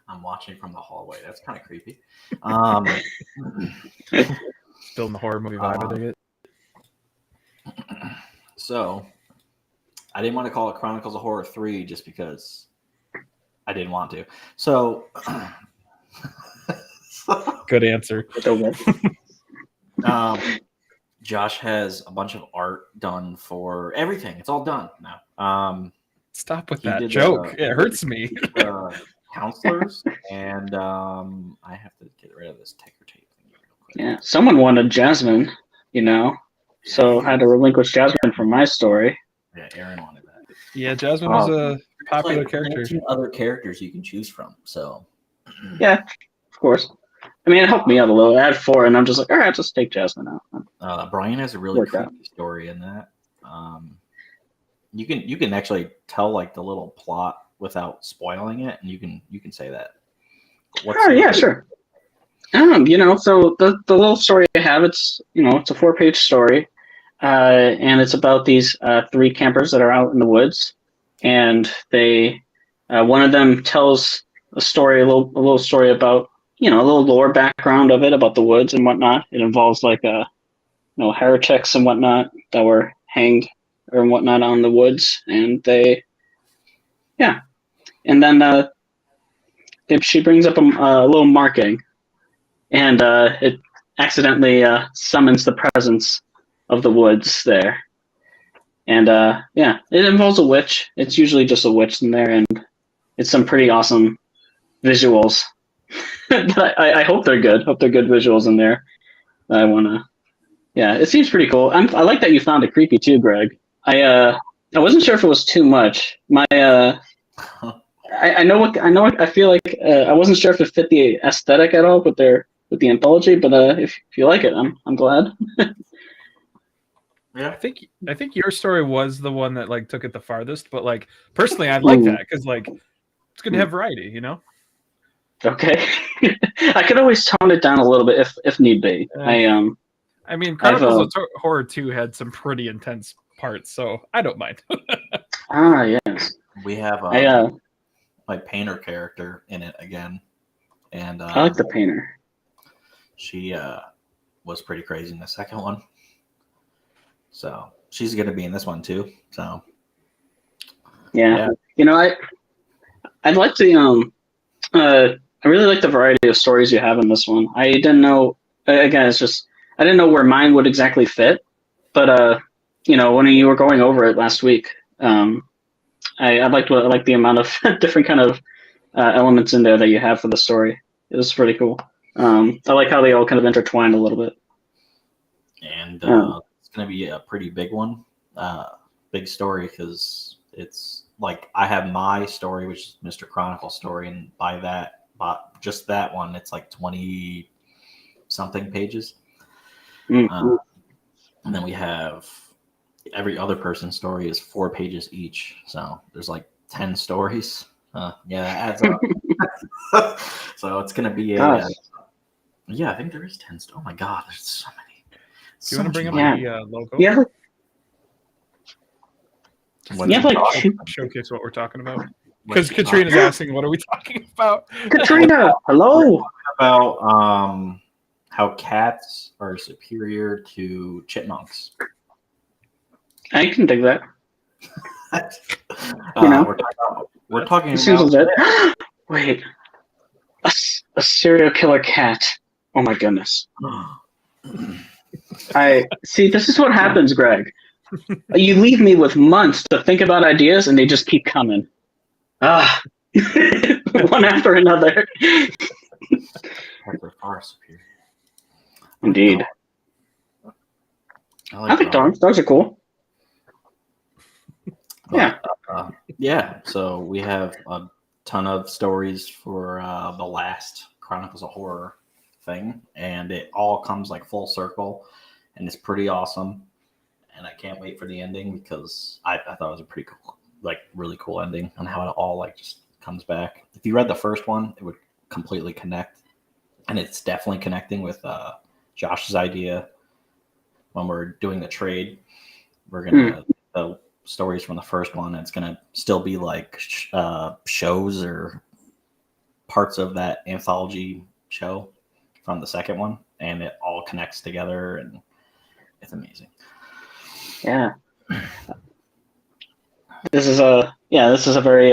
I'm watching from the hallway. That's kind of creepy. Still in the horror movie vibe, I dig it. So, I didn't want to call it Chronicles of Horror 3 just because I didn't want to. So, good answer. Josh has a bunch of art done for everything. It's all done now. Stop with that joke. It hurts me. Counselors, and I have to get rid of this ticker tape thing real quick. Yeah, someone wanted Jasmine, so I had to relinquish Jasmine from my story. Yeah, Aaron wanted that. Yeah, Jasmine was a popular like character. 19 other characters you can choose from. So, yeah, of course. I mean, it helped me out a little. I had 4, and I'm just like, all right, just take Jasmine out. Brian has a really creepy story in that. You can actually tell like the little plot without spoiling it, and you can say that. Yeah, sure. So the little story I have, it's it's a 4-page story, and it's about these 3 campers that are out in the woods, and they one of them tells a story, a little story about a little lore background of it about the woods and whatnot. It involves like heretics and whatnot that were hanged or whatnot on the woods, and and then she brings up a little marking, and it accidentally summons the presence of the woods there. And it involves a witch. It's usually just a witch in there, and it's some pretty awesome visuals. I hope they're good. Hope they're good visuals in there. It seems pretty cool. I like that you found it creepy too, Greg. I wasn't sure if it was too much. I know what I feel like. I wasn't sure if it fit the aesthetic at all with the anthology, but if you like it, I'm glad. Yeah, I think your story was the one that like took it the farthest, but like personally, I like that because like it's good to have variety, you know. Okay, I could always tone it down a little bit if need be. I mean, Chronicles of Horror 2 had some pretty intense parts, so I don't mind. Yes. We have my painter character in it again, and I like the painter. She was pretty crazy in the second one, so she's going to be in this one too. So yeah. You know, I'd like to I really like the variety of stories you have in this one. I didn't know. Again, it's just I didn't know where mine would exactly fit, but you know, when you were going over it last week, I liked the amount of different kind of elements in there that you have for the story. It was pretty cool. I like how they all kind of intertwined a little bit. And it's going to be a pretty big one, big story, because it's like I have my story, which is Mr. Chronicle's story, and by just that one, it's like 20 something pages. And then we have every other person's story is 4 pages each, so there's like 10 stories. Yeah, that adds up. So it's gonna be yeah, I think there is 10. Oh my god, there's so many. Do you want to bring up the logo? Yeah. Showcase what we're talking about. Because Katrina's asking, what are we talking about? Katrina, hello. About how cats are superior to chipmunks. I can dig that. We're talking about wait, a serial killer cat. Oh my goodness. I see. This is what happens, Greg. You leave me with months to think about ideas, and they just keep coming. One after another. They're far superior. Indeed. I like dogs. Dogs are cool. Yeah. So we have a ton of stories for the last Chronicles of Horror thing, and it all comes like full circle, and it's pretty awesome. And I can't wait for the ending because I thought it was a pretty cool, like really cool ending on how it all like just comes back. If you read the first one, it would completely connect, and it's definitely connecting with Josh's idea. When we're doing the trade, we're gonna the stories from the first one. It's gonna still be like shows or parts of that anthology show from the second one, and it all connects together, and it's amazing. Yeah. This is a very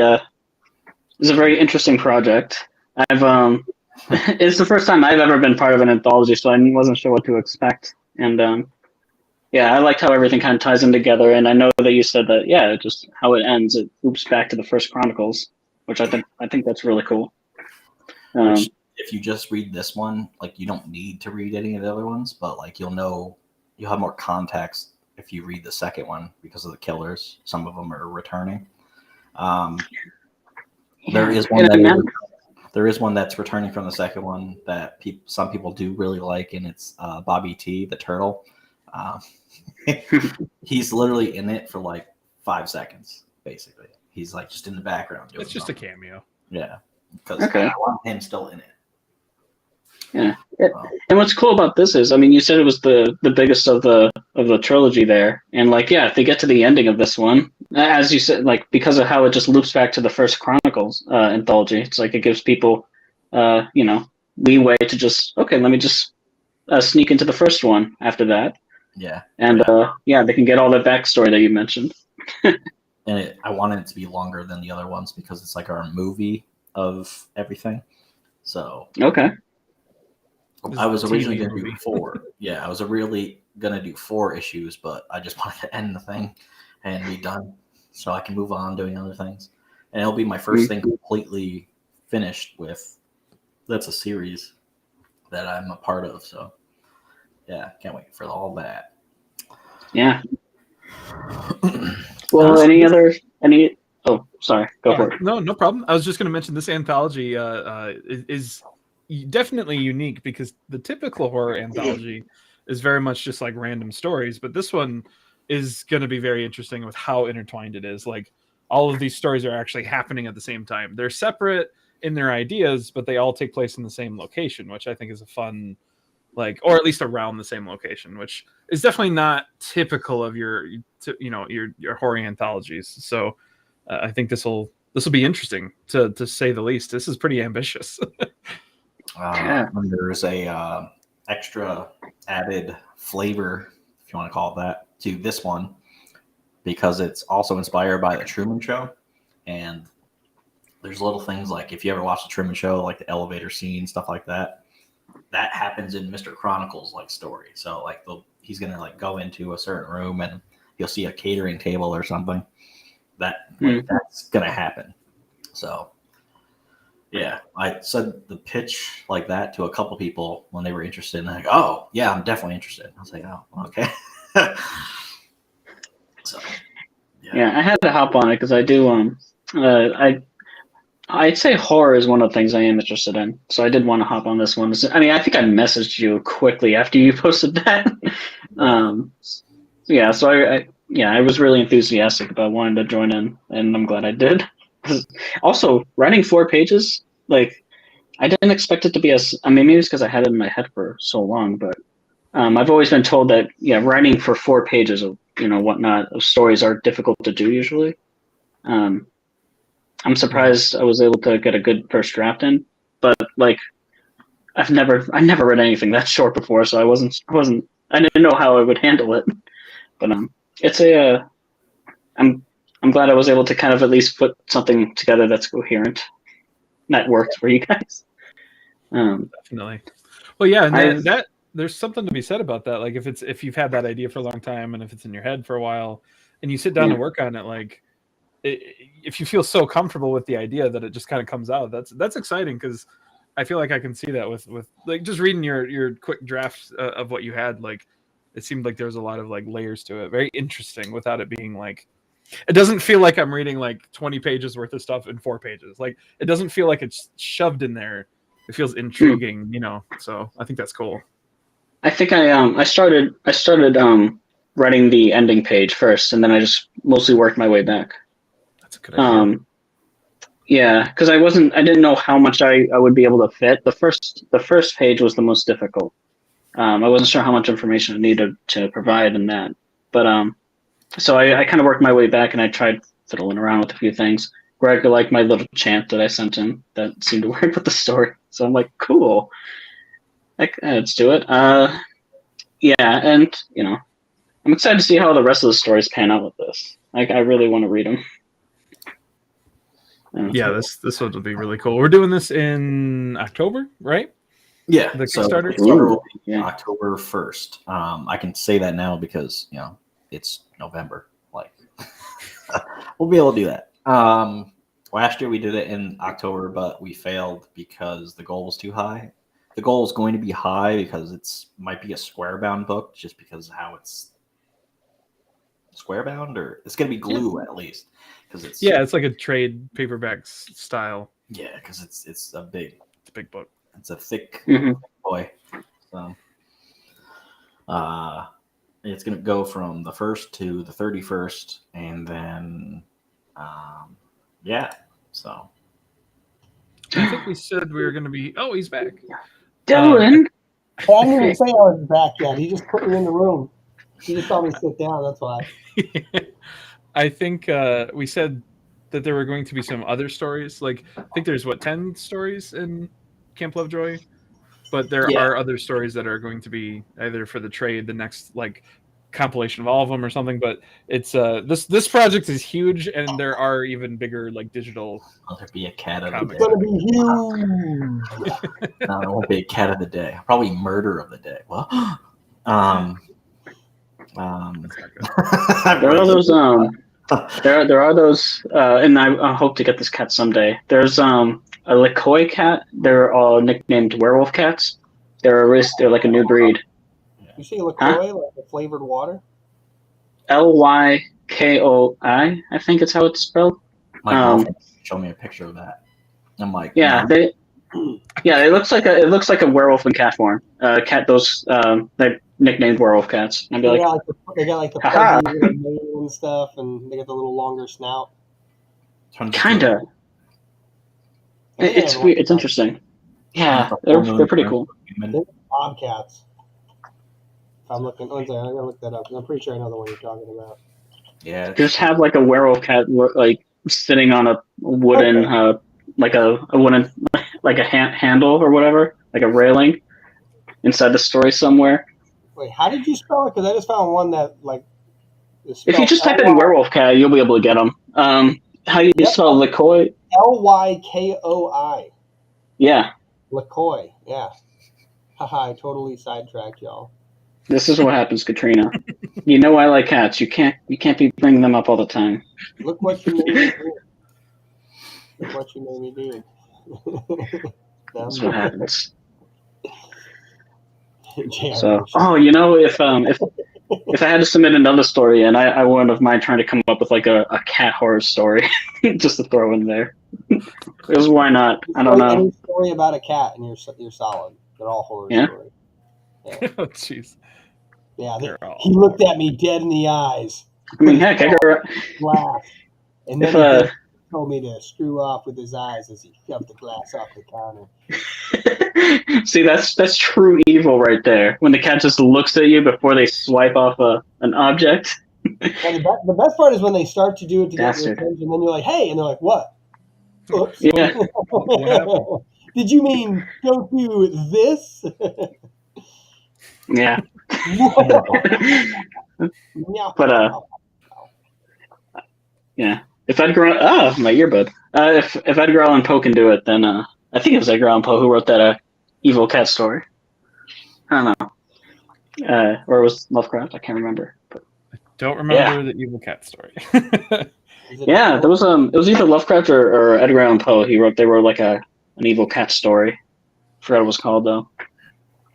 interesting project. It's the first time I've ever been part of an anthology, so I wasn't sure what to expect. And yeah, I liked how everything kind of ties in together. And I know that you said that, yeah, just how it ends, it loops back to the first Chronicles, which I think that's really cool. Which, if you just read this one, like you don't need to read any of the other ones, but like you'll have more context if you read the second one because of the killers. Some of them are returning. There is one that's returning from the second one that some people do really like, and it's Bobby T, the turtle. He's literally in it for like 5 seconds, basically. He's like just in the background. It's just a cameo. Yeah, because I want him still in it. Yeah. And what's cool about this is, I mean, you said it was the biggest of the trilogy there, and like, yeah, if they get to the ending of this one, as you said, like because of how it just loops back to the first Chronicles anthology, it's like it gives people, leeway to just let me just sneak into the first one after that. Yeah. And they can get all that backstory that you mentioned. And I wanted it to be longer than the other ones because it's like our movie of everything. So okay. I was originally going to do 4. Yeah, I was really going to do 4 issues, but I just wanted to end the thing and be done so I can move on doing other things. And it'll be my first thing completely finished with. That's a series that I'm a part of. So, yeah, can't wait for all that. Yeah. Well, any? Oh, sorry. Go for it. No problem. I was just going to mention this anthology is definitely unique because the typical horror anthology is very much just like random stories, but this one is going to be very interesting with how intertwined it is. Like all of these stories are actually happening at the same time. They're separate in their ideas, but they all take place in the same location, which I think is a fun, like, or at least around the same location, which is definitely not typical of your horror anthologies. So I think this will be interesting to say the least. This is pretty ambitious. There's a extra added flavor, if you want to call it that, to this one because it's also inspired by the Truman Show, and there's little things like if you ever watch the Truman Show, like the elevator scene, stuff like that, that happens in Mr. Chronicles' like story. So like he's gonna like go into a certain room and you'll see a catering table or something. That's gonna happen. So yeah, I said the pitch like that to a couple people when they were interested, and they're like, "Oh, yeah, I'm definitely interested." I was like, "Oh, okay." So yeah, I had to hop on it because I do. I'd say horror is one of the things I am interested in, so I did want to hop on this one. I mean, I think I messaged you quickly after you posted that. Yeah, so I was really enthusiastic about wanting to join in, and I'm glad I did. Also, writing 4 pages, like, I didn't expect it to be as. I mean, maybe it's because I had it in my head for so long, but I've always been told that writing for 4 pages of whatnot of stories are difficult to do usually. I'm surprised I was able to get a good first draft in, but like, I never read anything that short before, so I didn't know how I would handle it. But it's I'm glad I was able to kind of at least put something together that's coherent, that works for you guys. Definitely. Well, yeah, and that there's something to be said about that. Like if you've had that idea for a long time, and if it's in your head for a while, and you sit down and work on it, like if you feel so comfortable with the idea that it just kind of comes out, that's exciting because I feel like I can see that with like just reading your quick drafts of what you had. Like it seemed like there was a lot of like layers to it, very interesting without it being like. It doesn't feel like I'm reading like 20 pages worth of stuff in 4 pages. Like it doesn't feel like it's shoved in there. It feels intriguing, So I think that's cool. I think I started writing the ending page first, and then I just mostly worked my way back. That's a good idea. Yeah, because I didn't know how much I would be able to fit. The first page was the most difficult. I wasn't sure how much information I needed to provide in that, but so I kind of worked my way back, and I tried fiddling around with a few things. Greg liked my little chant that I sent him that seemed to work with the story. So I'm like, cool. Let's do it. Yeah, and I'm excited to see how the rest of the stories pan out with this. Like, I really want to read them. Yeah, this one will be really cool. We're doing this in October, right? Yeah, the so Kickstarter. Kickstarter will be October 1st. I can say that now because it's November. Like, we'll be able to do that. Last year we did it in October, but we failed because the goal was too high. The goal is going to be high because it's might be a square bound book, just because of how it's square bound, or it's going to be glue at least because it's like a trade paperback style. Yeah, because it's a big book. It's a thick boy. So it's going to go from the 1st to the 31st, and then so I think we said we were going to be. Oh, he's back. Dylan. I didn't even say I was back yet. He just put me in the room. He just told me to sit down. That's why. I think we said that there were going to be some other stories. Like I think there's 10 stories in Camp Lovejoy, but there are other stories that are going to be either for the trade, the next like compilation of all of them or something. But it's this project is huge, and there are even bigger like digital. Will there be a cat of the day? It's gonna be huge. No, there won't be a cat of the day. Probably murder of the day. Well, there are those there are those and I hope to get this cat someday. There's a Likoi cat. They're all nicknamed werewolf cats. They're like a new breed. You see LaCroix, like the flavored water? Lykoi. Koi. I think it's how it's spelled. My girlfriend showed me a picture of that. I'm like, Yeah, no. it looks like a werewolf in cat form. Cat those they're nicknamed werewolf cats. And I'd be They like, got like the haha. fuzzy little mane and stuff, and they got the little longer snout. Kinda. I think It's weird. It's interesting. Yeah, they're pretty cool. They're bobcats. If I'm looking, one second, I gotta look that up. I'm pretty sure I know the one you're talking about. Yeah. Just have like a werewolf cat like sitting on a wooden like a wooden like a handle or whatever, like a railing inside the story somewhere. Wait, how did you spell it? Because I just found one that like. If you just type in werewolf cat, you'll be able to get them. How do you spell Lycoy? Lykoi. Yeah. Lycoy. Yeah. Haha, I totally sidetracked y'all. This is what happens, Katrina. You know I like cats. You can't be bringing them up all the time. Look what you made me do. Look what you made me do. That's what happens. JR So, you know, if I had to submit another story, and I wouldn't have mind trying to come up with like a cat horror story, just to throw in there. Because why not? I don't know. Any story about a cat, and you're solid. They're all horror stories. Yeah. Oh, jeez. Yeah, he looked at me dead in the eyes. I mean, heck, I could laugh, and then he told me to screw off with his eyes as he shoved the glass off the counter. See, that's true evil right there. When the cat just looks at you before they swipe off an object. Well, the best part is when they start to do it to get your attention, and then you're like, "Hey," and they're like, "What?" Oops. Yeah. Did you mean go do this? Yeah. But yeah. If Edgar my earbud. If Edgar Allan Poe can do it, then I think it was Edgar Allan Poe who wrote that evil cat story. I don't know. Or it was Lovecraft. I can't remember. But, don't remember the evil cat story. Yeah, there was it was either Lovecraft or Edgar Allan Poe. They wrote like an evil cat story. Forgot what it was called though.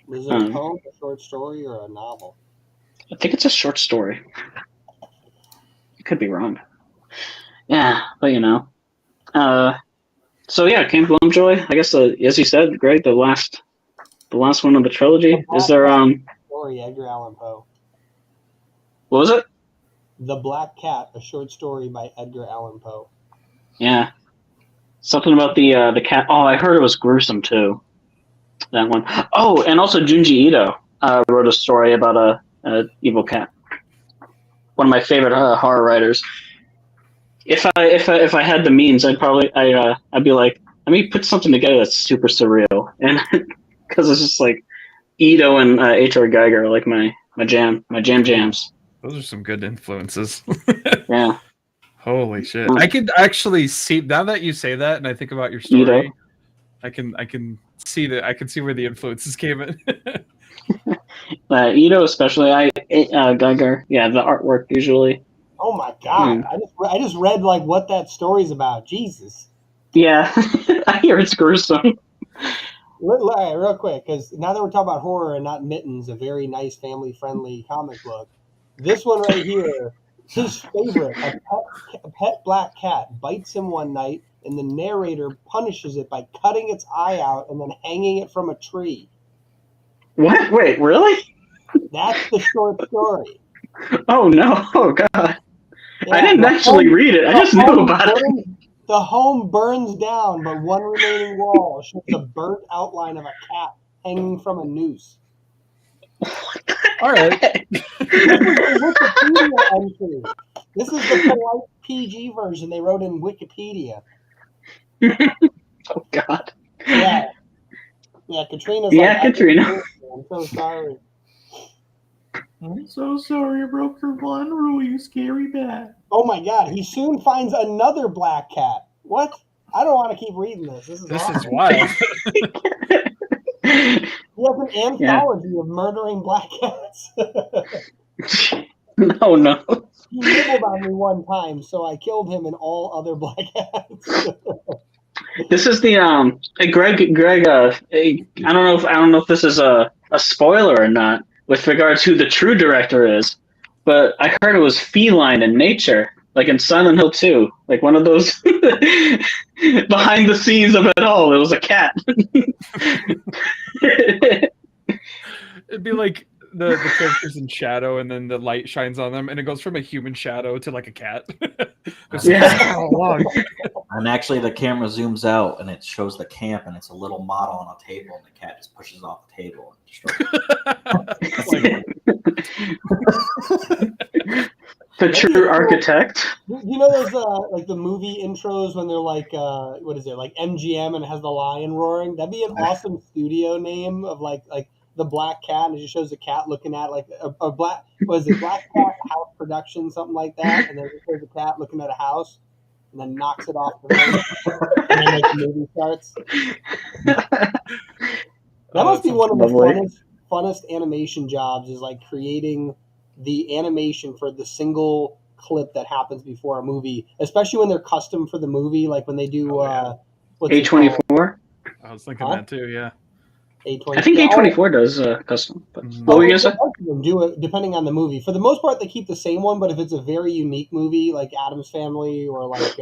Was it a poem, a short story, or a novel? I think it's a short story. I could be wrong. Yeah, but you know. So yeah, Camp Lovejoy. I guess as you said, Greg, the last one of the trilogy. Is there story, Edgar Allan Poe. What was it? The Black Cat, a short story by Edgar Allan Poe. Yeah. Something about the cat. Oh, I heard it was gruesome too. That one. Oh, and also Junji Ito wrote a story about a evil cat. One of my favorite horror writers. If I had the means, I'd be like, let me put something together that's super surreal, and because it's just like Ito and H.R. Geiger are like my jams. Those are some good influences. Yeah. Holy shit! I could actually see, now that you say that, and I think about your story. Ito. I can see that. I can see where the influences came in. Ito especially. Geiger. Yeah, the artwork usually. Oh my god! I just read like what that story's about. Jesus. Yeah, I hear it's gruesome. Real quick, because now that we're talking about horror and not Mittens, a very nice family-friendly comic book. This one right here, his favorite, a pet black cat bites him one night, and the narrator punishes it by cutting its eye out and then hanging it from a tree. What? Wait, really? That's the short story. Oh no! Oh god! Yeah, I didn't actually read it. I just knew about it. The home burns down, but one remaining wall shows a burnt outline of a cat hanging from a noose. All right. This is the Wikipedia entry. This is the polite PG version they wrote in Wikipedia. Oh God. Yeah. Yeah, Katrina's like, Katrina. I'm so sorry. I'm so sorry I broke your one rule, you scary bat. Oh my god, he soon finds another black cat. What? I don't want to keep reading this. This is wild. He has an anthology of murdering black cats. No. He nibbled on me one time, so I killed him and all other black cats. This is the Greg. I don't know if this is a spoiler or not with regards to who the true director is, but I heard it was feline in nature, like in Silent Hill 2, like one of those behind the scenes of it all. It was a cat. It'd be like the characters in shadow, and then the light shines on them, and it goes from a human shadow to like a cat. Yeah. And actually, the camera zooms out, and it shows the camp, and it's a little model on a table, and the cat just pushes it off the table and destroys it. The true architect. You know those like the movie intros when they're like what is it, like MGM, and it has the lion roaring? That'd be an awesome studio name of like the Black Cat, and it just shows a cat looking at like a black, what is it, Black Cat House Production, something like that, and then it shows a cat looking at a house and then knocks it off the road, and then like, the movie starts. That must be one of the funnest animation jobs, is like creating the animation for the single clip that happens before a movie, especially when they're custom for the movie, like when they do A24. I was thinking that too. Yeah. I think A24 does custom. But what were you gonna say? Do it depending on the movie. For the most part, they keep the same one, but if it's a very unique movie like Addams Family or like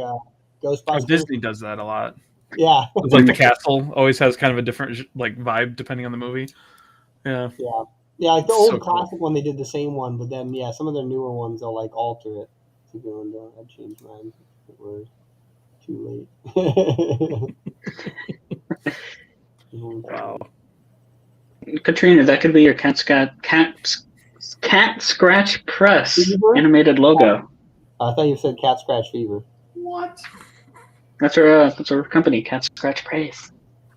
Ghostbusters, Disney does that a lot. Yeah, it's like the castle always has kind of a different like vibe depending on the movie. Yeah, like the old classic one, they did the same one, but then some of their newer ones they'll like alter it. I'd change mine if it were too late. Wow. Katrina, that could be your cat scratch press Fever? Animated logo. I thought you said Cat Scratch Fever. What? That's our company, Cat Scratch Press.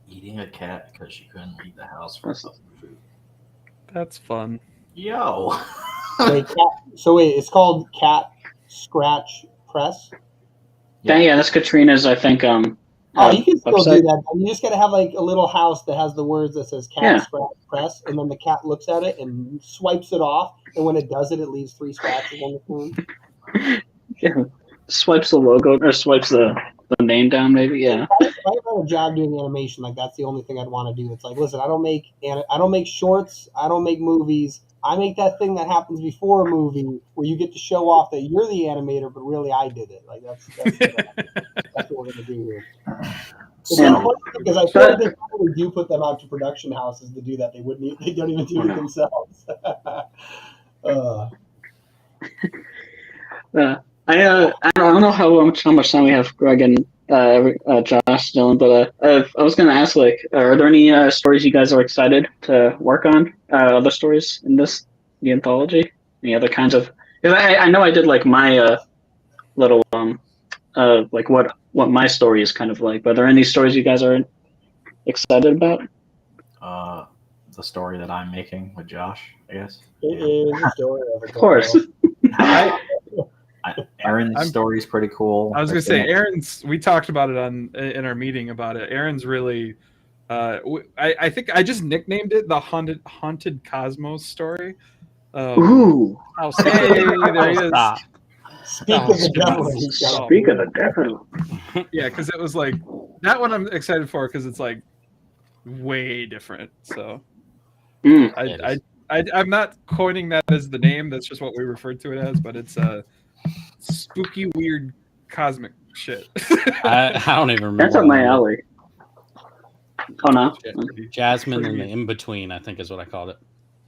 Eating a cat because she couldn't leave the house for food. That's fun. Yo. So wait, it's called Cat Scratch Press? Yeah, that's Katrina's, I think. You can still do that. You just got to have like a little house that has the words that says Cat Scratch Press, and then the cat looks at it and swipes it off, and when it does it, it leaves 3 scratches on the phone. Yeah. Swipes the logo, or swipes the name down, maybe. Yeah. If I had a job doing animation, like that's the only thing I'd want to do. It's like, listen, I don't make shorts, I don't make movies. I make that thing that happens before a movie where you get to show off that you're the animator, but really I did it. Like that's what we're gonna do here. Because I feel like they probably do put them out to production houses to do that. They don't even do it themselves. I don't know how much time we have, Greg and Josh, Dylan, but I was going to ask, like, are there any stories you guys are excited to work on? Other stories in the anthology? Any other kinds of? Because I know I did like my little like what my story is kind of like. But are there any stories you guys are excited about? The story that I'm making with Josh, I guess. It is a story of course. Aaron's story is pretty cool. I was gonna say Aaron's. We talked about it in our meeting about it. Aaron's really. I think I just nicknamed it the haunted Cosmos story. Ooh! Hey, there he is. Speak of the devil. Yeah, because it was like that one. I'm excited for because it's like way different. So I'm not coining that as the name. That's just what we referred to it as. But it's spooky, weird, cosmic shit. I don't even remember. That's up my alley. Oh no, Jasmine and the in between, I think is what I called it.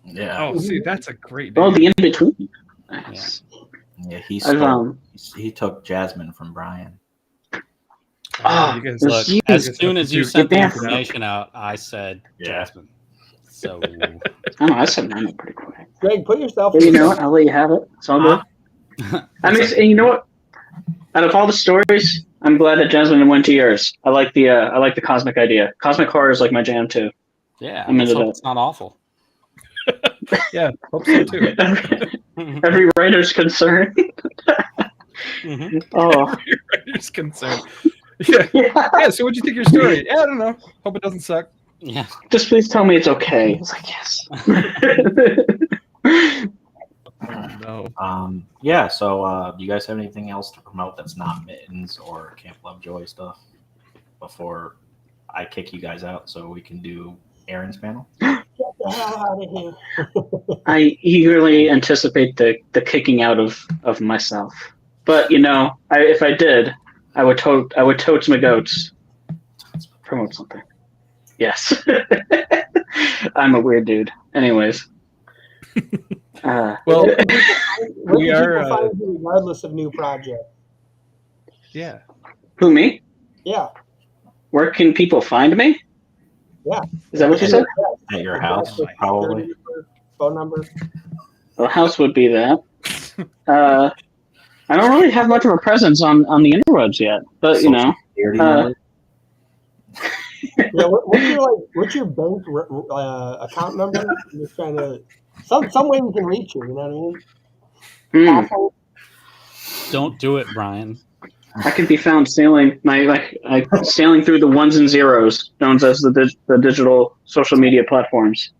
Yeah. Oh, see, that's a great name. Oh, the in between. Nice. Yeah, he took Jasmine from Brian. You guys look, as soon as you sent the information out, I said Jasmine. So I said mine pretty quick. Greg, put yourself. You know what? I'll let you have it. It's all good. I mean, and you know what? Out of all the stories, I'm glad that Jasmine went to yours. I like the cosmic idea. Cosmic horror is like my jam too. Yeah, I hope it's not awful. Yeah, hope so too. Every writer's concern. Mm-hmm. Oh, every writer's concern. Yeah. So what'd you think of your story? Yeah, I don't know. Hope it doesn't suck. Yeah. Just please tell me it's okay. It's like yes. No. Yeah. So, do you guys have anything else to promote that's not Mittens or Camp Lovejoy stuff before I kick you guys out so we can do Aaron's panel? the hell out of here. I eagerly anticipate the kicking out of myself. But if I did, I would totes my goats. Promote something. Yes. I'm a weird dude. Anyways. Well, where we can are. people find you regardless of new project? Yeah. Who, me? Yeah. Where can people find me? Yeah. Is that what you said? At your house, probably. Phone number. The house would be that. I don't really have much of a presence on the interwebs yet, but Social security number? Yeah, what's your bank account number? I'm just trying to some way we can reach you. You know what I mean? Asshole. Don't do it, Brian. I can be found sailing sailing through the ones and zeros, known as the digital social media platforms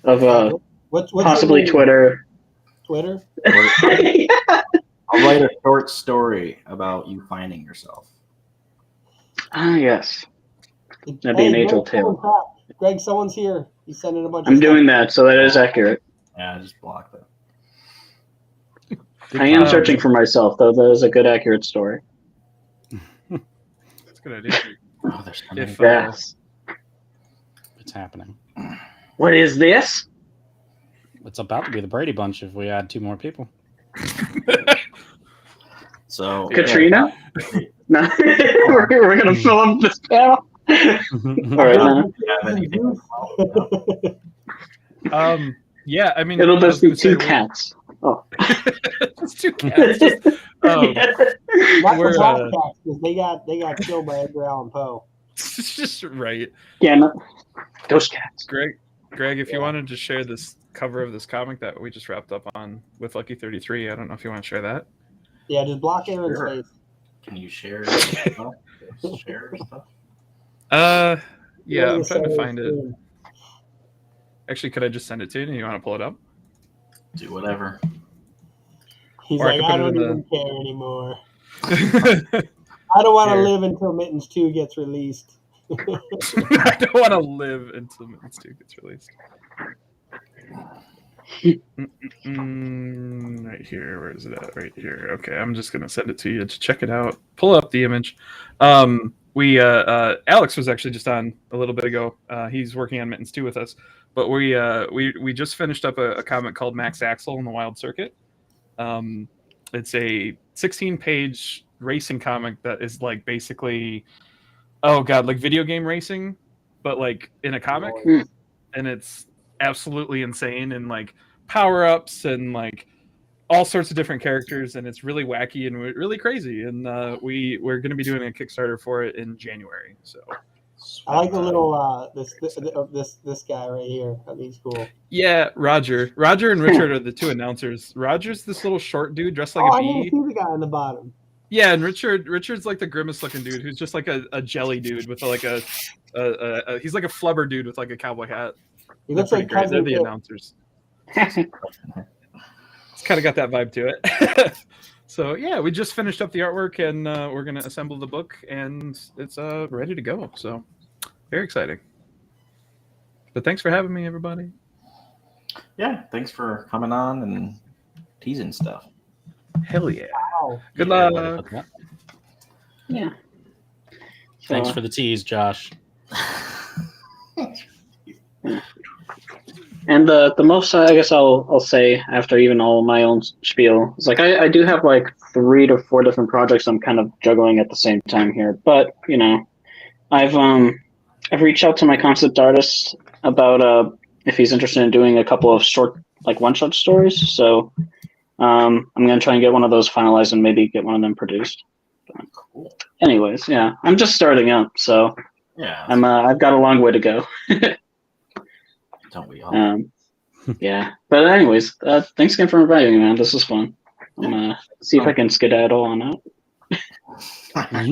of what's possibly Twitter. Twitter. I'll write a short story about you finding yourself. Ah, yes. That'd be an age-old tale. Greg, someone's here. He's sending a bunch of I'm stuff. doing that, so that is accurate. Yeah, I just blocked that. I am searching for myself, though. That is a good, accurate story. That's a good idea. Oh, there's Yes. It's happening. What is this? It's about to be the Brady Bunch if we add 2 more people. So Katrina? No, we're gonna fill up this panel. All right. Yeah, I mean, it'll just be 2 cats. Oh, it's 2 cats. Not we're, the black cats, because they got killed by Edgar Allan Poe. Just right. Yeah, no, those cats. Greg, if you wanted to share this cover of this comic that we just wrapped up on with Lucky 33, I don't know if you want to share that. Yeah, just block Aaron's face. Can you share stuff? Share stuff? Yeah, I'm trying to find it. Actually, could I just send it to you? You want to pull it up? Do whatever. He's Or like, I don't even care anymore. I don't want to live until Mittens 2 gets released. I don't want to live until Mittens 2 gets released. Right here. Where is it at? Right here. Okay, I'm just gonna send it to you to check it out. Pull up the image. Alex was actually just on a little bit ago. He's working on Mittens 2 with us, but we just finished up a comic called Max Axel in the Wild Circuit. It's a 16-page racing comic that is like basically, like video game racing, but like in a comic, and it's absolutely insane, and like power-ups and like all sorts of different characters, and it's really wacky and really crazy, and we're going to be doing a Kickstarter for it in January. So I like the little this guy right here. I think he's cool. Yeah, Roger and Richard are the 2 announcers. Roger's this little short dude dressed like a I bee. didn't see the guy on the bottom. Yeah, and Richard's like the grimace looking dude who's just like a jelly dude with like a he's like a flubber dude with like a cowboy hat. He looks like great. They're Cousin the Dick. announcers. It's kind of got that vibe to it. So yeah, we just finished up the artwork, and we're gonna assemble the book, and it's ready to go. So very exciting. But thanks for having me, everybody. Yeah, thanks for coming on and teasing stuff. Hell yeah. Wow. Good luck. Yeah. Thanks for the tease, Josh. And the most I guess I'll say after even all my own spiel is like I do have like 3 to 4 different projects I'm kind of juggling at the same time here. But I've reached out to my concept artist about if he's interested in doing a couple of short like 1-shot stories. So I'm gonna try and get one of those finalized and maybe get one of them produced. Cool. Anyways, yeah, I'm just starting up, so yeah, I've got a long way to go. Don't we all? Yeah, but anyways, thanks again for inviting me, man. This was fun. I'm gonna see if I can skedaddle on out. All right.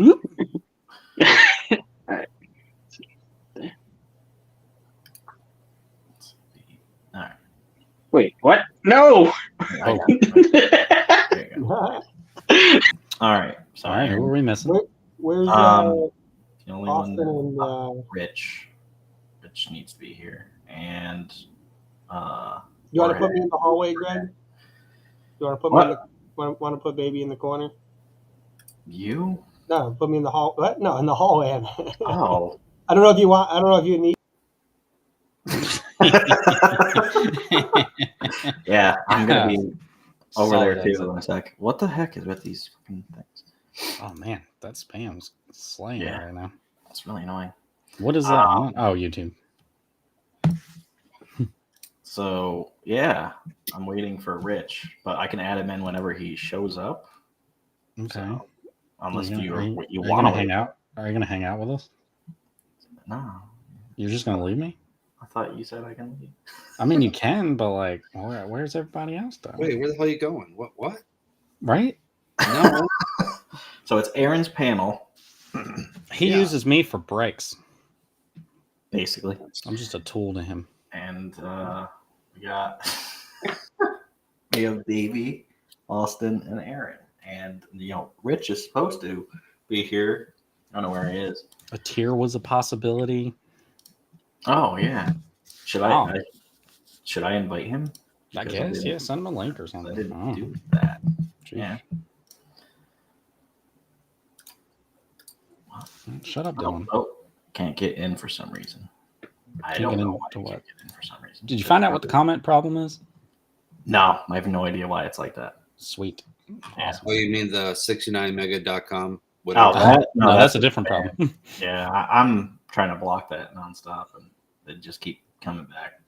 All right. Wait, what? No. Oh. There you go. All right. Sorry. Who were we missing? Where's the only Austin one? and Rich needs to be here, and You want to put me in the hallway, Greg? You want to put What? me in the, want to put baby in the corner? You? No, put me in the hall. What? No, in the hallway. Oh. I don't know if you want. I don't know if you need. Yeah, I'm gonna be over Solid there too exit. in a sec. What the heck is with these fucking things? Oh man, that spam's slaying Yeah. right now. That's really annoying. What is that on? Oh, YouTube. So yeah, I'm waiting for Rich, but I can add him in whenever he shows up. Okay. So, unless are you you want gonna to hang out? Are you gonna hang out with us? No, You're just gonna leave me? I thought you said I can leave. I mean, you can, but like, where's everybody else though? Wait, where the hell are you going? What? Right? No. So it's Aaron's panel. He uses me for breaks. Basically, I'm just a tool to him. And we got we have Davey, Austin, and Aaron. And Rich is supposed to be here. I don't know where he is. A tier was a possibility. Oh yeah. Should I invite him? I guess, yeah. Send him a link or something. I didn't do that. Jeez. Yeah. Shut up, Dylan. Oh, can't get in for some reason. I Can't don't get know in why to I what? can't get in for some reason. Did you find out what the comment problem is? No, I have no idea why it's like that. Sweet. Awesome. Oh, you mean the 69mega.com? Oh, that? No, that's a different problem. Yeah, I'm trying to block that nonstop, and they just keep coming back.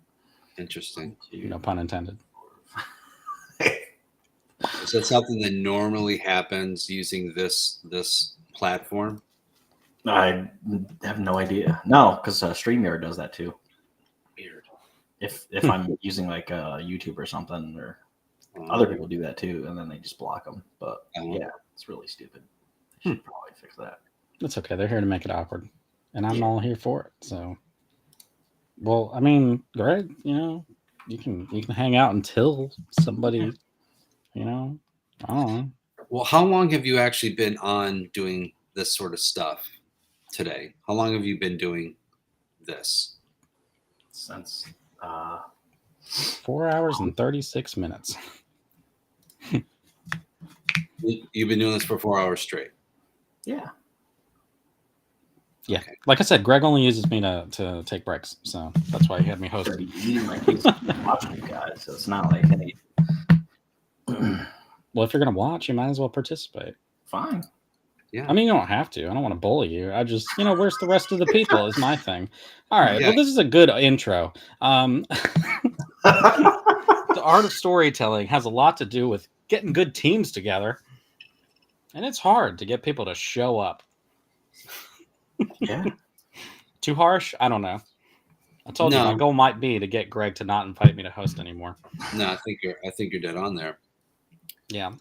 Interesting. No pun intended. Is that something that normally happens using this platform? I have no idea. No, because StreamYard does that too. Weird. If I'm using like YouTube or something, or other people do that too, and then they just block them. But yeah, it's really stupid. They should probably fix that. It's okay. They're here to make it awkward, and I'm all here for it. So, well, I mean, Greg, you can hang out until somebody, I don't know. Well, how long have you actually been on doing this sort of stuff today? How long have you been doing this? Since 4 hours and 36 minutes. You've been doing this for 4 hours straight. Yeah. Yeah. Okay. Like I said, Greg only uses me to take breaks, so that's why he had me hosting. He's watching you guys, so it's not like any. Well, if you're gonna watch, you might as well participate. Fine. Yeah. I mean, you don't have to. I don't want to bully you. I just, where's the rest of the people is my thing. All right. Yeah. Well, this is a good intro. The art of storytelling has a lot to do with getting good teams together. And it's hard to get people to show up. Yeah. Too harsh? I don't know. I told you my goal might be to get Greg to not invite me to host anymore. No, I think you're dead on there. Yeah.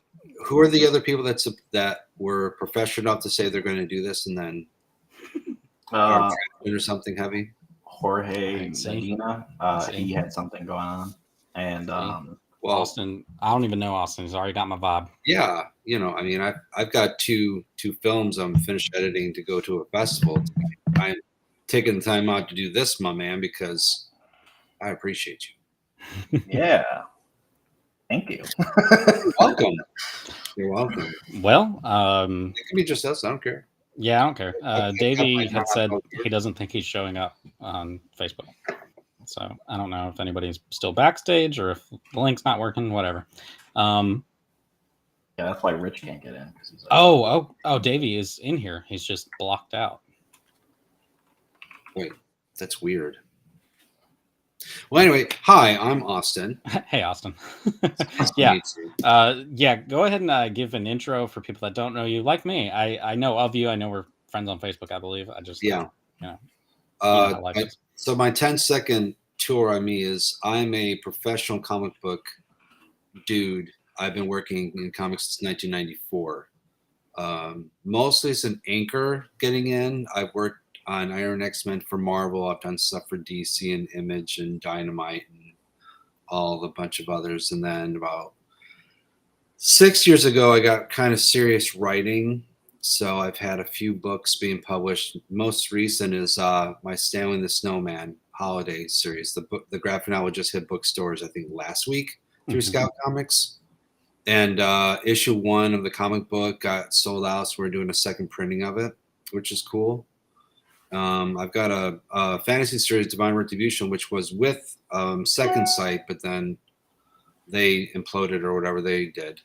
Who are the other people that were professional enough to say they're going to do this and then or something heavy? Jorge Medina. He had something going on, and well, Austin. I don't even know Austin. He's already got my vibe. Yeah, I mean, I've got two films I'm finished editing to go to a festival. I'm taking the time out to do this, my man, because I appreciate you. Yeah. Thank you. You're welcome. You're welcome. Well, it can be just us. I don't care. Yeah, I don't care. Davey had said he doesn't think he's showing up on Facebook. So I don't know if anybody's still backstage or if the link's not working, whatever. Yeah, that's why Rich can't get in. He's like, oh, Davey is in here. He's just blocked out. Wait, that's weird. Well, anyway, hi, I'm Austin. Hey, Austin. Yeah. Go ahead and give an intro for people that don't know you. Like me, I know of you. I know we're friends on Facebook, I believe. I just, so my 10-second tour on me is I'm a professional comic book dude. I've been working in comics since 1994. Mostly as an anchor getting in. I've worked on Iron X-Men for Marvel. I've done stuff for DC and Image and Dynamite and a bunch of others. And then about 6 years ago, I got kind of serious writing. So I've had a few books being published. Most recent is my Stanley the Snowman holiday series. The graphic novel just hit bookstores, I think, last week through Scout Comics. And issue 1 of the comic book got sold out, so we're doing a second printing of it, which is cool. I've got a fantasy series, Divine Retribution, which was with Second Sight, but then they imploded or whatever they did.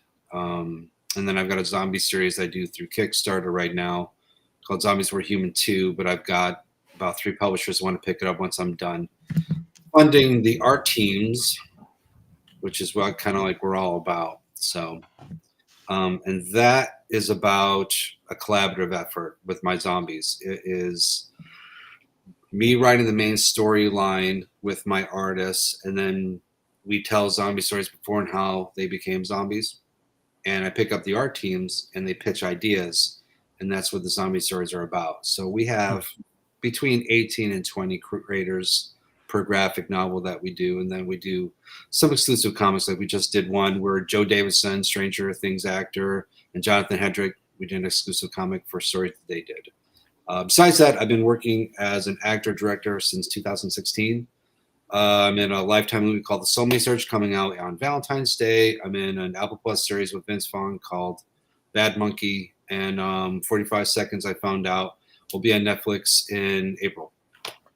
And then I've got a zombie series I do through Kickstarter right now called Zombies Were Human 2, but I've got about 3 publishers who want to pick it up once I'm done funding the art teams, which is what kind of like we're all about. So, and that is about a collaborative effort with my zombies. It is me writing the main storyline with my artists, and then we tell zombie stories before and how they became zombies. And I pick up the art teams and they pitch ideas, and that's what the zombie stories are about. So we have between 18 and 20 creators per graphic novel that we do, and then we do some exclusive comics. Like we just did one where Joe Davison, Stranger Things actor, and Jonathan Hedrick, we did an exclusive comic for stories that they did. Besides that, I've been working as an actor-director since 2016. I'm in a Lifetime movie called The Soulmate Search coming out on Valentine's Day. I'm in an Apple Plus series with Vince Vaughn called Bad Monkey. And 45 Seconds, I found out, will be on Netflix in April.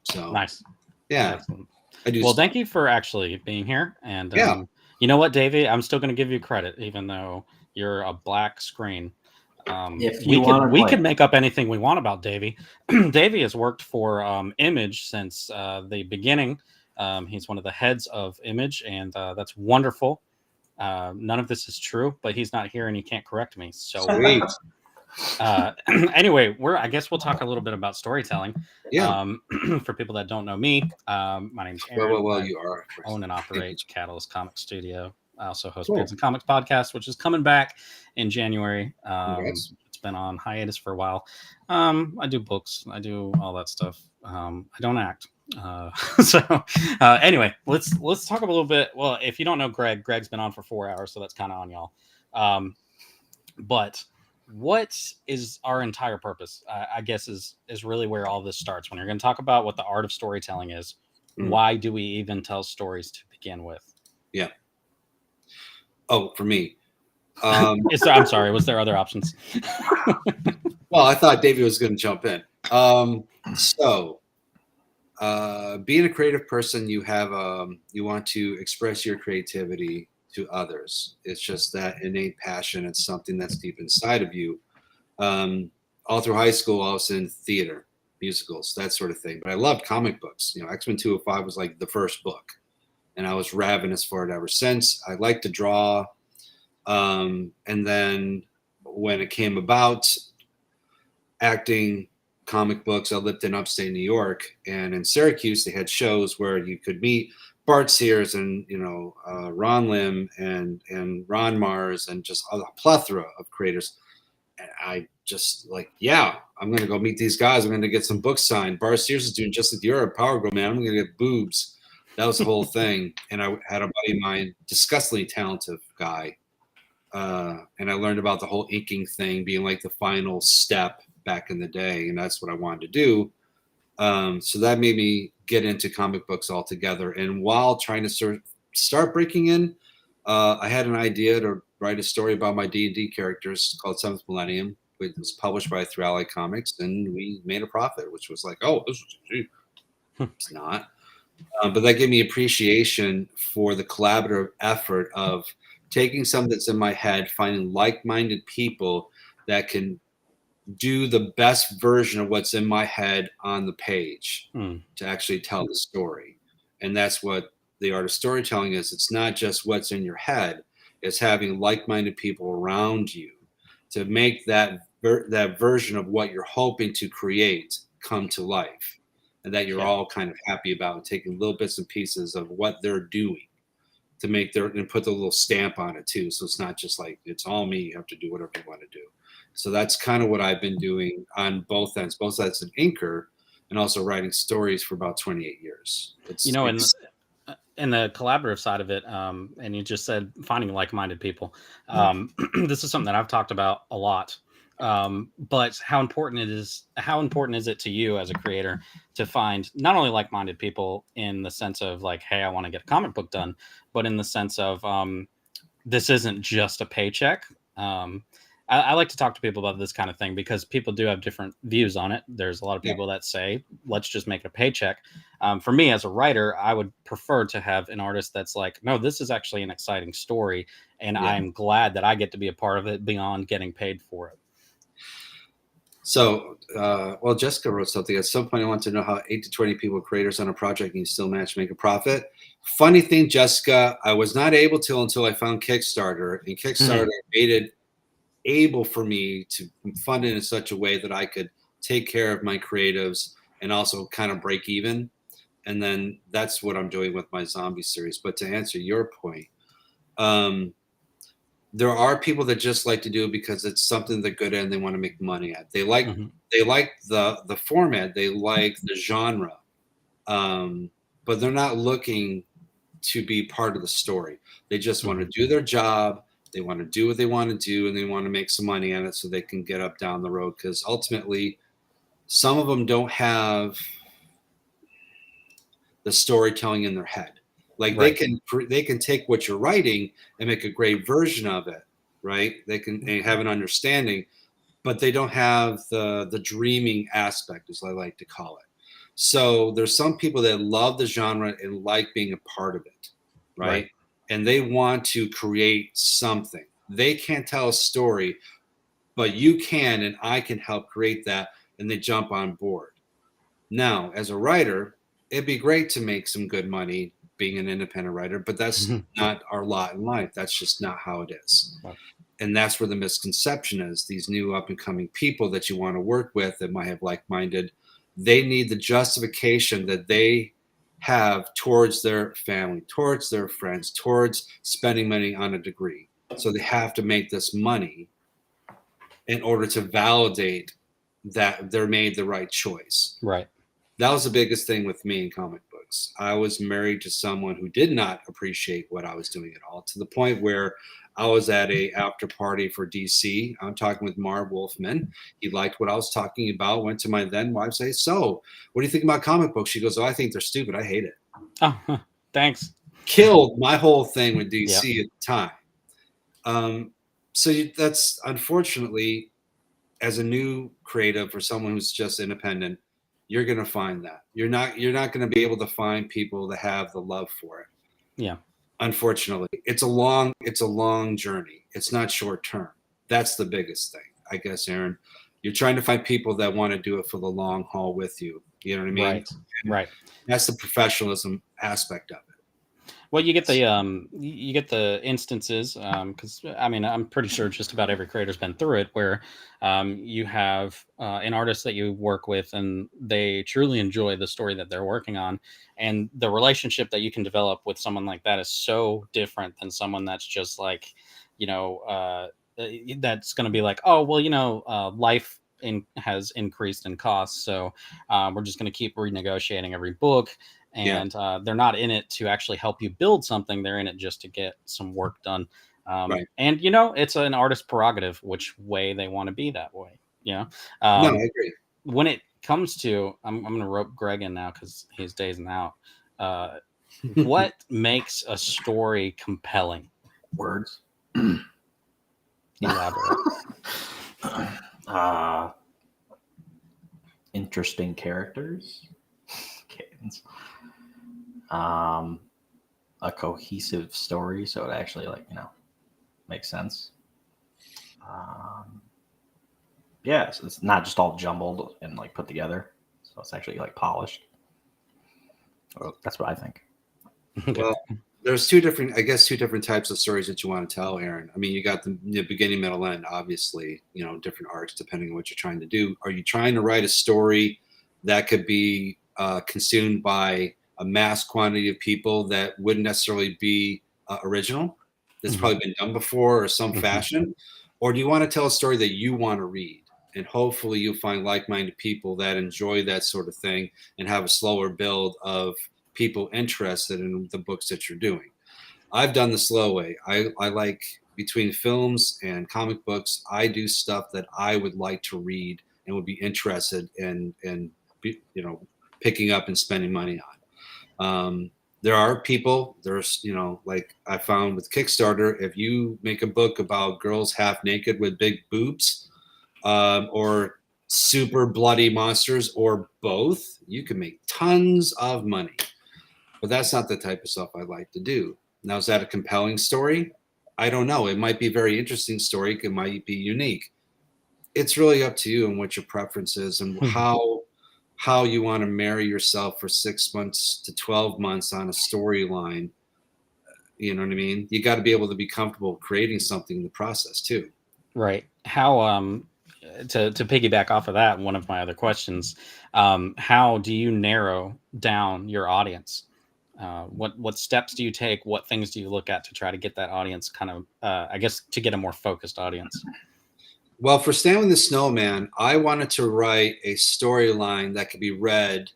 So nice. Yeah. Excellent. I do. Well, thank you for actually being here. And Yeah. You know what, Davey? I'm still going to give you credit, even though you're a black screen. If you want to we could make up anything we want about Davey. Davey has worked for Image since the beginning. He's one of the heads of Image, and that's wonderful. None of this is true, but he's not here and he can't correct me. So Sweet. Anyway, I guess we'll talk a little bit about storytelling. Yeah. For people that don't know me, my name's Aaron. Well, you are. I own and operate Catalyst Comic Studio. I also host Cool. Beards and Comics podcast, which is coming back in January. Congrats. It's been on hiatus for a while. I do books. I do all that stuff. I don't act. Anyway, let's talk a little bit. Well, if you don't know Greg's been on for 4 hours, so that's kind of on y'all. But what is our entire purpose? I guess is really where all this starts. When you're going to talk about what the art of storytelling is, why do we even tell stories to begin with? Yeah. Oh, for me. I'm sorry. Was there other options? Well, I thought David was going to jump in. Being a creative person, you want to express your creativity to others. It's just that innate passion. It's something that's deep inside of you. All through high school, I was in theater, musicals, that sort of thing. But I loved comic books. X-Men 205 was like the first book, and I was ravenous for it ever since. I like to draw. And then when it came about acting, comic books, I lived in upstate New York, and in Syracuse they had shows where you could meet Bart Sears and Ron Lim and Ron Mars and just a plethora of creators. And I just I'm gonna go meet these guys. I'm gonna get some books signed. Bart Sears is doing Just Like You're a Power Girl, man. I'm gonna get boobs. That was the whole thing. And I had a buddy of mine, disgustingly talented guy. And I learned about the whole inking thing being like the final step back in the day. And that's what I wanted to do. So that made me get into comic books altogether. And while trying to start breaking in, I had an idea to write a story about my D&D characters called Seventh Millennium. It was published by Through Ally Comics, and we made a profit, which was like, oh, this was cheap. It's not. But that gave me appreciation for the collaborative effort of taking something that's in my head, finding like-minded people that can do the best version of what's in my head on the page to actually tell the story. And that's what the art of storytelling is. It's not just what's in your head. It's having like-minded people around you to make that version of what you're hoping to create come to life, and that you're all kind of happy about, and taking little bits and pieces of what they're doing to make and put the little stamp on it too. So it's not just like, it's all me. You have to do whatever you want to do. So that's kind of what I've been doing on both ends as an inker and also writing stories for about 28 years. In the collaborative side of it, and you just said finding like-minded people. This is something that I've talked about a lot But how important is it to you as a creator to find not only like-minded people in the sense of like, hey, I want to get a comic book done, but in the sense of this isn't just a paycheck. I like to talk to people about this kind of thing because people do have different views on it. There's a lot of people that say, let's just make it a paycheck. For me as a writer, I would prefer to have an artist that's like, no, this is actually an exciting story. And I'm glad that I get to be a part of it beyond getting paid for it. So, well, Jessica wrote something. At some point, I want to know how 8 to 20 people creators on a project and you still manage to make a profit. Funny thing, Jessica, I was not able to until I found Kickstarter, and Kickstarter made it able for me to fund it in such a way that I could take care of my creatives and also kind of break even. And then that's what I'm doing with my zombie series. But to answer your point, there are people that just like to do it because it's something they're good at and they want to make money at. They like the format, they like the genre, but they're not looking to be part of the story. They just want to do their job. They want to do what they want to do, and they want to make some money at it so they can get up down the road. Because ultimately, some of them don't have the storytelling in their head. Like they can take what you're writing and make a great version of it, right? They have an understanding, but they don't have the dreaming aspect, as I like to call it. So there's some people that love the genre and like being a part of it, right? And they want to create something. They can't tell a story, but you can, and I can help create that, and they jump on board. Now, as a writer, it'd be great to make some good money being an independent writer, but that's not our lot in life. That's just not how it is. And that's where the misconception is. These new up and coming people that you want to work with that might have like-minded, they need the justification that they have towards their family, towards their friends, towards spending money on a degree. So they have to make this money in order to validate that they're made the right choice. Right. That was the biggest thing with me in comic books. I was married to someone who did not appreciate what I was doing at all, to the point where I was at a after party for DC. I'm talking with Marv Wolfman. He liked what I was talking about. Went to my then wife, say, "So, what do you think about comic books?" She goes, "Oh, I think they're stupid. I hate it." Oh, thanks. Killed my whole thing with DC at the time. That's unfortunately, as a new creative or someone who's just independent, you're going to find that you're not going to be able to find people that have the love for it. Yeah. Unfortunately, it's a long journey. It's not short term. That's the biggest thing, I guess, Aaron. You're trying to find people that want to do it for the long haul with you. You know what I mean? Right. That's the professionalism aspect of it. Well, you get the instances, because I mean, I'm pretty sure just about every creator's been through it, where you have an artist that you work with and they truly enjoy the story that they're working on, and the relationship that you can develop with someone like that is so different than someone that's just like, that's going to be like, oh, well, life has increased in costs, so we're just going to keep renegotiating every book. And they're not in it to actually help you build something. They're in it just to get some work done. And, it's an artist's prerogative which way they want to be that way. No, I agree. When it comes to, I'm going to rope Greg in now because he's dazing out. What makes a story compelling? Words. Elaborate. Interesting characters. A cohesive story, so it actually makes sense. So it's not just all jumbled and put together, so it's actually polished. Well, that's what I think. Well, there's two different types of stories that you want to tell, Aaron. I mean, you got the beginning, middle, end, obviously, different arcs depending on what you're trying to do. Are you trying to write a story that could be consumed by a mass quantity of people that wouldn't necessarily be original, that's probably been done before or some fashion? Or do you want to tell a story that you want to read? And hopefully you'll find like-minded people that enjoy that sort of thing and have a slower build of people interested in the books that you're doing. I've done the slow way. I like between films and comic books, I do stuff that I would like to read and would be interested in, picking up and spending money on. There are people, like I found with Kickstarter, if you make a book about girls half naked with big boobs, or super bloody monsters, or both, you can make tons of money. But that's not the type of stuff I like to do. Now, is that a compelling story? I don't know. It might be a very interesting story. It might be unique. It's really up to you and what your preference is and how you want to marry yourself for 6 months to 12 months on a storyline. You know what I mean? You got to be able to be comfortable creating something in the process too. Right. How to piggyback off of that, one of my other questions, how do you narrow down your audience? What steps do you take? What things do you look at to try to get that audience kind of, I guess, to get a more focused audience? Well, for Stanley the Snowman, I wanted to write a storyline that could be read,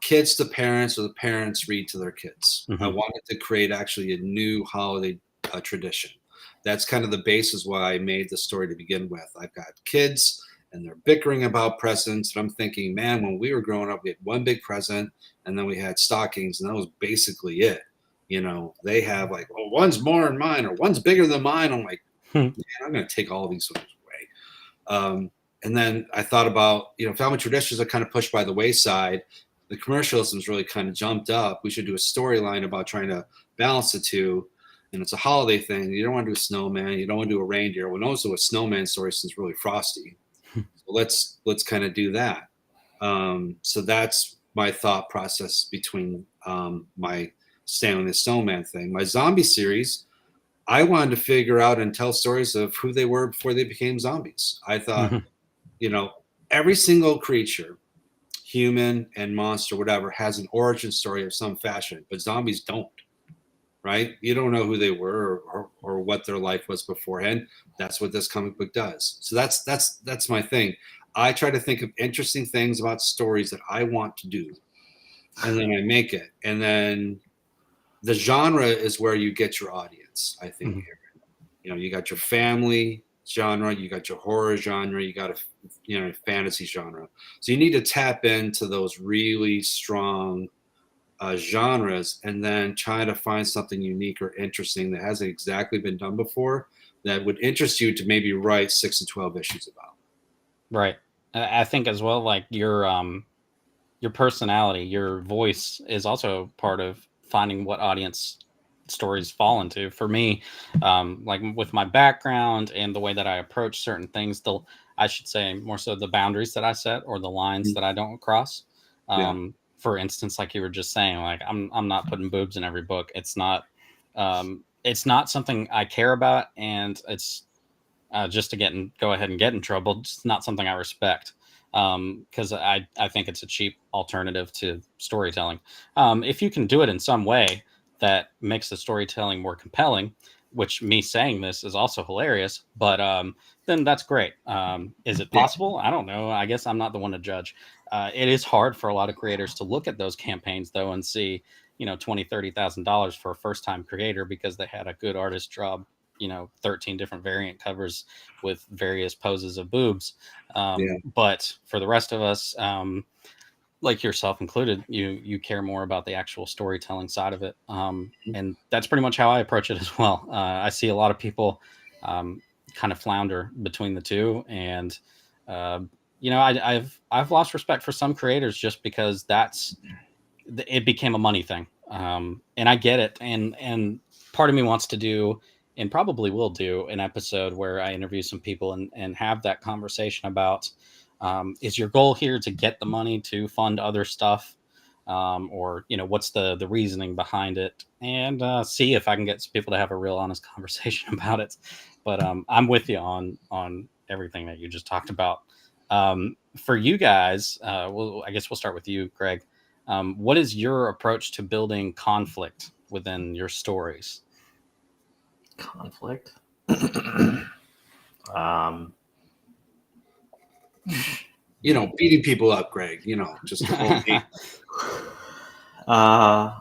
kids to parents, or the parents read to their kids. Mm-hmm. I wanted to create actually a new holiday tradition. That's kind of the basis why I made the story to begin with. I've got kids and they're bickering about presents. And I'm thinking, man, when we were growing up, we had one big present and then we had stockings, and that was basically it. They have like, oh, one's more than mine, or one's bigger than mine. I'm like, man, I'm going to take all of these away. And then I thought about, family traditions are kind of pushed by the wayside. The commercialism's really kind of jumped up. We should do a storyline about trying to balance the two. And it's a holiday thing. You don't want to do a snowman. You don't want to do a reindeer. Well, no one's doing a snowman story since it's really frosty. So let's kind of do that. So that's my thought process between my Stanley the Snowman thing. My zombie series, I wanted to figure out and tell stories of who they were before they became zombies. I thought, every single creature, human and monster, whatever, has an origin story of some fashion, but zombies don't, right? You don't know who they were or what their life was beforehand. That's what this comic book does. So that's my thing. I try to think of interesting things about stories that I want to do, and then I make it. And then the genre is where you get your audience, I think. Mm-hmm. You got your family genre, you got your horror genre, you got a fantasy genre. So you need to tap into those really strong genres, and then try to find something unique or interesting that hasn't exactly been done before that would interest you to maybe write 6 to 12 issues about. Right. I think as well, like your personality, your voice is also part of finding what audience stories fall into. For me, like with my background and the way that I approach certain things, I should say more so the boundaries that I set or the lines that I don't cross. For instance, like you were just saying, like I'm not putting boobs in every book. It's not something I care about, and it's just to go ahead and get in trouble. It's not something I respect, because I think it's a cheap alternative to storytelling. If you can do it in some way that makes the storytelling more compelling, which me saying this is also hilarious, but then that's great. Is it possible? I don't know. I guess I'm not the one to judge. It is hard for a lot of creators to look at those campaigns though and see, $20,000-$30,000 for a first-time creator because they had a good artist job, 13 different variant covers with various poses of boobs. But for the rest of us, like yourself included, you care more about the actual storytelling side of it. And that's pretty much how I approach it as well. I see a lot of people kind of flounder between the two. And, I've lost respect for some creators just because it became a money thing. And I get it. And part of me wants to do, and probably will do, an episode where I interview some people and have that conversation about, is your goal here to get the money to fund other stuff? Or, what's the reasoning behind it? And see if I can get some people to have a real honest conversation about it. But I'm with you on everything that you just talked about. For you guys, I guess we'll start with you, Greg. What is your approach to building conflict within your stories? Conflict? Beating people up, Greg, just the whole game. I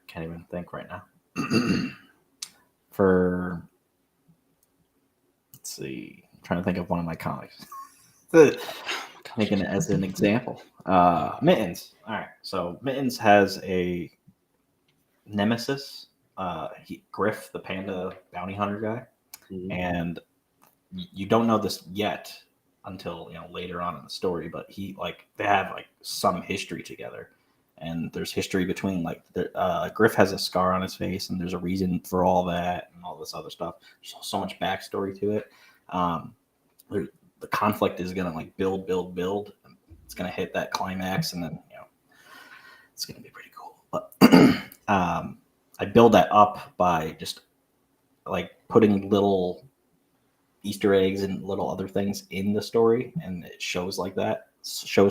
can't even think right now. for let's see, I'm trying to think of one of my comics. Taking it as an example. Mittens. All right. So Mittens has a nemesis, Griff, the panda bounty hunter guy. And you don't know this yet until later on in the story, but they have some history together. And there's history between Griff has a scar on his face, and there's a reason for all that and all this other stuff. There's so much backstory to it. The conflict is gonna build. It's gonna hit that climax, and then it's gonna be pretty cool. But I build that up by just putting little Easter eggs and little other things in the story, and it shows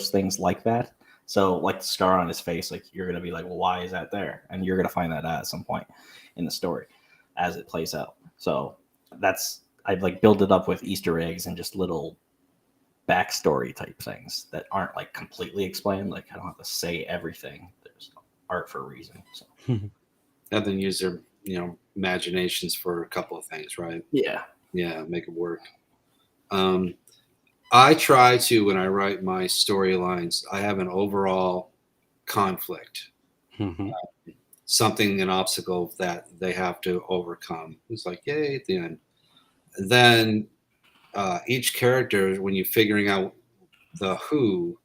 things like that. So the scar on his face, you're gonna be like, well, why is that there? And you're gonna find that out at some point in the story as it plays out. So I build it up with Easter eggs and just little backstory type things that aren't completely explained. I don't have to say everything. There's art for a reason. So and then use their imaginations for a couple of things, right? Yeah, make it work. I try to, when I write my storylines, I have an overall conflict, something, an obstacle that they have to overcome. It's yay at the end. Then each character, when you're figuring out the who,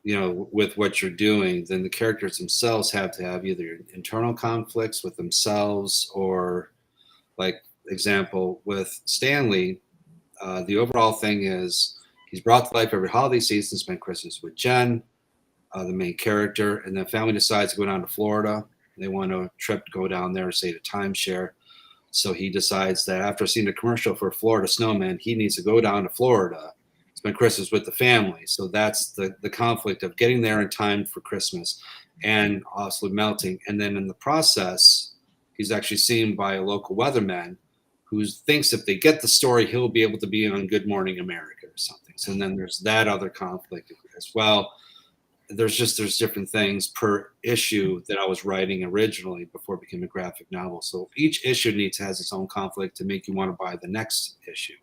with what you're doing, then the characters themselves have to have either internal conflicts with themselves or, example, with Stanley, the overall thing is he's brought to life every holiday season, spent Christmas with Jen, the main character, and then family decides to go down to Florida. They want a trip to go down there, say to timeshare. So he decides that after seeing a commercial for Florida Snowman, he needs to go down to Florida, spend Christmas with the family. So that's the conflict of getting there in time for Christmas and also melting. And then in the process, he's actually seen by a local weatherman who thinks if they get the story, he'll be able to be on Good Morning America or something. So then there's that other conflict as well. There's different things per issue that I was writing originally before it became a graphic novel. So each issue has its own conflict to make you want to buy the next issue.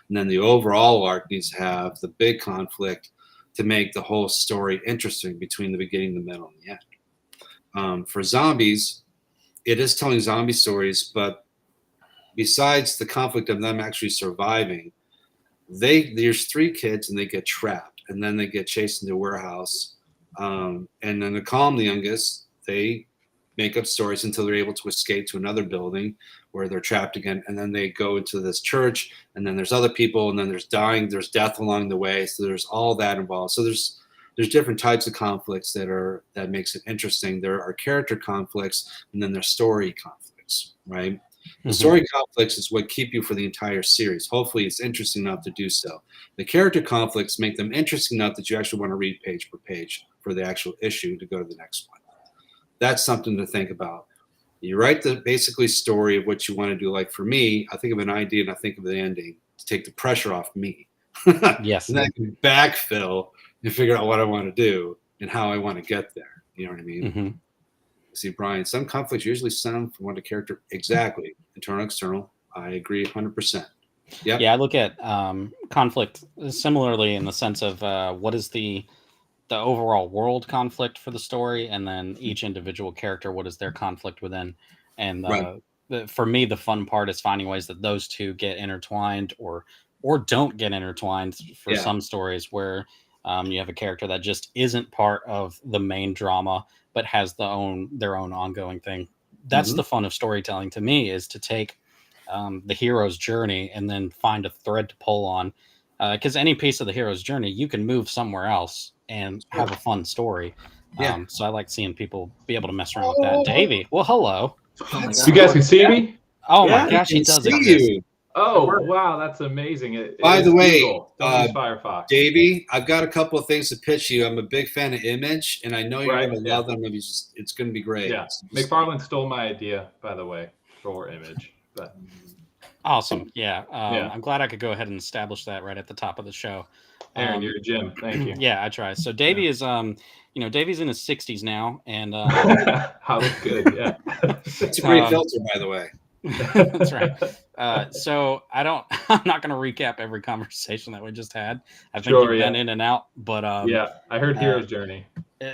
And then the overall arc needs to have the big conflict to make the whole story interesting between the beginning, the middle, and the end. For zombies, it is telling zombie stories, but besides the conflict of them actually surviving, there's 3 kids and they get trapped, and then they get chased into a warehouse. And then to calm the youngest, they make up stories until they're able to escape to another building where they're trapped again. And then they go into this church, and then there's other people, and then there's death along the way. So there's all that involved. So there's different types of conflicts that makes it interesting. There are character conflicts, and then there's story conflicts, right? The story conflicts is what keep you for the entire series. Hopefully it's interesting enough to do so. The character conflicts make them interesting enough that you actually want to read page per page for the actual issue to go to the next one. That's something to think about. You write the basically story of what you want to do. Like for me, I think of an idea and I think of the ending to take the pressure off me. Yes. And then I can backfill and figure out what I want to do and how I want to get there. You know what I mean? See, Brian, some conflicts usually stem from what a character exactly internal, external. I agree 100%. Yep. Yeah, I look at conflict similarly in the sense of what is the overall world conflict for the story, and then each individual character, what is their conflict within. And for me, the fun part is finding ways that those two get intertwined or don't get intertwined for some stories where you have a character that just isn't part of the main drama but has their own ongoing thing. That's the fun of storytelling to me, is to take the hero's journey and then find a thread to pull on. Because any piece of the hero's journey, you can move somewhere else and have a fun story. So I like seeing people be able to mess around with that. Davey, well, hello. You guys can see me? Oh my gosh, he does exist. Oh, wow, that's amazing. By the way, don't use Firefox. Davey, I've got a couple of things to pitch you. I'm a big fan of Image, and I know you're going to love them. It's going to be great. Yeah, McFarlane stole my idea, by the way, for Image. But awesome. Yeah. I'm glad I could go ahead and establish that right at the top of the show. Aaron, you're a Jim. Thank you. Yeah, I try. So Davey is Davey's in his 60s now, and I look good. Yeah, it's a great filter, by the way. That's right. So I'm not going to recap every conversation that we just had. I think you've been in and out, but yeah, I heard Hero's Journey.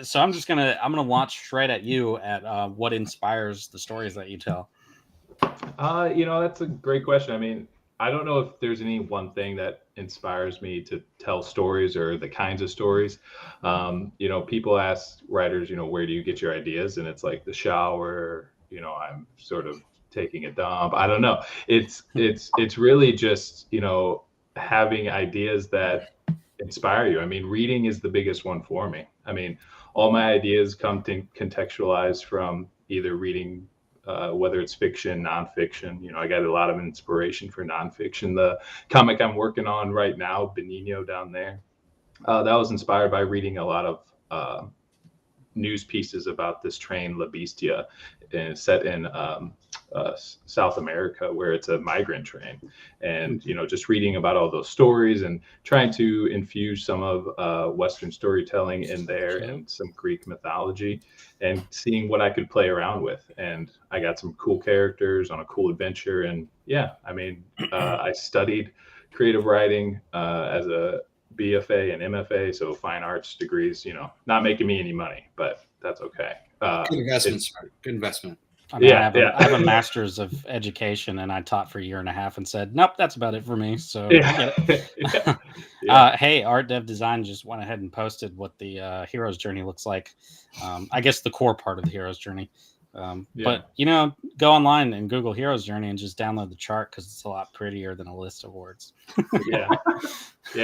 So I'm gonna launch straight at you at what inspires the stories that you tell. That's a great question. I mean, I don't know if there's any one thing that inspires me to tell stories or the kinds of stories. People ask writers, where do you get your ideas? And it's like the shower, I'm sort of taking a dump. I don't know. It's really just, having ideas that inspire you. I mean, reading is the biggest one for me. I mean, all my ideas come to contextualize from either reading, whether it's fiction, nonfiction. I got a lot of inspiration for nonfiction. The comic I'm working on right now, Benigno down there, that was inspired by reading a lot of news pieces about this train, La Bestia, and set in South America, where it's a migrant train. And, just reading about all those stories and trying to infuse some of Western storytelling in there and some Greek mythology and seeing what I could play around with. And I got some cool characters on a cool adventure. And yeah, I mean, I studied creative writing as a BFA and MFA, so fine arts degrees, not making me any money, but that's okay. Good investment, sir. Good investment. I have a master's of education, and I taught for a year and a half and said, nope, that's about it for me. So I get it. Hey, Art Dev Design just went ahead and posted what the hero's journey looks like. I guess the core part of the hero's journey. But go online and Google Hero's Journey and just download the chart because it's a lot prettier than a list of words. Yeah.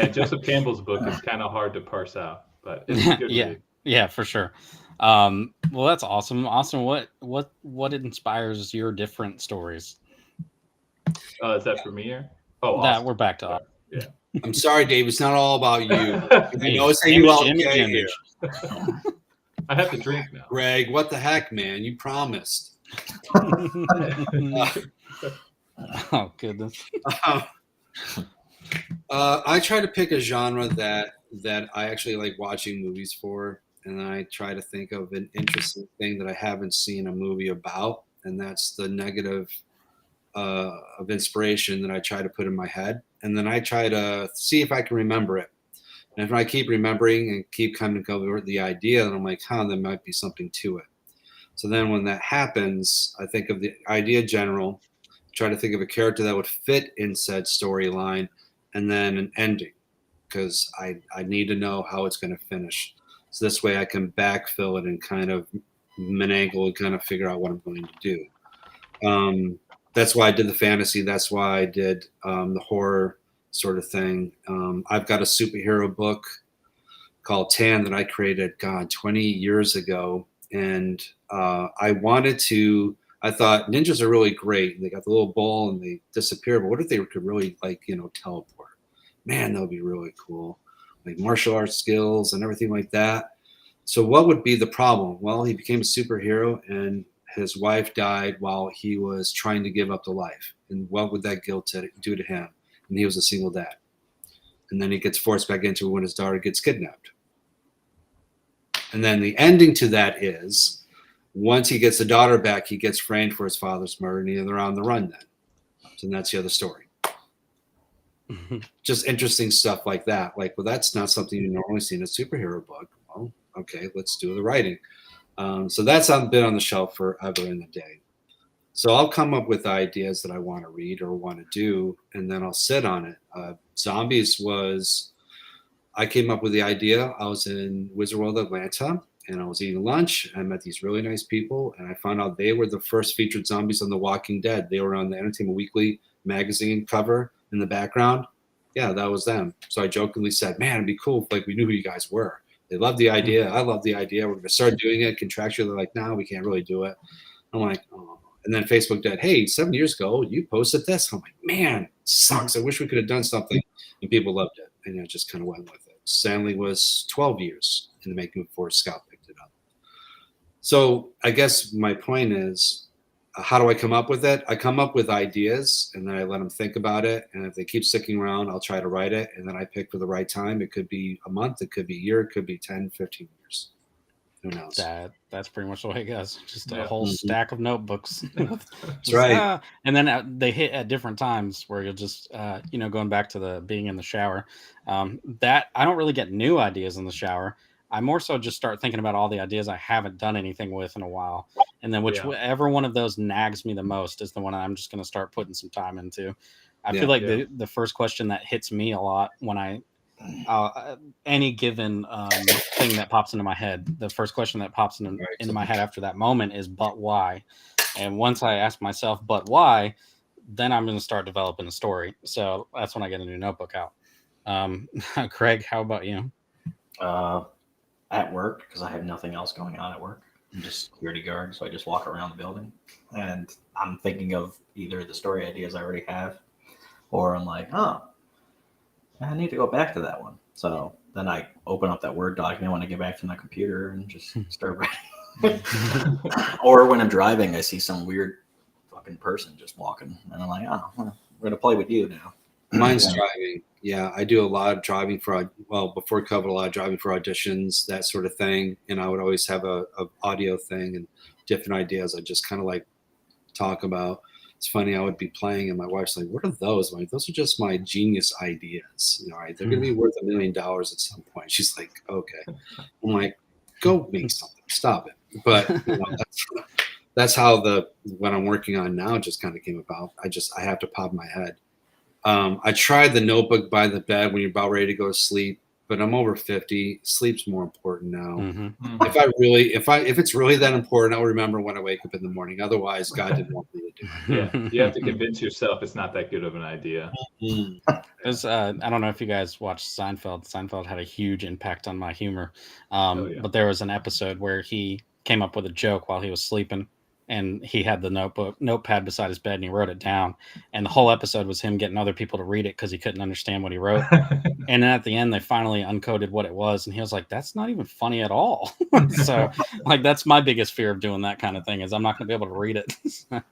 Joseph Campbell's book is kind of hard to parse out, but it's a good read. Yeah, for sure. Well, that's awesome. Austin, what inspires your different stories? Is that for me here? Oh, that we're back to Austin. Yeah. I'm sorry, Dave. It's not all about you. I know it's you all okay here. I have to drink now. Greg, what the heck, man? You promised. Oh, goodness. I try to pick a genre that I actually like watching movies for, and then I try to think of an interesting thing that I haven't seen a movie about, and that's the negative of inspiration that I try to put in my head, and then I try to see if I can remember it. And if I keep remembering and keep coming over the idea, then I'm like, there might be something to it. So then when that happens, I think of the idea general, try to think of a character that would fit in said storyline, and then an ending, because I need to know how it's going to finish. So this way I can backfill it and kind of finagle and kind of figure out what I'm going to do. That's why I did the fantasy. That's why I did the horror sort of thing. I've got a superhero book called Tan that I created, 20 years ago. And I thought ninjas are really great. They got the little ball and they disappear. But what if they could really teleport? Man, that would be really cool. Like martial arts skills and everything like that. So what would be the problem? Well, he became a superhero and his wife died while he was trying to give up the life. And what would that guilt do to him? And he was a single dad. And then he gets forced back into it when his daughter gets kidnapped. And then the ending to that is, once he gets the daughter back, he gets framed for his father's murder, and they're on the run then. So that's the other story. Just interesting stuff like that. Like, well, that's not something you normally see in a superhero book. Well, okay, let's do the writing. So that's been on the shelf forever in the day. So I'll come up with ideas that I want to read or want to do, and then I'll sit on it. Zombies I came up with the idea. I was in Wizard World Atlanta, and I was eating lunch. I met these really nice people, and I found out they were the first featured zombies on The Walking Dead. They were on the Entertainment Weekly magazine cover in the background. Yeah, that was them. So I jokingly said, man, it'd be cool if we knew who you guys were. They loved the idea. I love the idea. We're going to start doing it. Contractually, they're like, no, we can't really do it. I'm like, oh. And then Facebook did, hey, 7 years ago, you posted this. I'm like, man, sucks. I wish we could have done something. And people loved it. And I just kind of went with it. Stanley was 12 years in the making before Scout picked it up. So I guess my point is, how do I come up with it? I come up with ideas and then I let them think about it. And if they keep sticking around, I'll try to write it. And then I pick for the right time. It could be a month, it could be a year, it could be 10, 15 years. Who knows? That's pretty much the way it goes. Just a Yeah. whole stack of notebooks. That's right. And then they hit at different times where you'll just, going back to the being in the shower. That I don't really get new ideas in the shower. I more so just start thinking about all the ideas I haven't done anything with in a while. And then whichever one of those nags me the most is the one I'm just going to start putting some time into. I feel like the first question that hits me a lot when I any given thing that pops into my head, the first question that pops into my head after that moment is, but why? And once I ask myself, but why, then I'm going to start developing a story. So that's when I get a new notebook out. Craig, how about you? At work, because I have nothing else going on at work. I'm just security guard, so I just walk around the building. And I'm thinking of either the story ideas I already have, or I'm like, oh, I need to go back to that one. So then I open up that Word document when I get back to my computer and just start writing. Or when I'm driving, I see some weird fucking person just walking, and I'm like, oh, well, we're gonna play with you now. Mine's driving. Yeah, I do a lot of driving before COVID, a lot of driving for auditions, that sort of thing. And I would always have a audio thing and different ideas I just kind of like talk about. It's funny, I would be playing and my wife's like, what are those? I'm like, those are just my genius ideas. Right? They're going to be worth $1 million at some point. She's like, okay. I'm like, go make something. Stop it. But that's how what I'm working on now just kind of came about. I have to pop my head. I tried the notebook by the bed when you're about ready to go to sleep, but I'm over 50. Sleep's more important now. Mm-hmm. If it's really that important, I'll remember when I wake up in the morning. Otherwise, God didn't want me to do it. Yeah, you have to convince yourself it's not that good of an idea. I don't know if you guys watched Seinfeld. Seinfeld had a huge impact on my humor. But there was an episode where he came up with a joke while he was sleeping. And he had the notepad beside his bed and he wrote it down. And the whole episode was him getting other people to read it because he couldn't understand what he wrote. And then at the end, they finally uncoded what it was. And he was like, that's not even funny at all. So like, that's my biggest fear of doing that kind of thing is I'm not going to be able to read it.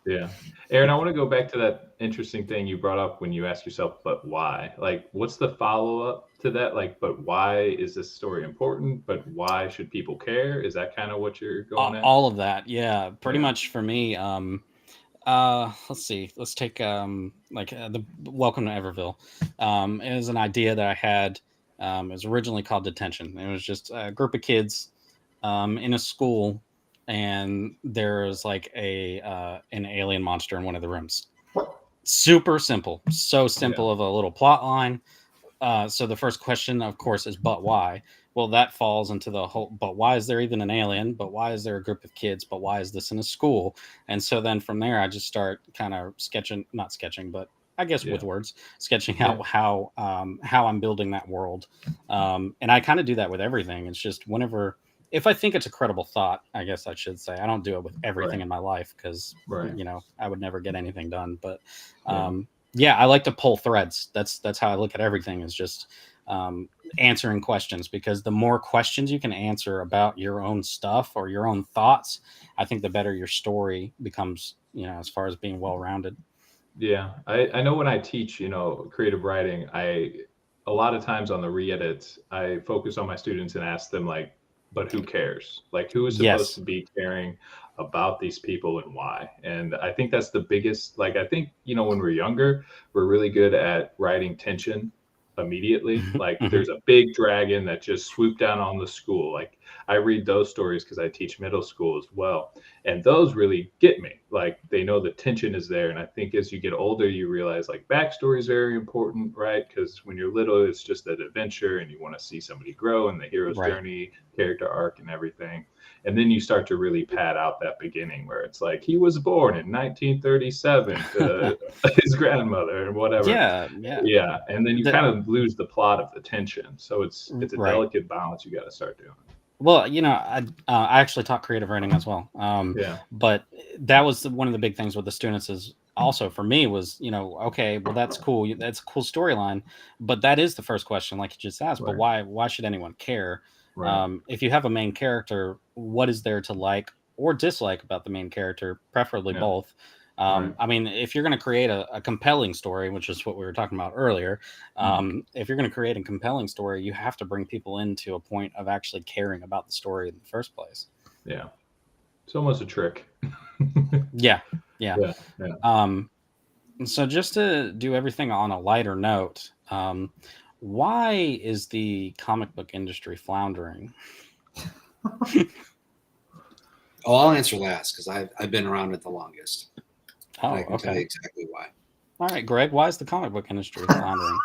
Yeah. Aaron, I want to go back to that interesting thing you brought up when you ask yourself, but why? Like, what's the follow-up to that? Like, but why is this story important? But why should people care? Is that kind of what you're going at? All of that. Yeah. Pretty much for me. Let's see. Let's take the Welcome to Everville. It was an idea that I had. It was originally called Detention. It was just a group of kids in a school, and there's like an alien monster in one of the rooms. Super simple. So simple of a little plot line. So the first question, of course, is but why? Well, that falls into the whole, but why is there even an alien? But why is there a group of kids? But why is this in a school? And so then from there, I just start kind of not sketching, but I guess with words, sketching out how I'm building that world. And I kind of do that with everything. It's just if I think it's a credible thought, I guess I should say, I don't do it with everything in my life because, I would never get anything done. But I like to pull threads. That's how I look at everything, is just answering questions, because the more questions you can answer about your own stuff or your own thoughts, I think the better your story becomes, as far as being well-rounded. Yeah. I know when I teach, creative writing, a lot of times on the re-edits, I focus on my students and ask them like, but who cares? Like, who is supposed to be caring about these people and why? And I think that's the biggest, when we're younger, we're really good at writing tension immediately. Like there's a big dragon that just swooped down on the school. Like I read those stories because I teach middle school as well. And those really get me. Like they know the tension is there. And I think as you get older, you realize like backstory is very important, right? Because when you're little, it's just an adventure and you want to see somebody grow and the hero's journey, character arc and everything. And then you start to really pad out that beginning where it's like he was born in 1937 to his grandmother and whatever. Yeah. And then you kind of lose the plot of the tension. So it's a delicate balance you got to start doing. Well, I actually taught creative writing as well. But that was one of the big things with the students is also for me was, okay, well, that's cool. That's a cool storyline. But that is the first question, like you just asked. But why should anyone care? If you have a main character, what is there to like or dislike about the main character, preferably Yeah. both. Right. I mean, if you're going to create a compelling story, which is what we were talking about earlier, if you're going to create a compelling story, you have to bring people into a point of actually caring about the story in the first place. Yeah. It's almost a trick. Yeah. Yeah. Yeah. So just to do everything on a lighter note, why is the comic book industry floundering? Oh, I'll answer last because I've been around it the longest. Oh, I can tell you okay. exactly why. All right, Greg, why is the comic book industry floundering?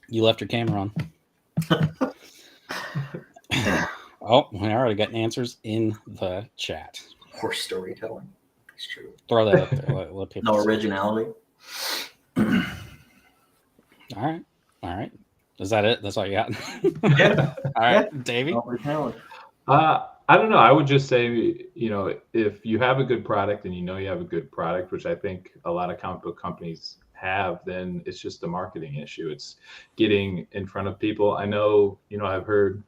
You left your camera on. Oh, we already got answers in the chat. Horse storytelling. It's true. Throw that up there. Let people No see. originality. All right. Is that it? That's all you got? Yeah. All right, Davey. No originality. I don't know. I would just say, if you have a good product and you have a good product, which I think a lot of comic book companies have, then it's just a marketing issue. It's getting in front of people. I know, I've heard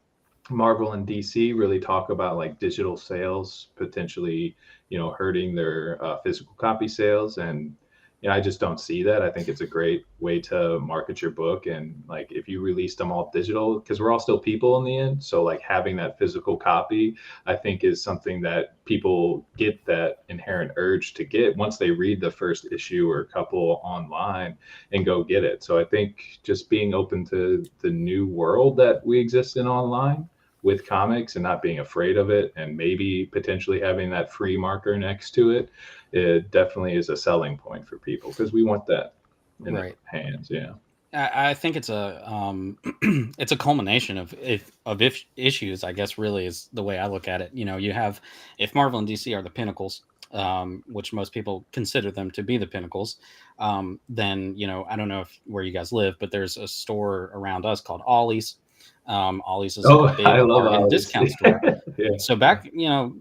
Marvel and DC really talk about like digital sales potentially, hurting their physical copy sales. And I just don't see that. I think it's a great way to market your book. And like, if you release them all digital, because we're all still people in the end. So like having that physical copy, I think is something that people get that inherent urge to get once they read the first issue or a couple online and go get it. So I think just being open to the new world that we exist in online with comics and not being afraid of it, and maybe potentially having that free marker next to it, it definitely is a selling point for people because we want that in their hands. Yeah. I think it's a it's a culmination of issues, I guess, really is the way I look at it. You have, if Marvel and DC are the pinnacles, which most people consider them to be the pinnacles, then I don't know where you guys live, but there's a store around us called Ollie's. Ollie's is a big bargain discount store. Yeah. So back 4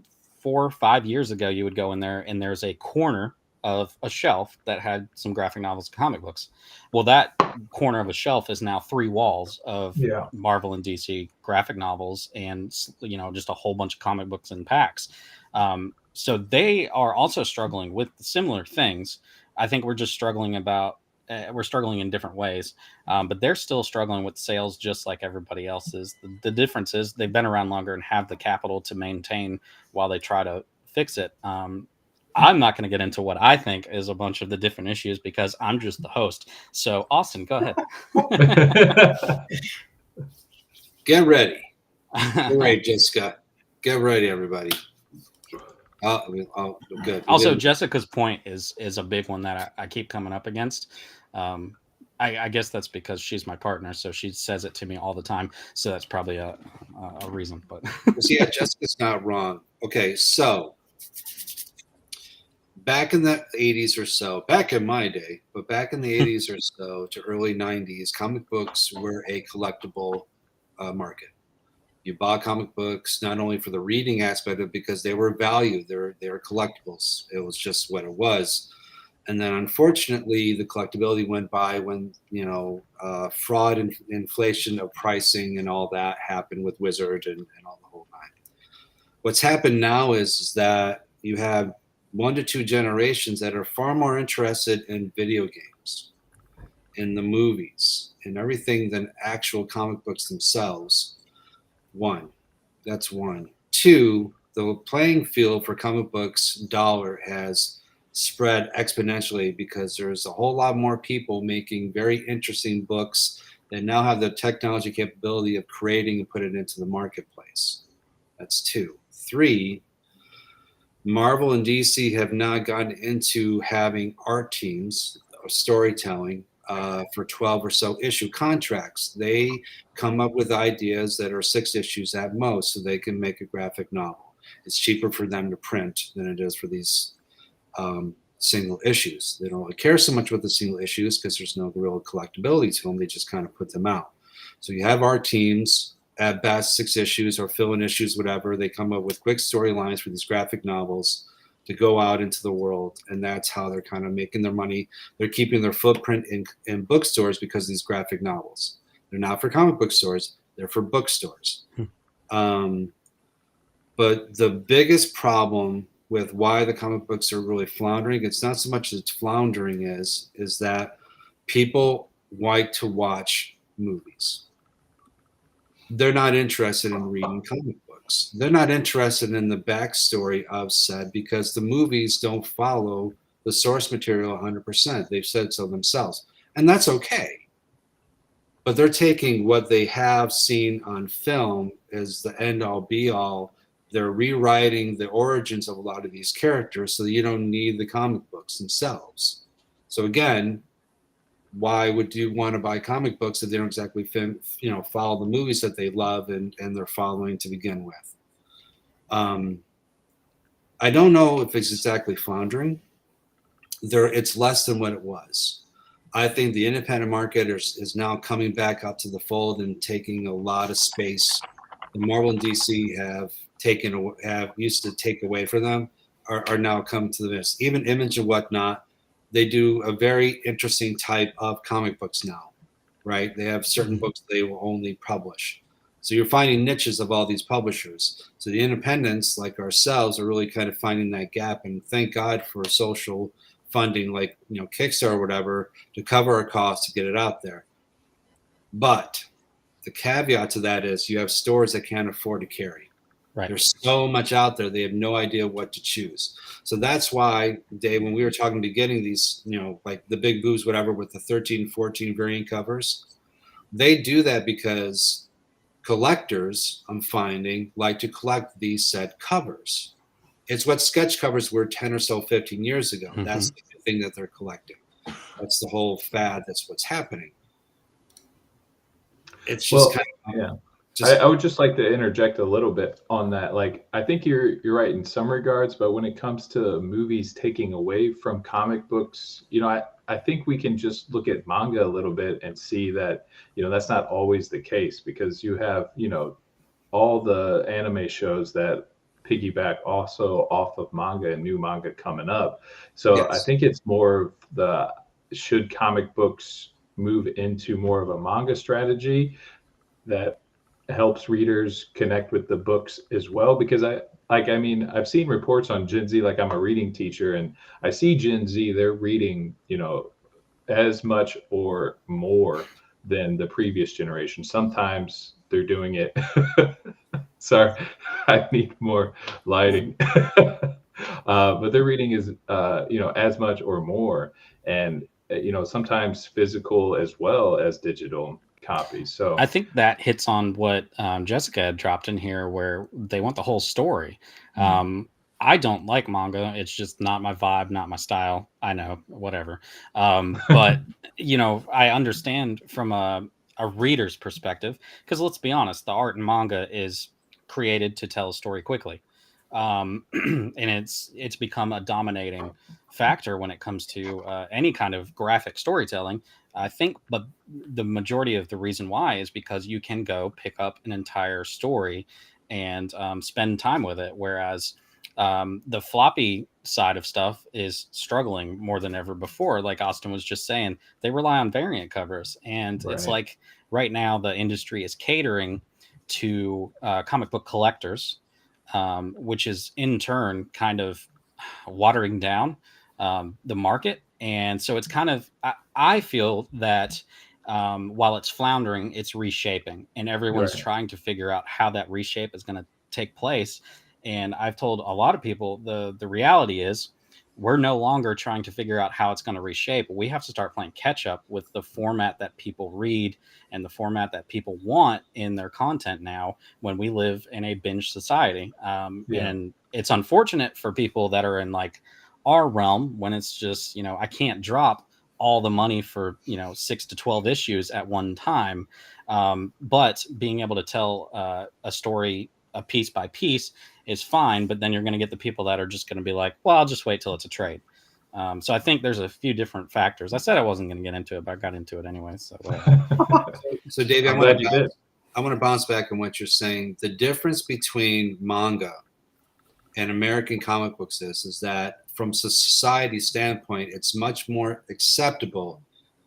or 5 years ago, you would go in there and there's a corner of a shelf that had some graphic novels and comic books. Well, that corner of a shelf is now 3 walls of Marvel and DC graphic novels and just a whole bunch of comic books in packs. So they are also struggling with similar things. I think we're just struggling we're struggling in different ways, but they're still struggling with sales just like everybody else is. The difference is they've been around longer and have the capital to maintain while they try to fix it. I'm not going to get into what I think is a bunch of the different issues because I'm just the host. So Austin, go ahead. Get ready. Get ready, Jessica. Get ready, everybody. Good. Also, Jessica's point is a big one that I keep coming up against. I guess that's because she's my partner, so she says it to me all the time. So that's probably a reason. But yeah, Jessica's not wrong. Okay, so back in the 80s or so, back in my day, but back in the 80s or so to early 90s, comic books were a collectible market. You bought comic books not only for the reading aspect of it, because they were valued, they were collectibles. It was just what it was. And then unfortunately, the collectability went by when, fraud and inflation of pricing and all that happened with Wizard and all the whole nine. What's happened now is that you have 1 to 2 generations that are far more interested in video games, in the movies, in everything than actual comic books themselves. That's one. 2, the playing field for comic books dollar has spread exponentially because there's a whole lot more people making very interesting books that now have the technology capability of creating and put it into the marketplace. That's 2. 3, Marvel and DC have now gotten into having art teams or storytelling for 12 or so issue contracts. They come up with ideas that are 6 issues at most so they can make a graphic novel. It's cheaper for them to print than it is for these single issues. They don't really care so much with the single issues because there's no real collectability to them. They just kind of put them out. So you have art teams, at best 6 issues or fill-in issues, whatever. They come up with quick storylines for these graphic novels to go out into the world, and that's how they're kind of making their money. They're keeping their footprint in bookstores because of these graphic novels. They're not for comic book stores. They're for bookstores. But the biggest problem with why the comic books are really floundering, it's not so much as floundering is that people like to watch movies. They're not interested in reading comic books. They're not interested in the backstory of said, because the movies don't follow the source material 100%. They've said so themselves. And that's okay. But they're taking what they have seen on film as the end all be all. They're rewriting the origins of a lot of these characters so that you don't need the comic books themselves. So again, why would you want to buy comic books if they don't exactly follow the movies that they love and they're following to begin with? I don't know if it's exactly floundering. It's less than what it was. I think the independent market is now coming back up to the fold and taking a lot of space. The Marvel and DC have used to take away from them are now coming to this. Even Image and whatnot, they do a very interesting type of comic books now, right? They have certain books they will only publish. So you're finding niches of all these publishers. So the independents like ourselves are really kind of finding that gap, and thank God for social funding like Kickstarter or whatever to cover our costs to get it out there. But the caveat to that is you have stores that can't afford to carry. Right. There's so much out there, they have no idea what to choose. So that's why, Dave, when we were talking at the beginning, these, like the big boobs, whatever, with the 13, 14 variant covers, they do that because collectors, I'm finding, like to collect these set covers. It's what sketch covers were 10 or so 15 years ago. Mm-hmm. That's the thing that they're collecting. That's the whole fad. That's what's happening. It's just I would just like to interject a little bit on that. Like, I think you're right in some regards, but when it comes to movies taking away from comic books, I think we can just look at manga a little bit and see that, that's not always the case, because you have, all the anime shows that piggyback also off of manga and new manga coming up. So yes. I think it's more of should comic books move into more of a manga strategy that helps readers connect with the books as well? Because I've seen reports on Gen Z, like I'm a reading teacher, and I see Gen Z, they're reading, as much or more than the previous generation. Sometimes they're doing it. Sorry, I need more lighting. But their reading is, as much or more, and sometimes physical as well as digital copies. So I think that hits on what Jessica had dropped in here, where they want the whole story. I don't like manga. It's just not my vibe, not my style. I know, whatever. But I understand from a reader's perspective, because let's be honest, the art in manga is created to tell a story quickly. And it's become a dominating factor when it comes to any kind of graphic storytelling. I think, but the majority of the reason why is because you can go pick up an entire story and spend time with it, whereas the floppy side of stuff is struggling more than ever before. Like Austin was just saying, they rely on variant covers, and It's like right now the industry is catering to comic book collectors, which is in turn kind of watering down the market. And so it's kind of, I feel that while it's floundering, it's reshaping, and everyone's trying to figure out how that reshape is going to take place. And I've told a lot of people the reality is we're no longer trying to figure out how it's going to reshape. We have to start playing catch up with the format that people read and the format that people want in their content now, when we live in a binge society. And it's unfortunate for people that are in like our realm, when it's just, I can't drop all the money for 6 to 12 issues at one time. But being able to tell a story a piece by piece is fine, but then you're going to get the people that are just going to be like, well, I'll just wait till it's a trade. So I think there's a few different factors. I said I wasn't going to get into it, but I got into it anyway. So Dave, I want to bounce back on what you're saying. The difference between manga and American comic books is that from a society standpoint, it's much more acceptable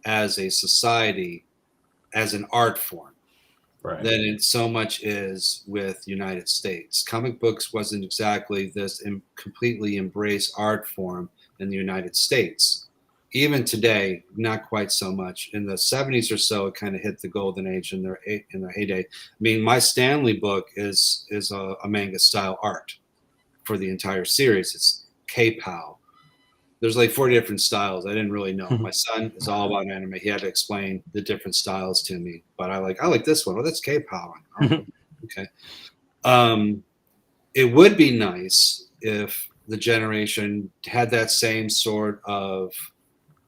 as a society, as an art form. right. than it so much is with United States. Comic books wasn't exactly this completely embrace art form in the United States. Even today, not quite so much. In the 70s or so, it kind of hit the golden age in their heyday. I mean, my Stanley book is a manga style art for the entire series. It's K-Pow. There's like 4 different styles. I didn't really know. My son is all about anime. He had to explain the different styles to me. But I like this one. Oh, that's K-Pow. Okay. It would be nice if the generation had that same sort of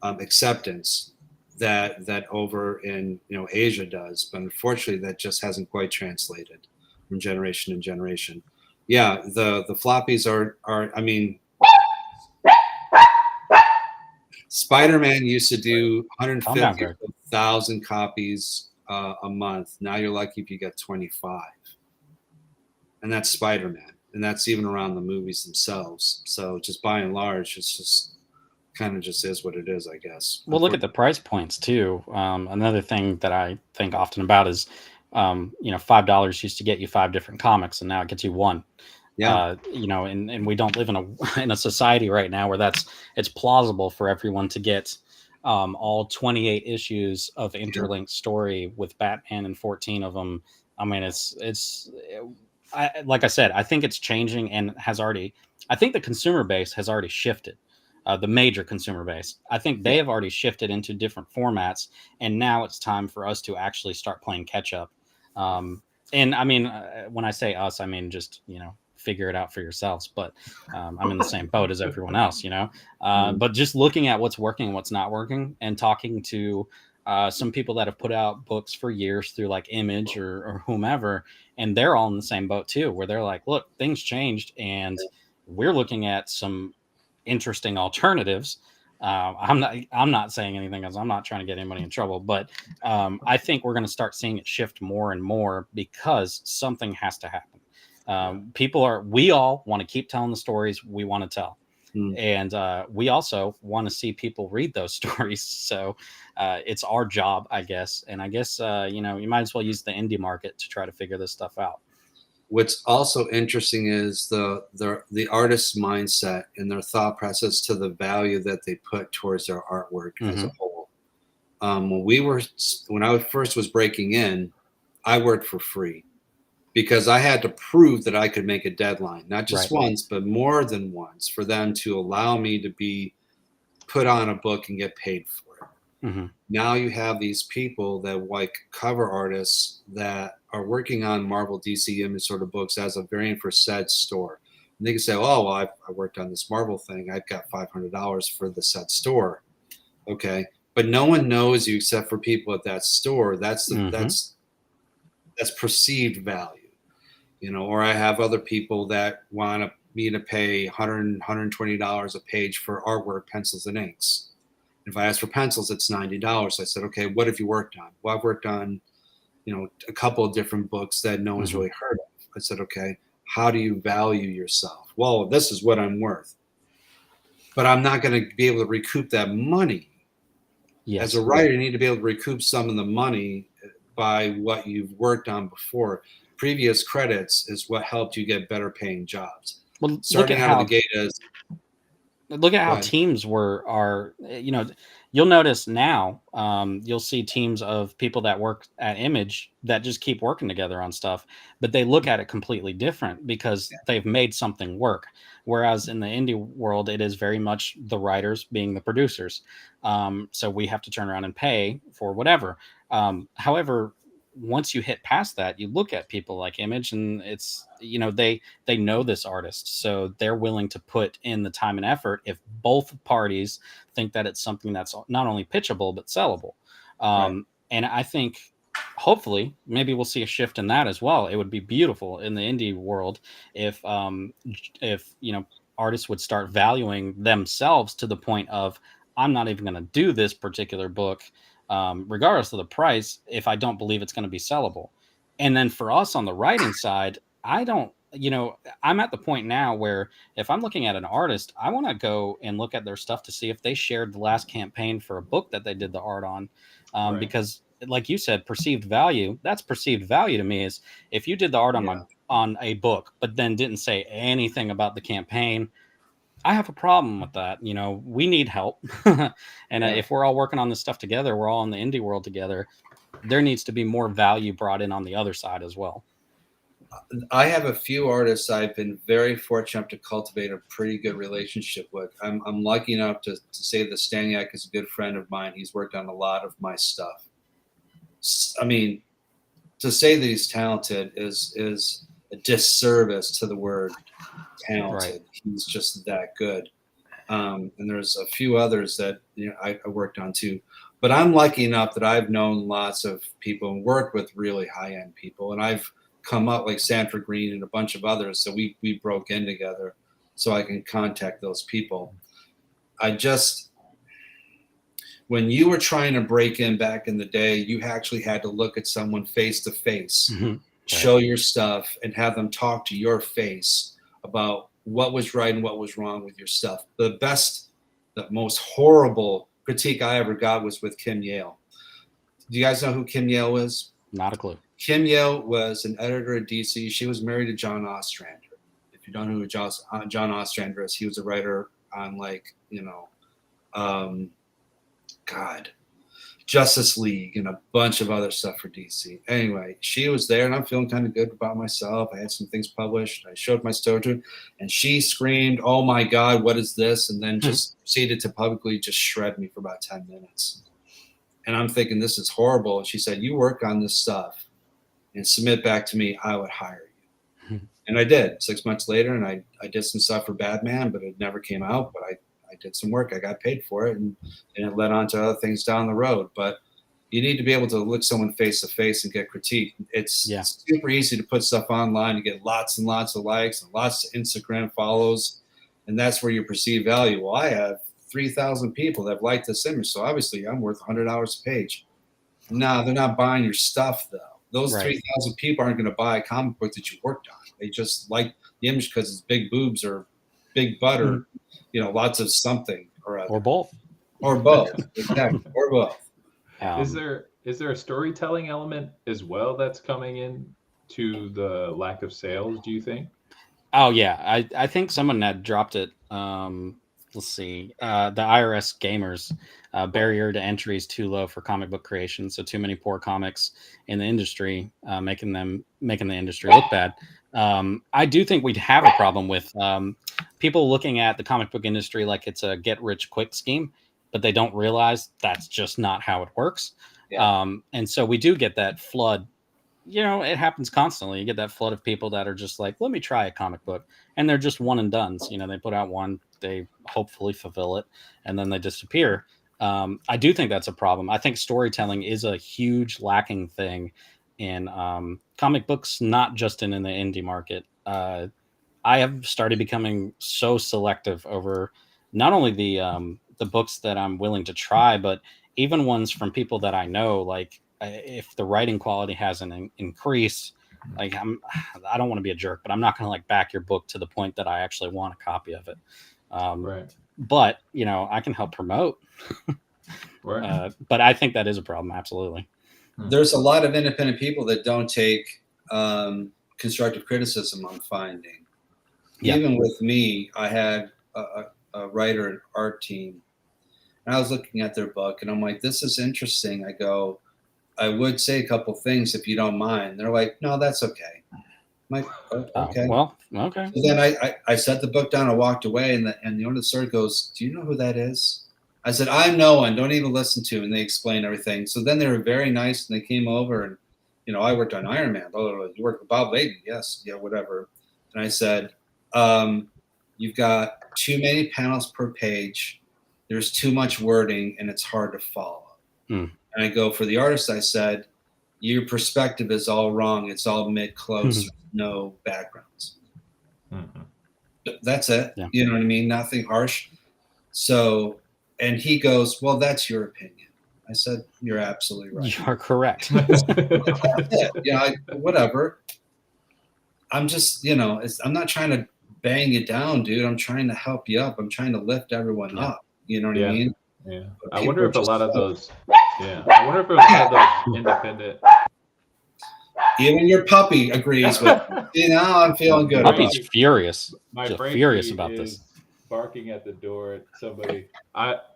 acceptance that over in Asia does, but unfortunately that just hasn't quite translated from generation to generation. Yeah, the floppies are I mean, Spider-Man used to do 150,000 copies a month. Now you're lucky if you get 25, and that's Spider-Man, and that's even around the movies themselves. So just by and large, it's just kind of just is what it is, I guess. Well, look at the price points too. Another thing that I think often about is, $5 used to get you 5 different comics, and now it gets you 1. Yeah. And we don't live in a society right now where it's plausible for everyone to get all 28 issues of interlinked story with Batman and 14 of them. I mean, like I said, I think it's changing and I think the consumer base has already shifted. The major consumer base, I think they have already shifted into different formats, and now it's time for us to actually start playing catch up. And I mean, when I say us, I mean just figure it out for yourselves. But I'm in the same boat as everyone else, But just looking at what's working and what's not working, and talking to some people that have put out books for years through like Image or whomever, and they're all in the same boat too, where they're like, look, things changed, and we're looking at some interesting alternatives. I'm not saying anything because I'm not trying to get anybody in trouble, but I think we're going to start seeing it shift more and more because something has to happen. We all want to keep telling the stories we want to tell. And we also want to see people read those stories. So it's our job, I guess. And I guess, you might as well use the indie market to try to figure this stuff out. What's also interesting is the artist's mindset and their thought process to the value that they put towards their artwork as a whole. When I first was breaking in, I worked for free because I had to prove that I could make a deadline, not just once, but more than once, for them to allow me to be put on a book and get paid for it. Now you have these people that like cover artists that are working on Marvel, DC, Image sort of books as a variant for said store. And they can say, oh, well, I worked on this Marvel thing. I've got $500 for the said store. Okay. But no one knows you except for people at that store. That's perceived value, or I have other people that want me to pay $100, $120 a page for artwork, pencils, and inks. If I ask for pencils, it's $90. I said, okay, what have you worked on? Well, I've worked on, a couple of different books that no one's really heard of. I said, okay, how do you value yourself? Well, this is what I'm worth. But I'm not going to be able to recoup that money. Yes. As a writer, you need to be able to recoup some of the money by what you've worked on before. Previous credits is what helped you get better paying jobs. Well, starting out of the gate is. Look at how teams are, you'll notice now, you'll see teams of people that work at Image that just keep working together on stuff, but they look at it completely different because they've made something work. Whereas in the indie world, it is very much the writers being the producers. So we have to turn around and pay for whatever. However, once you hit past that, you look at people like Image, and it's, they know this artist, so they're willing to put in the time and effort if both parties think that it's something that's not only pitchable but sellable. And I think hopefully maybe we'll see a shift in that as well. It would be beautiful in the indie world if artists would start valuing themselves to the point of, I'm not even going to do this particular book regardless of the price if I don't believe it's going to be sellable. And then for us on the writing side, I'm at the point now where if I'm looking at an artist, I want to go and look at their stuff to see if they shared the last campaign for a book that they did the art on. Because like you said, perceived value. That's perceived value to me. Is if you did the art on a book, but then didn't say anything about the campaign, I have a problem with that. You know, we need help, and if we're all working on this stuff together, we're all in the indie world together. There needs to be more value brought in on the other side as well. I have a few artists I've been very fortunate to cultivate a pretty good relationship with. I'm lucky enough to say that Staniak is a good friend of mine. He's worked on a lot of my stuff. I mean, to say that he's talented is a disservice to the word talented. Right. He's just that good. And there's a few others that I worked on too. But I'm lucky enough that I've known lots of people and worked with really high-end people, and I've come up like Sanford Green and a bunch of others. So we broke in together so I can contact those people. When you were trying to break in back in the day, you actually had to look at someone face to face, show your stuff, and have them talk to your face about what was right and what was wrong with your stuff. The most horrible critique I ever got was with Kim Yale. Do you guys know who Kim Yale was? Not a clue. Kim Yale was an editor at DC. She was married to John Ostrander. If you don't know who John Ostrander is, he was a writer on Justice League and a bunch of other stuff for DC. Anyway, she was there, and I'm feeling kind of good about myself. I had some things published. I showed my story to her, and she screamed, "Oh my God, what is this?" And then just proceeded to publicly just shred me for about 10 minutes. And I'm thinking, this is horrible. And she said, "You work on this stuff and submit back to me, I would hire you." And I did 6 months later, and I did some stuff for Batman, but it never came out. But I did some work. I got paid for it, and it led on to other things down the road. But you need to be able to look someone face to face and get critique. It's super easy to put stuff online and get lots and lots of likes and lots of Instagram follows, and that's where you perceive value. Well, I have 3,000 people that have liked this image, so obviously I'm worth $100 a page. No, they're not buying your stuff, though. Those 3,000 people aren't going to buy a comic book that you worked on. They just like the image because it's big boobs or big butt or, lots of something or other. Or both. Or both. Exactly. Or both. Is there a storytelling element as well that's coming in to the lack of sales, do you think? Oh, yeah. I think someone had dropped it. Let's see. The IRS gamers barrier to entry is too low for comic book creation. So too many poor comics in the industry, making the industry look bad. I do think we'd have a problem with people looking at the comic book industry like it's a get rich quick scheme, but they don't realize that's just not how it works. Yeah. And so we do get that flood. It happens constantly. You get that flood of people that are just like, let me try a comic book. And they're just one and dones. They put out one, they hopefully fulfill it, and then they disappear. I do think that's a problem. I think storytelling is a huge lacking thing in comic books, not just in the indie market. I have started becoming so selective over not only the books that I'm willing to try, but even ones from people that I know, like if the writing quality hasn't increased, like I don't want to be a jerk, but I'm not going to back your book to the point that I actually want a copy of it. But I can help promote. But I think that is a problem. Absolutely. There's a lot of independent people that don't take constructive criticism, I'm finding. Even with me, I had a writer and art team, and I was looking at their book, and I'm like, this is interesting. I go, I would say a couple things if you don't mind. They're like, no, that's okay. I'm like, okay. Okay. So then I set the book down and walked away, and the owner of the store goes, do you know who that is? I said, I'm no one. Don't even listen to him. And they explained everything. So then they were very nice, and they came over, and I worked on Iron Man. Oh, you worked with Bob Layton? Yes. Yeah, whatever. And I said, you've got too many panels per page. There's too much wording, and it's hard to follow. And I go, for the artist, I said, your perspective is all wrong. It's all mid-close, no backgrounds. That's it. Yeah. You know what I mean? Nothing harsh. So, and he goes, well, that's your opinion. I said, you're absolutely right. You're correct. Whatever. I'm just, I'm not trying to bang you down, dude. I'm trying to help you up. I'm trying to lift everyone up. You know what I mean? Yeah, But I people wonder if a just lot of suck. those. Yeah, I wonder if a lot of those independent. Even your puppy agrees with me. You know, I'm feeling good. Puppy's about it. furious. My Just Frankie furious about this. is barking at the door. Somebody,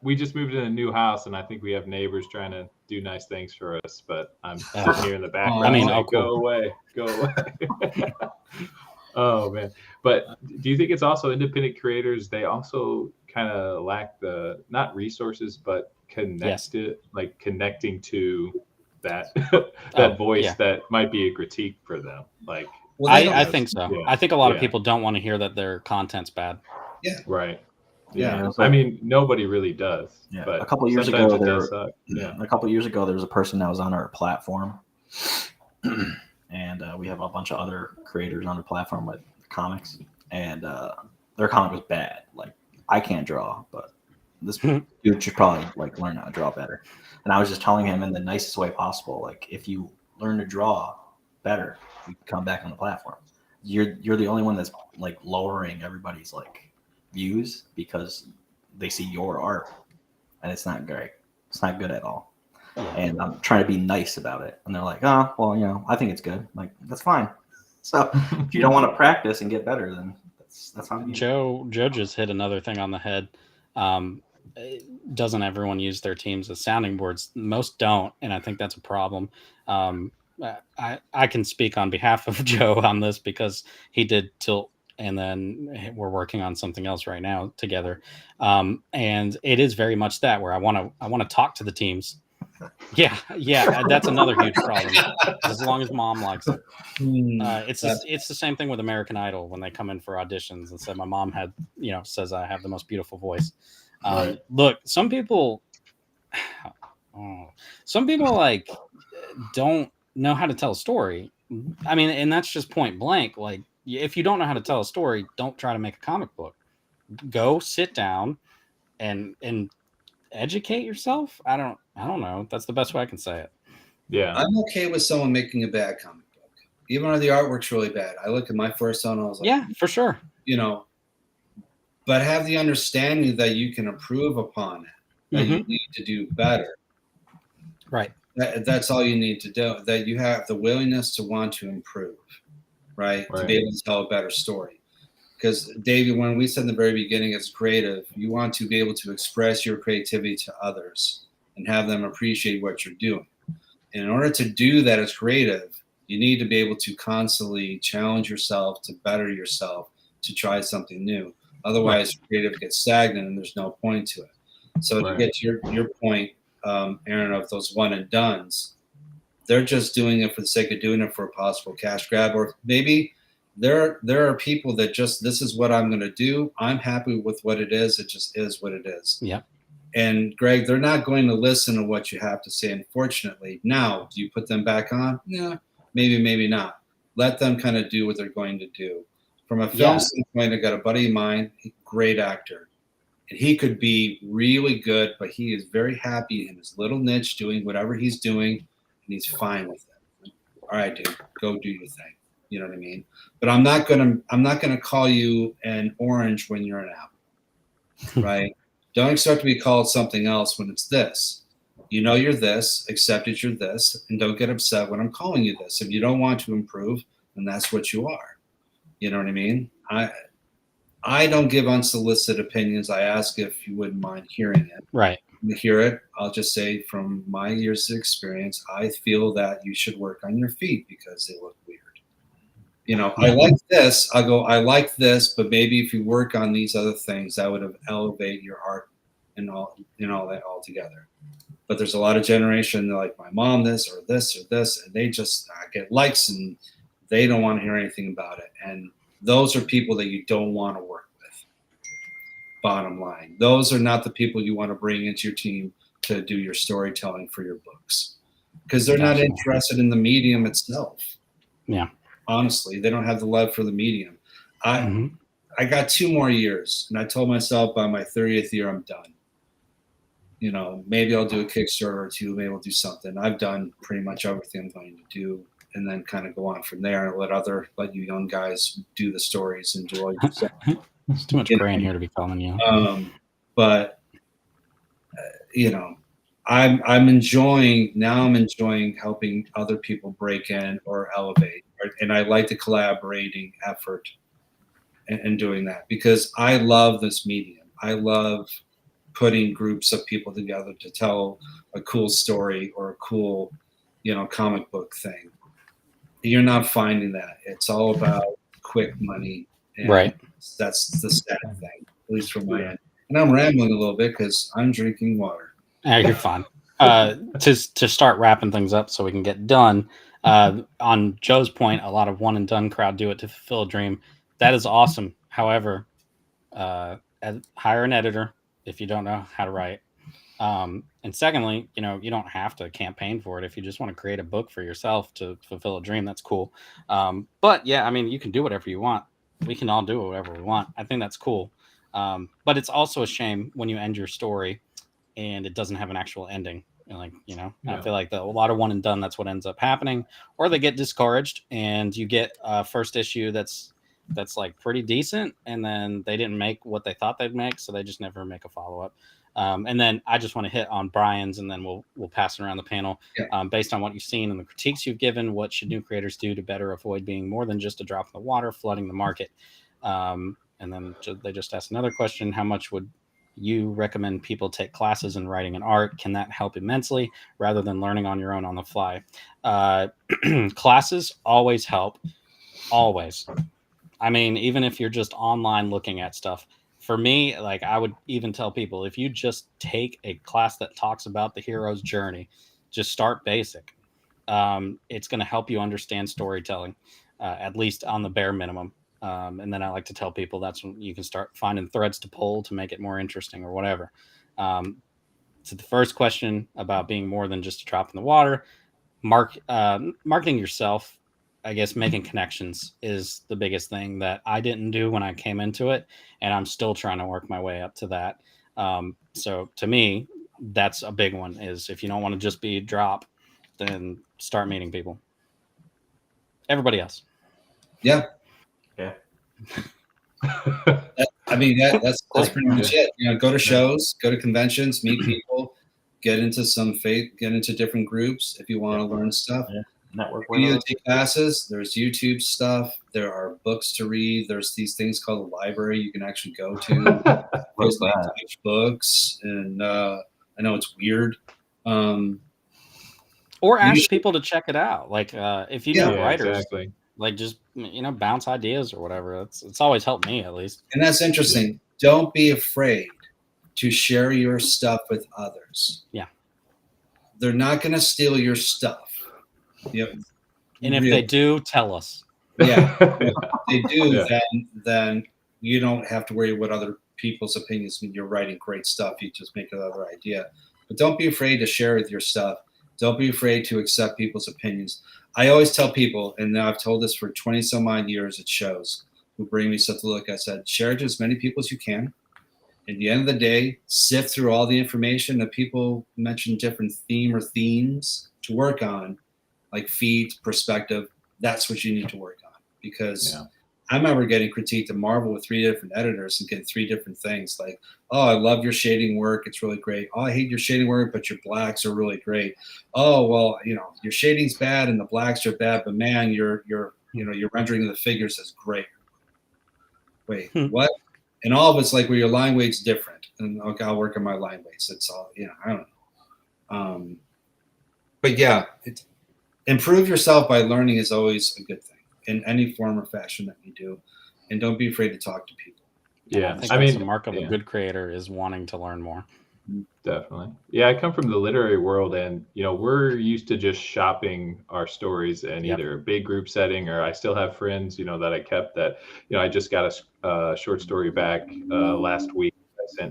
we just moved in a new house, and I think we have neighbors trying to do nice things for us. But I'm sitting here in the background. I mean, saying, cool. Go away, go away. Oh man! But do you think it's also independent creators? They also kind of lack the not resources, but connecting to that that voice that might be a critique for them. Like, I think so. Yeah, I think a lot of yeah. people don't want to hear that their content's bad. Yeah. Right. Yeah, Yeah. it's I like- mean, nobody really does. Yeah, But a couple years sometimes ago, it does suck. Yeah. a couple years ago, there was a person that was on our platform, and we have a bunch of other creators on the platform with comics, and their comic was bad. Like, I can't draw, but this dude should probably like learn how to draw better. And I was just telling him in the nicest way possible, like, if you learn to draw better, you can come back on the platform. You're the only one that's like lowering everybody's like views because they see your art, and it's not great. It's not good at all. And I'm trying to be nice about it, and they're like, "Oh, well, you know, I think it's good." I'm like, that's fine. So if you don't want to practice and get better, then that's on you. Joe just hit another thing on the head. Doesn't everyone use their teams as sounding boards? Most don't, and I think that's a problem. I can speak on behalf of Joe on this because he did Tilt, and then we're working on something else right now together. And it is very much that where I want to talk to the teams. Yeah, that's another huge problem. As long as mom likes it, it's the same thing with American Idol when they come in for auditions and say my mom says I have the most beautiful voice. Right. Look, some people like don't know how to tell a story. I mean, and that's just point blank. Like, if you don't know how to tell a story, don't try to make a comic book. Go sit down and educate yourself. I don't know. That's the best way I can say it. Yeah. I'm okay with someone making a bad comic book, even though the artwork's really bad. I looked at my first one, I was like, yeah, for sure. You know, but have the understanding that you can improve upon it, that you need to do better. Right. That's all you need to do. That you have the willingness to want to improve, right? To be able to tell a better story. Because, David, when we said in the very beginning, as creative, you want to be able to express your creativity to others and have them appreciate what you're doing. And in order to do that as creative, you need to be able to constantly challenge yourself, to better yourself, to try something new. Otherwise, creative gets stagnant and there's no point to it. So to get to your point, Aaron, of those one and dones, they're just doing it for the sake of doing it for a possible cash grab, or maybe there are people that just, this is what I'm going to do. I'm happy with what it is. It just is what it is. Yeah. And Greg, they're not going to listen to what you have to say, unfortunately. Now, do you put them back on? Yeah, maybe not. Let them kind of do what they're going to do. From a film standpoint, I got a buddy of mine, great actor. And he could be really good, but he is very happy in his little niche doing whatever he's doing, and he's fine with it. All right, dude, go do your thing. You know what I mean? But I'm not gonna call you an orange when you're an apple, right? Don't expect to be called something else when it's this. You know you're this, accept that you're this, and don't get upset when I'm calling you this. If you don't want to improve, then that's what you are. You know what I mean? I don't give unsolicited opinions. I ask if you wouldn't mind hearing it. Right. To hear it, I'll just say from my years of experience, I feel that you should work on your feet because they look weird. You know, I like this. I like this, but maybe if you work on these other things, that would have elevate your art and all that all together. But there's a lot of generation like my mom, this or this or this, and they just get likes and they don't want to hear anything about it. And those are people that you don't want to work with. Bottom line, those are not the people you want to bring into your team to do your storytelling for your books, because they're not interested in the medium itself. Yeah. Honestly, they don't have the love for the medium. I got 2 more years, and I told myself by my 30th year, I'm done. You know, maybe I'll do a Kickstarter or 2, maybe I'll do something. I've done pretty much everything I'm going to do, and then kind of go on from there and let you young guys do the stories and do all your stuff. It's too much gray in here to be calling you. But you know, I'm enjoying helping other people break in or elevate, and I like the collaborating effort and doing that because I love this medium. I love putting groups of people together to tell a cool story or a cool, comic book thing. You're not finding that. It's all about quick money, and Right. that's the sad thing, at least from my end. And I'm rambling a little bit because I'm drinking water. You're fine. To start wrapping things up so we can get done. On Joe's point, a lot of one and done crowd do it to fulfill a dream. That is awesome. However, hire an editor if you don't know how to write. And secondly, you don't have to campaign for it. If you just want to create a book for yourself to fulfill a dream, that's cool. But yeah, I mean, you can do whatever you want. We can all do whatever we want. I think that's cool. But it's also a shame when you end your story and it doesn't have an actual ending. I feel like a lot of one and done, that's what ends up happening, or they get discouraged and you get a first issue that's like pretty decent, and then they didn't make what they thought they'd make, so they just never make a follow-up. And then I just want to hit on Brian's, and then we'll pass it around the panel. Yeah. Based on what you've seen and the critiques you've given, what should new creators do to better avoid being more than just a drop in the water, flooding the market? And then they just asked another question: how much would you recommend people take classes in writing and art? Can that help immensely rather than learning on your own on the fly? Classes always help. Always. I mean, even if you're just online looking at stuff, for me, like, I would even tell people, if you just take a class that talks about the hero's journey, just start basic. It's going to help you understand storytelling, at least on the bare minimum. And then I like to tell people that's when you can start finding threads to pull to make it more interesting or whatever. So the first question about being more than just a drop in the water, marketing yourself, I guess making connections is the biggest thing that I didn't do when I came into it, and I'm still trying to work my way up to that. So to me, that's a big one, is if you don't want to just be a drop, then start meeting people. Everybody else. Yeah. Yeah. I mean, that's pretty much it. Go to shows, go to conventions, meet people, get into get into different groups if you want to learn stuff. Yeah. Network. You take classes. There's YouTube stuff. There are books to read. There's these things called a library you can actually go to. There's books, and I know it's weird. Or ask people to check it out. Like if you know writers, exactly. like just bounce ideas or whatever. It's always helped me, at least. And that's interesting. Don't be afraid to share your stuff with others. Yeah. They're not going to steal your stuff. And if they do, tell us. Yeah. If they do, then you don't have to worry what other people's opinions when you're writing great stuff. You just make another idea. But don't be afraid to share with your stuff. Don't be afraid to accept people's opinions. I always tell people, and now I've told this for 20 some odd years at shows, who bring me stuff to look. I said, share it to as many people as you can. At the end of the day, sift through all the information that people mention, different theme or themes to work on, like feed, perspective. That's what you need to work on. Because I remember getting critiqued at Marvel with 3 different editors and getting 3 different things. Like, oh, I love your shading work. It's really great. Oh, I hate your shading work, but your blacks are really great. Oh, well, your shading's bad and the blacks are bad, but man, your rendering of the figures is great. Wait, what? And all of it's like, well, your line weight's different. And okay, I'll work on my line weights. It's all, I don't know. But yeah, improve yourself by learning is always a good thing in any form or fashion that you do. And don't be afraid to talk to people. Yeah, I think that's the mark of a good creator, is wanting to learn more. Definitely. Yeah, I come from the literary world, and we're used to just shopping our stories in either a big group setting, or I still have friends, that I kept that, I just got a short story back last week.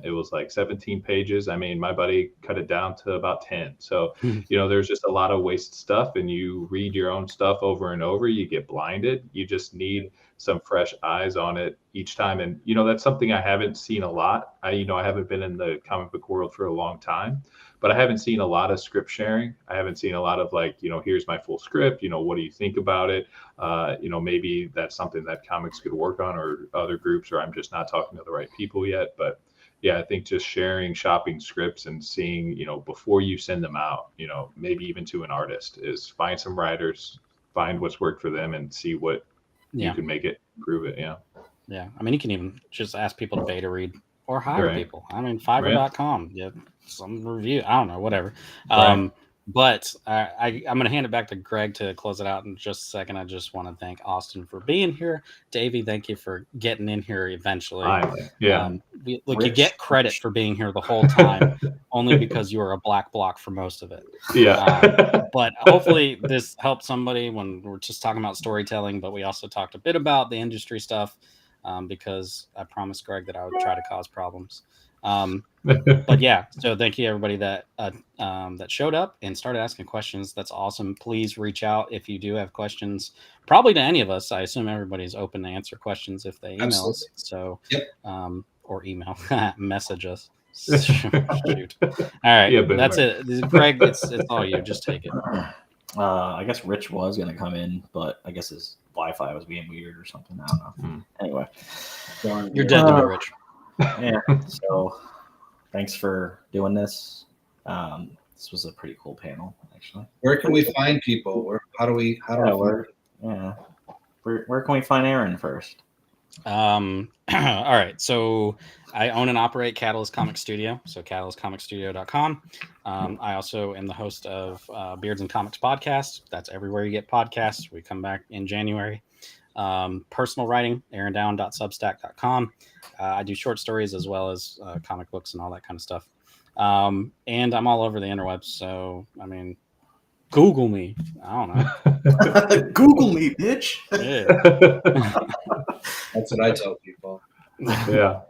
It was like 17 pages. I mean, my buddy cut it down to about 10. So, there's just a lot of waste stuff, and you read your own stuff over and over, you get blinded. You just need some fresh eyes on it each time. And, that's something I haven't seen a lot. I haven't been in the comic book world for a long time, but I haven't seen a lot of script sharing. I haven't seen a lot of here's my full script. What do you think about it? Maybe that's something that comics could work on, or other groups, or I'm just not talking to the right people yet. But yeah, I think just sharing shopping scripts and seeing, before you send them out, maybe even to an artist, is find some writers, find what's worked for them, and see what you can make it, improve it. Yeah. Yeah. I mean, you can even just ask people to beta read or hire people. I mean, Fiverr.com, yeah, some review. I don't know, whatever. But I'm going to hand it back to Greg to close it out in just a second. I just want to thank Austin for being here. Davey, thank you for getting in here eventually. Yeah. You get credit for being here the whole time, only because you were a black block for most of it. Yeah. But hopefully this helped somebody when we're just talking about storytelling, but we also talked a bit about the industry stuff because I promised Greg that I would try to cause problems. But yeah, so thank you everybody that that showed up and started asking questions. That's awesome. Please reach out if you do have questions, probably to any of us. I assume everybody's open to answer questions if they email us. So or email message us. Shoot. All right, that's it. Greg, it's all you. Just take it. I guess Rich was gonna come in, but I guess his Wi-Fi was being weird or something. I don't know. Anyway, you're dead to me, Rich. Yeah. So thanks for doing this. This was a pretty cool panel, actually. Where can we find people? Where can we find Aaron first? All right. So I own and operate Catalyst Comic Studio. So catalystcomicstudio.com. I also am the host of Beards and Comics podcast. That's everywhere you get podcasts. We come back in January. Personal writing, aarondown.substack.com. I do short stories as well as comic books and all that kind of stuff. And I'm all over the interwebs. So, I mean, Google me. I don't know. Google me, bitch. Yeah. That's what I tell people. Yeah.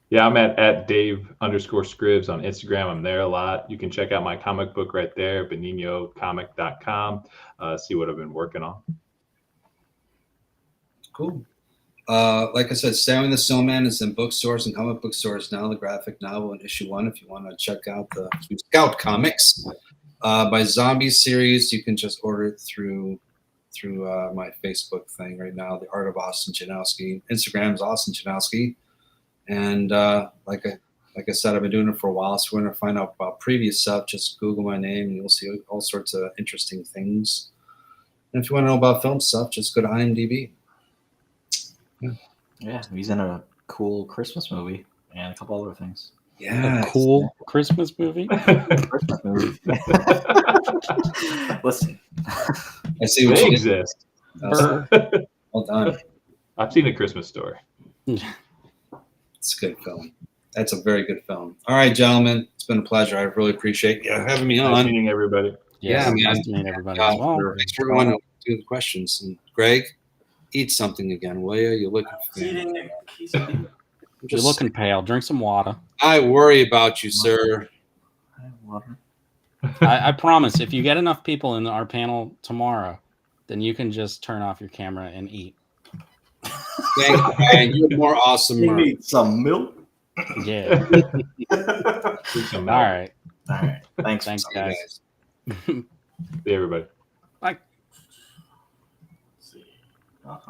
Yeah, I'm at Dave_Scribs on Instagram. I'm there a lot. You can check out my comic book right there, beninocomic.com. See what I've been working on. Cool. Like I said, Sammy the Snowman is in bookstores and comic book stores now. The graphic novel in issue 1. If you want to check out the Scout Comics by Zombie series, you can just order it through my Facebook thing right now. The Art of Austin Janowski. Instagram's Austin Janowski, and like I said, I've been doing it for a while. So we're going to find out about previous stuff. Just Google my name, and you'll see all sorts of interesting things. And if you want to know about film stuff, just go to IMDb. Yeah, he's in a cool Christmas movie and a couple other things. Yeah, a cool Christmas movie. Christmas movie. Listen, I see what they you exist. Well done. I've seen A Christmas Story. It's a good film. That's a very good film. All right, gentlemen, it's been a pleasure. I really appreciate you having me on. Nice meeting everybody. Yes, yeah, man. Nice to meet everybody as well. Thanks for everyone who do the questions. And Greg, eat something again, will you? You're looking. You're looking pale. Drink some water. I worry about you, sir. I promise, if you get enough people in our panel tomorrow, then you can just turn off your camera and eat. Thank you, man. You're more awesome. You need some milk. Yeah. All right. All right. Thanks, guys. See everybody. Bye. All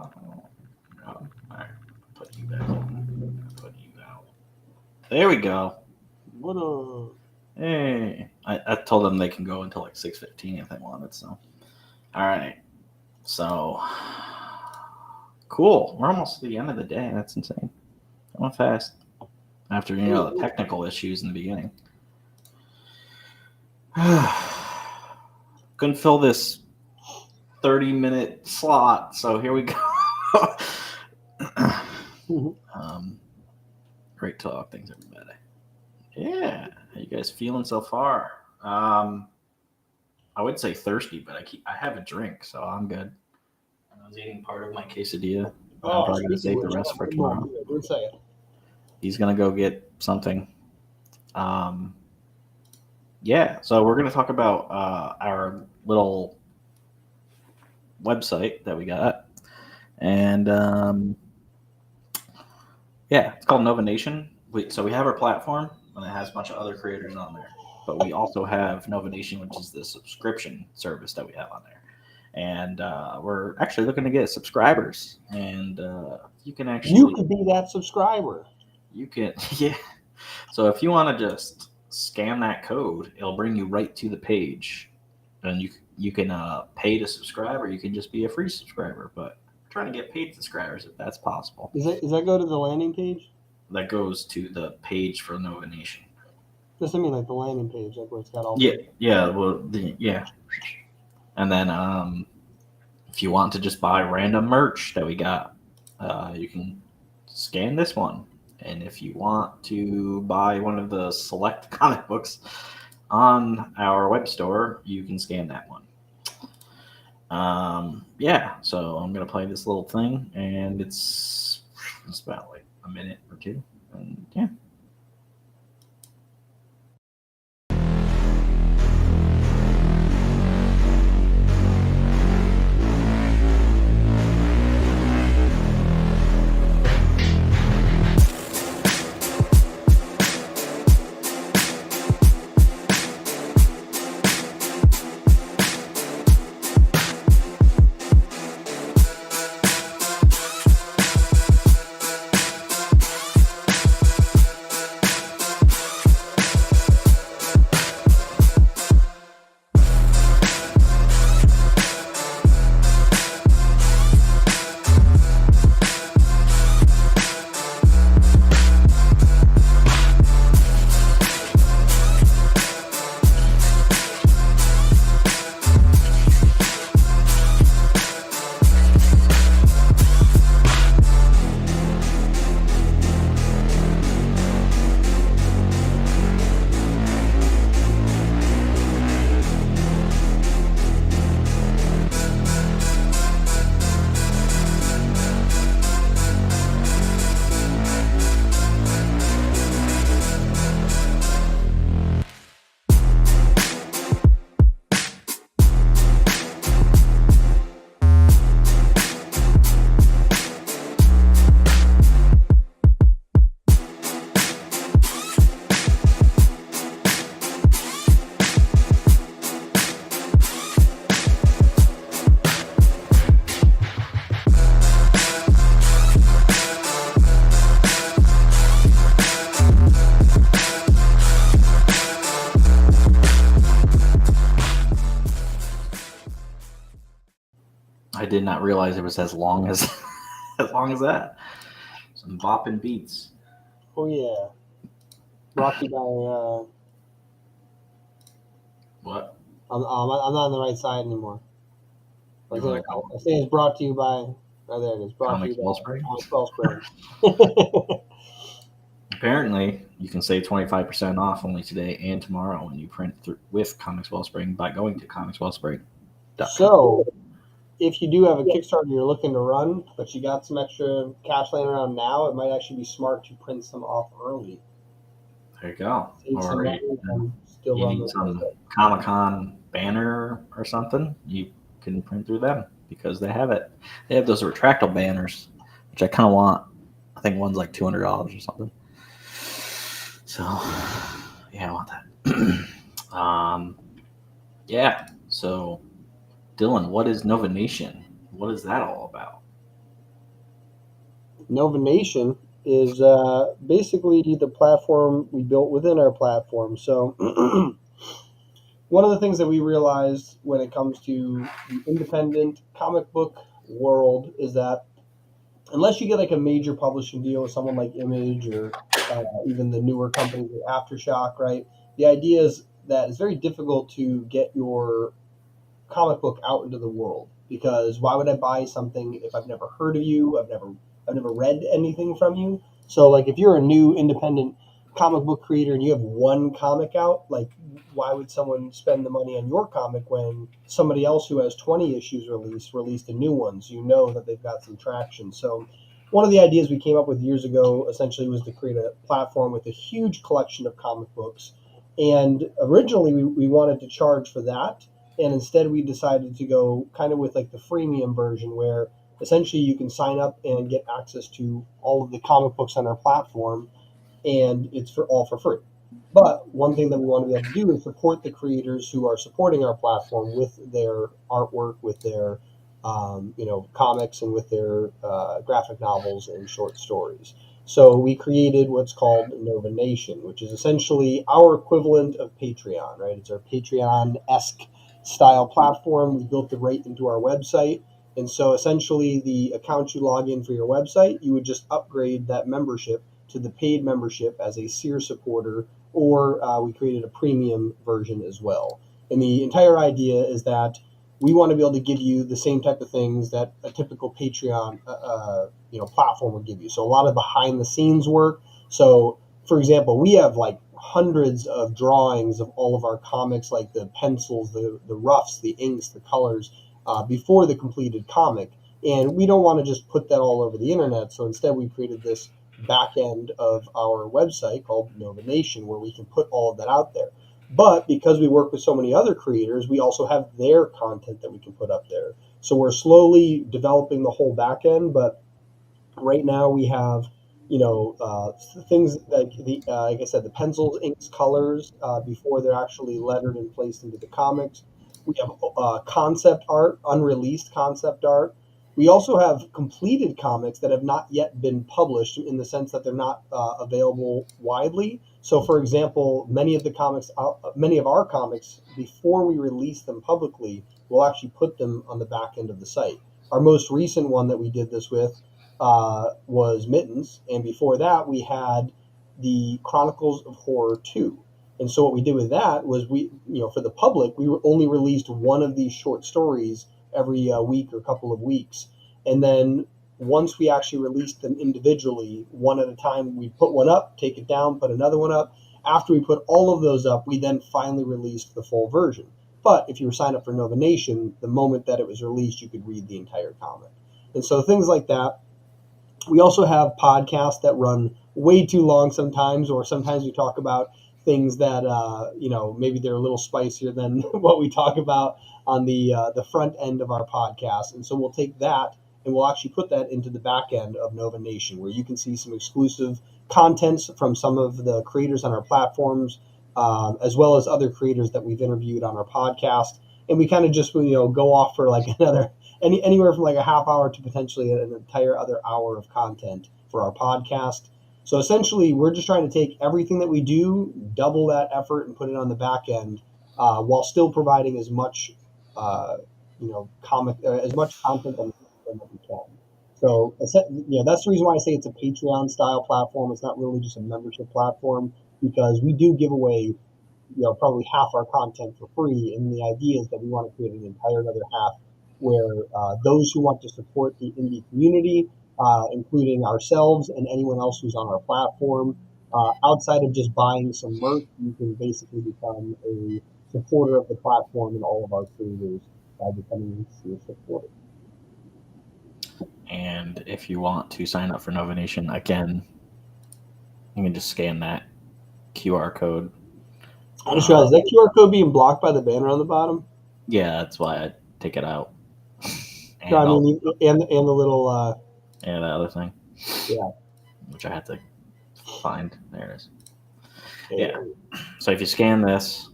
right. Put you back in. Put you out. There we go. What a... Hey. I told them they can go until like 6:15 if they wanted. So, all right. So, cool. We're almost to the end of the day. That's insane. I went fast after the technical issues in the beginning. Couldn't fill this 30-minute slot, so here we go. Great talk. Thanks, everybody. Yeah, how you guys feeling so far? I would say thirsty, but I have a drink, so I'm good. I was eating part of my quesadilla. I'm probably gonna save the rest for tomorrow. He's gonna go get something. Yeah, so we're gonna talk about our little website that we got, and yeah, it's called Nova Nation. So we have our platform, and it has a bunch of other creators on there. But we also have Nova Nation, which is the subscription service that we have on there. And we're actually looking to get subscribers. And you can actually... You could be that subscriber. You can, yeah. So if you want to just scan that code, it'll bring you right to the page, and you can pay to subscribe, or you can just be a free subscriber. But we're trying to get paid subscribers if that's possible. Does that go to the landing page? That goes to the page for Nova Nation. Just I mean like the landing page, like where it's got all. Yeah. And then if you want to just buy random merch that we got, you can scan this one. And if you want to buy one of the select comic books on our web store, you can scan that one. So I'm going to play this little thing, and it's about like a minute or two. And yeah. I did not realize it was as long as that. Some bopping beats. Oh yeah. Brought to you by. What? I'm not on the right side anymore. I You wanna say go? it's brought to you by. Oh, there it is. Brought Comics to you by Wellspring? Comics Wellspring. Apparently, you can save 25% off only today and tomorrow when you print with Comics Wellspring by going to comicswellspring.com. So, if you do have a Kickstarter you're looking to run, but you got some extra cash laying around now, it might actually be smart to print some off early. There you go. Save some Or money and still you run need those. some Comic-Con banner or something, you can print through them because they have it. They have those retractable banners, which I kind of want. I think one's like $200 or something. So, yeah, I want that. Yeah. So, Dylan, what is Nova Nation? What is that all about? Nova Nation is basically the platform we built within our platform. So, one of the things that we realized when it comes to the independent comic book world is that unless you get like a major publishing deal with someone like Image or even the newer companies like Aftershock, right? The idea is that it's very difficult to get your comic book out into the world because why would I buy something if I've never heard of you? I've never read anything from you. So like if you're a new independent comic book creator and you have one comic out, like why would someone spend the money on your comic when somebody else who has 20 issues released the new ones? You know that they've got some traction. So one of the ideas we came up with years ago essentially was to create a platform with a huge collection of comic books. And originally we wanted to charge for that. And instead we decided to go kind of with like the freemium version where essentially you can sign up and get access to all of the comic books on our platform and it's all for free. But one thing that we want to be able to do is support the creators who are supporting our platform with their artwork, with their comics, and with their graphic novels and short stories. So we created what's called Nova Nation, which is essentially our equivalent of Patreon, right? It's our Patreon-esque style platform. We built it right into our website. And so essentially the account you log in for your website, you would just upgrade that membership to the paid membership as a Seer supporter, or we created a premium version as well. And the entire idea is that we want to be able to give you the same type of things that a typical Patreon platform would give you. So a lot of behind the scenes work. So for example, we have like hundreds of drawings of all of our comics, like the pencils, the roughs, the inks, the colors, before the completed comic. And we don't want to just put that all over the internet. So instead we created this back end of our website called Nova Nation, where we can put all of that out there. But because we work with so many other creators, we also have their content that we can put up there. So we're slowly developing the whole back end, but right now we have, things like like I said, the pencils, inks, colors before they're actually lettered and placed into the comics. We have concept art, unreleased concept art. We also have completed comics that have not yet been published, in the sense that they're not available widely. So, for example, many of our comics, before we release them publicly, we'll actually put them on the back end of the site. Our most recent one that we did this with was Mittens, and before that we had the Chronicles of Horror 2. And so what we did with that was for the public, we only released one of these short stories every week or couple of weeks. And then once we actually released them individually, one at a time, we put one up, take it down, put another one up. After we put all of those up, we then finally released the full version. But if you were signed up for Nova Nation, the moment that it was released, you could read the entire comic. And so things like that. We also have podcasts that run way too long sometimes, or sometimes we talk about things that maybe they're a little spicier than what we talk about on the front end of our podcast. And so we'll take that and we'll actually put that into the back end of Nova Nation, where you can see some exclusive contents from some of the creators on our platforms, as well as other creators that we've interviewed on our podcast. And we kind of just go off for like anywhere from like a half hour to potentially an entire other hour of content for our podcast. So essentially, we're just trying to take everything that we do, double that effort, and put it on the back end, while still providing as much, as much content that we can. So that's the reason why I say it's a Patreon style platform. It's not really just a membership platform, because we do give away probably half our content for free, and the idea is that we want to create an entire other half where those who want to support the indie community, including ourselves and anyone else who's on our platform, outside of just buying some merch, you can basically become a supporter of the platform and all of our creators by becoming a supporter. And if you want to sign up for Nova Nation, again, you can just scan that QR code. I just realized that QR code being blocked by the banner on the bottom. Yeah, that's why I take it out. And and the little the other thing. Yeah. Which I had to find. There it is. Yeah. So if you scan this,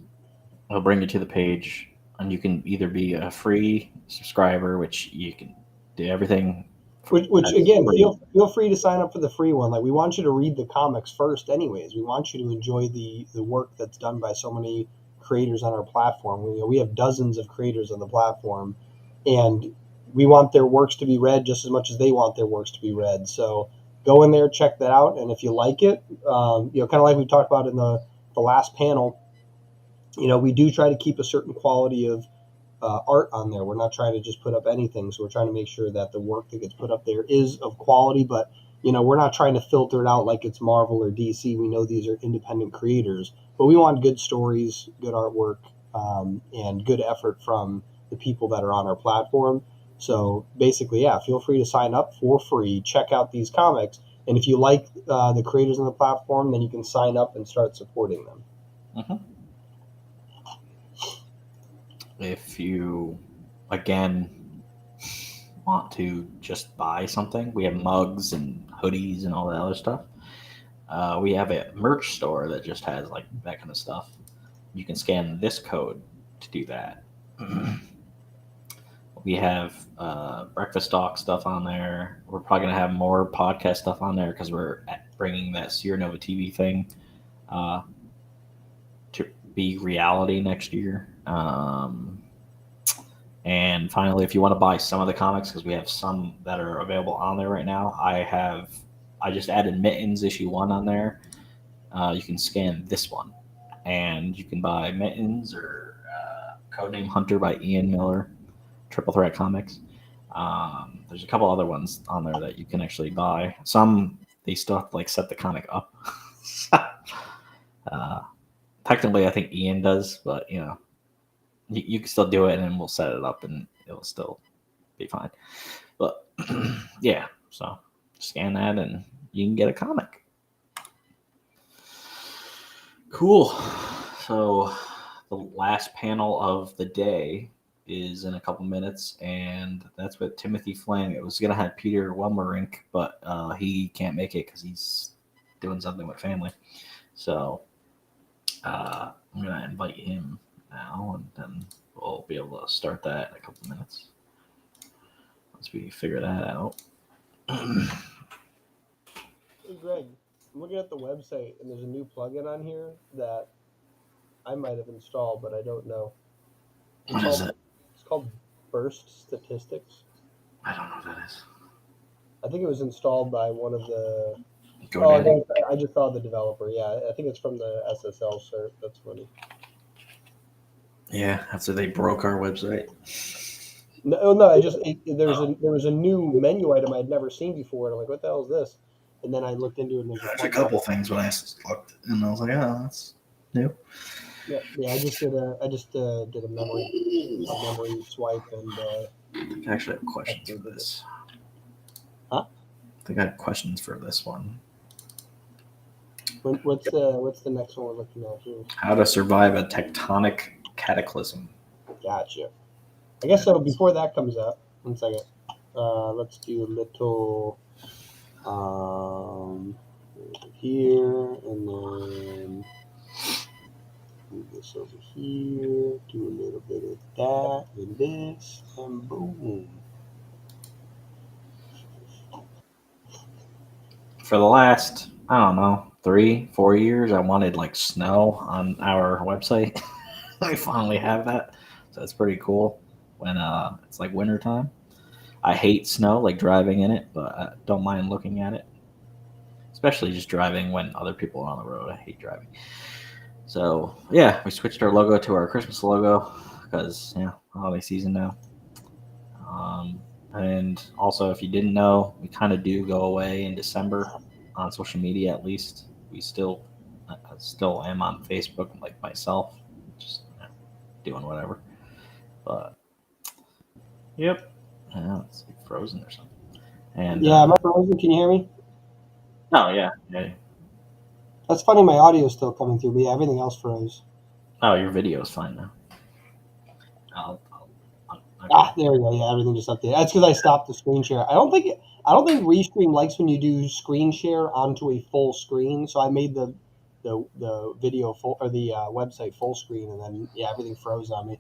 it'll bring you to the page, and you can either be a free subscriber, which you can do everything. Which again, feel free to sign up for the free one. Like, we want you to read the comics first, anyways. We want you to enjoy the work that's done by so many creators on our platform. We have dozens of creators on the platform, and we want their works to be read just as much as they want their works to be read. So go in there, check that out, and if you like it, kind of like we talked about in the last panel, we do try to keep a certain quality of art on there. We're not trying to just put up anything, so we're trying to make sure that the work that gets put up there is of quality, but we're not trying to filter it out like it's Marvel or DC. We know these are independent creators, but we want good stories, good artwork, and good effort from the people that are on our platform. So basically, feel free to sign up for free, check out these comics, and if you like the creators on the platform, then you can sign up and start supporting them. Mm-hmm. If you, again, want to just buy something, we have mugs and hoodies and all that other stuff. We have a merch store that just has like that kind of stuff. You can scan this code to do that. We have breakfast talk stuff on there. We're probably gonna have more podcast stuff on there because we're bringing that Sierra Nova TV thing to be reality next year. And finally, if you want to buy some of the comics, because we have some that are available on there right now, I just added Mittens issue 1 on there. You can scan this one, and you can buy Mittens or Codename Hunter by Ian Miller, Triple Threat Comics. There's a couple other ones on there that you can actually buy. Some they still have to like set the comic up. Technically, I think Ian does, but you know, you can still do it, and then we'll set it up, and it'll still be fine. But yeah, so scan that, and you can get a comic. Cool. So the last panel of the day is in a couple minutes, and that's with Timothy Flang. It was going to have Peter Welmerink, but he can't make it because he's doing something with family. So I'm going to invite him now, and then we'll be able to start that in a couple minutes once we figure that out. Hey, Greg, I'm looking at the website, and there's a new plugin on here that I might have installed, but I don't know. What is it? It's called Burst Statistics. I don't know what that is. I think it was installed by one of the... I just saw the developer. Yeah, I think it's from the SSL cert. That's funny. Yeah, after they broke our website. No, there was a new menu item I'd never seen before, and I'm like, what the hell is this? And then I looked into it, and There's a couple things when I looked, and I was like, oh, that's new. Yeah, I just did a memory swipe, and I actually have questions for this. Huh? I think I have questions for this one. What's the next one we're looking at here? How to survive a tectonic cataclysm. Gotcha. I guess so. Before that comes up, 1 second. Let's do a little here, and then move this over here. Do a little bit of that and this, and boom. For the last, I don't know, 3-4 years, I wanted like snow on our website. I finally have that, so it's pretty cool when it's like wintertime. I hate snow, like driving in it, but I don't mind looking at it, especially just driving when other people are on the road. I hate driving. So yeah, we switched our logo to our Christmas logo because holiday season now. And also, if you didn't know, we kind of do go away in December on social media. At least we still am on Facebook, like myself, just doing whatever. But yep, it's like frozen or something. And am I frozen? Can you hear me? Oh yeah. That's funny. My audio is still coming through, but yeah, everything else froze. Oh, your video is fine now. There we go. Yeah, everything just updated. That's because I stopped the screen share. I don't think Restream likes when you do screen share onto a full screen. So I made the video full, or the website full screen, and then everything froze on me.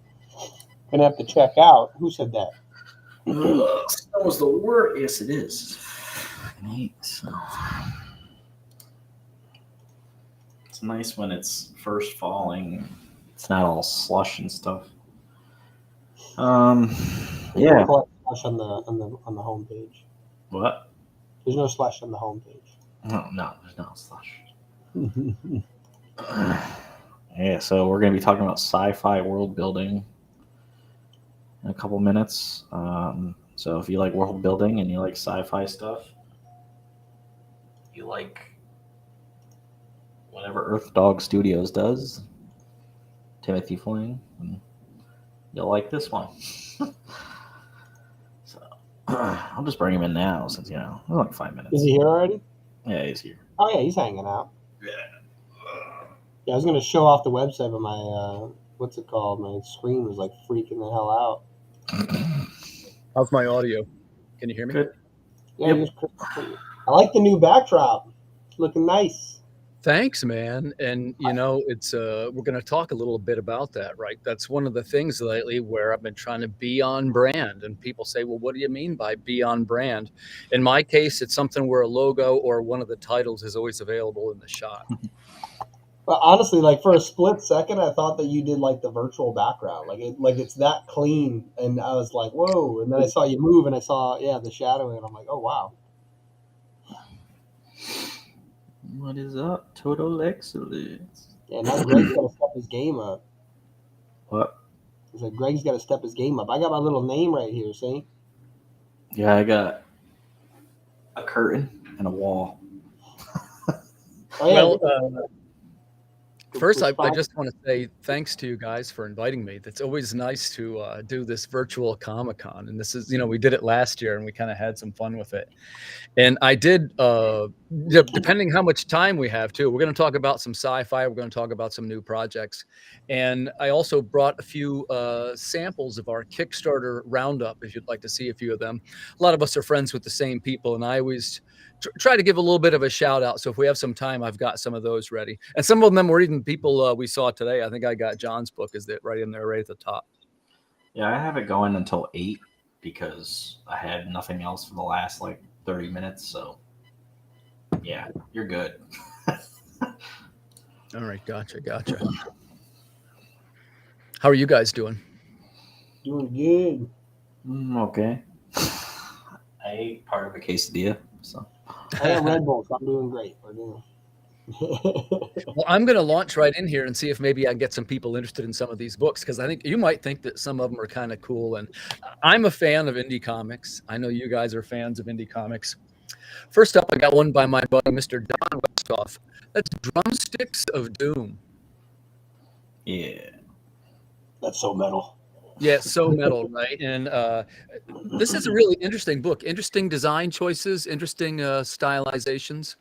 Gonna have to check out. Who said that? That was the word. Yes, it is. I hate snow. It's nice when it's first falling. It's not all slush and stuff. Yeah. Slush on the homepage. What? There's no slush on the homepage. No, there's no slush. Yeah, so we're gonna be talking about sci-fi world building in a couple minutes. So if you like world building and you like sci-fi stuff, you like whatever Earth Dog Studios does, Timothy Flang, you'll like this one. So I'll just bring him in now since like 5 minutes. Is he here already? Yeah, he's here. Oh yeah, he's hanging out. Yeah. Yeah, I was gonna show off the website, but my what's it called? My screen was like freaking the hell out. How's my audio? Can you hear me? Good. Yeah, I like the new backdrop. It's looking nice. Thanks, man. And you know, it's we're going to talk a little bit about that, right? That's one of the things lately where I've been trying to be on brand, and people say, "Well, what do you mean by be on brand?" In my case, it's something where a logo or one of the titles is always available in the shot. But honestly, like for a split second, I thought that you did like the virtual background, like it's that clean, and I was like, "Whoa!" And then I saw you move, and I saw the shadowing, and I'm like, "Oh wow." What is up? Total excellence. Yeah, now Greg's got to step his game up. What? He said Greg's got to step his game up. I got my little name right here. See? Yeah, I got a curtain and a wall. Oh, yeah, Well, first, I just want to say thanks to you guys for inviting me. It's always nice to do this virtual Comic-Con, and this is, you know, we did it last year, and we kind of had some fun with it. And I did, depending how much time we have too, we're going to talk about some sci-fi. We're going to talk about some new projects. And I also brought a few samples of our Kickstarter roundup, if you'd like to see a few of them. A lot of us are friends with the same people, and I always try to give a little bit of a shout out. So if we have some time, I've got some of those ready. And some of them were even people we saw today. I think I got John's book is that right in there, right at the top. Yeah, I have it going until 8 because I had nothing else for the last like 30 minutes. So yeah, you're good. All right, gotcha. How are you guys doing? Doing good. Okay. I ate part of a quesadilla, so I got Red Bull, so I'm doing great. We're doing. Well, I'm going to launch right in here and see if maybe I can get some people interested in some of these books, because I think you might think that some of them are kind of cool. And I'm a fan of indie comics. I know you guys are fans of indie comics. First up, I got one by my buddy, Mr. Don Westhoff. That's Drumsticks of Doom. yeah. That's so metal. Yeah, so metal, right? And this is a really interesting book. Interesting design choices, interesting stylizations.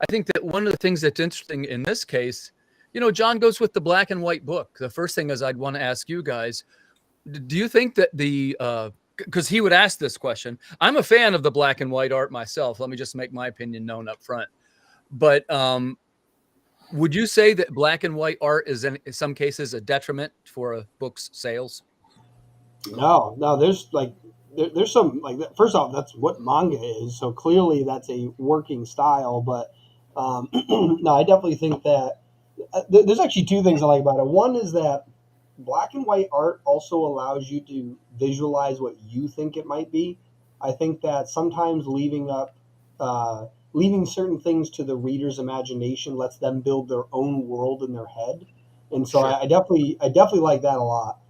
I think that one of the things that's interesting in this case, you know, John goes with the black and white book. The first thing is I'd want to ask you guys, do you think that because he would ask this question. I'm a fan of the black and white art myself. Let me just make my opinion known up front. But would you say that black and white art is in some cases a detriment for a book's sales? No, there's like there's some like first off, that's what manga is, so clearly that's a working style. But no, I definitely think that there's actually two things I like about it. One is that black and white art also allows you to visualize what you think it might be. I think that sometimes leaving certain things to the reader's imagination lets them build their own world in their head, and so Sure. I definitely like that a lot.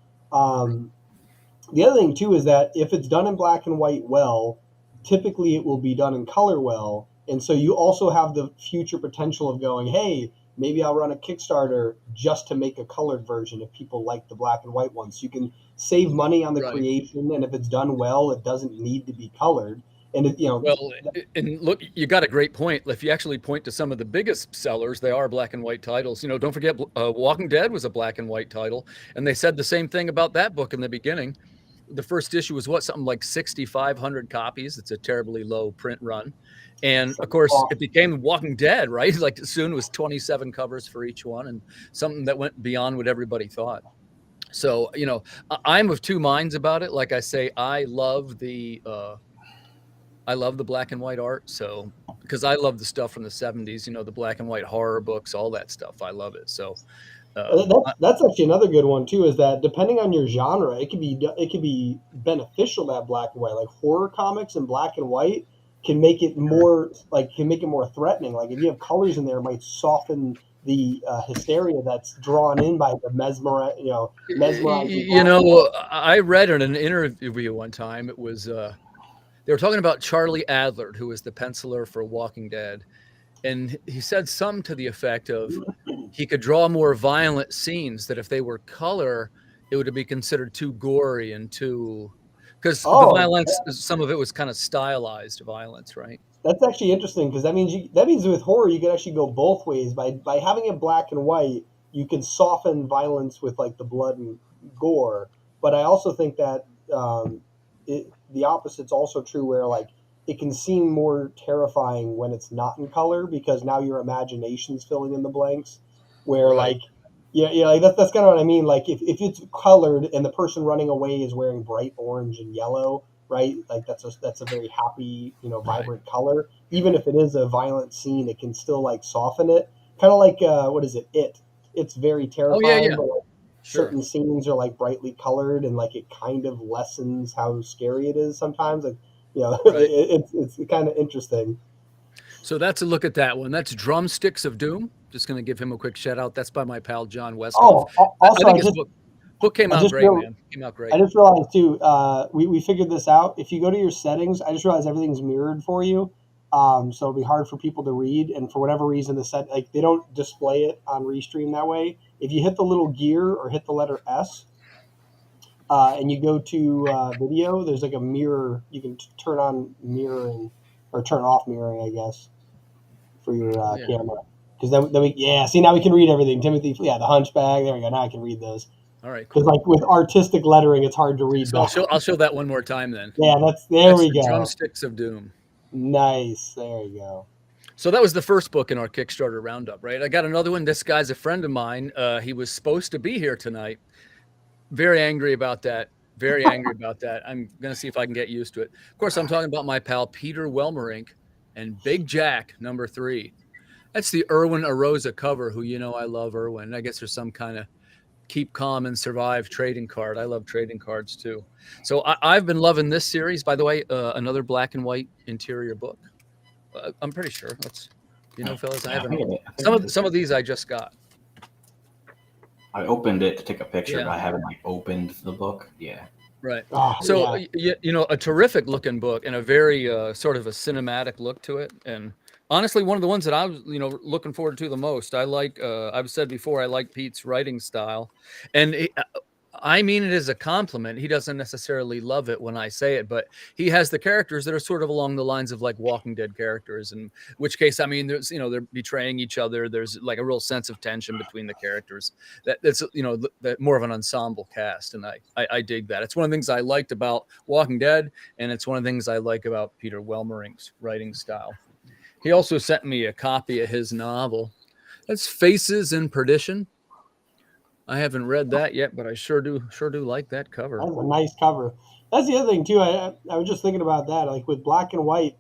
The other thing too is that if it's done in black and white well, typically it will be done in color well, and so you also have the future potential of going, hey, maybe I'll run a Kickstarter just to make a colored version if people like the black and white ones. So you can save money on the Right. creation, and if it's done well, it doesn't need to be colored. And it, Well, and look, you got a great point. If you actually point to some of the biggest sellers, they are black and white titles. You know, don't forget, Walking Dead was a black and white title, and they said the same thing about that book in the beginning. The first issue was something like 6,500 copies. It's a terribly low print run, and of course, it became Walking Dead, right? Like soon it was 27 covers for each one, and something that went beyond what everybody thought. So, you know, I'm of two minds about it. Like I say, I love the black and white art. So, because I love the stuff from the 70s, you know, the black and white horror books, all that stuff. I love it. So, that's actually another good one too. Is that depending on your genre, it could be beneficial to have black and white. Like horror comics in black and white can make it more threatening. Like if you have colors in there, it might soften the hysteria that's drawn in by the mesmerizing. you know, I read in an interview one time, it was they were talking about Charlie Adler, who was the penciler for Walking Dead. And he said something to the effect of he could draw more violent scenes, that if they were color, it would be considered too gory and too, because the violence, some of it was kind of stylized violence, right? That's actually interesting because that means with horror you could actually go both ways. By having it black and white, you can soften violence with like the blood and gore. But I also think that the opposite's also true, where like it can seem more terrifying when it's not in color, because now your imagination's filling in the blanks. Where Right. like, yeah, like that's kind of what I mean. Like if it's colored and the person running away is wearing bright orange and yellow, right? Like that's a very happy, vibrant color. Even if it is a violent scene, it can still like soften it. Kind of like what is it? It's very Oh yeah, terrifying, yeah. but like, Sure. certain scenes are like brightly colored, and like it kind of lessens how scary it is sometimes. Like, Right. it's kind of interesting. So that's a look at that one. That's Drumsticks of Doom. Just going to give him a quick shout out. That's by my pal John Westhoff. Oh, also, I think his book came out great, man. Came out great. I just realized too. We figured this out. If you go to your settings, I just realized everything's mirrored for you. So it'll be hard for people to read, and for whatever reason, they don't display it on Restream that way. If you hit the little gear or hit the letter S, and you go to video, there's like a mirror. You can turn on mirroring or turn off mirroring, I guess, for your Yeah. camera. Because see, now we can read everything. Timothy, the Hunchback. There we go. Now I can read those. All right, Because cool. like with artistic lettering, it's hard to read. So I'll show that one more time then. Yeah, That's we the go. Drumsticks of Doom. Nice. There you go. So that was the first book in our Kickstarter roundup, right? I got another one. This guy's a friend of mine. He was supposed to be here tonight. Very angry about that. Very angry about that. I'm going to see if I can get used to it. Of course, I'm talking about my pal Peter Welmerink and Big Jack #3. That's the Erwin Arosa cover, who I love Erwin. I guess there's some kind of keep calm and survive trading card. I love trading cards too. So I've been loving this series. By the way, another black and white interior book. I'm pretty sure. Fellas, I haven't. Some of these I just got. I opened it to take a picture, Yeah. but I haven't opened the book. Yeah. Right. Oh, So yeah. a terrific looking book and a very sort of a cinematic look to it. And honestly, one of the ones that I was looking forward to the most. I like. I've said before, I like Pete's writing style, and I mean it as a compliment. He doesn't necessarily love it when I say it, but he has the characters that are sort of along the lines of like Walking Dead characters, in which case, I mean, there's, they're betraying each other. There's like a real sense of tension between the characters. That's that more of an ensemble cast. And I dig that. It's one of the things I liked about Walking Dead. And it's one of the things I like about Peter Welmerink's writing style. He also sent me a copy of his novel. That's Faces in Perdition. I haven't read that yet, but I sure do like that cover. That's a nice cover. That's the other thing too. I was just thinking about that. Like with black and white,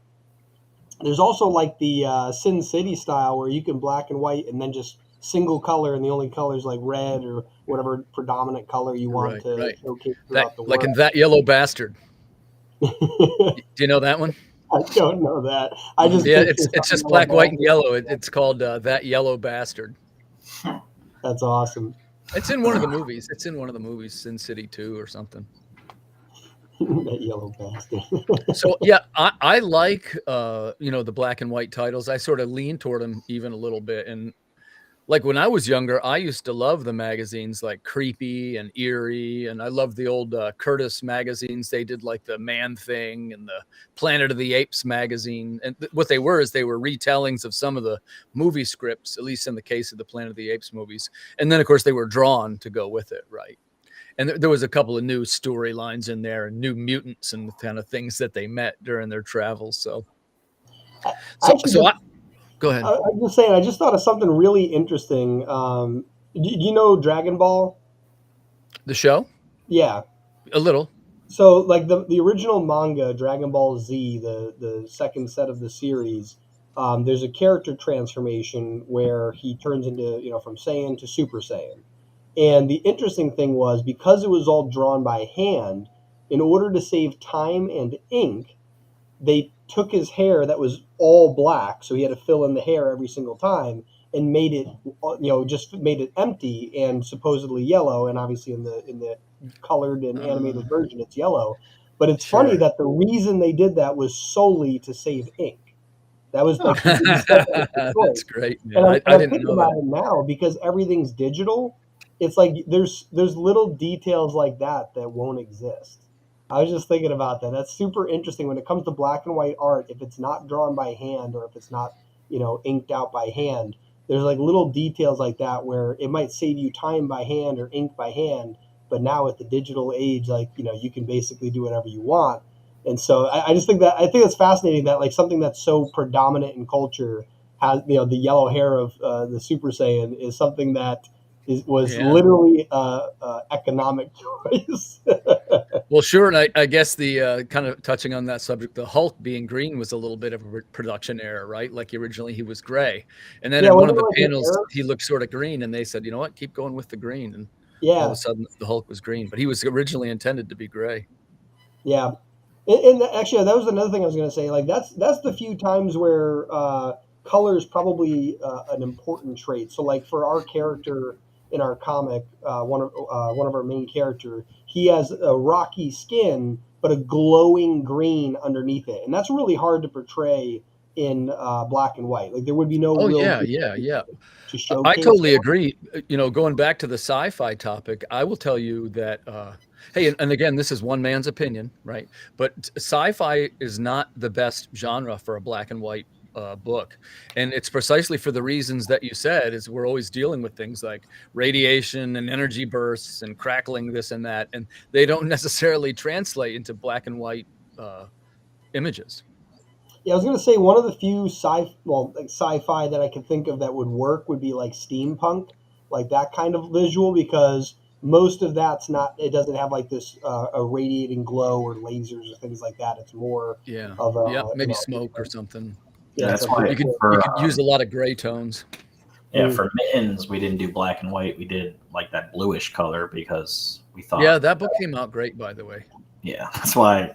there's also like the Sin City style where you can black and white and then just single color, and the only color is like red or whatever predominant color you want to showcase throughout the world. Like in That Yellow Bastard. Do you know that one? I don't know that. It's just black, white, and yellow. It's called That Yellow Bastard. That's awesome. It's in one of the movies. It's in one of the movies, Sin City 2 or something. That Yellow Bastard. So yeah, I like the black and white titles. I sort of lean toward them even a little bit. And like when I was younger, I used to love the magazines like Creepy and Eerie, and I loved the old Curtis magazines. They did like the Man Thing and the Planet of the Apes magazine. And what they were is they were retellings of some of the movie scripts, at least in the case of the Planet of the Apes movies. And then of course they were drawn to go with it, right? And there was a couple of new storylines in there and new mutants and the kind of things that they met during their travels. So go ahead. I was just saying, I just thought of something really interesting. Do you know Dragon Ball? The show? Yeah. A little. So like the original manga, Dragon Ball Z, the second set of the series, there's a character transformation where he turns into, from Saiyan to Super Saiyan. And the interesting thing was, because it was all drawn by hand, in order to save time and ink, they took his hair that was all black, so he had to fill in the hair every single time, and made it, just made it empty and supposedly yellow. And obviously in the colored and animated version, it's yellow. But it's funny that the reason they did that was solely to save ink. That was like that's great. And I think about it now, because everything's digital. It's like there's little details like that won't exist. I was just thinking about that. That's super interesting when it comes to black and white art. If it's not drawn by hand, or if it's not, inked out by hand, there's like little details like that where it might save you time by hand or ink by hand. But now with the digital age, like, you can basically do whatever you want. And so I just think that's fascinating that like something that's so predominant in culture has, you know, the yellow hair of the Super Saiyan is something that was Yeah. literally economic choice. Well, sure, and I guess the kind of touching on that subject, the Hulk being green was a little bit of a production error, right? Like originally he was gray, and then Yeah, in one wasn't of it the like an panels error? he looked sort of green, and they said, you know what, keep going with the green, and all of Yeah, a sudden the Hulk was green, but he was originally intended to be gray. yeah. And actually, that was another thing I was going to say. Like that's the few times where color is probably an important trait. So like for our character in our comic, one of our main character, he has a rocky skin but a glowing green underneath it, and that's really hard to portray in black and white. Like there would be no Oh real yeah, way yeah, yeah. to I showcase totally that. agree. You know, going back to the sci-fi topic, I will tell you that, hey, and again, this is one man's opinion, right? But sci-fi is not the best genre for a black and white book, and it's precisely for the reasons that you said. Is we're always dealing with things like radiation and energy bursts and crackling this and that, and they don't necessarily translate into black and white images. Yeah, I was gonna say one of the few like sci-fi that I could think of that would work would be like steampunk, like that kind of visual, because most of that's not. It doesn't have like this a radiating glow or lasers or things like that. It's more Yeah, of yeah, a, you maybe know, smoke or something. yeah, it's That's like why You for could use a lot of gray tones. for Mittens we didn't do black and white. We did like that bluish color because we thought. Yeah, that book came out great, by the way. Yeah, that's why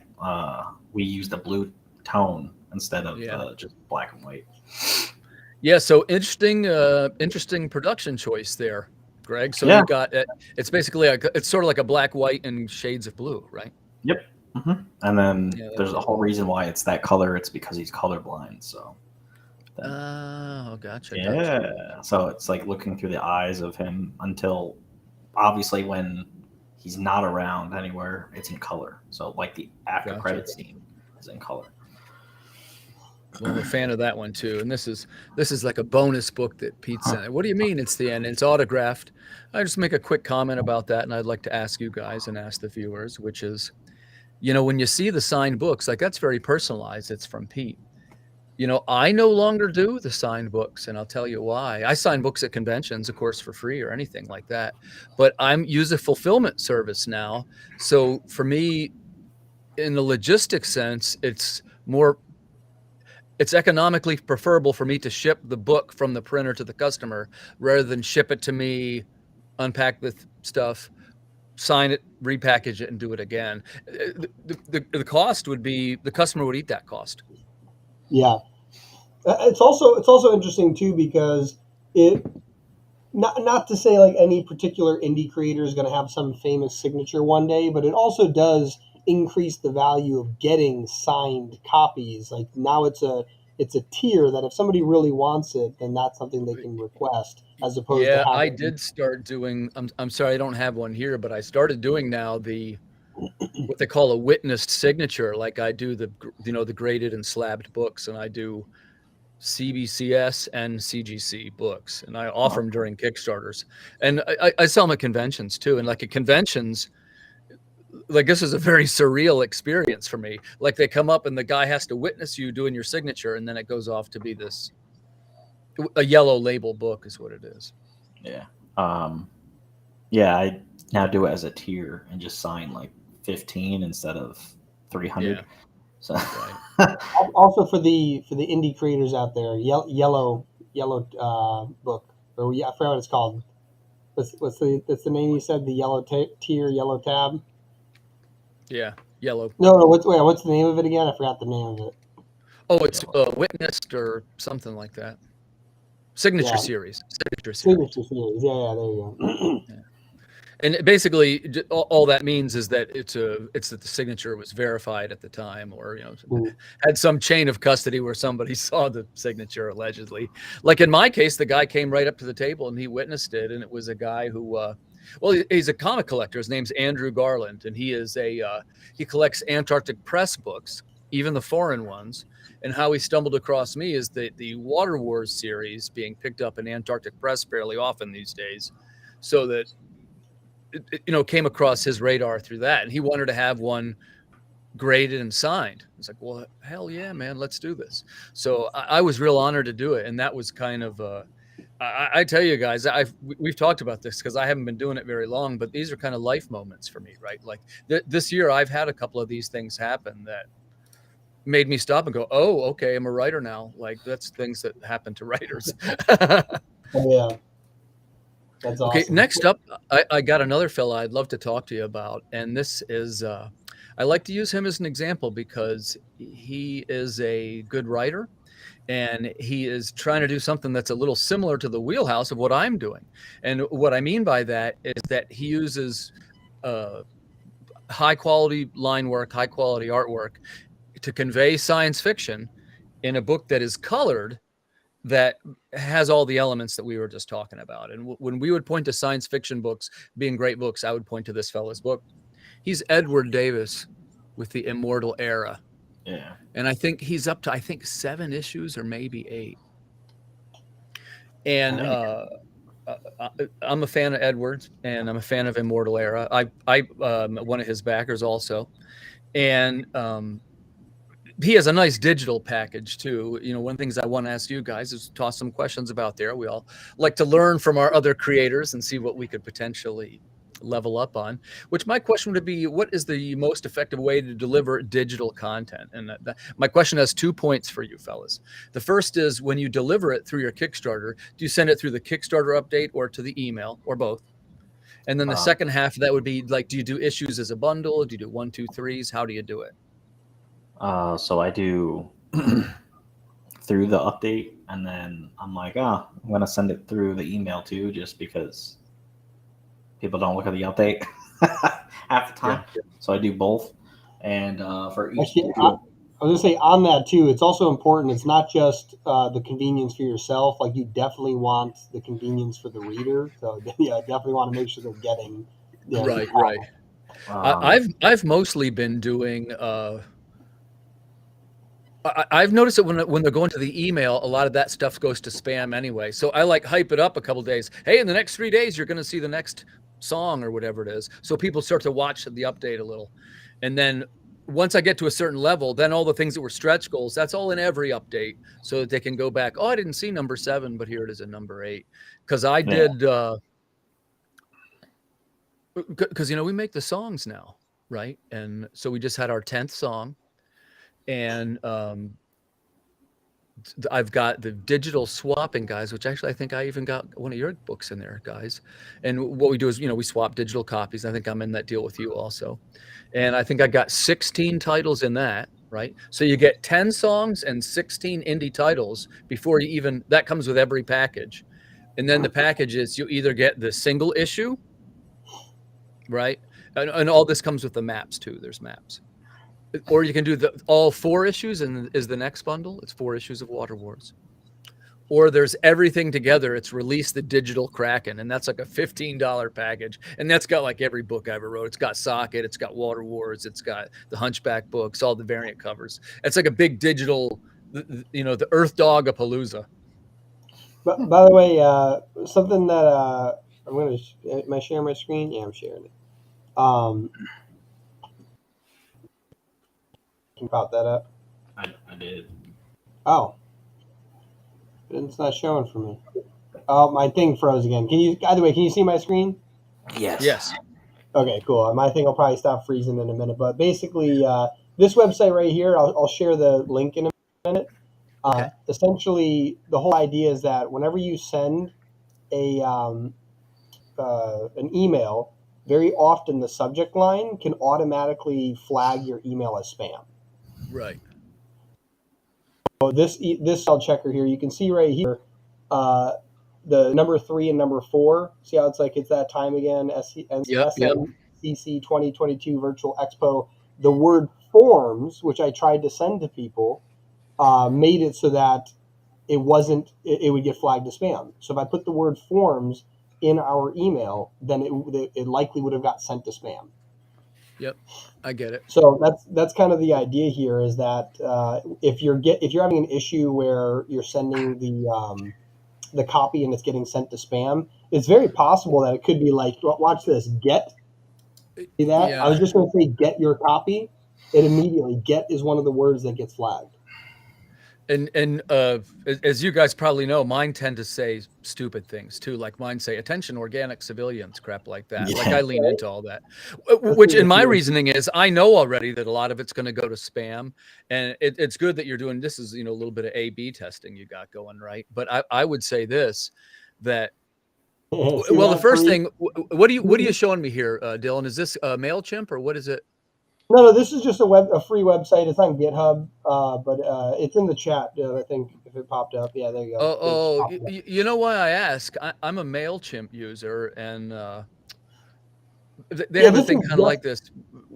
we used a blue tone instead of Yeah. just black and white. Yeah, so interesting production choice there, Greg. So Yeah. you got it's basically it's sort of like a black, white, and shades of blue, right? Yep. And then Yeah, there's a whole reason why it's that color. It's because he's colorblind. So. Oh, gotcha. Yeah. Gotcha. So it's like looking through the eyes of him until obviously when he's not around anywhere, it's in color. So like the after credit scene is in color. Well, I'm a fan of that one too. And this is like a bonus book that Pete sent. What do you mean it's the end? It's autographed. I just make a quick comment about that, and I'd like to ask you guys and ask the viewers, which is, you know, when you see the signed books, like that's very personalized. It's from Pete. You know, I no longer do the signed books, and I'll tell you why. I sign books at conventions, of course, for free or anything like that. But I'm use a fulfillment service now. So for me, in the logistics sense, it's economically preferable for me to ship the book from the printer to the customer rather than ship it to me, unpack the stuff, sign it, repackage it, and do it again. The cost would be the customer would eat that cost. Yeah, it's also interesting too because it not to say like any particular indie creator is going to have some famous signature one day, but it also does increase the value of getting signed copies. Like now it's a tier that if somebody really wants it, then that's something they can request as opposed to Yeah, I having. did start doing. I'm sorry, I don't have one here, but I started doing now what they call a witnessed signature. Like I do the graded and slabbed books, and I do CBCS and CGC books, and I offer them during Kickstarters, and I sell them at conventions too. And like at conventions, like this is a very surreal experience for me. Like they come up and the guy has to witness you doing your signature, and then it goes off to be a yellow label book is what it is. Yeah. Yeah, I now do it as a tier and just sign like 15 instead of 300. Yeah. So Also for the indie creators out there, yellow book, or I forgot what it's called. What's the name you said? The yellow tier, yellow tab. Yeah, yellow. No, what's the name of it again? I forgot the name of it. Oh, it's witnessed or something like that. Signature series. Signature series. Yeah, there you go. Yeah. And basically, all that means is that it's that the signature was verified at the time, or had some chain of custody where somebody saw the signature allegedly. Like in my case, the guy came right up to the table and he witnessed it, and it was a guy who, he's a comic collector. His name's Andrew Garland, and he collects Antarctic press books, even the foreign ones. And how he stumbled across me is the Water Wars series being picked up in Antarctic press fairly often these days, so that. It came across his radar through that, and he wanted to have one graded and signed. It's like, well, hell yeah, man, let's do this. So I was real honored to do it, and that was kind of I tell you guys, we've talked about this because I haven't been doing it very long, but these are kind of life moments for me, right? Like this year, I've had a couple of these things happen that made me stop and go, oh, okay, I'm a writer now. Like that's things that happen to writers. Oh, yeah. That's awesome. Okay, next up, I got another fella I'd love to talk to you about, and this is I like to use him as an example because he is a good writer, and he is trying to do something that's a little similar to the wheelhouse of what I'm doing. And what I mean by that is that he uses high quality line work, high quality artwork to convey science fiction in a book that is colored, that has all the elements that we were just talking about. And when we would point to science fiction books being great books, I would point to this fella's book. He's Edward Davis with the Immortal Era. Yeah. And I think he's up to, 7 issues or maybe 8. And I'm a fan of Edwards, and I'm a fan of Immortal Era. I'm one of his backers also. And he has a nice digital package too. You know, one of the things I want to ask you guys is toss some questions about there. We all like to learn from our other creators and see what we could potentially level up on, which my question would be, what is the most effective way to deliver digital content? And my question has 2 points for you fellas. The first is, when you deliver it through your Kickstarter, do you send it through the Kickstarter update or to the email, or both? And then the second half of that would be like, do you do issues as a bundle? Do you do 1, 2, 3s? How do you do it? So I do through the update, and then I'm like, I'm going to send it through the email too, just because people don't look at the update half the time. Yeah. So I do both. And for each, actually, I was going to say on that too, it's also important. It's not just the convenience for yourself. Like, you definitely want the convenience for the reader. So yeah, definitely want to make sure they're getting. Right. I've mostly been doing. I've noticed that when they're going to the email, a lot of that stuff goes to spam anyway. So I like hype it up a couple days. Hey, in the next 3 days, you're going to see the next song or whatever it is. So people start to watch the update a little. And then once I get to a certain level, then all the things that were stretch goals, that's all in every update, so that they can go back. Oh, I didn't see number 7, but here it is at number 8. Because I did, because, we make the songs now, right? And so we just had our 10th song. And I've got the digital swapping, guys, which actually I think I even got one of your books in there, guys. And what we do is, we swap digital copies. I think I'm in that deal with you also. And I think I got 16 titles in that, right? So you get 10 songs and 16 indie titles before you even, that comes with every package. And then the package is, you either get the single issue, right? And all this comes with the maps too. There's maps. Or you can do all 4 issues and is the next bundle. It's 4 issues of Water Wars. Or there's everything together. It's Release the Digital Kraken, and that's like a $15 package. And that's got like every book I ever wrote. It's got Socket, it's got Water Wars, it's got the Hunchback books, all the variant covers. It's like a big digital, the Earth Dog Palooza. But by the way, something that I'm going to, am I sharing my screen? Yeah, I'm sharing it. Can you pop that up? I did. Oh. It's not showing for me. Oh, my thing froze again. Either way, can you see my screen? Yes. Okay, cool. My thing will probably stop freezing in a minute. But basically, this website right here, I'll share the link in a minute. Okay. Essentially, the whole idea is that whenever you send an email, very often the subject line can automatically flag your email as spam. Right. So this spell checker here, you can see right here, the number 3 and number 4. See how it's like, it's that time again, Sncc 2022 Virtual Expo. The word forms, which I tried to send to people, made it so that it would get flagged as spam. So if I put the word forms in our email, then it likely would have got sent to spam. Yep, I get it. So that's kind of the idea here, is that if you're having an issue where you're sending the copy and it's getting sent to spam, it's very possible that it could be like, watch this, see that? Yeah. I was just going to say, get your copy, it immediately get is one of the words that gets flagged. And as you guys probably know, mine tend to say stupid things too. Like mine say "attention, organic civilians," crap like that. Like I lean into all that, which in my reasoning is I know already that a lot of it's going to go to spam, and it's good that you're doing this. Is a little bit of A/B testing you got going, right? But I would say this that. Well, the first thing, what are you showing me here, Dylan? Is this MailChimp or what is it? No, this is just a free website. It's on GitHub, but it's in the chat. I think if it popped up, yeah, there you go. You know why I ask? I'm a MailChimp user, and they have a thing kind of like this.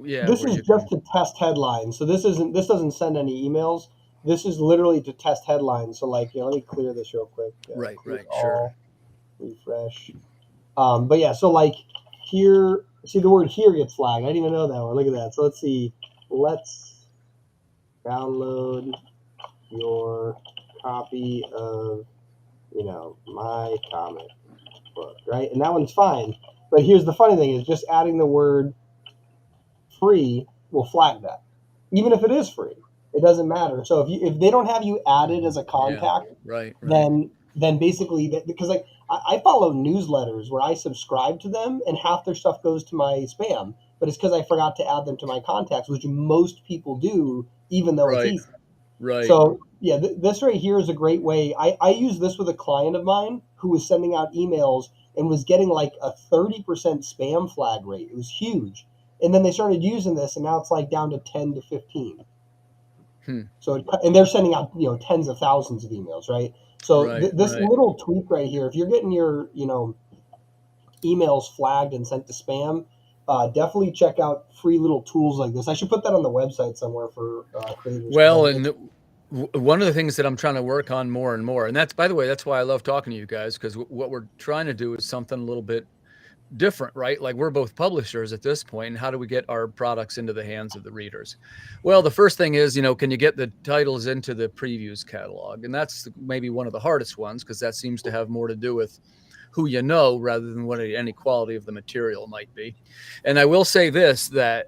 Yeah, this is just to test headlines. So this doesn't send any emails. This is literally to test headlines. So like, let me clear this real quick. Right, sure. Refresh. But yeah, so like here, see the word here gets flagged. I didn't even know that one. Look at that. So let's see. Let's download your copy of, my comic book, right? And that one's fine. But here's the funny thing is just adding the word free will flag that. Even if it is free, it doesn't matter. So if they don't have you added as a contact, then basically, because like I follow newsletters where I subscribe to them and half their stuff goes to my spam, but it's because I forgot to add them to my contacts, which most people do, even though it's easy. Right. So yeah, this right here is a great way. I use this with a client of mine who was sending out emails and was getting like a 30% spam flag rate. It was huge. And then they started using this, and now it's like down to 10 to 15. So, and they're sending out, tens of thousands of emails, right? So this little tweak right here, if you're getting your, emails flagged and sent to spam, definitely check out free little tools like this. I should put that on the website somewhere for creators. Well, and one of the things that I'm trying to work on more and more, and that's, by the way, that's why I love talking to you guys, because what we're trying to do is something a little bit different, right? Like we're both publishers at this point, and how do we get our products into the hands of the readers? Well, the first thing is, can you get the titles into the previews catalog? And that's maybe one of the hardest ones, because that seems to have more to do with who you know rather than what any quality of the material might be. And I will say this, that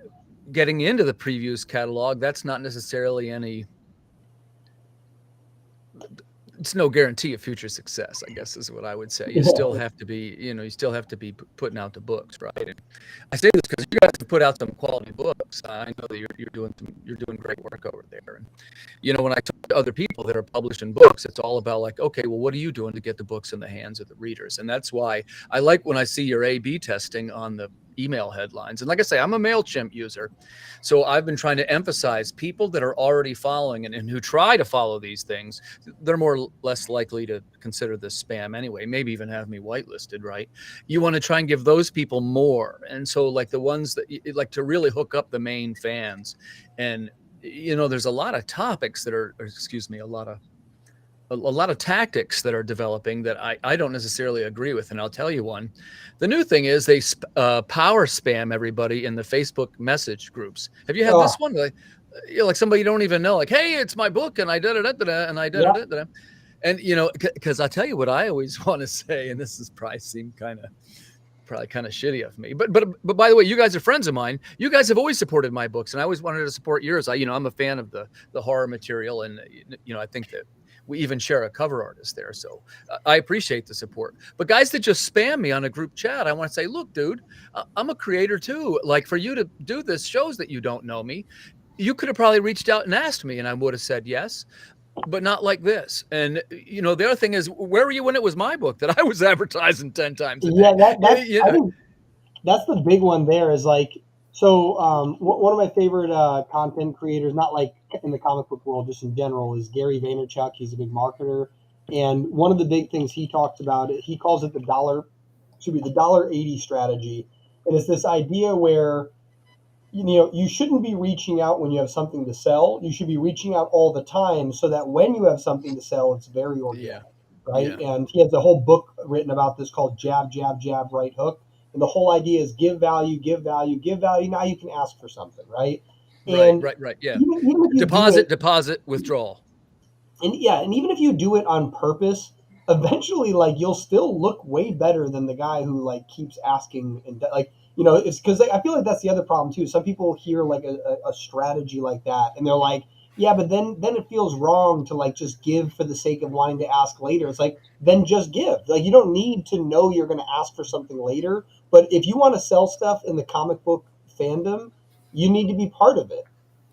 getting into the previews catalog, that's not necessarily it's no guarantee of future success, I guess is what I would say. You still have to be, you still have to be putting out the books, right? And I say this because you guys have put out some quality books. I know that you're doing great work over there. And when I talk to other people that are publishing books, it's all about like, okay, well, what are you doing to get the books in the hands of the readers? And that's why I like when I see your A/B testing on the email headlines. And like I say, I'm a MailChimp user. So I've been trying to emphasize people that are already following and who try to follow these things, they're more or less likely to consider this spam anyway, maybe even have me whitelisted, right? You want to try and give those people more. And so like the ones that like to really hook up the main fans. And, there's a lot of topics that are, a lot of tactics that are developing that I don't necessarily agree with. And I'll tell you one. The new thing is they power spam everybody in the Facebook message groups. Have you had this one? Like somebody you don't even know, like, hey, it's my book and I did it and I did it. And, because I'll tell you what I always want to say, and this is probably kind of shitty of me, but by the way, you guys are friends of mine. You guys have always supported my books, and I always wanted to support yours. I'm a fan of the horror material, and I think that we even share a cover artist there. So I appreciate the support. But guys that just spam me on a group chat, I want to say, look, dude, I'm a creator too. Like for you to do this shows that you don't know me. You could have probably reached out and asked me, and I would have said yes, but not like this. And the other thing is, where were you when it was my book that I was advertising 10 times a day? I think that's the big one there is like, so one of my favorite content creators, not like in the comic book world, just in general, is Gary Vaynerchuk. He's a big marketer. And one of the big things he talks about, he calls it the $1.80 strategy. And it's this idea where, you shouldn't be reaching out when you have something to sell. You should be reaching out all the time so that when you have something to sell, it's very organic, right? Yeah. And he has a whole book written about this called Jab, Jab, Jab, Right Hook. And the whole idea is give value, give value, give value. Now you can ask for something, right? And right. Yeah. Even deposit, withdrawal. And even if you do it on purpose, eventually, like, you'll still look way better than the guy who like keeps asking. And like, you know, it's because I feel like that's the other problem too. Some people hear like a strategy like that, and they're like, yeah, but then it feels wrong to like just give for the sake of wanting to ask later. It's like, then just give. Like, you don't need to know you're going to ask for something later. But if you want to sell stuff in the comic book fandom, you need to be part of it.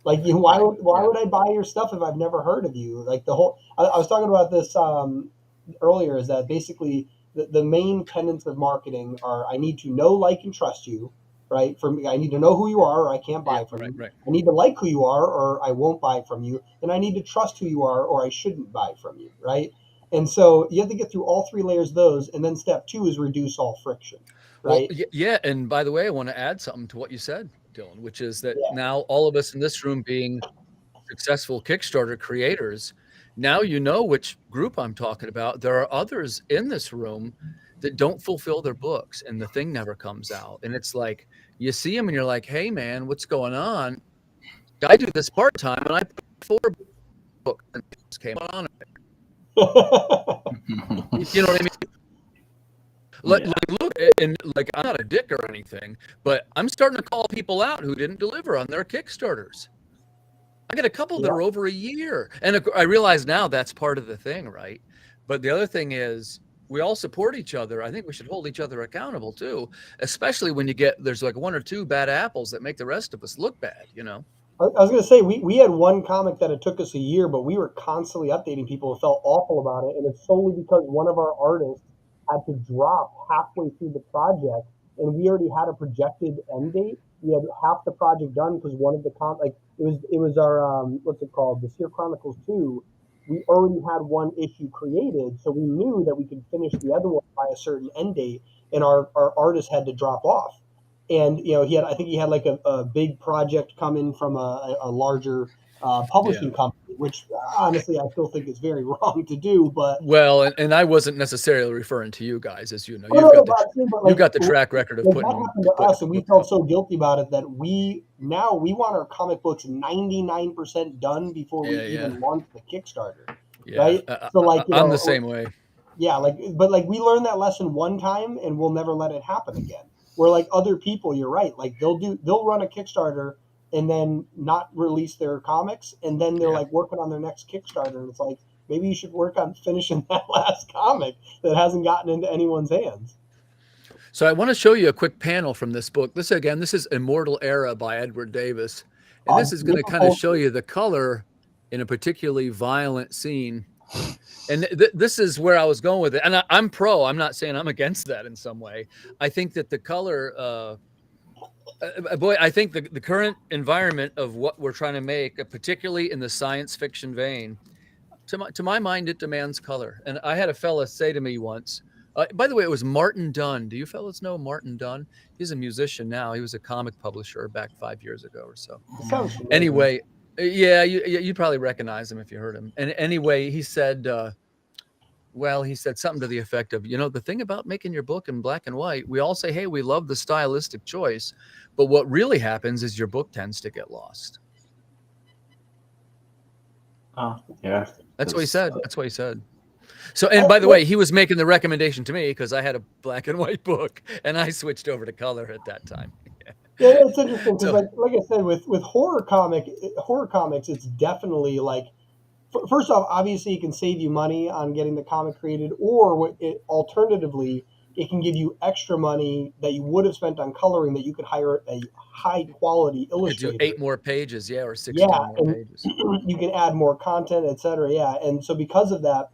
Like, you, why would I buy your stuff if I've never heard of you? Like the whole, I was talking about this earlier, is that basically the main tenets of marketing are: I need to know, like, and trust you, right? For me, I need to know who you are, or I can't buy from you. Right. I need to like who you are, or I won't buy from you. And I need to trust who you are, or I shouldn't buy from you, right? And so you have to get through all three layers of those. And then step two is reduce all friction, Well, right? yeah. And by the way, I want to add something to what you said, Dylan, which is that Yeah. now all of us in this room being successful Kickstarter creators, now you know which group I'm talking about. There are others in this room that don't fulfill their books and the thing never comes out. And it's like, you see them and you're like, hey man, what's going on? I do this part-time and I put 4 books and it came on. You know what I mean? Like, look, and like, I'm not a dick or anything, but I'm starting to call people out who didn't deliver on their Kickstarters. I got a couple that are over a year. And I realize now that's part of the thing, right? But the other thing is we all support each other. I think we should hold each other accountable too, especially when there's like 1 or 2 bad apples that make the rest of us look bad, you know? I was going to say, we had one comic that it took us a year, but we were constantly updating people who felt awful about it. And it's solely because one of our artists had to drop halfway through the project, and we already had a projected end date. We had half the project done because one of the it was our what's it called, the Seer Chronicles 2. We already had one issue created, so we knew that we could finish the other one by a certain end date, and our artist had to drop off. And you know, I think he had like a big project coming from a larger publishing company, which honestly I still think is very wrong to do. But Well, and I wasn't necessarily referring to you guys, as you know. you've Got the track record of that putting happened to us, and we felt so guilty about it that we want our comic books 99% done before we even launch the Kickstarter. Right? So like, you know, I'm the same way. Yeah, but we learned that lesson one time, and we'll never let it happen again. Where like other people, you're right, like they'll run a Kickstarter and then not release their comics, and then they're like working on their next Kickstarter, and it's like, maybe you should work on finishing that last comic that hasn't gotten into anyone's hands. So I want to show you a quick panel from this book. This is Immortal Era by Edward Davis. And this is going to kind of show you the color in a particularly violent scene. And this is where I was going with it. And I'm pro. I'm not saying I'm against that in some way. I think that the color, I think the current environment of what we're trying to make, particularly in the science fiction vein, to my mind, it demands color. And I had a fella say to me once, by the way, it was Martin Dunn. Do you fellas know Martin Dunn? He's a musician now. He was a comic publisher back 5 years ago or so. Anyway, yeah, you'd probably recognize him if you heard him. And anyway, he said, he said something to the effect of, the thing about making your book in black and white, we all say, hey, we love the stylistic choice, but what really happens is your book tends to get lost. Oh, yeah. That's what he said. That's what he said. So, and by the way, he was making the recommendation to me because I had a black and white book and I switched over to color at that time. Yeah, it's interesting because, like I said, with horror comics, it's definitely like, first off, obviously it can save you money on getting the comic created, or alternatively, it can give you extra money that you would have spent on coloring that you could hire a high quality illustrator. Do 8 more pages, or 16 more pages. You can add more content, etc. Yeah, and so because of that,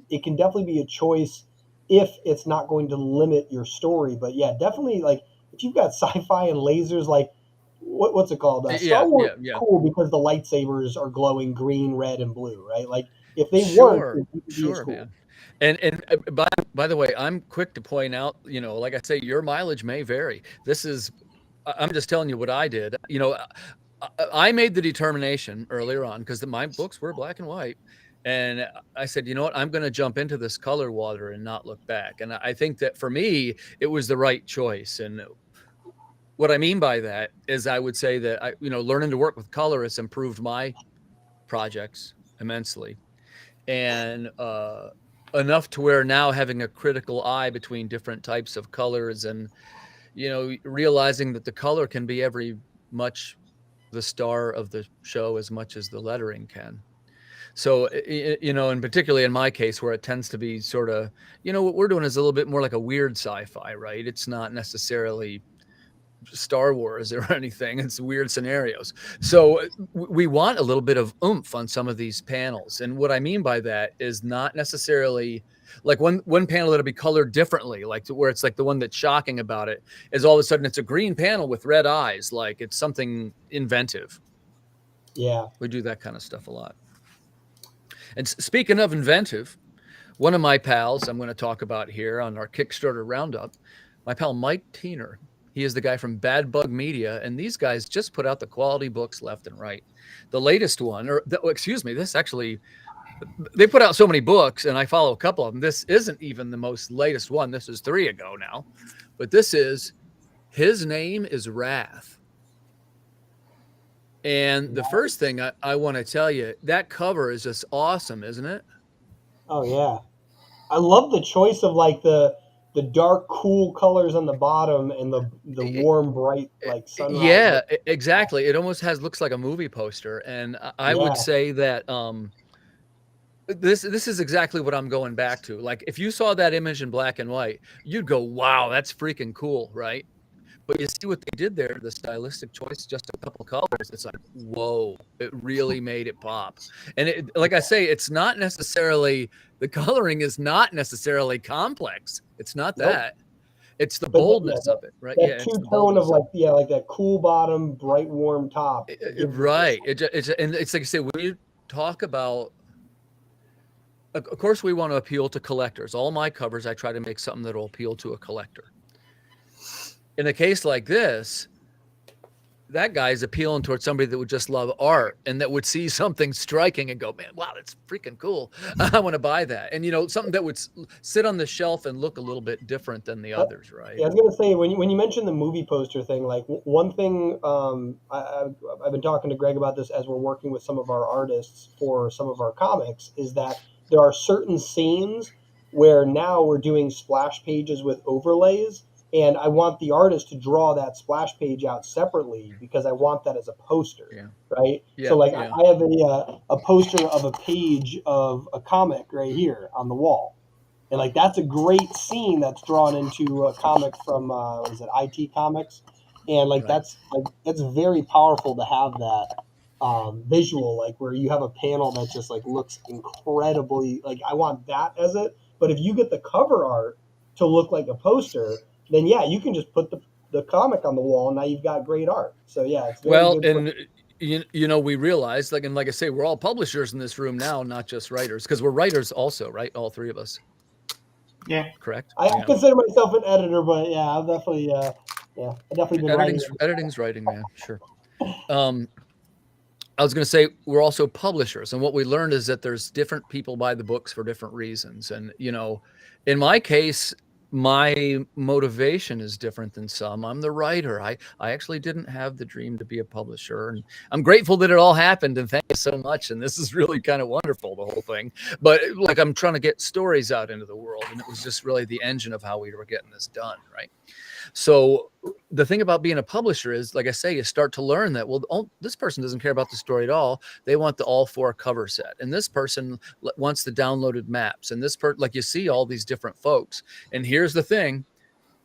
it can definitely be a choice if it's not going to limit your story. But yeah, definitely, like if you've got sci-fi and lasers, like what's it called? Star Wars is cool because the lightsabers are glowing green, red, and blue, right? Like if they weren't, sure, cool. Man. And by the way, I'm quick to point out, like I say, your mileage may vary. I'm just telling you what I did. I made the determination earlier on because my books were black and white. And I said, you know what, I'm going to jump into this color water and not look back. And I think that for me, it was the right choice. And what I mean by that is I would say that, learning to work with color has improved my projects immensely. And enough to where now having a critical eye between different types of colors and, realizing that the color can be every much the star of the show as much as the lettering can. So, and particularly in my case, where it tends to be sort of, what we're doing is a little bit more like a weird sci-fi, right? It's not necessarily Star Wars or anything. It's weird scenarios. So we want a little bit of oomph on some of these panels. And what I mean by that is not necessarily like one panel that'll be colored differently, like where it's like the one that's shocking about it is all of a sudden it's a green panel with red eyes. Like it's something inventive. Yeah. We do that kind of stuff a lot. And speaking of inventive, one of my pals I'm going to talk about here on our Kickstarter roundup, my pal Mike Teener. He is the guy from Bad Bug Media, and these guys just put out the quality books left and right. The latest one, this actually, they put out so many books, and I follow a couple of them. This isn't even the most latest one. This is 3 ago now, but this is His Name is Wrath. And the first thing I want to tell you, that cover is just awesome, isn't it? Oh yeah, I love the choice of like the dark, cool colors on the bottom and the warm, bright like sunrise. Yeah, exactly. It almost looks like a movie poster, and I would say that this is exactly what I'm going back to. Like if you saw that image in black and white, you'd go, "Wow, that's freaking cool," right? But you see what they did there, the stylistic choice, just a couple colors. It's like, whoa, it really made it pop. And like I say, it's not necessarily, the coloring is not necessarily complex. It's not that. It's the boldness of it, right? That two-tone of like that cool bottom, bright, warm top. Right. And it's like I say, when you talk about, of course, we want to appeal to collectors. All my covers, I try to make something that will appeal to a collector. In a case like this, that guy's appealing towards somebody that would just love art and that would see something striking and go, man, wow, that's freaking cool. I want to buy that. And, something that would sit on the shelf and look a little bit different than the others, right? Yeah, I was going to say, when you mentioned the movie poster thing, like one thing I've been talking to Greg about this as we're working with some of our artists for some of our comics is that there are certain scenes where now we're doing splash pages with overlays. And I want the artist to draw that splash page out separately because I want that as a poster, right? Yeah, so like I have a poster of a page of a comic right here on the wall. And like that's a great scene that's drawn into a comic from what is it, IT Comics. And like that's very powerful to have that visual, like where you have a panel that just like looks incredibly, like I want that as it. But if you get the cover art to look like a poster, then yeah, you can just put the comic on the wall and now you've got great art. So yeah, it's very good. And we realize, like I say, we're all publishers in this room now, not just writers, because we're writers also, right? All 3 of us. Yeah. Correct. I consider myself an editor, but yeah, I've definitely I've definitely been editing's writing, man. Sure. I was going to say we're also publishers, and what we learned is that there's different people buy the books for different reasons. And in my case, my motivation is different than some. I'm the writer. I actually didn't have the dream to be a publisher, and I'm grateful that it all happened, and thank you so much. And this is really kind of wonderful, the whole thing. But like I'm trying to get stories out into the world, and it was just really the engine of how we were getting this done, right? So the thing about being a publisher is, like I say, you start to learn that, well, this person doesn't care about the story at all. They want the all 4 cover set. And this person wants the downloaded maps. And this like you see all these different folks. And here's the thing.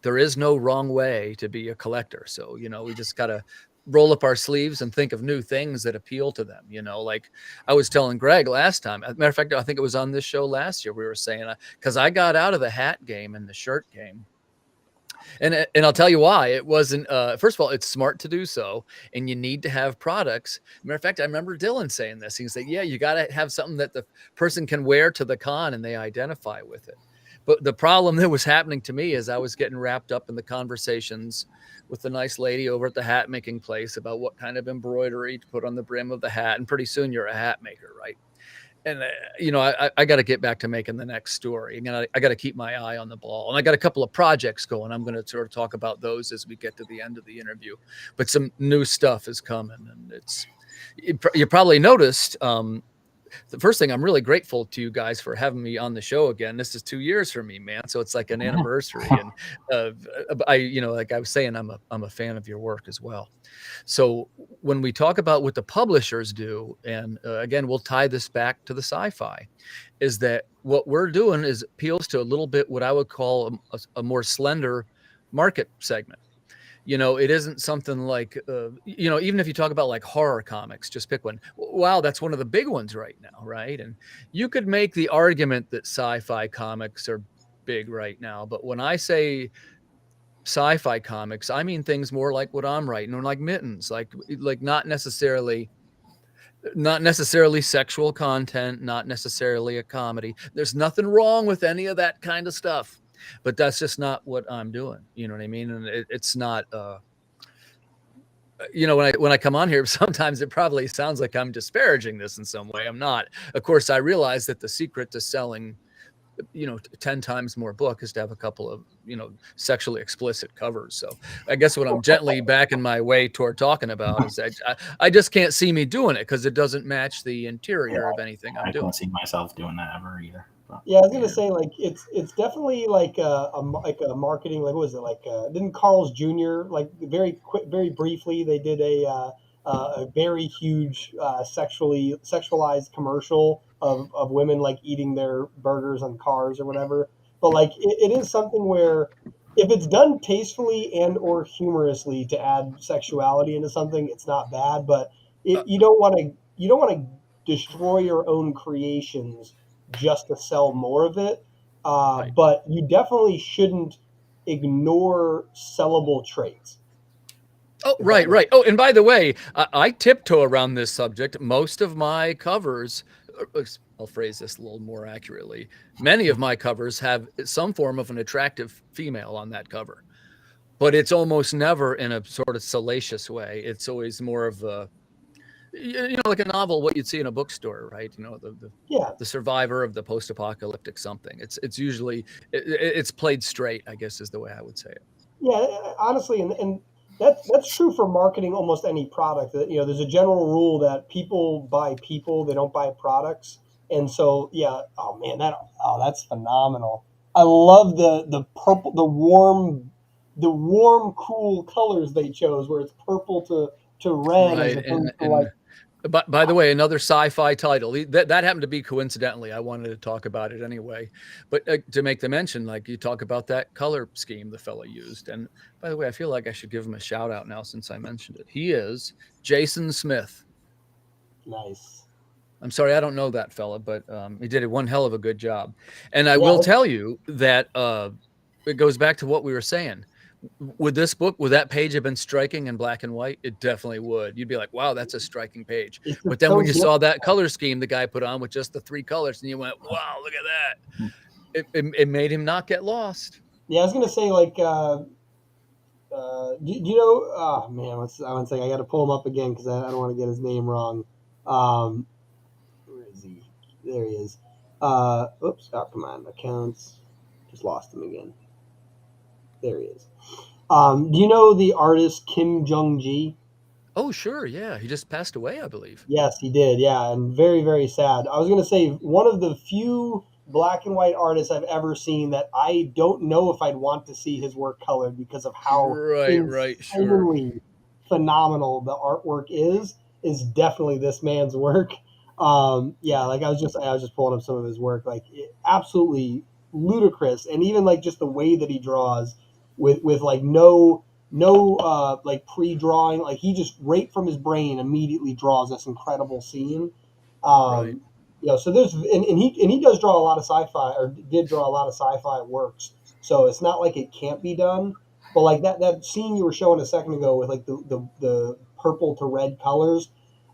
There is no wrong way to be a collector. So, we just got to roll up our sleeves and think of new things that appeal to them. Like I was telling Greg last time, as a matter of fact, I think it was on this show last year, we were saying, because I got out of the hat game and the shirt game. And I'll tell you why. It wasn't, first of all, it's smart to do so, and you need to have products. Matter of fact, I remember Dylan saying this. He said, yeah, you got to have something that the person can wear to the con and they identify with it. But the problem that was happening to me is I was getting wrapped up in the conversations with the nice lady over at the hat making place about what kind of embroidery to put on the brim of the hat. And pretty soon you're a hat maker, right? And, I got to get back to making the next story. And I got to keep my eye on the ball. And I got a couple of projects going. I'm going to sort of talk about those as we get to the end of the interview. But some new stuff is coming. And you probably noticed the first thing, I'm really grateful to you guys for having me on the show again. This is 2 years for me, man. So it's like an anniversary. And like I was saying, I'm a fan of your work as well. So when we talk about what the publishers do, and again, we'll tie this back to the sci-fi, is that what we're doing is appeals to a little bit what I would call a more slender market segment. It isn't something like, even if you talk about like horror comics, just pick one. Wow, that's one of the big ones right now, right? And you could make the argument that sci-fi comics are big right now. But when I say sci-fi comics, I mean things more like what I'm writing, or like Mittens, like not necessarily sexual content, not necessarily a comedy. There's nothing wrong with any of that kind of stuff, but that's just not what I'm doing. You know what I mean? And it's not, when I come on here, sometimes it probably sounds like I'm disparaging this in some way. I'm not. Of course, I realize that the secret to selling 10 times more book is to have a couple of sexually explicit covers. So I guess what I'm gently backing my way toward talking about is that I just can't see me doing it because it doesn't match the interior of anything I'm doing. I can't see myself doing that ever either. But, yeah, I was gonna say, like, it's definitely like a marketing, like, what was it, like, didn't Carl's Jr., like, very briefly, they did a very huge sexualized commercial of women, like, eating their burgers on cars or whatever. But like it is something where if it's done tastefully and or humorously to add sexuality into something, it's not bad. But you don't want to destroy your own creations just to sell more of it. Right. But you definitely shouldn't ignore sellable traits. Oh, right. Oh, and by the way, I tiptoe around this subject. Most of my covers, I'll phrase this a little more accurately, many of my covers have some form of an attractive female on that cover, but it's almost never in a sort of salacious way. It's always more of a, like a novel, what you'd see in a bookstore, right? The survivor of the post-apocalyptic something. It's usually, it's played straight, I guess is the way I would say it. Yeah, honestly, and that's true for marketing almost any product. There's a general rule that people buy people, they don't buy products. And so, yeah, oh man, that's phenomenal. I love the purple, the warm, cool colors they chose, where it's purple to red, right. as opposed to like. But by the way, another sci-fi title that happened to be coincidentally. I wanted to talk about it anyway, but to make the mention, like you talk about that color scheme the fella used. And by the way, I feel like I should give him a shout out now since I mentioned it. He is Jason Smith. Nice. I'm sorry, I don't know that fella, but he did one hell of a good job. And I will tell you that it goes back to what we were saying. Would this book, would that page have been striking in black and white? It definitely would. You'd be like, wow, that's a striking page. But then when you saw that color scheme the guy put on with just the 3 colors, and you went, wow, look at that. It made him not get lost. Yeah, I was gonna say, like, do you know? Oh man, I want to say I got to pull him up again because I don't want to get his name wrong. Where is he? There he is. Oops. Oh, come on. Accounts. Just lost him again. There he is. Do you know the artist Kim Jung-gi? Oh, sure. Yeah. He just passed away, I believe. Yes, he did. Yeah. And very, very sad. I was going to say one of the few black and white artists I've ever seen that I don't know if I'd want to see his work colored because of how insanely phenomenal the artwork is definitely this man's work. Yeah, like I was just pulling up some of his work, like absolutely ludicrous, and even like just the way that he draws with like no like pre-drawing, like he just right from his brain immediately draws this incredible scene. So there's and he does draw a lot of sci-fi, or did draw a lot of sci-fi works, so it's not like it can't be done. But like that scene you were showing a second ago with like the purple to red colors,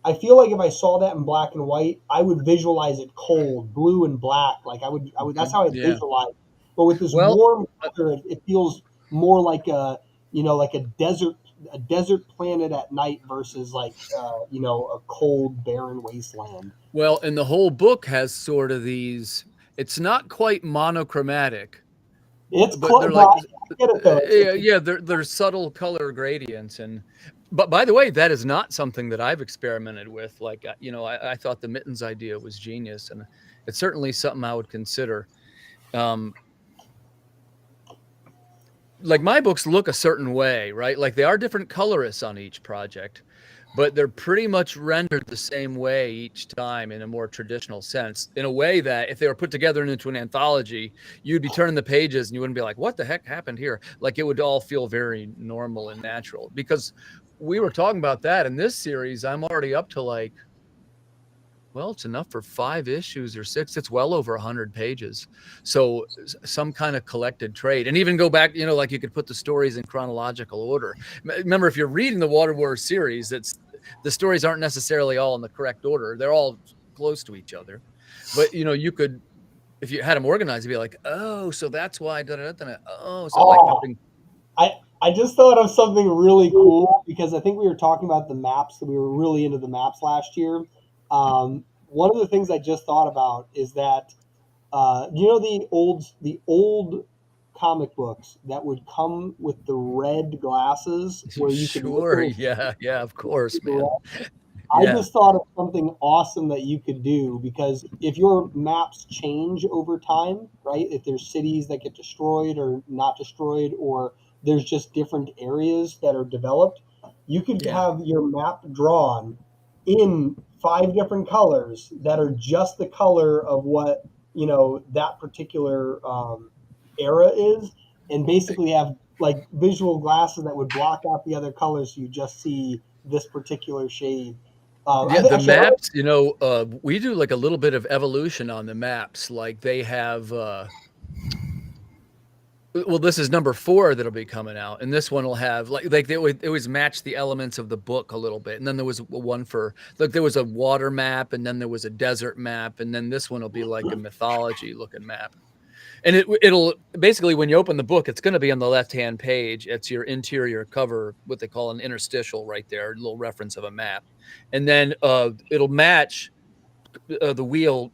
I feel like if I saw that in black and white, I would visualize it cold, blue and black. Like I would that's how I'd visualize it. But with this warm color, it feels more like a like a desert planet at night versus like a cold, barren wasteland. Well, and the whole book has sort of these. It's not quite monochromatic. It's but they're like, I get it though. Yeah, they're subtle color gradients, and But by the way, that is not something that I've experimented with. Like, I thought the mittens idea was genius, and it's certainly something I would consider. Like my books look a certain way, right? Like they are different colorists on each project, but they're pretty much rendered the same way each time in a more traditional sense, in a way that if they were put together into an anthology, you'd be turning the pages and you wouldn't be like, what the heck happened here? Like it would all feel very normal and natural. Because we were talking about that in this series, I'm already up to like, well, it's enough for 5 issues or 6. It's well over 100 pages. So some kind of collected trade, and even go back, like you could put the stories in chronological order. Remember, if you're reading the Water Wars series, the stories aren't necessarily all in the correct order. They're all close to each other. But, you could, if you had them organized, you'd be like, oh, so that's why, oh, so like helping. I just thought of something really cool because I think we were talking about the maps, that we were really into the maps last year. One of the things I just thought about is that the old comic books that would come with the red glasses where you could yeah, of course, man. I just thought of something awesome that you could do, because if your maps change over time, right? If there's cities that get destroyed or not destroyed, or there's just different areas that are developed, you could have your map drawn in 5 different colors that are just the color of what, that particular era is, and basically have like visual glasses that would block out the other colors so you just see this particular shade. The maps, we do like a little bit of evolution on the maps. Like they have, this is number 4 that'll be coming out, and this one will have like they always match the elements of the book a little bit. And then there was one for there was a water map, and then there was a desert map, and then this one will be like a mythology looking map. And it'll basically, when you open the book, it's going to be on the left-hand page. It's your interior cover, what they call an interstitial right there, a little reference of a map. And then it'll match the wheel.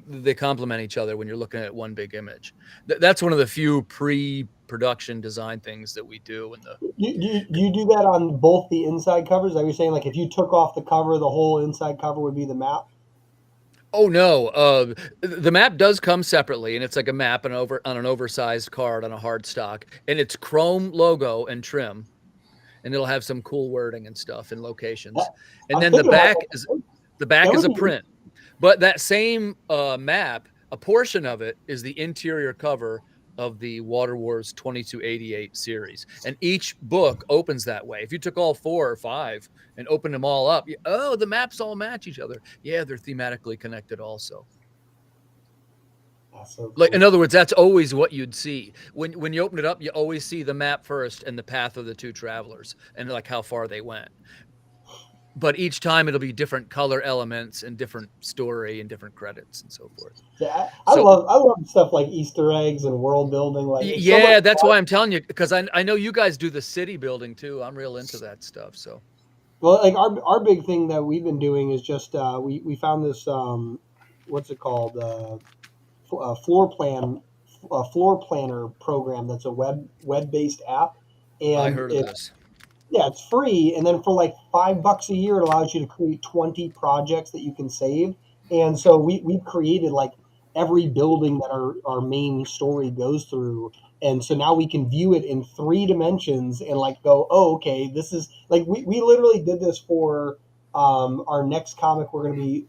They complement each other when you're looking at one big image. That's one of the few pre-production design things that we do. You do that on both the inside covers? Are you saying like if you took off the cover, the whole inside cover would be the map? Oh no, the map does come separately, and it's like a map on an oversized card on a hard stock, and it's chrome logo and trim, and it'll have some cool wording and stuff and locations. And then the back is a print. But that same map, a portion of it is the interior cover of the Water Wars 2288 series. And each book opens that way. If you took all 4 or 5 and opened them all up, the maps all match each other. Yeah, they're thematically connected also. So cool. Like, in other words, that's always what you'd see. When you open it up, you always see the map first and the path of the 2 travelers and like how far they went. But each time it'll be different color elements and different story and different credits and so forth. Yeah, I love stuff like Easter eggs and world building. Like that's why I'm telling you, because I know you guys do the city building too. I'm real into that stuff. So, well, like our big thing that we've been doing is just we found this what's it called floor planner program that's a web based app, and I heard of this. Yeah, it's free, and then for like $5 a year, it allows you to create 20 projects that you can save. And so we've created like every building that our main story goes through, and so now we can view it in 3 dimensions and like go, oh, okay, this is like we literally did this for our next comic we're going to be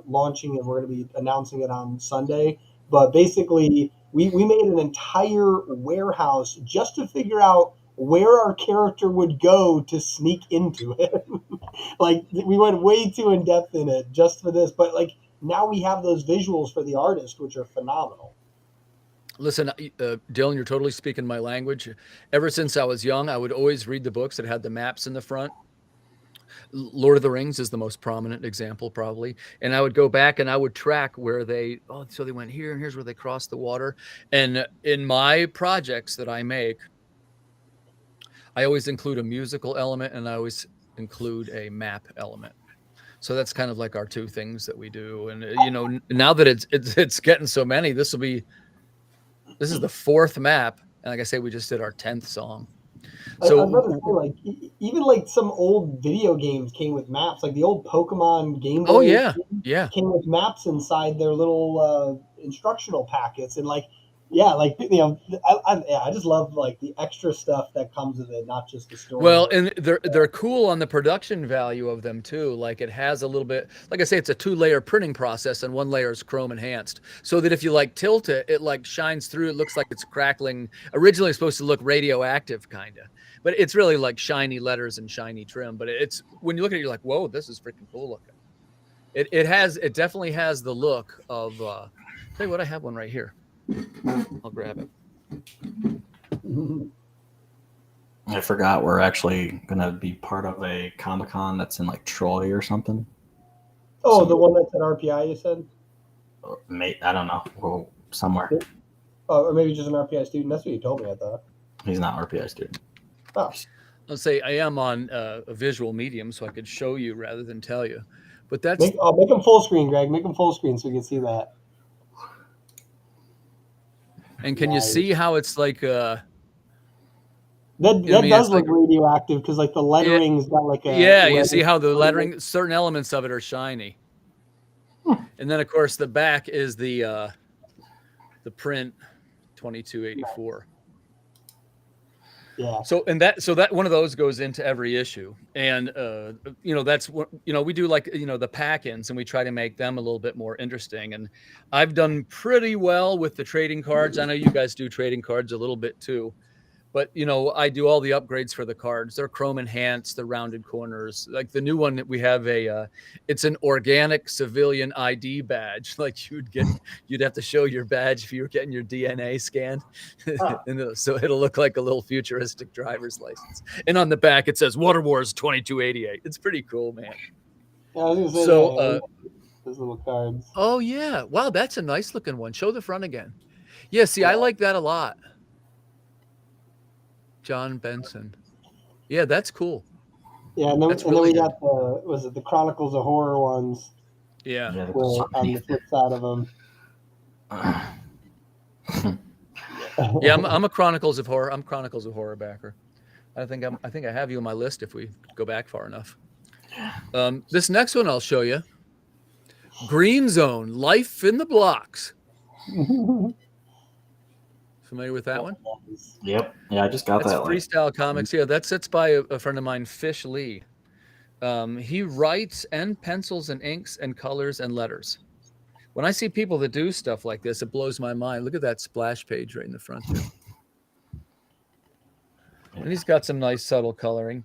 launching, and we're going to be announcing it on Sunday. But basically, we made an entire warehouse just to figure out where our character would go to sneak into it. Like we went way too in depth in it just for this, but like now we have those visuals for the artist, which are phenomenal. Listen, Dylan, you're totally speaking my language. Ever since I was young, I would always read the books that had the maps in the front. Lord of the Rings is the most prominent example, probably. And I would go back and I would track where so they went here and here's where they crossed the water. And in my projects that I make, I always include a musical element and I always include a map element. So that's kind of like our 2 things that we do. And, now that it's getting so many, this is the 4th map. And like I say, we just did our 10th song. So I'd rather say like even like some old video games came with maps, like the old Pokemon Game Boy. Oh yeah, yeah. Came with maps inside their little instructional packets, and like yeah, like I just love like the extra stuff that comes with it, not just the story. Well, and they're cool on the production value of them too. Like it has a little bit, like I say, it's a 2-layer printing process, and 1 layer is chrome enhanced, so that if you like tilt it, it like shines through. It looks like it's crackling. Originally, it's supposed to look radioactive, kind of, but it's really like shiny letters and shiny trim. But it's when you look at it, you're like, whoa, this is freaking cool looking. It definitely has the look of. Tell you what, I have one right here. I'll grab it. I forgot we're actually gonna be part of a Comic-Con that's in like Troy or something. Oh, the one that's at RPI, you said? I don't know. Well, somewhere. Oh, or maybe just an RPI student. That's what you told me, I thought. He's not RPI student. Oh. I'll say I am on a visual medium, so I could show you rather than tell you. But that's make them full screen, Greg. Make them full screen so we can see that. And can you see how it's like that does look radioactive because like the lettering's got like a you see how the lettering, certain elements of it are shiny. And then of course the back is the print 2284. Yeah. So that one of those goes into every issue, and that's what we do, like the pack-ins, and we try to make them a little bit more interesting. And I've done pretty well with the trading cards. I know you guys do trading cards a little bit too, but I do all the upgrades for the cards. They're chrome enhanced, the rounded corners. Like the new one that we have it's an organic civilian ID badge. Like you'd have to show your badge if you were getting your DNA scanned. And so it'll look like a little futuristic driver's license. And on the back it says Water Wars 2288. It's pretty cool, man. Yeah, I was gonna say those little cards. Oh yeah. Wow, that's a nice looking one. Show the front again. Yeah, see, I like that a lot. John Benson. Yeah, that's cool. Yeah, and then we got the Chronicles of Horror ones. Yeah. On the flip side of them. Yeah, I'm a Chronicles of Horror. I'm Chronicles of Horror backer. I think I have you on my list if we go back far enough. This next one I'll show you. Green Zone: Life in the Blocks. Familiar with that one? Yep. Yeah, I just got that's that. Freestyle Comics. Yeah, that's by a friend of mine, Fish Lee. He writes and pencils and inks and colors and letters. When I see people that do stuff like this, it blows my mind. Look at that splash page right in the front there. And he's got some nice subtle coloring.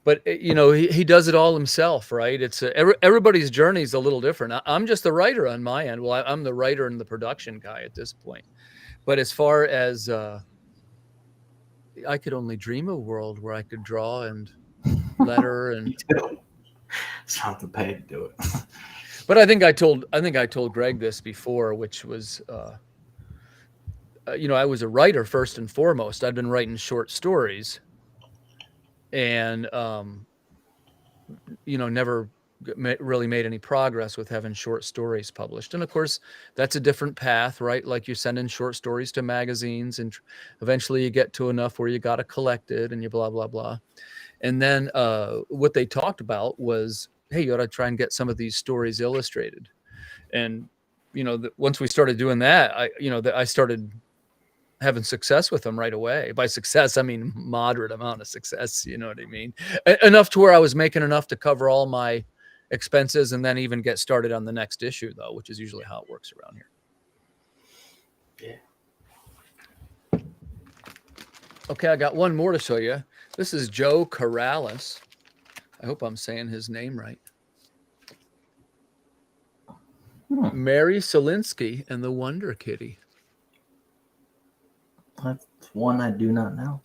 But, he does it all himself, right? It's everybody's journey is a little different. I'm just the writer on my end. Well, I'm the writer and the production guy at this point. But as far as I could only dream of a world where I could draw and letter and it's not to pay to do it. But I think I told Greg this before, which was I was a writer first and foremost. I'd been writing short stories and never really made any progress with having short stories published. And of course that's a different path, right? Like you send in short stories to magazines and eventually you get to enough where you got to collect it and you blah blah blah. And then what they talked about was, hey, you ought to try and get some of these stories illustrated. And once we started doing that, I started having success with them right away. By success I mean moderate amount of success, you know what I mean? Enough to where I was making enough to cover all my expenses and then even get started on the next issue, though, which is usually how it works around here. Yeah. Okay, I got one more to show you. This is Joe Corrales. I hope I'm saying his name right. Mary Selinsky and the Wonder Kitty. That's one I do not know.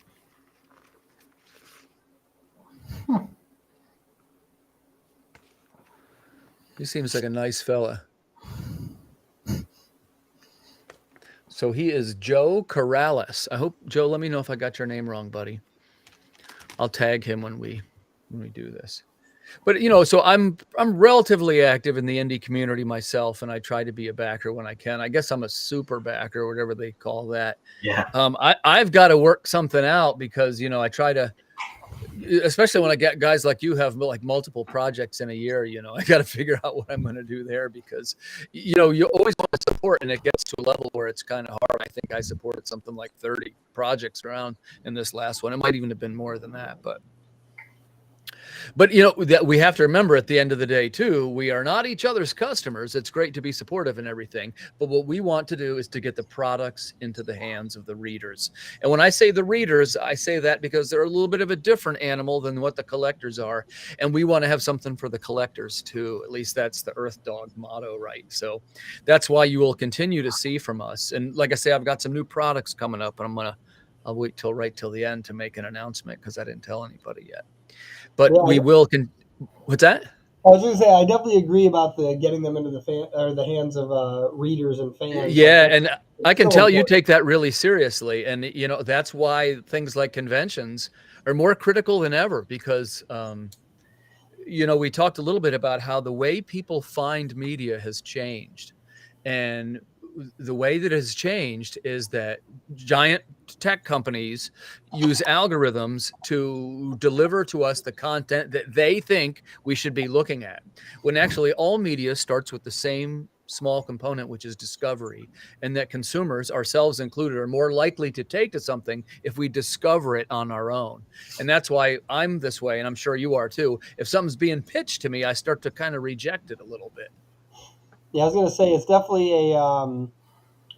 He seems like a nice fella. So he is Joe Corrales. I hope, Joe, let me know if I got your name wrong, buddy. I'll tag him when we do this. But you know, so I'm relatively active in the indie community myself, and I try to be a backer when I can. I guess I'm a super backer, or whatever they call that. Yeah. I've got to work something out because, you know, I try to, especially when I get guys like you have like multiple projects in a year, you know, I got to figure out what I'm going to do there because, you know, you always want to support, and it gets to a level where it's kind of hard. I think I supported something like 30 projects around in this last one. It might even have been more than that, but you know, that we have to remember at the end of the day too, we are not each other's customers. It's great to be supportive and everything, but what we want to do is to get the products into the hands of the readers. And when I say the readers, I say that because they're a little bit of a different animal than what the collectors are, and we want to have something for the collectors too. At least that's the Earth Dog motto, right? So that's why you will continue to see from us. And like I say, I've got some new products coming up, and I'll wait till right till the end to make an announcement because I didn't tell anybody yet. But Yeah, we will. What's that? I was going to say, I definitely agree about the getting them into the hands of readers and fans. Yeah, Like, and I can so tell you important. take that really seriously, and you know that's why things like conventions are more critical than ever because you know, we talked a little bit about how the way people find media has changed, and the way that it has changed is that giant tech companies use algorithms to deliver to us the content that they think we should be looking at, when actually all media starts with the same small component, which is discovery, and that consumers, ourselves included, are more likely to take to something if we discover it on our own. And that's why I'm this way, and I'm sure you are too. If something's being pitched to me, I start to kind of reject it a little bit. Yeah, I was going to say, it's definitely a,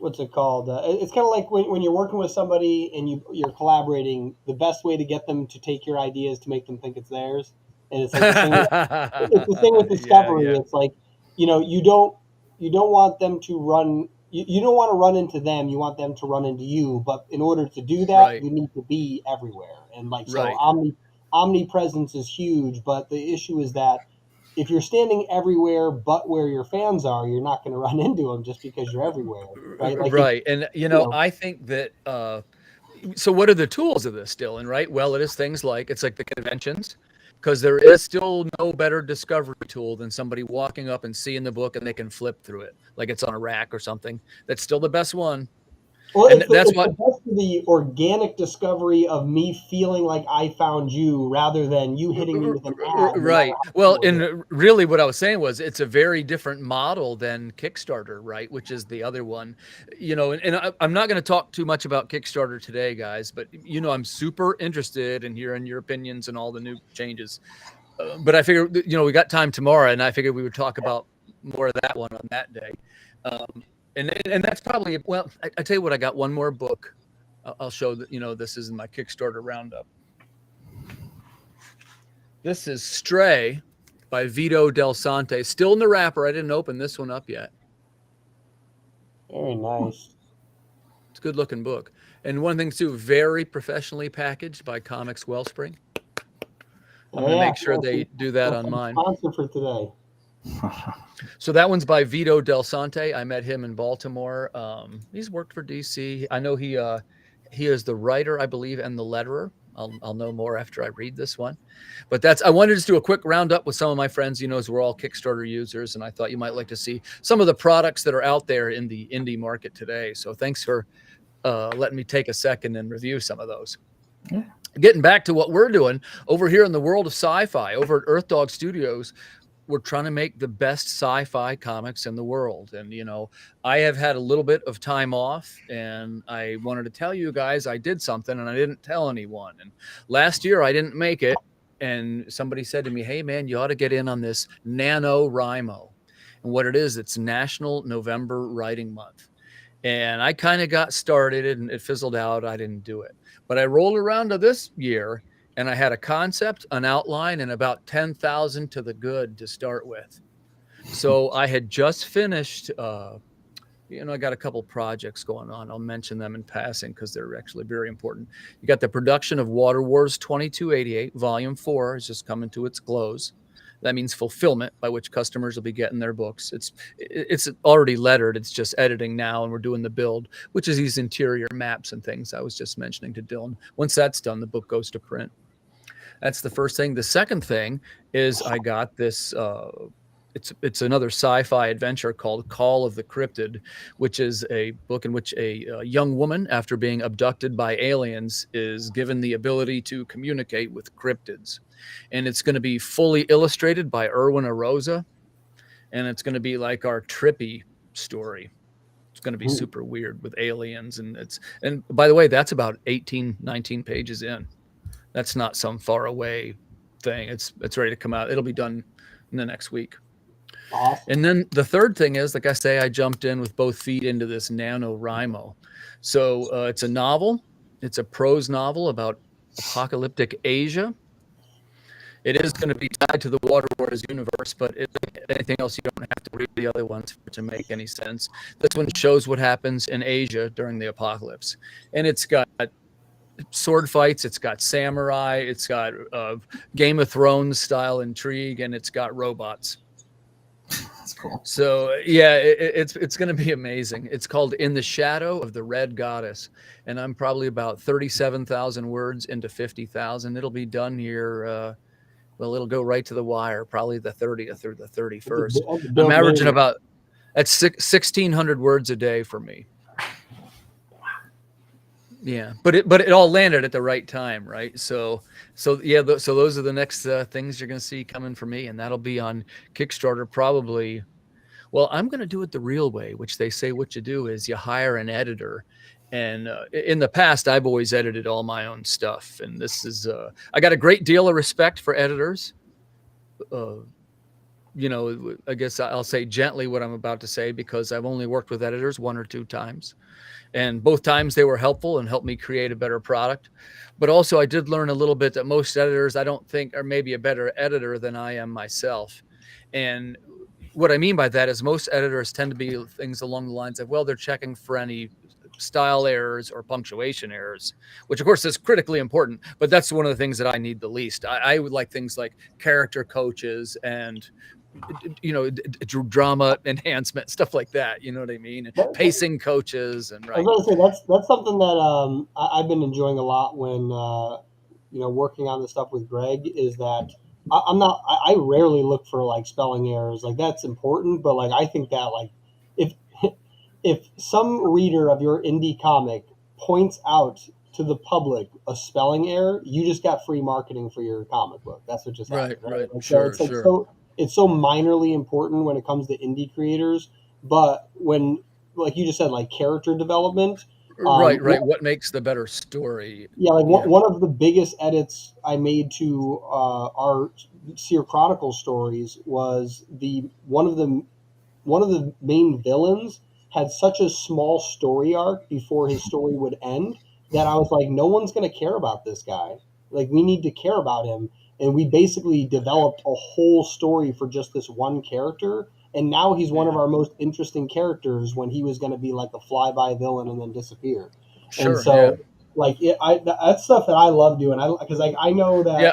what's it called? It's kind of like when you're working with somebody and you're collaborating, the best way to get them to take your idea is to make them think it's theirs. And it's like the thing it's the thing with discovery. Yeah. It's like, you know, you don't want them to run, you don't want to run into them, you want them to run into you. But in order to do that, Right. you need to be everywhere. And like, so Right. omnipresence is huge, but the issue is that if you're standing everywhere but where your fans are, you're not going to run into them just because you're everywhere, right? Like, Right. And you know, I think that so what are the tools of this, Dylan, right? Well, it is things like, it's like the conventions, because there is still no better discovery tool than somebody walking up and seeing the book and they can flip through it like it's on a rack or something. That's still the best one. Well, And it's that's the what best for the organic discovery of me feeling like I found you rather than you hitting me with an ad. no Right. matter how Well, cool it is. and really what I was saying was it's a very different model than Kickstarter, right? Which is the other one, you know, and I'm not going to talk too much about Kickstarter today, guys, but you know, I'm super interested in hearing your opinions and all the new changes. But I figured, you know, we got time tomorrow, and I figured we would talk about more of that one on that day. And that's probably, well, I tell you what, I got one more book. I'll show that, you know, this is in my Kickstarter roundup. This is Stray by Vito Del Sante. Still in the wrapper. I didn't open this one up yet. Very nice. It's a good looking book. And one thing too, very professionally packaged by Comics Wellspring. I'm going to make sure they do that on mine. Sponsor for today. So that one's by Vito Del Sante. I met him in Baltimore. He's worked for DC. I know he is the writer, I believe, and the letterer. I'll know more after I read this one. But I wanted to just do a quick roundup with some of my friends, you know, as we're all Kickstarter users, and I thought you might like to see some of the products that are out there in the indie market today. So thanks for letting me take a second and review some of those. Yeah. Getting back to what we're doing over here in the world of sci-fi, over at Earth Dog Studios, we're trying to make the best sci-fi comics in the world. And, you know, I have had a little bit of time off, and I wanted to tell you guys I did something and I didn't tell anyone. And last year I didn't make it. And somebody said to me, hey man, you ought to get in on this NaNoWriMo. And what it is, it's National November Writing Month. And I kind of got started and it fizzled out. I didn't do it, but I rolled around to this year and I had a concept, an outline, and about 10,000 to the good to start with. So I had just finished, you know, I got a couple projects going on. I'll mention them in passing because they're actually very important. You got the production of Water Wars 2288, Volume 4 is just coming to its close. That means fulfillment, by which customers will be getting their books. It's already lettered. It's just editing now, and we're doing the build, which is these interior maps and things I was just mentioning to Dylan. Once that's done, the book goes to print. That's the first thing. The second thing is I got this. It's another sci-fi adventure called Call of the Cryptid, which is a book in which a young woman, after being abducted by aliens, is given the ability to communicate with cryptids, and it's going to be fully illustrated by Erwin Arosa, and it's going to be like our trippy story. It's going to be super weird with aliens, and by the way, that's about 18, 19 pages in. That's not some far away thing. It's ready to come out. It'll be done in the next week. Awesome. And then the third thing is, like I say, I jumped in with both feet into this NaNoWriMo. So it's a novel. It's a prose novel about apocalyptic Asia. It is going to be tied to the Water Wars universe, but anything else, you don't have to read the other ones for it to make any sense. This one shows what happens in Asia during the apocalypse. And it's got sword fights, it's got samurai, it's got Game of Thrones style intrigue, and it's got robots. That's cool. So yeah, it's going to be amazing. It's called In the Shadow of the Red Goddess, and I'm probably about 37,000 words into 50,000. It'll be done here. Well, it'll go right to the wire, probably the 30th or the 31st. I'm averaging about that's 1,600 words a day for me. Yeah, but it all landed at the right time, right? So yeah, so those are the next things you're going to see coming from me, and that'll be on Kickstarter probably. Well, I'm going to do it the real way, which they say what you do is you hire an editor. And in the past, I've always edited all my own stuff, and this is I got a great deal of respect for editors. You know, I guess I'll say gently what I'm about to say because I've only worked with editors 1 or 2 times. And both times they were helpful and helped me create a better product. But also I did learn a little bit that most editors, I don't think, are maybe a better editor than I am myself. And what I mean by that is most editors tend to be things along the lines of, well, they're checking for any style errors or punctuation errors, which of course is critically important, but that's one of the things that I need the least. I would like things like character coaches and drama enhancement, stuff like that. You know what I mean? Pacing coaches and right. I was gonna say that's something that I've been enjoying a lot when working on the stuff with Greg is that I rarely look for like spelling errors. Like that's important, but like I think that like if some reader of your indie comic points out to the public a spelling error, you just got free marketing for your comic book. That's what just happened. Right. Like, Sure, so sure. It's so minorly important when it comes to indie creators, but when, like you just said, like character development. Right. What makes the better story? Yeah, like one of the biggest edits I made to our Seer Chronicle stories was one of the main villains had such a small story arc before his story would end that I was like, no one's going to care about this guy. Like, we need to care about him. And we basically developed a whole story for just this one character. And now he's one of our most interesting characters when he was going to be like a flyby villain and then disappear. Sure, and so, that's stuff that I love doing. Because I know that. Yeah,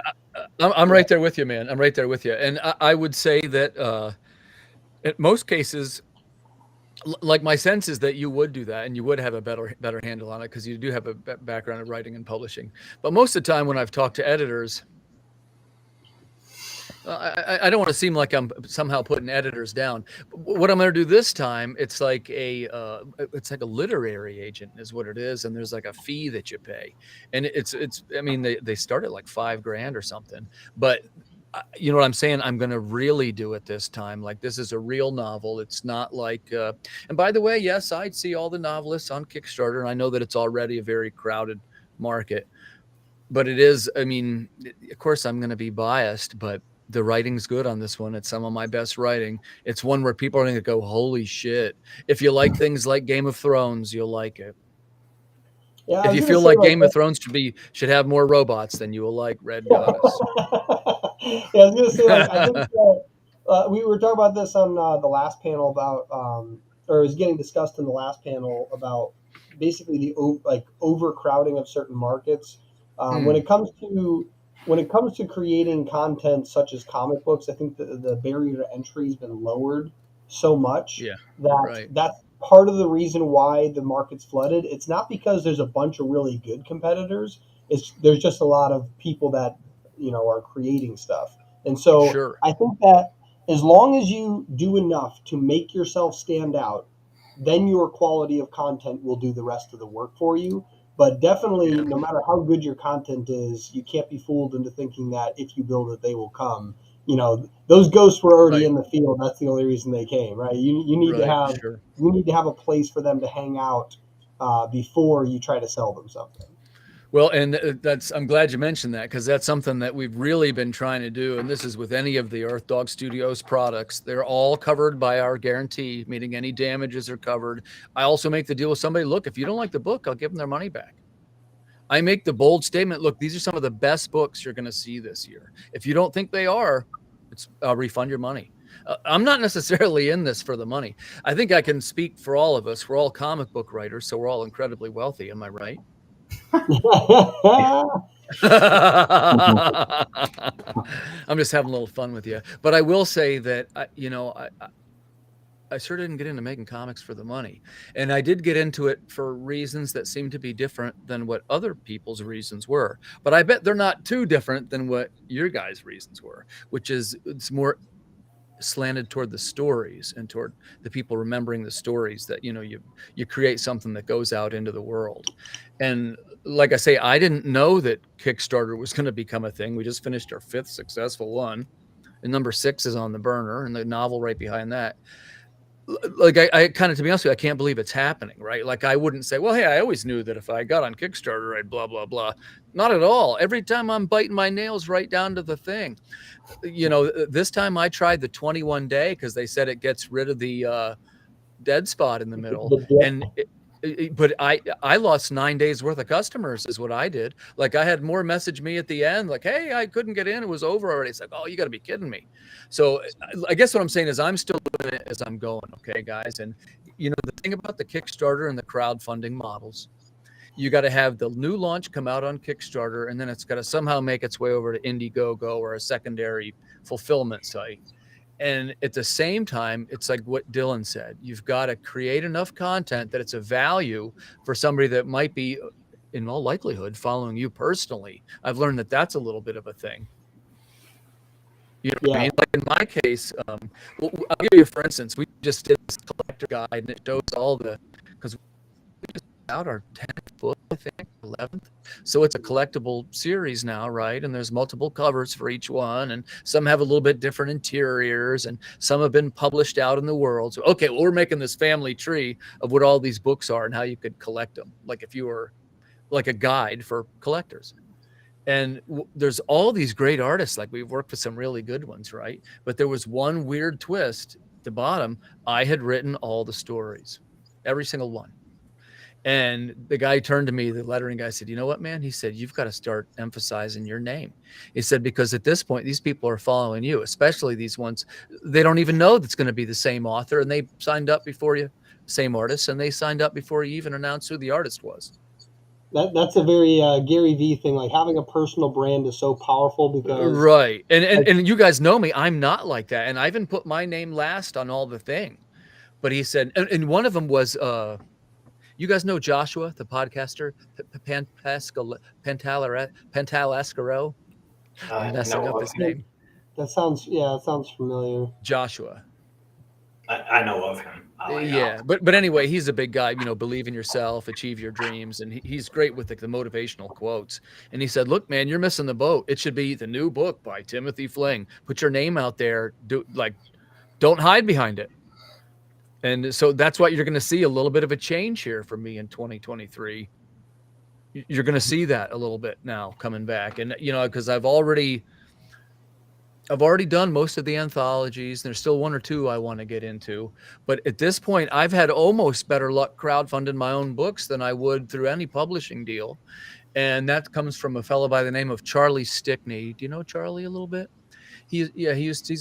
I'm right there with you, man. I'm right there with you. And I would say that in most cases, like my sense is that you would do that and you would have a better handle on it because you do have a background in writing and publishing. But most of the time when I've talked to editors, I don't want to seem like I'm somehow putting editors down. What I'm going to do this time, it's like a literary agent is what it is, and there's like a fee that you pay, and it's. I mean, they start at like $5,000 or something, but you know what I'm saying? I'm going to really do it this time. Like this is a real novel. It's not like. And by the way, yes, I see all the novelists on Kickstarter, and I know that it's already a very crowded market, but it is. I mean, of course, I'm going to be biased, but the writing's good on this one. It's some of my best writing. It's one where people are going to go, holy shit. If you like things like Game of Thrones, you'll like it. Yeah, if you feel like Game of Thrones should have more robots, then you will like Red Goddess. Yeah, I was going to say, like, I think we were talking about this on the last panel about, or it was getting discussed in the last panel about basically the overcrowding of certain markets. When it comes to creating content such as comic books, I think the barrier to entry has been lowered so much that's part of the reason why the market's flooded. It's not because there's a bunch of really good competitors. There's just a lot of people that are creating stuff. And so Sure. I think that as long as you do enough to make yourself stand out, then your quality of content will do the rest of the work for you. But definitely, no matter how good your content is, you can't be fooled into thinking that if you build it, they will come. Those ghosts were already in the field. That's the only reason they came, right? You need to have a place for them to hang out before you try to sell them something. Well, and I'm glad you mentioned that, because that's something that we've really been trying to do. And this is with any of the Earth Dog Studios products. They're all covered by our guarantee, meaning any damages are covered. I also make the deal with somebody, look, if you don't like the book, I'll give them their money back. I make the bold statement, look, these are some of the best books you're going to see this year. If you don't think they are, I'll refund your money. I'm not necessarily in this for the money. I think I can speak for all of us. We're all comic book writers, so we're all incredibly wealthy. Am I right? I'm just having a little fun with you. But I will say that, I sure didn't get into making comics for the money. And I did get into it for reasons that seem to be different than what other people's reasons were. But I bet they're not too different than what your guys' reasons were, which is it's more slanted toward the stories and toward the people remembering the stories that, you create something that goes out into the world. And like I say, I didn't know that Kickstarter was going to become a thing. We just finished our 5th successful one, and number 6 is on the burner, and the novel right behind that. Like I kind of, to be honest with you, I can't believe it's happening, right? Like I wouldn't say, well, hey, I always knew that if I got on Kickstarter, I'd blah, blah, blah. Not at all. Every time I'm biting my nails right down to the thing. This time I tried the 21 day because they said it gets rid of the dead spot in the middle. But I lost 9 days worth of customers is what I did. Like I had more message me at the end, like, hey, I couldn't get in. It was over already. It's like, oh, you got to be kidding me. So I guess what I'm saying is I'm still doing it as I'm going. Okay, guys. And the thing about the Kickstarter and the crowdfunding models, you got to have the new launch come out on Kickstarter, and then it's got to somehow make its way over to Indiegogo or a secondary fulfillment site. And at the same time, it's like what Dylan said, you've got to create enough content that it's a value for somebody that might be, in all likelihood, following you personally. I've learned that that's a little bit of a thing. You know what I mean? Like in my case, I'll give you, for instance, we just did this collector guide, and it shows all because we just out our 10th book, I think, 11th. So it's a collectible series now, right? And there's multiple covers for each one, and some have a little bit different interiors, and some have been published out in the world. So, okay, well, we're making this family tree of what all these books are and how you could collect them, like if you were like a guide for collectors. And there's all these great artists, like we've worked with some really good ones, right? But there was one weird twist at the bottom. I had written all the stories, every single one. And the guy turned to me, the lettering guy said, you know what, man? He said, you've got to start emphasizing your name. He said, because at this point, these people are following you, especially these ones. They don't even know that's going to be the same author. And they signed up before you, same artist, and they signed up before you even announced who the artist was. That's a very Gary Vee thing. Like having a personal brand is so powerful because right. And you guys know me. I'm not like that. And I even put my name last on all the thing. But he said, and one of them was, you guys know Joshua, the podcaster, Pantalescaro? I'm messing up his name. That sounds familiar. Joshua. I know of him. Yeah, but anyway, he's a big guy. Believe in yourself, achieve your dreams, and he's great with the motivational quotes. And he said, "Look, man, you're missing the boat. It should be the new book by Timothy Fling. Put your name out there. Don't hide behind it." And so that's why you're going to see a little bit of a change here for me in 2023. You're going to see that a little bit now coming back, and because I've already done most of the anthologies. There's still one or two I want to get into. But at this point, I've had almost better luck crowdfunding my own books than I would through any publishing deal. And that comes from a fellow by the name of Charlie Stickney. Do you know Charlie a little bit? He's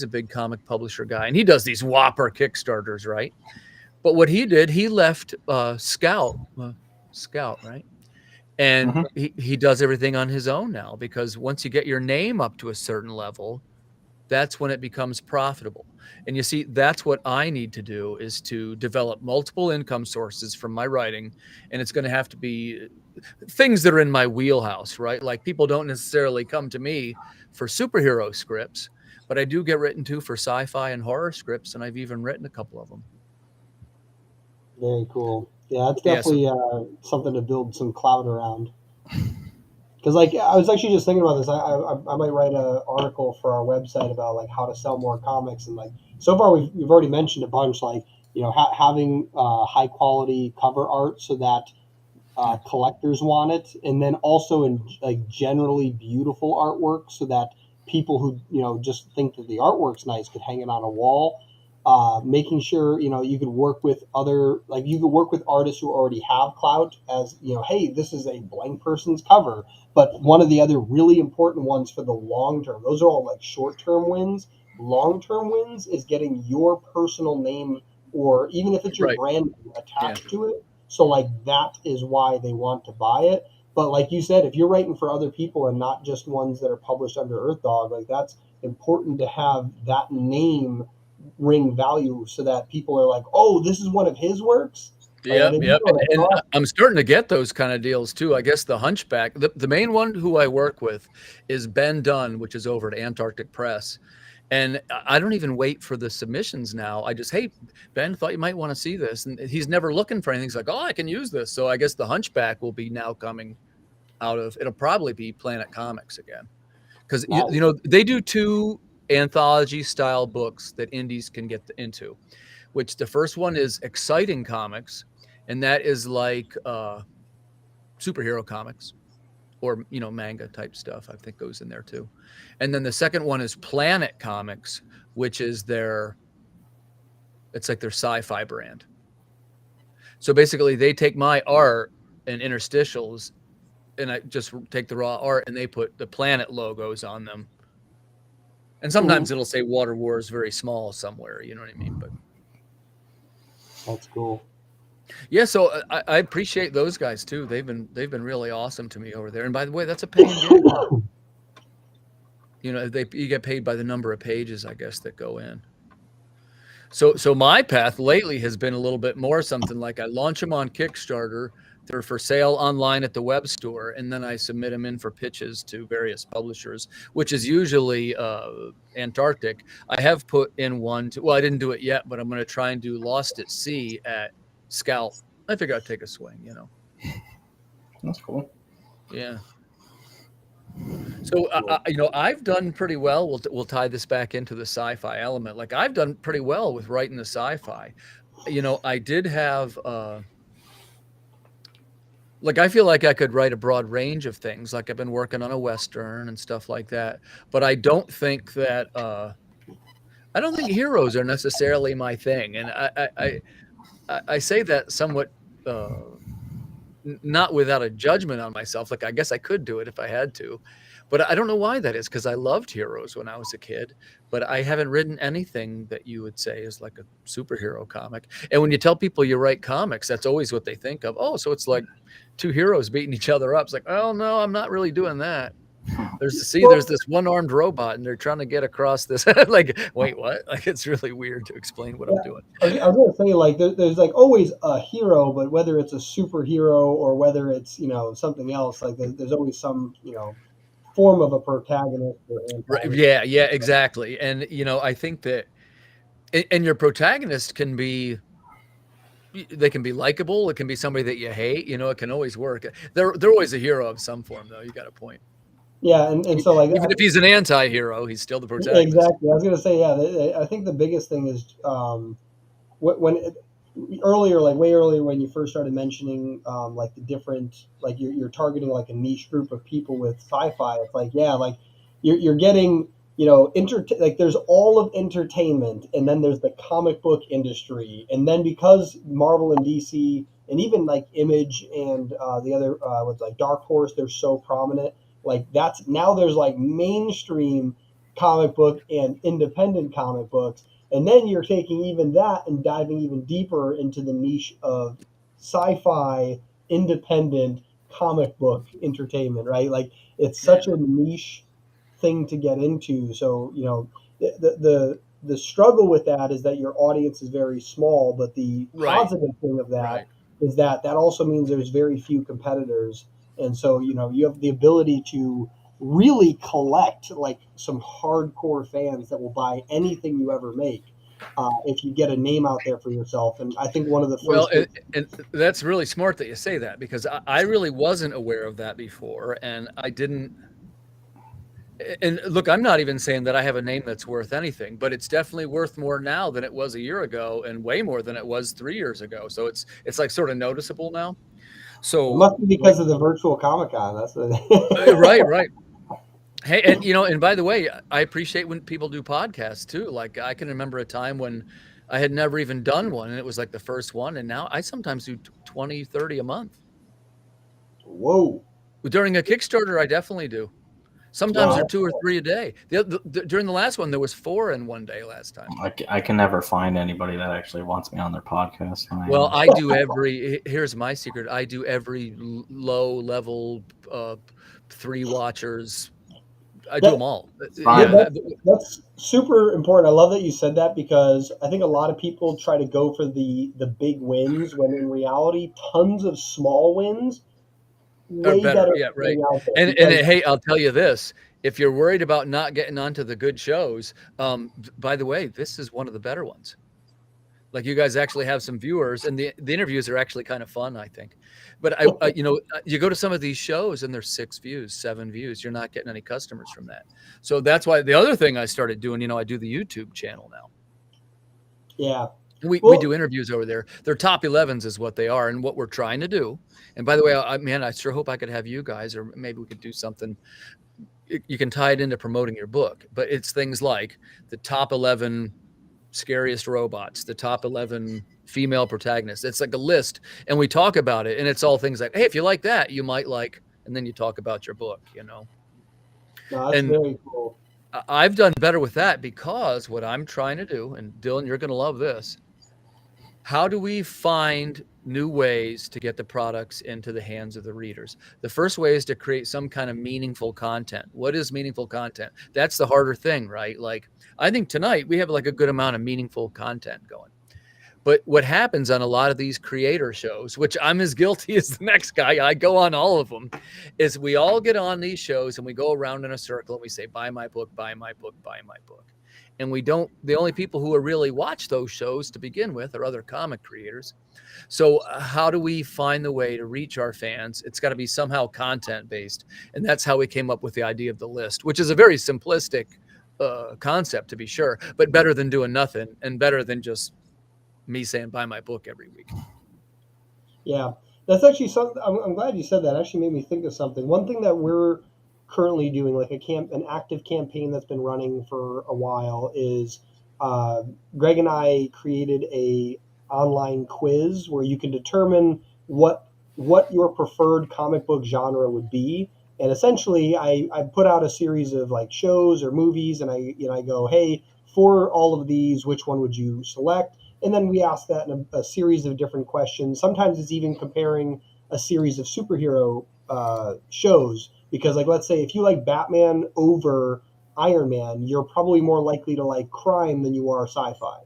a big comic publisher guy. And he does these whopper Kickstarters, right? But what he did, he left Scout, right? And he does everything on his own now, because once you get your name up to a certain level, that's when it becomes profitable. And you see, that's what I need to do, is to develop multiple income sources from my writing. And it's going to have to be things that are in my wheelhouse, right? Like, people don't necessarily come to me for superhero scripts, but I do get written to for sci-fi and horror scripts, and I've even written a couple of them. Very cool. Yeah, it's Yeah, so- definitely something to build some clout around. Because like I was actually just thinking about this. I might write an article for our website about like how to sell more comics, and like so far we've already mentioned a bunch, like having high quality cover art so that collectors want it, and then also in like generally beautiful artwork so that people who just think that the artwork's nice could hang it on a wall. Making sure you could work with artists who already have clout, as hey, this is a blank person's cover. But one of the other really important ones for the long term, those are all like short term wins. Long term wins is getting your personal name, or even if it's your Right. brand name, attached to it. So like that is why they want to buy it. But like you said, if you're writing for other people and not just ones that are published under Earth Dog, like that's important to have that name ring value so that people are like, oh, this is one of his works. Yep, Like, yep. And I'm starting to get those kind of deals too. I guess the Hunchback, the main one who I work with is Ben Dunn, which is over at Antarctic Press. And I don't even wait for the submissions now. I just, hey, Ben, thought you might want to see this. And he's never looking for anything. He's like, oh, I can use this. So I guess the Hunchback will be now coming out of, it'll probably be Planet Comics again. Because, they do 2 anthology style books that indies can get into, which the first one is Exciting Comics. And that is like superhero comics or, manga type stuff, I think goes in there too. And then the second one is Planet Comics, which is it's like their sci-fi brand. So basically they take my art and interstitials, and I just take the raw art and they put the Planet logos on them. And sometimes it'll say Water Wars very small somewhere, you know what I mean? But that's cool. Yeah, so I appreciate those guys too. They've been really awesome to me over there. And by the way, that's a paying gig. You get paid by the number of pages, I guess, that go in. So my path lately has been a little bit more something like I launch them on Kickstarter. They're for sale online at the web store, and then I submit them in for pitches to various publishers, which is usually Antarctic. I have put in one I didn't do it yet, but I'm going to try and do Lost at Sea at Scalp. I figure I'd take a swing, That's cool. Yeah. So I've done pretty well. We'll tie this back into the sci-fi element. Like, I've done pretty well with writing the sci-fi. I did have I feel like I could write a broad range of things. Like, I've been working on a Western and stuff like that. But I don't think that heroes are necessarily my thing. And I say that somewhat not without a judgment on myself. Like, I guess I could do it if I had to, but I don't know why that is, because I loved heroes when I was a kid, but I haven't written anything that you would say is like a superhero comic. And when you tell people you write comics, that's always what they think of. Oh, so it's like 2 heroes beating each other up. It's like, oh no, I'm not really doing that. There's this one-armed robot and they're trying to get across this. Like, wait, what? Like, it's really weird to explain what I'm doing. I was gonna say, like, there's like always a hero, but whether it's a superhero or whether it's something else, like there's always some form of a protagonist or antagonist. Right. Yeah, exactly. And I think that, and your protagonist can be likable. It can be somebody that you hate. It can always work. They're always a hero of some form, though. You got a point. Yeah, and so like even if he's an anti-hero, he's still the protagonist. Exactly. I was gonna say, yeah. I think the biggest thing is earlier, like way earlier, when you first started mentioning like the different, like you're targeting like a niche group of people with sci-fi. It's like, yeah, like you're getting like there's all of entertainment, and then there's the comic book industry, and then because Marvel and DC and even like Image and the other what's like Dark Horse, they're so prominent. Like that's now there's like mainstream comic book and independent comic books. And then you're taking even that and diving even deeper into the niche of sci-fi independent comic book entertainment, right? Like it's such a niche thing to get into. So, the struggle with that is that your audience is very small, but the Right. positive thing of that Right. is that also means there's very few competitors, and so you have the ability to really collect like some hardcore fans that will buy anything you ever make if you get a name out there for yourself. And I think one of the first Well, and that's really smart that you say that, because I really wasn't aware of that before, and I didn't. And look, I'm not even saying that I have a name that's worth anything, but it's definitely worth more now than it was a year ago, and way more than it was 3 years ago. So it's like sort of noticeable now. So it must be because of the virtual Comic-Con. That's right. Hey, and and by the way, I appreciate when people do podcasts too. Like I can remember a time when I had never even done one, and it was like the first one, and now I sometimes do 20, 30 a month. Whoa. During a Kickstarter, I definitely do. Sometimes they're 2 or 3 a day. During the last one, there was 4 in one day last time. I can never find anybody that actually wants me on their podcast. Well, I do here's my secret. I do every low level 3 watchers. I do them all. That's super important. I love that you said that, because I think a lot of people try to go for the big wins when in reality, tons of small wins way better. Yeah, right. And hey, I'll tell you this: if you're worried about not getting onto the good shows, by the way, this is one of the better ones. Like you guys actually have some viewers, and the interviews are actually kind of fun, I think. But you go to some of these shows and there's 6 views, 7 views. You're not getting any customers from that. So that's why the other thing I started doing, I do the YouTube channel now. Yeah. We do interviews over there. Their top 11s is what they are, and what we're trying to do. And by the way, I sure hope I could have you guys, or maybe we could do something. You can tie it into promoting your book, but it's things like the top 11 scariest robots, the top 11 female protagonists. It's like a list, and we talk about it, and it's all things like, hey, if you like that, you might like, and then you talk about your book, No, that's very cool. I've done better with that, because what I'm trying to do, and Dylan, you're going to love this. How do we find new ways to get the products into the hands of the readers? The first way is to create some kind of meaningful content. What is meaningful content? That's the harder thing, right? Like, I think tonight we have like a good amount of meaningful content going. But what happens on a lot of these creator shows, which I'm as guilty as the next guy, I go on all of them, is we all get on these shows and we go around in a circle and we say, buy my book, buy my book, buy my book. And the only people who really watch those shows to begin with are other comic creators. So how do we find the way to reach our fans? It's got to be somehow content based. And that's how we came up with the idea of the list, which is a very simplistic concept, to be sure, but better than doing nothing, and better than just me saying, buy my book every week. Yeah, that's actually something. I'm glad you said that. It actually made me think of something. One thing that we're currently doing, like an active campaign that's been running for a while, is Greg and I created a online quiz where you can determine what your preferred comic book genre would be. And essentially, I put out a series of like shows or movies, and I go, hey, for all of these, which one would you select? And then we ask that in a series of different questions. Sometimes it's even comparing a series of superhero shows, because like, let's say if you like Batman over Iron Man, you're probably more likely to like crime than you are sci-fi.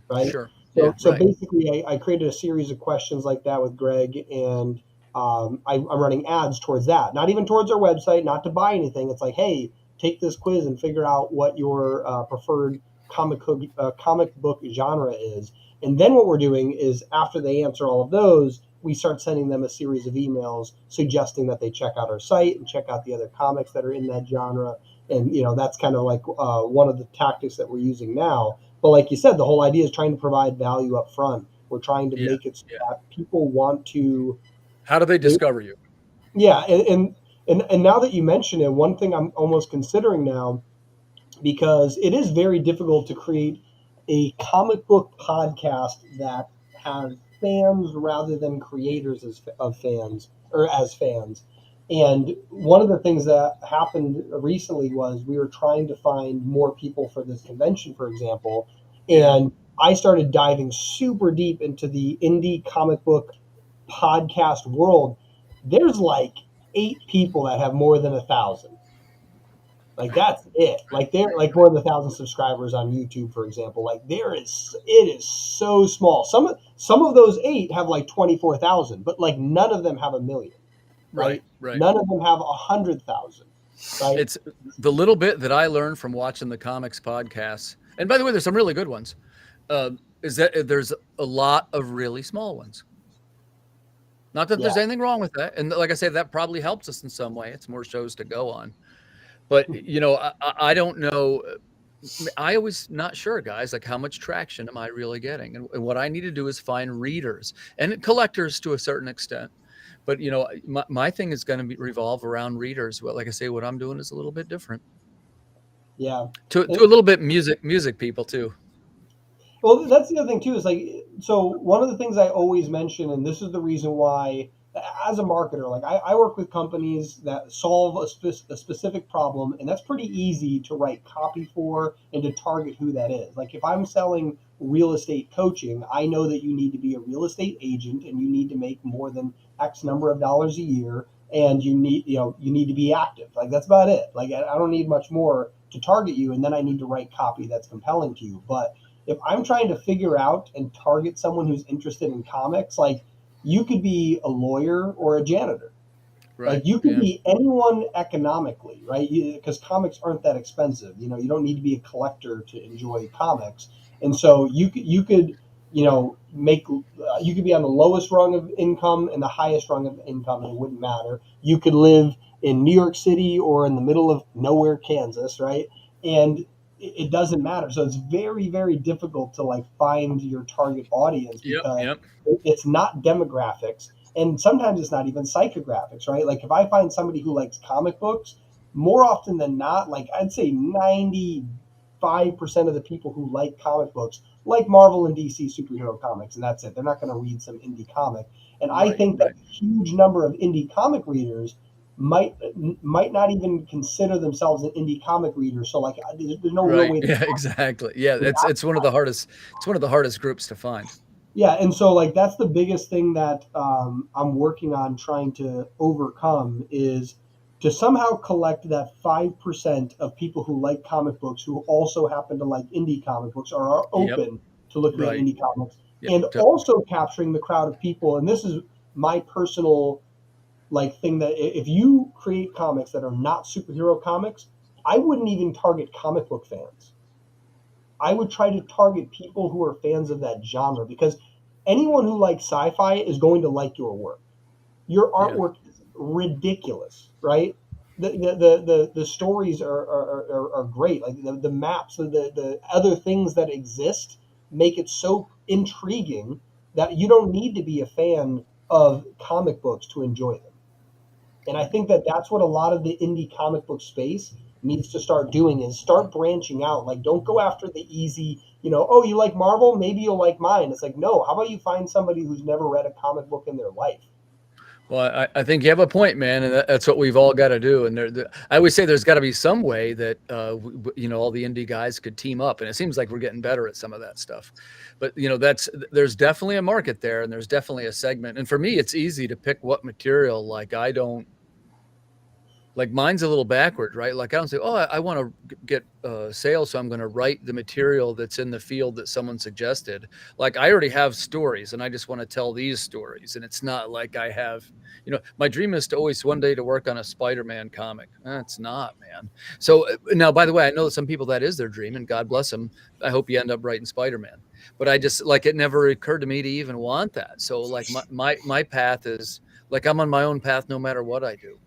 Right? Sure. So basically I created a series of questions like that with Greg, and I'm running ads towards that. Not even towards our website, not to buy anything. It's like, hey, take this quiz and figure out what your preferred comic book genre is. And then what we're doing is, after they answer all of those, we start sending them a series of emails suggesting that they check out our site and check out the other comics that are in that genre. And that's kind of like one of the tactics that we're using now. But like you said, the whole idea is trying to provide value up front. We're trying to make it so that people want to. How do they discover you? Yeah, and now that you mention it, one thing I'm almost considering now, because it is very difficult to create a comic book podcast that has fans rather than creators of fans, or as fans. And one of the things that happened recently was we were trying to find more people for this convention, for example, and I started diving super deep into the indie comic book podcast world. There's like 8 people that have more than 1,000. Like that's it. Like they're like more than 1,000 subscribers on YouTube, for example. Like it is so small. Some of those 8 have like 24,000, but like none of them have 1 million. Right. None of them have 100,000. Right. It's the little bit that I learned from watching the comics podcasts. And by the way, there's some really good ones. Is that there's a lot of really small ones. Not that there's anything wrong with that. And like I say, that probably helps us in some way. It's more shows to go on. But, you know, I don't know. I was not sure, guys, like how much traction am I really getting? And what I need to do is find readers and collectors to a certain extent. But, you know, my thing is going to revolve around readers. Well, like I say, what I'm doing is a little bit different. Yeah. To a little bit music people too. Well, that's the other thing too, is like, so one of the things I always mention, and this is the reason why, as a marketer, like I work with companies that solve a specific problem, and that's pretty easy to write copy for and to target who that is. Like if I'm selling real estate coaching, I know that you need to be a real estate agent and you need to make more than X number of dollars a year, and you need to be active. Like that's about it. Like I don't need much more to target you, and then I need to write copy that's compelling to you. But if I'm trying to figure out and target someone who's interested in comics, like you could be a lawyer or a janitor. Right. Like you could be anyone economically, right? Because comics aren't that expensive. You know, you don't need to be a collector to enjoy comics. And so you could, you could be on the lowest rung of income and the highest rung of income, and it wouldn't matter. You could live in New York City or in the middle of nowhere, Kansas, right? And it doesn't matter. So it's very, very difficult to like find your target audience because it's not demographics, and sometimes it's not even psychographics, right? Like if I find somebody who likes comic books, more often than not, like I'd say 95% of the people who like comic books like Marvel and DC superhero comics, and that's it. They're not going to read some indie comic. And I think that a huge number of indie comic readers might not even consider themselves an indie comic reader. So like there's no real way to exactly. Yeah, it's one of the hardest groups to find. Yeah, and so like that's the biggest thing that I'm working on trying to overcome, is to somehow collect that 5% of people who like comic books who also happen to like indie comic books or are open to looking at indie comics, and also capturing the crowd of people. And this is my personal like thing, that if you create comics that are not superhero comics, I wouldn't even target comic book fans. I would try to target people who are fans of that genre, because anyone who likes sci-fi is going to like your work. Your artwork is ridiculous, right? The stories are great. Like the maps, the other things that exist make it so intriguing that you don't need to be a fan of comic books to enjoy them. And I think that that's what a lot of the indie comic book space needs to start doing, is start branching out. Like, don't go after the easy, oh, you like Marvel? Maybe you'll like mine. It's like, no, how about you find somebody who's never read a comic book in their life? Well, I think you have a point, man, and that's what we've all got to do. And I always say there's got to be some way that all the indie guys could team up, and it seems like we're getting better at some of that stuff. But there's definitely a market there, and there's definitely a segment. And for me, it's easy to pick what material. Like mine's a little backward, right? Like I don't say, oh, I want to get sales, so I'm going to write the material that's in the field that someone suggested. Like I already have stories, and I just want to tell these stories. And it's not like I have, my dream is to always one day to work on a Spider-Man comic. It's not, man. So now, by the way, I know that some people that is their dream, and God bless them. I hope you end up writing Spider-Man. But I just it never occurred to me to even want that. So like my path is like I'm on my own path no matter what I do.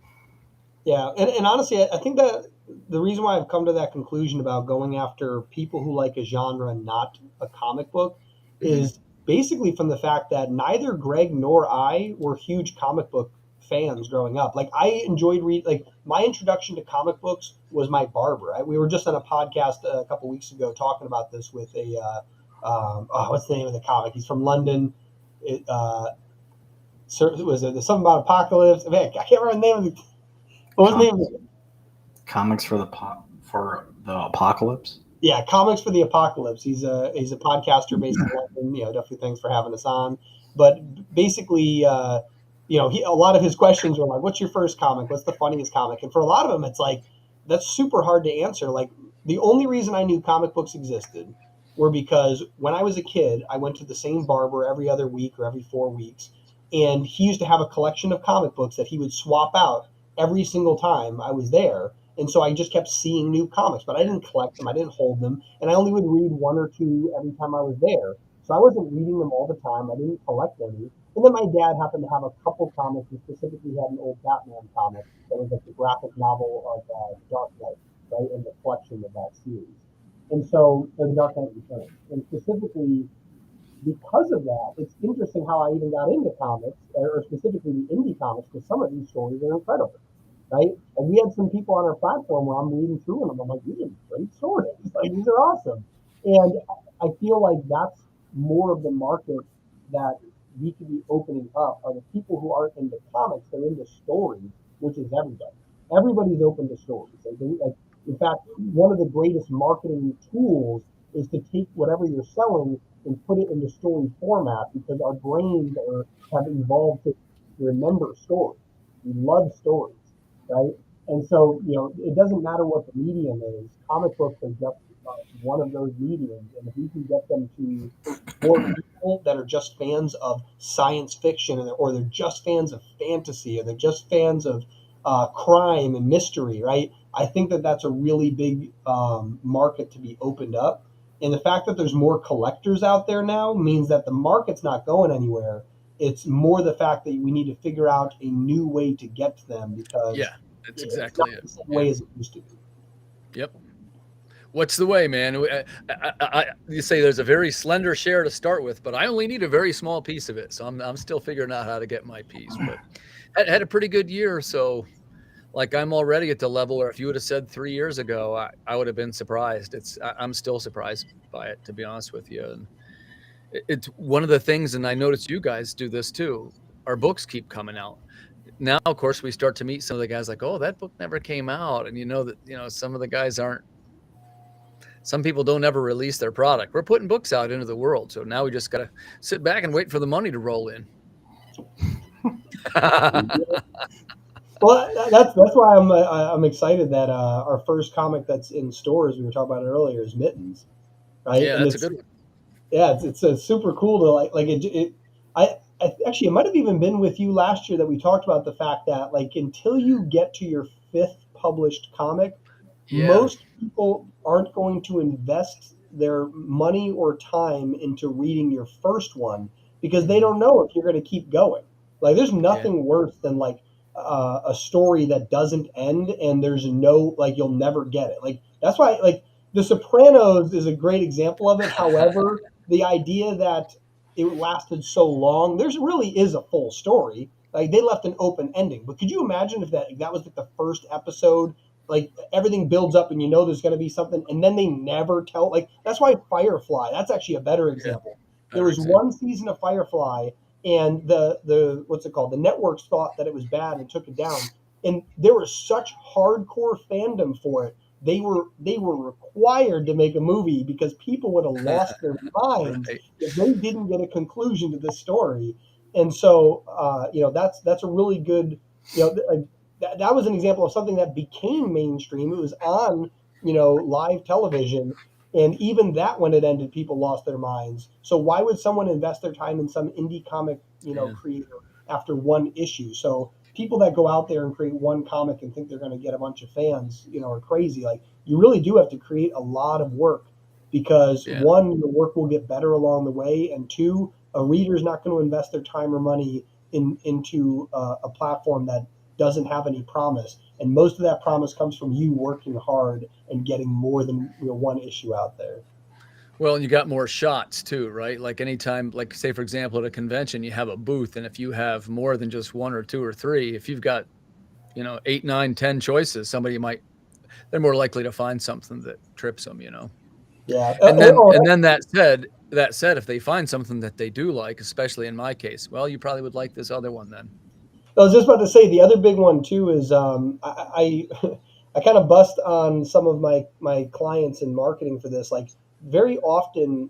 Yeah, and honestly, I think that the reason why I've come to that conclusion about going after people who like a genre and not a comic book is basically from the fact that neither Greg nor I were huge comic book fans growing up. Like I enjoyed my introduction to comic books was my barber. We were just on a podcast a couple weeks ago talking about this with what's the name of the comic? He's from London. Was it something about apocalypse? Man, I can't remember the name of the. What was the name of it? Comics for the Apocalypse? Yeah, Comics for the Apocalypse. He's a podcaster based in London. Definitely thanks for having us on. But basically, a lot of his questions were like, "What's your first comic? What's the funniest comic?" And for a lot of them, it's like, that's super hard to answer. Like, the only reason I knew comic books existed were because when I was a kid, I went to the same barber every other week or every 4 weeks, and he used to have a collection of comic books that he would swap out every single time I was there. And so I just kept seeing new comics, but I didn't collect them, I didn't hold them, and I only would read one or two every time I was there. So I wasn't reading them all the time. I didn't collect any. And then my dad happened to have a couple comics. He specifically had an old Batman comic that was like the graphic novel of Dark Knight, right, and the collection of that series. And so, the Dark Knight Returns. And specifically, because of that, it's interesting how I even got into comics, or specifically the indie comics, because some of these stories are incredible, right? And we had some people on our platform where I'm reading through them, I'm like, these are great stories. Like, these are awesome. And I feel like that's more of the market that we could be opening up, are the people who aren't into comics, they're into stories, which is everybody. Everybody's open to stories. Like, in fact, one of the greatest marketing tools is to take whatever you're selling and put it into story format, because our brains have evolved to remember stories. We love stories, right? And so, it doesn't matter what the medium is. Comic books are just one of those mediums, and if we can get them to more people that are just fans of science fiction, or they're just fans of fantasy, or they're just fans of crime and mystery, right? I think that that's a really big market to be opened up. And the fact that there's more collectors out there now means that the market's not going anywhere. It's more the fact that we need to figure out a new way to get to them, because that's it's exactly not it. the same way as it used to be. Yep. What's the way, man? You say there's a very slender share to start with, but I only need a very small piece of it. So I'm still figuring out how to get my piece. But I had a pretty good year. So, like, I'm already at the level where if you would have said 3 years ago, I would have been surprised. I'm still surprised by it, to be honest with you. And it's one of the things, and I noticed you guys do this too. Our books keep coming out. Now, of course, we start to meet some of the guys like, oh, that book never came out. And some of the guys aren't. Some people don't ever release their product. We're putting books out into the world. So now we just got to sit back and wait for the money to roll in. Well, that's why I'm excited that our first comic that's in stores, we were talking about it earlier, is Mittens, right? Yeah, And that's a good one. Yeah, it's super cool to like it. I actually, it might have even been with you last year that we talked about the fact that, like, until you get to your 5th published comic, most people aren't going to invest their money or time into reading your first one, because they don't know if you're going to keep going. Like, there's nothing worse than like a story that doesn't end, and there's no, like, you'll never get it. Like, that's why, like, The Sopranos is a great example of it. However, the idea that it lasted so long, there's really is a full story. Like, they left an open ending, but could you imagine if that was like the first episode? Like, everything builds up and there's going to be something, and then they never tell. Like, that's why Firefly, that's actually a better example. There was one season of Firefly, and the what's it called, the networks thought that it was bad and took it down, and there was such hardcore fandom for it. They were required to make a movie, because people would have lost their minds if they didn't get a conclusion to this story. And so that's a really good, like, that was an example of something that became mainstream. It was on live television, and even that, when it ended, people lost their minds. So why would someone invest their time in some indie comic creator after one issue? So people that go out there and create one comic and think they're going to get a bunch of fans, are crazy. Like, you really do have to create a lot of work, because one, your work will get better along the way, and two, a reader's not going to invest their time or money into a platform that doesn't have any promise. And most of that promise comes from you working hard and getting more than one issue out there. Well, and you got more shots too, right? Like, anytime, like, say, for example, at a convention, you have a booth, and if you have more than just one or two or three, if you've got 8, 9, 10 choices, they're more likely to find something that trips them. Yeah. And then that said, if they find something that they do like, especially in my case, well, you probably would like this other one then. I was just about to say, the other big one too is I I kind of bust on some of my clients in marketing for this. Like, very often,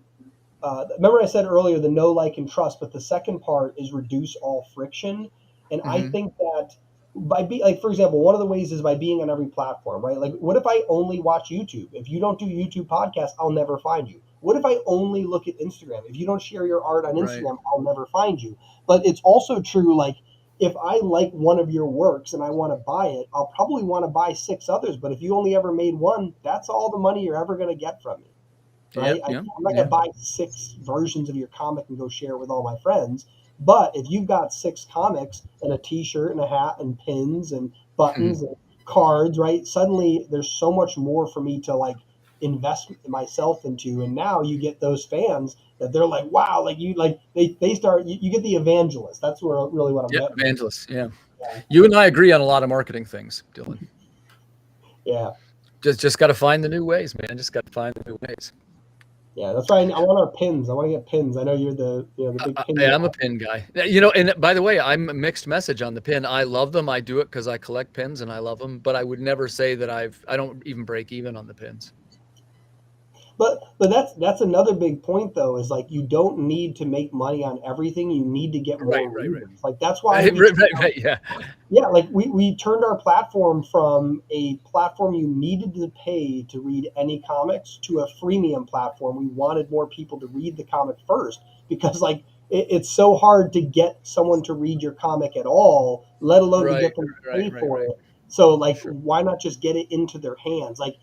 remember I said earlier, the know, like, and trust, but the second part is reduce all friction. And I think that like, for example, one of the ways is by being on every platform, right? Like, what if I only watch YouTube? If you don't do YouTube podcasts, I'll never find you. What if I only look at Instagram? If you don't share your art on Instagram, I'll never find you. But it's also true, like, if I like one of your works and I want to buy it, I'll probably want to buy 6 others. But if you only ever made one, that's all the money you're ever going to get from me, right? I'm not going to buy 6 versions of your comic and go share it with all my friends. But if you've got 6 comics and a T-shirt and a hat and pins and buttons and cards, right? Suddenly there's so much more for me to like invest myself into, and now you get those fans that they're like, wow, like you like they start. You get the evangelist. That's where really what I'm getting. Evangelists. Yeah. You and I agree on a lot of marketing things, Dylan. Yeah. Just got to find the new ways, man. Just got to find the new ways. Yeah, that's why I want our pins. I want to get pins. I know you're the the big pin guy. I'm a pin guy. And by the way, I'm a mixed message on the pin. I love them. I do it because I collect pins and I love them. But I would never say that I don't even break even on the pins. But that's another big point though, is like you don't need to make money on everything. You need to get more readers. Like that's why like we turned our platform from a platform you needed to pay to read any comics to a freemium platform. We wanted more people to read the comic first because like it's so hard to get someone to read your comic at all, let alone to get them to pay for it. So like why not just get it into their hands? Like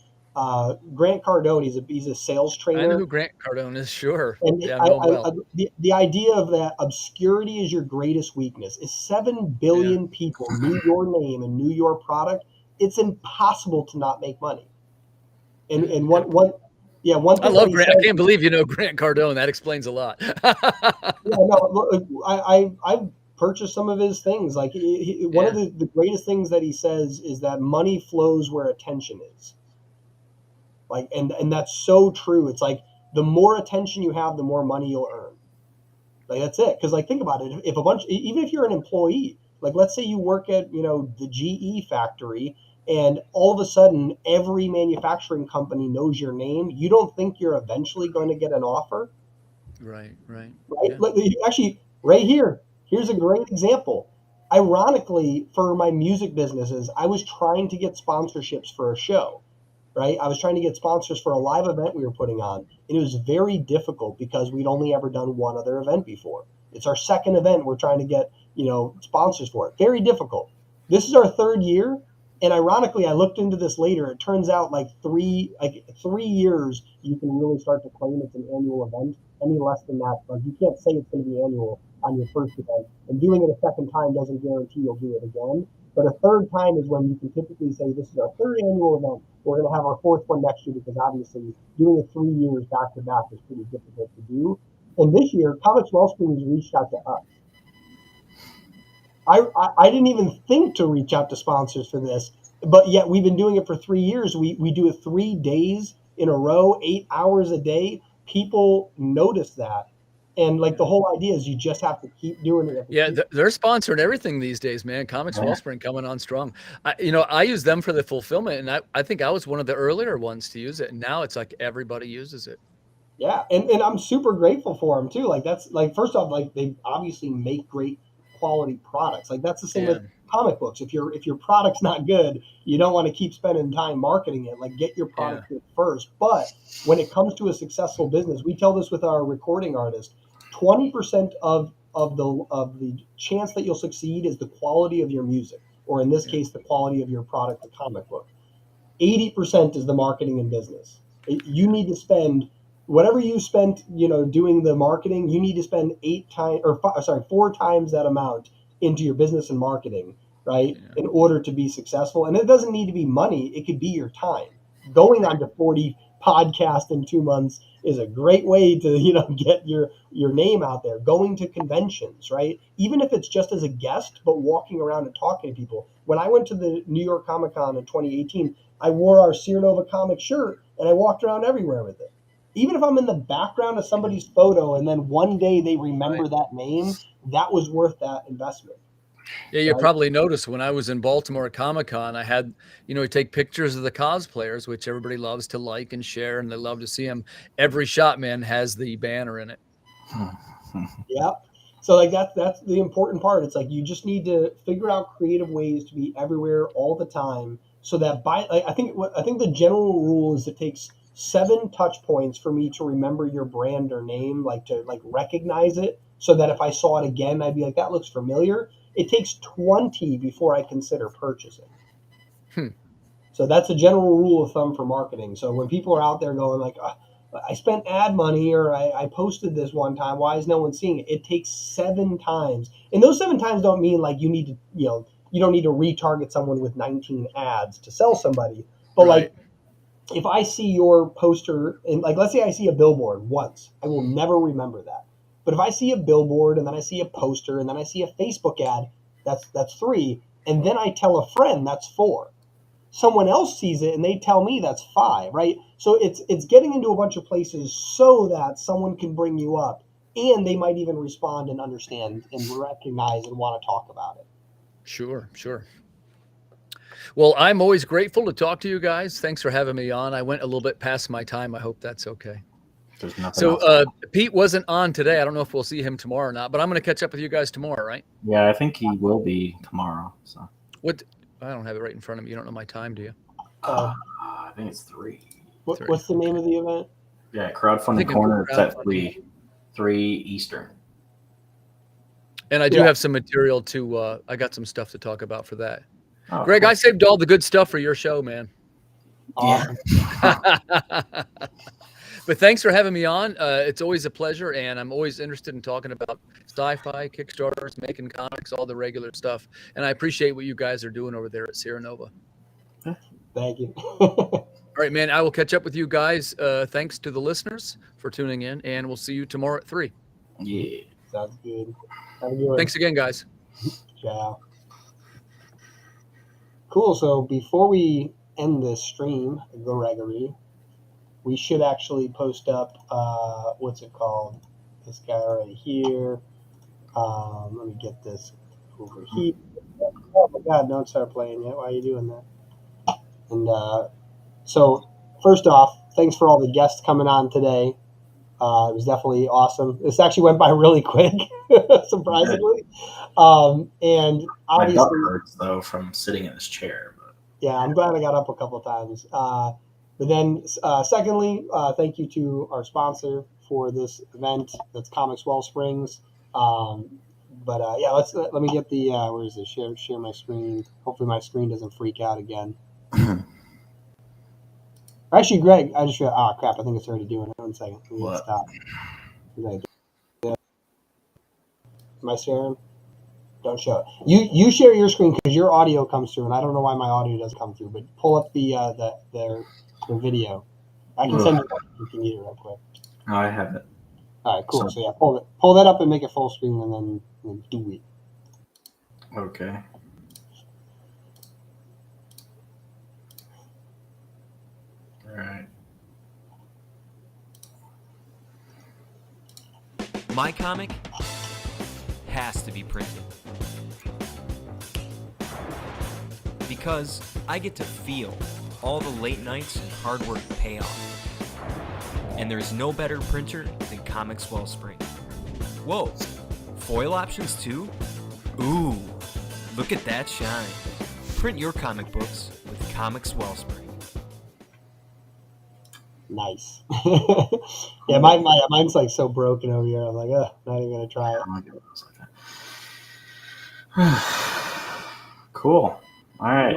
Grant Cardone, he's a sales trainer. I know who Grant Cardone is, sure. And I know him well. The idea of that obscurity is your greatest weakness. If 7 billion people knew your name and knew your product, it's impossible to not make money. And one thing I love Grant. I can't believe you know Grant Cardone. That explains a lot. I've purchased some of his things. Like one of the greatest things that he says is that money flows where attention is. Like, and that's so true. It's like the more attention you have, the more money you'll earn. Like that's it. Because like think about it. If even if you're an employee, like let's say you work at the GE factory, and all of a sudden every manufacturing company knows your name, you don't think you're eventually going to get an offer? Right. Yeah. Actually, right here's a great example. Ironically, for my music businesses, I was trying to get sponsorships for a show. Right? I was trying to get sponsors for a live event we were putting on, and it was very difficult because we'd only ever done one other event before. It's our second event we're trying to get, sponsors for it. Very difficult. This is our 3rd year, and ironically, I looked into this later. It turns out like 3 years you can really start to claim it's an annual event. Any less than that, like you can't say it's going to be annual on your first event, and doing it a second time doesn't guarantee you'll do it again. But a 3rd time is when you can typically say, this is our 3rd annual event. We're going to have our 4th one next year because obviously doing it 3 years back to back is pretty difficult to do. And this year, Comics Wellspring has reached out to us. I didn't even think to reach out to sponsors for this, but yet we've been doing it for 3 years. We do it 3 days in a row, 8 hours a day. People notice that. And like the whole idea is you just have to keep doing it. They're sponsoring everything these days, man. Comics Wellspring coming on strong. I use them for the fulfillment, and I think I was one of the earlier ones to use it. And now it's like everybody uses it. Yeah, and I'm super grateful for them too. Like that's like first off, like they obviously make great quality products. Like that's the same with comic books. If your product's not good, you don't want to keep spending time marketing it. Like get your product good first. But when it comes to a successful business, we tell this with our recording artist. 20% of the chance that you'll succeed is the quality of your music, or in this case, the quality of your product, the comic book. 80% is the marketing and business. You need to spend whatever you spent, doing the marketing. You need to spend 4 times that amount into your business and marketing, right? In order to be successful. And it doesn't need to be money. It could be your time. Going on to 40 podcasts in 2 months is a great way to, get your name out there. Going to conventions, right? Even if it's just as a guest, but walking around and talking to people. When I went to the New York Comic Con in 2018, I wore our Nova comic shirt and I walked around everywhere with it. Even if I'm in the background of somebody's photo and then one day they remember that name, that was worth that investment. Yeah, you probably noticed when I was in Baltimore Comic Con, I had, we take pictures of the cosplayers, which everybody loves to like and share, and they love to see them. Every shot, man, has the banner in it. Yep. So like that's the important part. It's like you just need to figure out creative ways to be everywhere all the time, so that I think the general rule is it takes 7 touch points for me to remember your brand or name, like to like recognize it, so that if I saw it again, I'd be like, that looks familiar. It takes 20 before I consider purchasing. So that's a general rule of thumb for marketing. So when people are out there going like, I spent ad money, or I posted this one time, why is no one seeing it? It takes 7 times. And those 7 times don't mean like you need to, you don't need to retarget someone with 19 ads to sell somebody. But like, if I see your poster, and like, let's say I see a billboard once, I will never remember that. But if I see a billboard, and then I see a poster, and then I see a Facebook ad, that's 3. And then I tell a friend, that's 4. Someone else sees it and they tell me, that's 5, right? So it's getting into a bunch of places so that someone can bring you up, and they might even respond and understand and recognize and want to talk about it. Sure. Well, I'm always grateful to talk to you guys. Thanks for having me on. I went a little bit past my time. I hope that's okay. There's nothing So else. Pete wasn't on today. I don't know if we'll see him tomorrow or not, but I'm going to catch up with you guys tomorrow, right? Yeah, I think he will be tomorrow. So What? I don't have it right in front of me. You don't know my time, do you? I think it's 3. What's the name of the event? Yeah, crowdfunding corner. It's at 3 Eastern. And I do have some material to. I got some stuff to talk about for that. Oh, Greg, cool. I saved all the good stuff for your show, man. Awesome. But thanks for having me on. It's always a pleasure, and I'm always interested in talking about sci-fi, Kickstarters, making comics, all the regular stuff. And I appreciate what you guys are doing over there at Sierra Nova. Thank you. All right, man. I will catch up with you guys. Thanks to the listeners for tuning in, and we'll see you tomorrow at 3. Yeah. Sounds good. Have a good one. Thanks again, guys. Ciao. Cool. So before we end this stream, Gregory, we should actually post up, what's it called? This guy right here. Let me get this over here. Oh my God, don't start playing yet. Why are you doing that? And so first off, thanks for all the guests coming on today. It was definitely awesome. This actually went by really quick, surprisingly. And obviously, my butt hurts though from sitting in this chair. But. Yeah, I'm glad I got up a couple of times. But then, secondly, thank you to our sponsor for this event. That's Comics Wellsprings. Yeah, let me get the where is it? Share my screen. Hopefully, my screen doesn't freak out again. Actually, Greg, I just realized. Oh crap! I think it's already doing it. 1 second. Let me stop. Am I sharing? Don't show it. You share your screen because your audio comes through, and I don't know why my audio doesn't come through. But pull up their video. I can send you one if you need it real quick. No, I have it. All right, cool. So yeah, pull that up and make it full screen, and then do it. Okay. All right. My comic has to be printed. Because I get to feel all the late nights and hard work pay off. And there's no better printer than Comics Wellspring. Whoa, foil options too? Ooh, look at that shine. Print your comic books with Comics Wellspring. Nice. Yeah, mine's like so broken over here. I'm like, not even gonna try it. Cool. All right.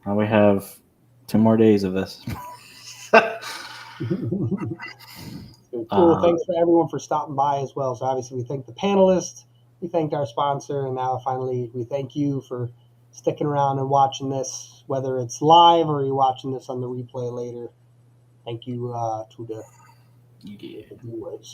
Now we have 2 more days of this. Cool. Thanks for everyone for stopping by as well. So obviously we thank the panelists, we thanked our sponsor, and now finally we thank you for sticking around and watching this, whether it's live or you're watching this on the replay later. Thank you to the viewers.